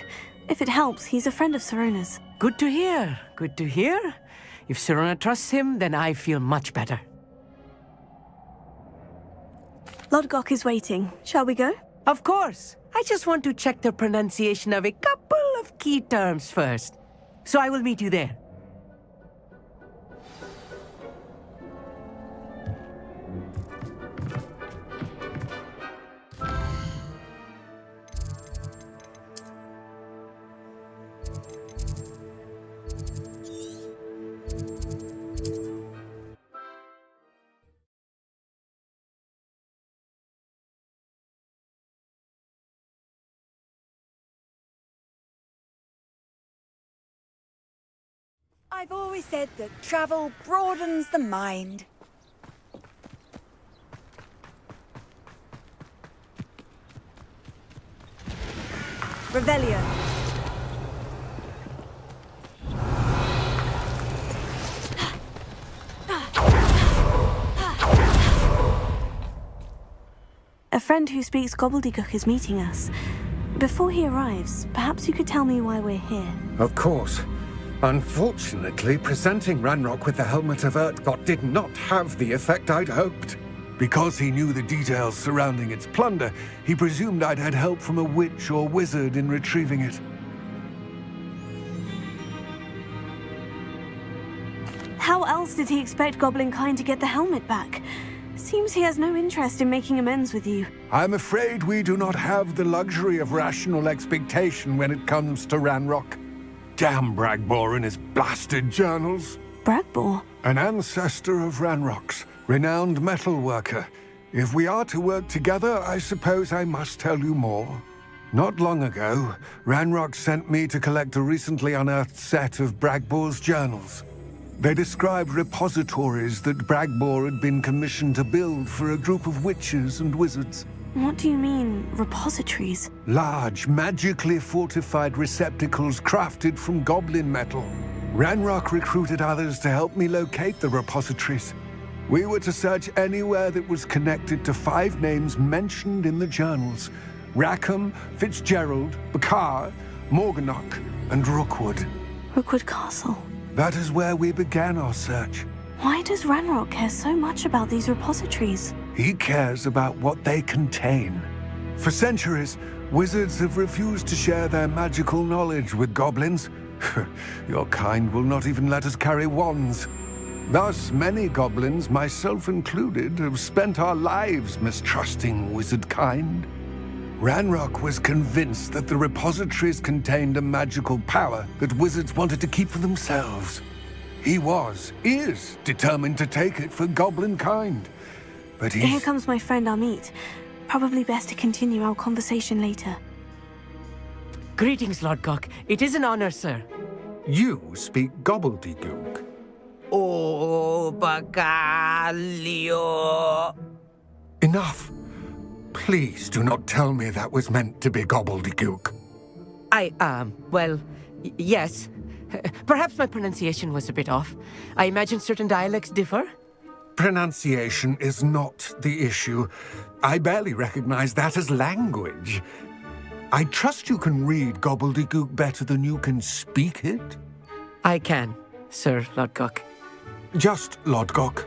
If it helps, he's a friend of Sirona's. Good to hear. Good to hear. If Sirona trusts him, then I feel much better. Lodgok is waiting. Shall we go? Of course. I just want to check the pronunciation of a couple of key terms first. So I will meet you there. I've always said that travel broadens the mind. Revelio. A friend who speaks gobbledygook is meeting us. Before he arrives, perhaps you could tell me why we're here. Of course. Unfortunately, presenting Ranrock with the Helmet of Urtkot did not have the effect I'd hoped. Because he knew the details surrounding its plunder, he presumed I'd had help from a witch or wizard in retrieving it. How else did he expect Goblinkind to get the helmet back? Seems he has no interest in making amends with you. I'm afraid we do not have the luxury of rational expectation when it comes to Ranrock. Damn Bragbor and his blasted journals. Bragbor? An ancestor of Ranrock's, renowned metal worker. If we are to work together, I suppose I must tell you more. Not long ago, Ranrock sent me to collect a recently unearthed set of Bragbor's journals. They described repositories that Bragbor had been commissioned to build for a group of witches and wizards. What do you mean, repositories? Large, magically fortified receptacles crafted from goblin metal. Ranrock recruited others to help me locate the repositories. We were to search anywhere that was connected to 5 names mentioned in the journals: Rackham, Fitzgerald, Bakar, Morganach, and Rookwood. Rookwood Castle. That is where we began our search. Why does Ranrock care so much about these repositories? He cares about what they contain. For centuries, wizards have refused to share their magical knowledge with goblins. Your kind will not even let us carry wands. Thus, many goblins, myself included, have spent our lives mistrusting wizard kind. Ranrock was convinced that the repositories contained a magical power that wizards wanted to keep for themselves. He is determined to take it for goblin kind. But Here comes my friend Amit. Probably best to continue our conversation later. Greetings, Lodgok. It is an honor, sir. You speak gobbledygook. Oh, Bagalio. Enough. Please do not tell me that was meant to be gobbledygook. Yes. Perhaps my pronunciation was a bit off. I imagine certain dialects differ. Pronunciation is not the issue. I barely recognize that as language. I trust you can read gobbledygook better than you can speak it? I can, Sir Lodgok. Just Lodgok.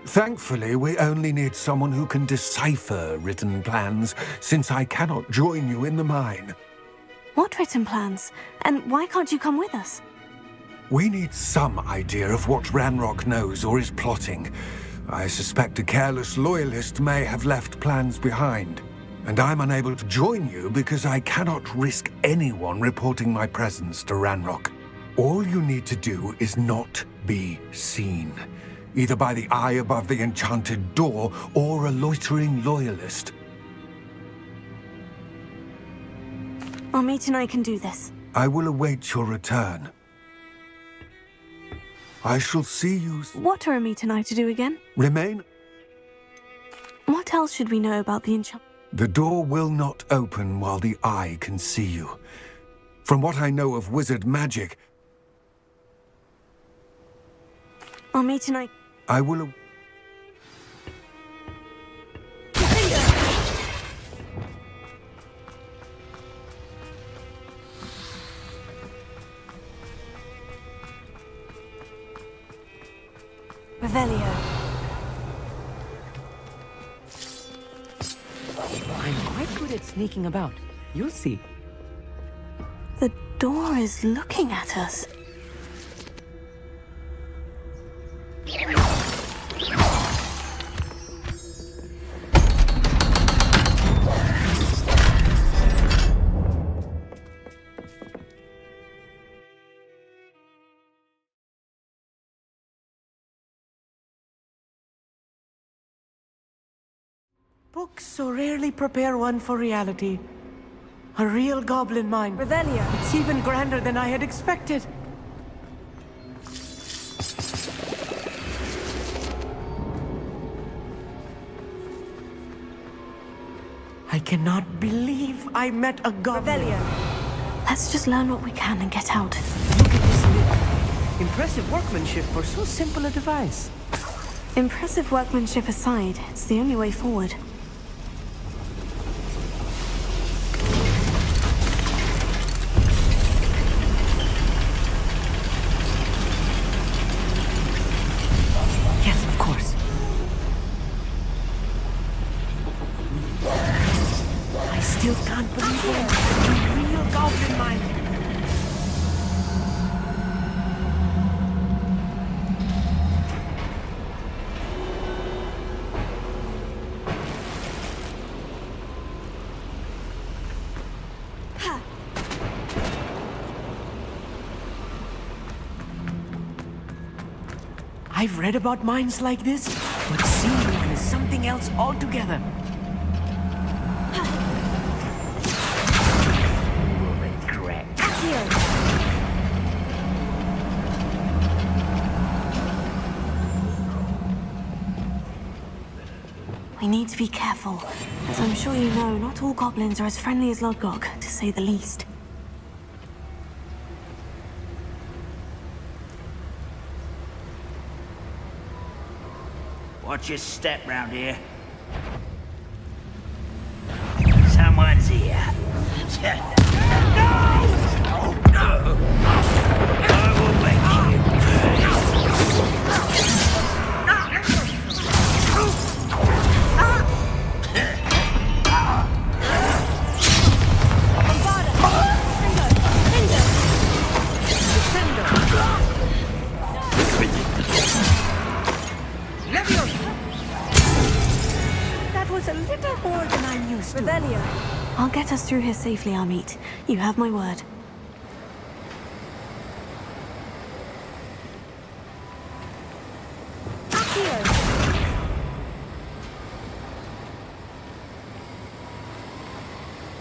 Thankfully, we only need someone who can decipher written plans, since I cannot join you in the mine. What written plans? And why can't you come with us? We need some idea of what Ranrock knows or is plotting. I suspect a careless loyalist may have left plans behind. And I'm unable to join you because I cannot risk anyone reporting my presence to Ranrock. All you need to do is not be seen. either by the eye above the enchanted door or a loitering loyalist. Amit and I can do this. I will await your return. I shall see you... What are Amit and I to do again? Remain. What else should we know about the enchant? The door will not open while the eye can see you. From what I know of wizard magic... Amit and I will... Revelio. I'm quite good at sneaking about. You'll see. The door is looking at us. Books so rarely prepare one for reality. A real goblin mind. Revelio. It's even grander than I had expected. I cannot believe I met a goblin. Revelio. Let's just learn what we can and get out. Look at this lid. Impressive workmanship for so simple a device. Impressive workmanship aside, it's the only way forward. Yes, of course. I still can't believe it. A real goblin mind. I've read about minds like this, but seeing one is something else altogether. Regret. We need to be careful. As I'm sure you know, not all goblins are as friendly as Lodgok, to say the least. Watch your step round here. Someone's here. I will wake you. That was a little more than I'm used to. Revelio. I'll get us through here safely, Amit. You have my word.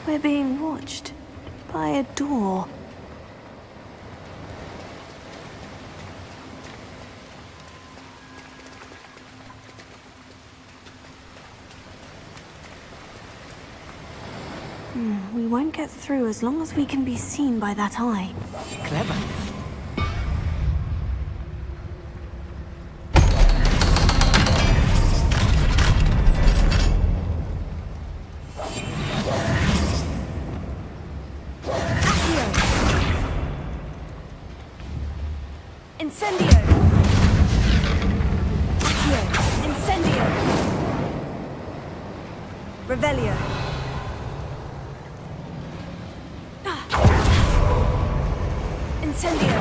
We're being watched by a door. We won't get through as long as we can be seen by that eye. Clever. Incendio. Accio. Incendio. Revelio. Incendio.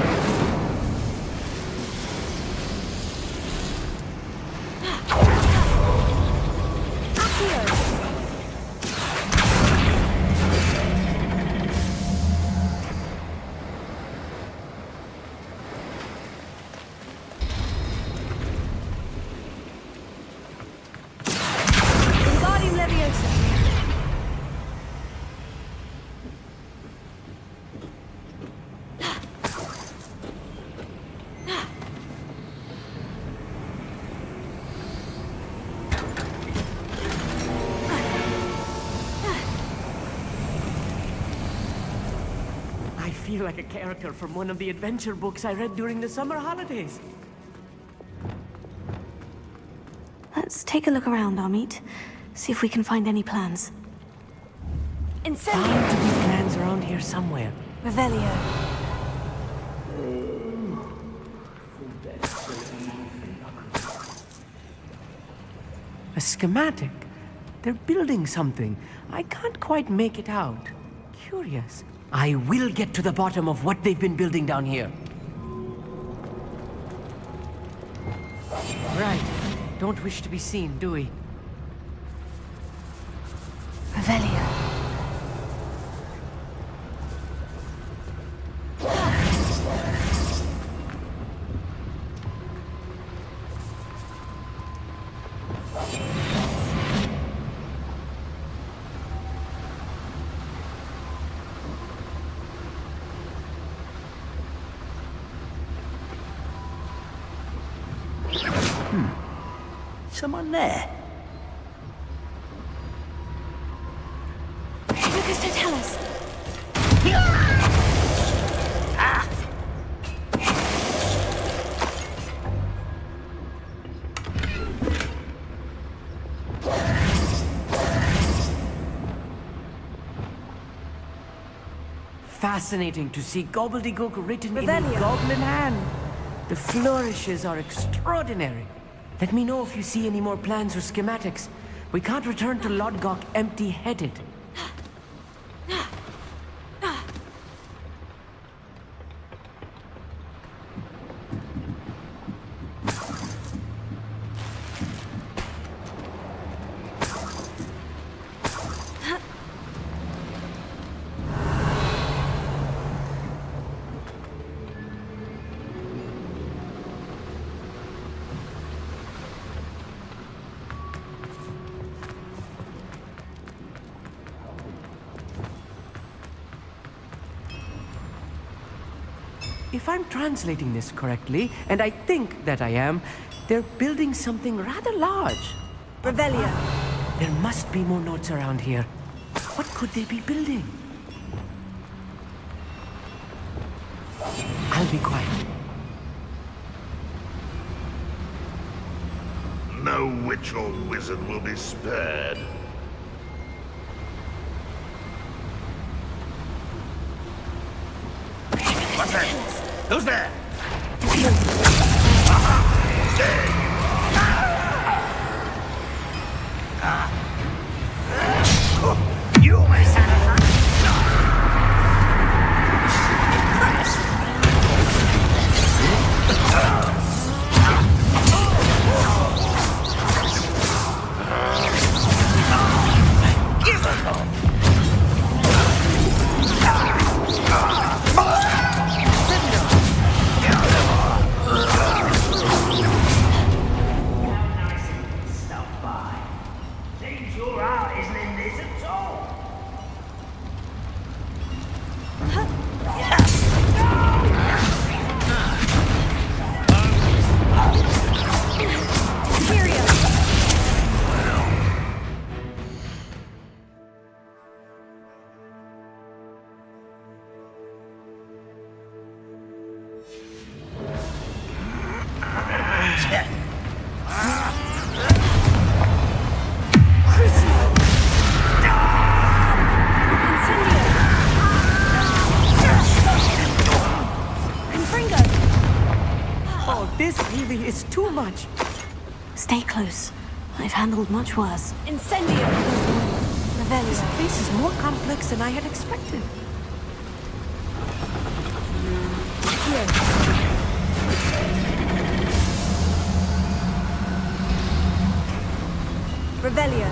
feel like a character from one of the adventure books I read during the summer holidays. Let's take a look around, Amit. See if we can find any plans. Incendio! Bound to be plans around here somewhere. Revelio. A schematic. They're building something. I can't quite make it out. Curious. I will get to the bottom of what they've been building down here. Right. Don't wish to be seen, do we? Revelio. Someone there. Lucas, don't tell us. Fascinating to see gobbledygook written in a goblin hand. The flourishes are extraordinary. Let me know if you see any more plans or schematics. We can't return to Lodgok empty-headed. If I'm translating this correctly, and I think that I am, they're building something rather large. Revelio. There must be more notes around here. What could they be building? I'll be quiet. No witch or wizard will be spared. What's that? Who's there? You my son of Give us all. This really is too much. Stay close. I've handled much worse. Incendio. This place is more complex than I had expected. Revelio.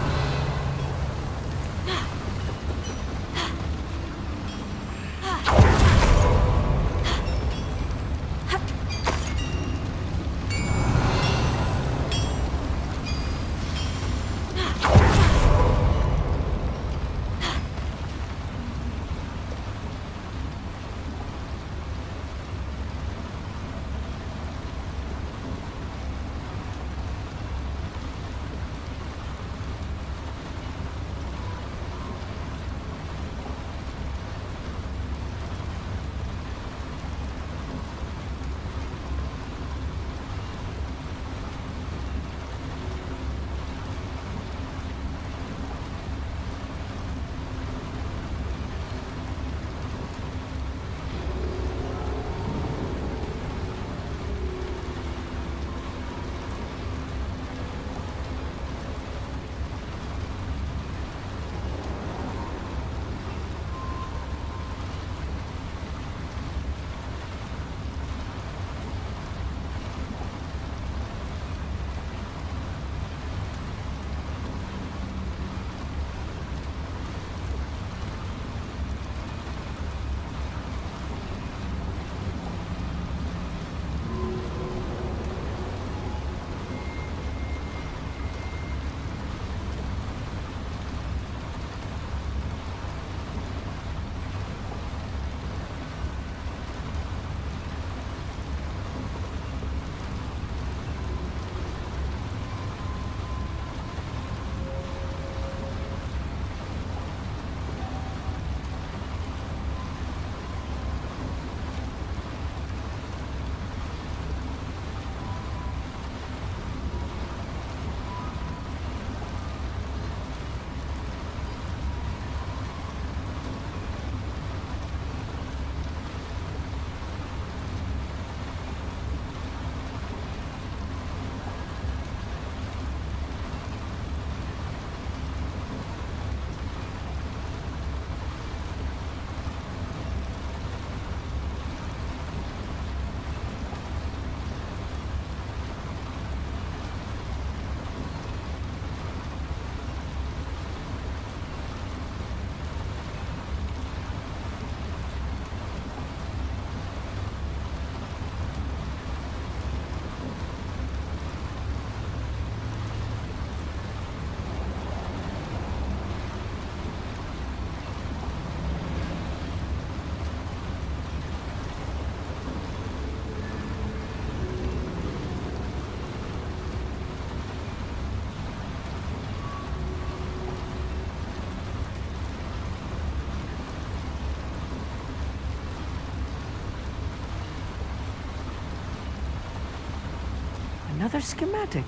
Another schematic.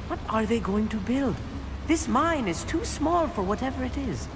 What are they going to build? This mine is too small for whatever it is.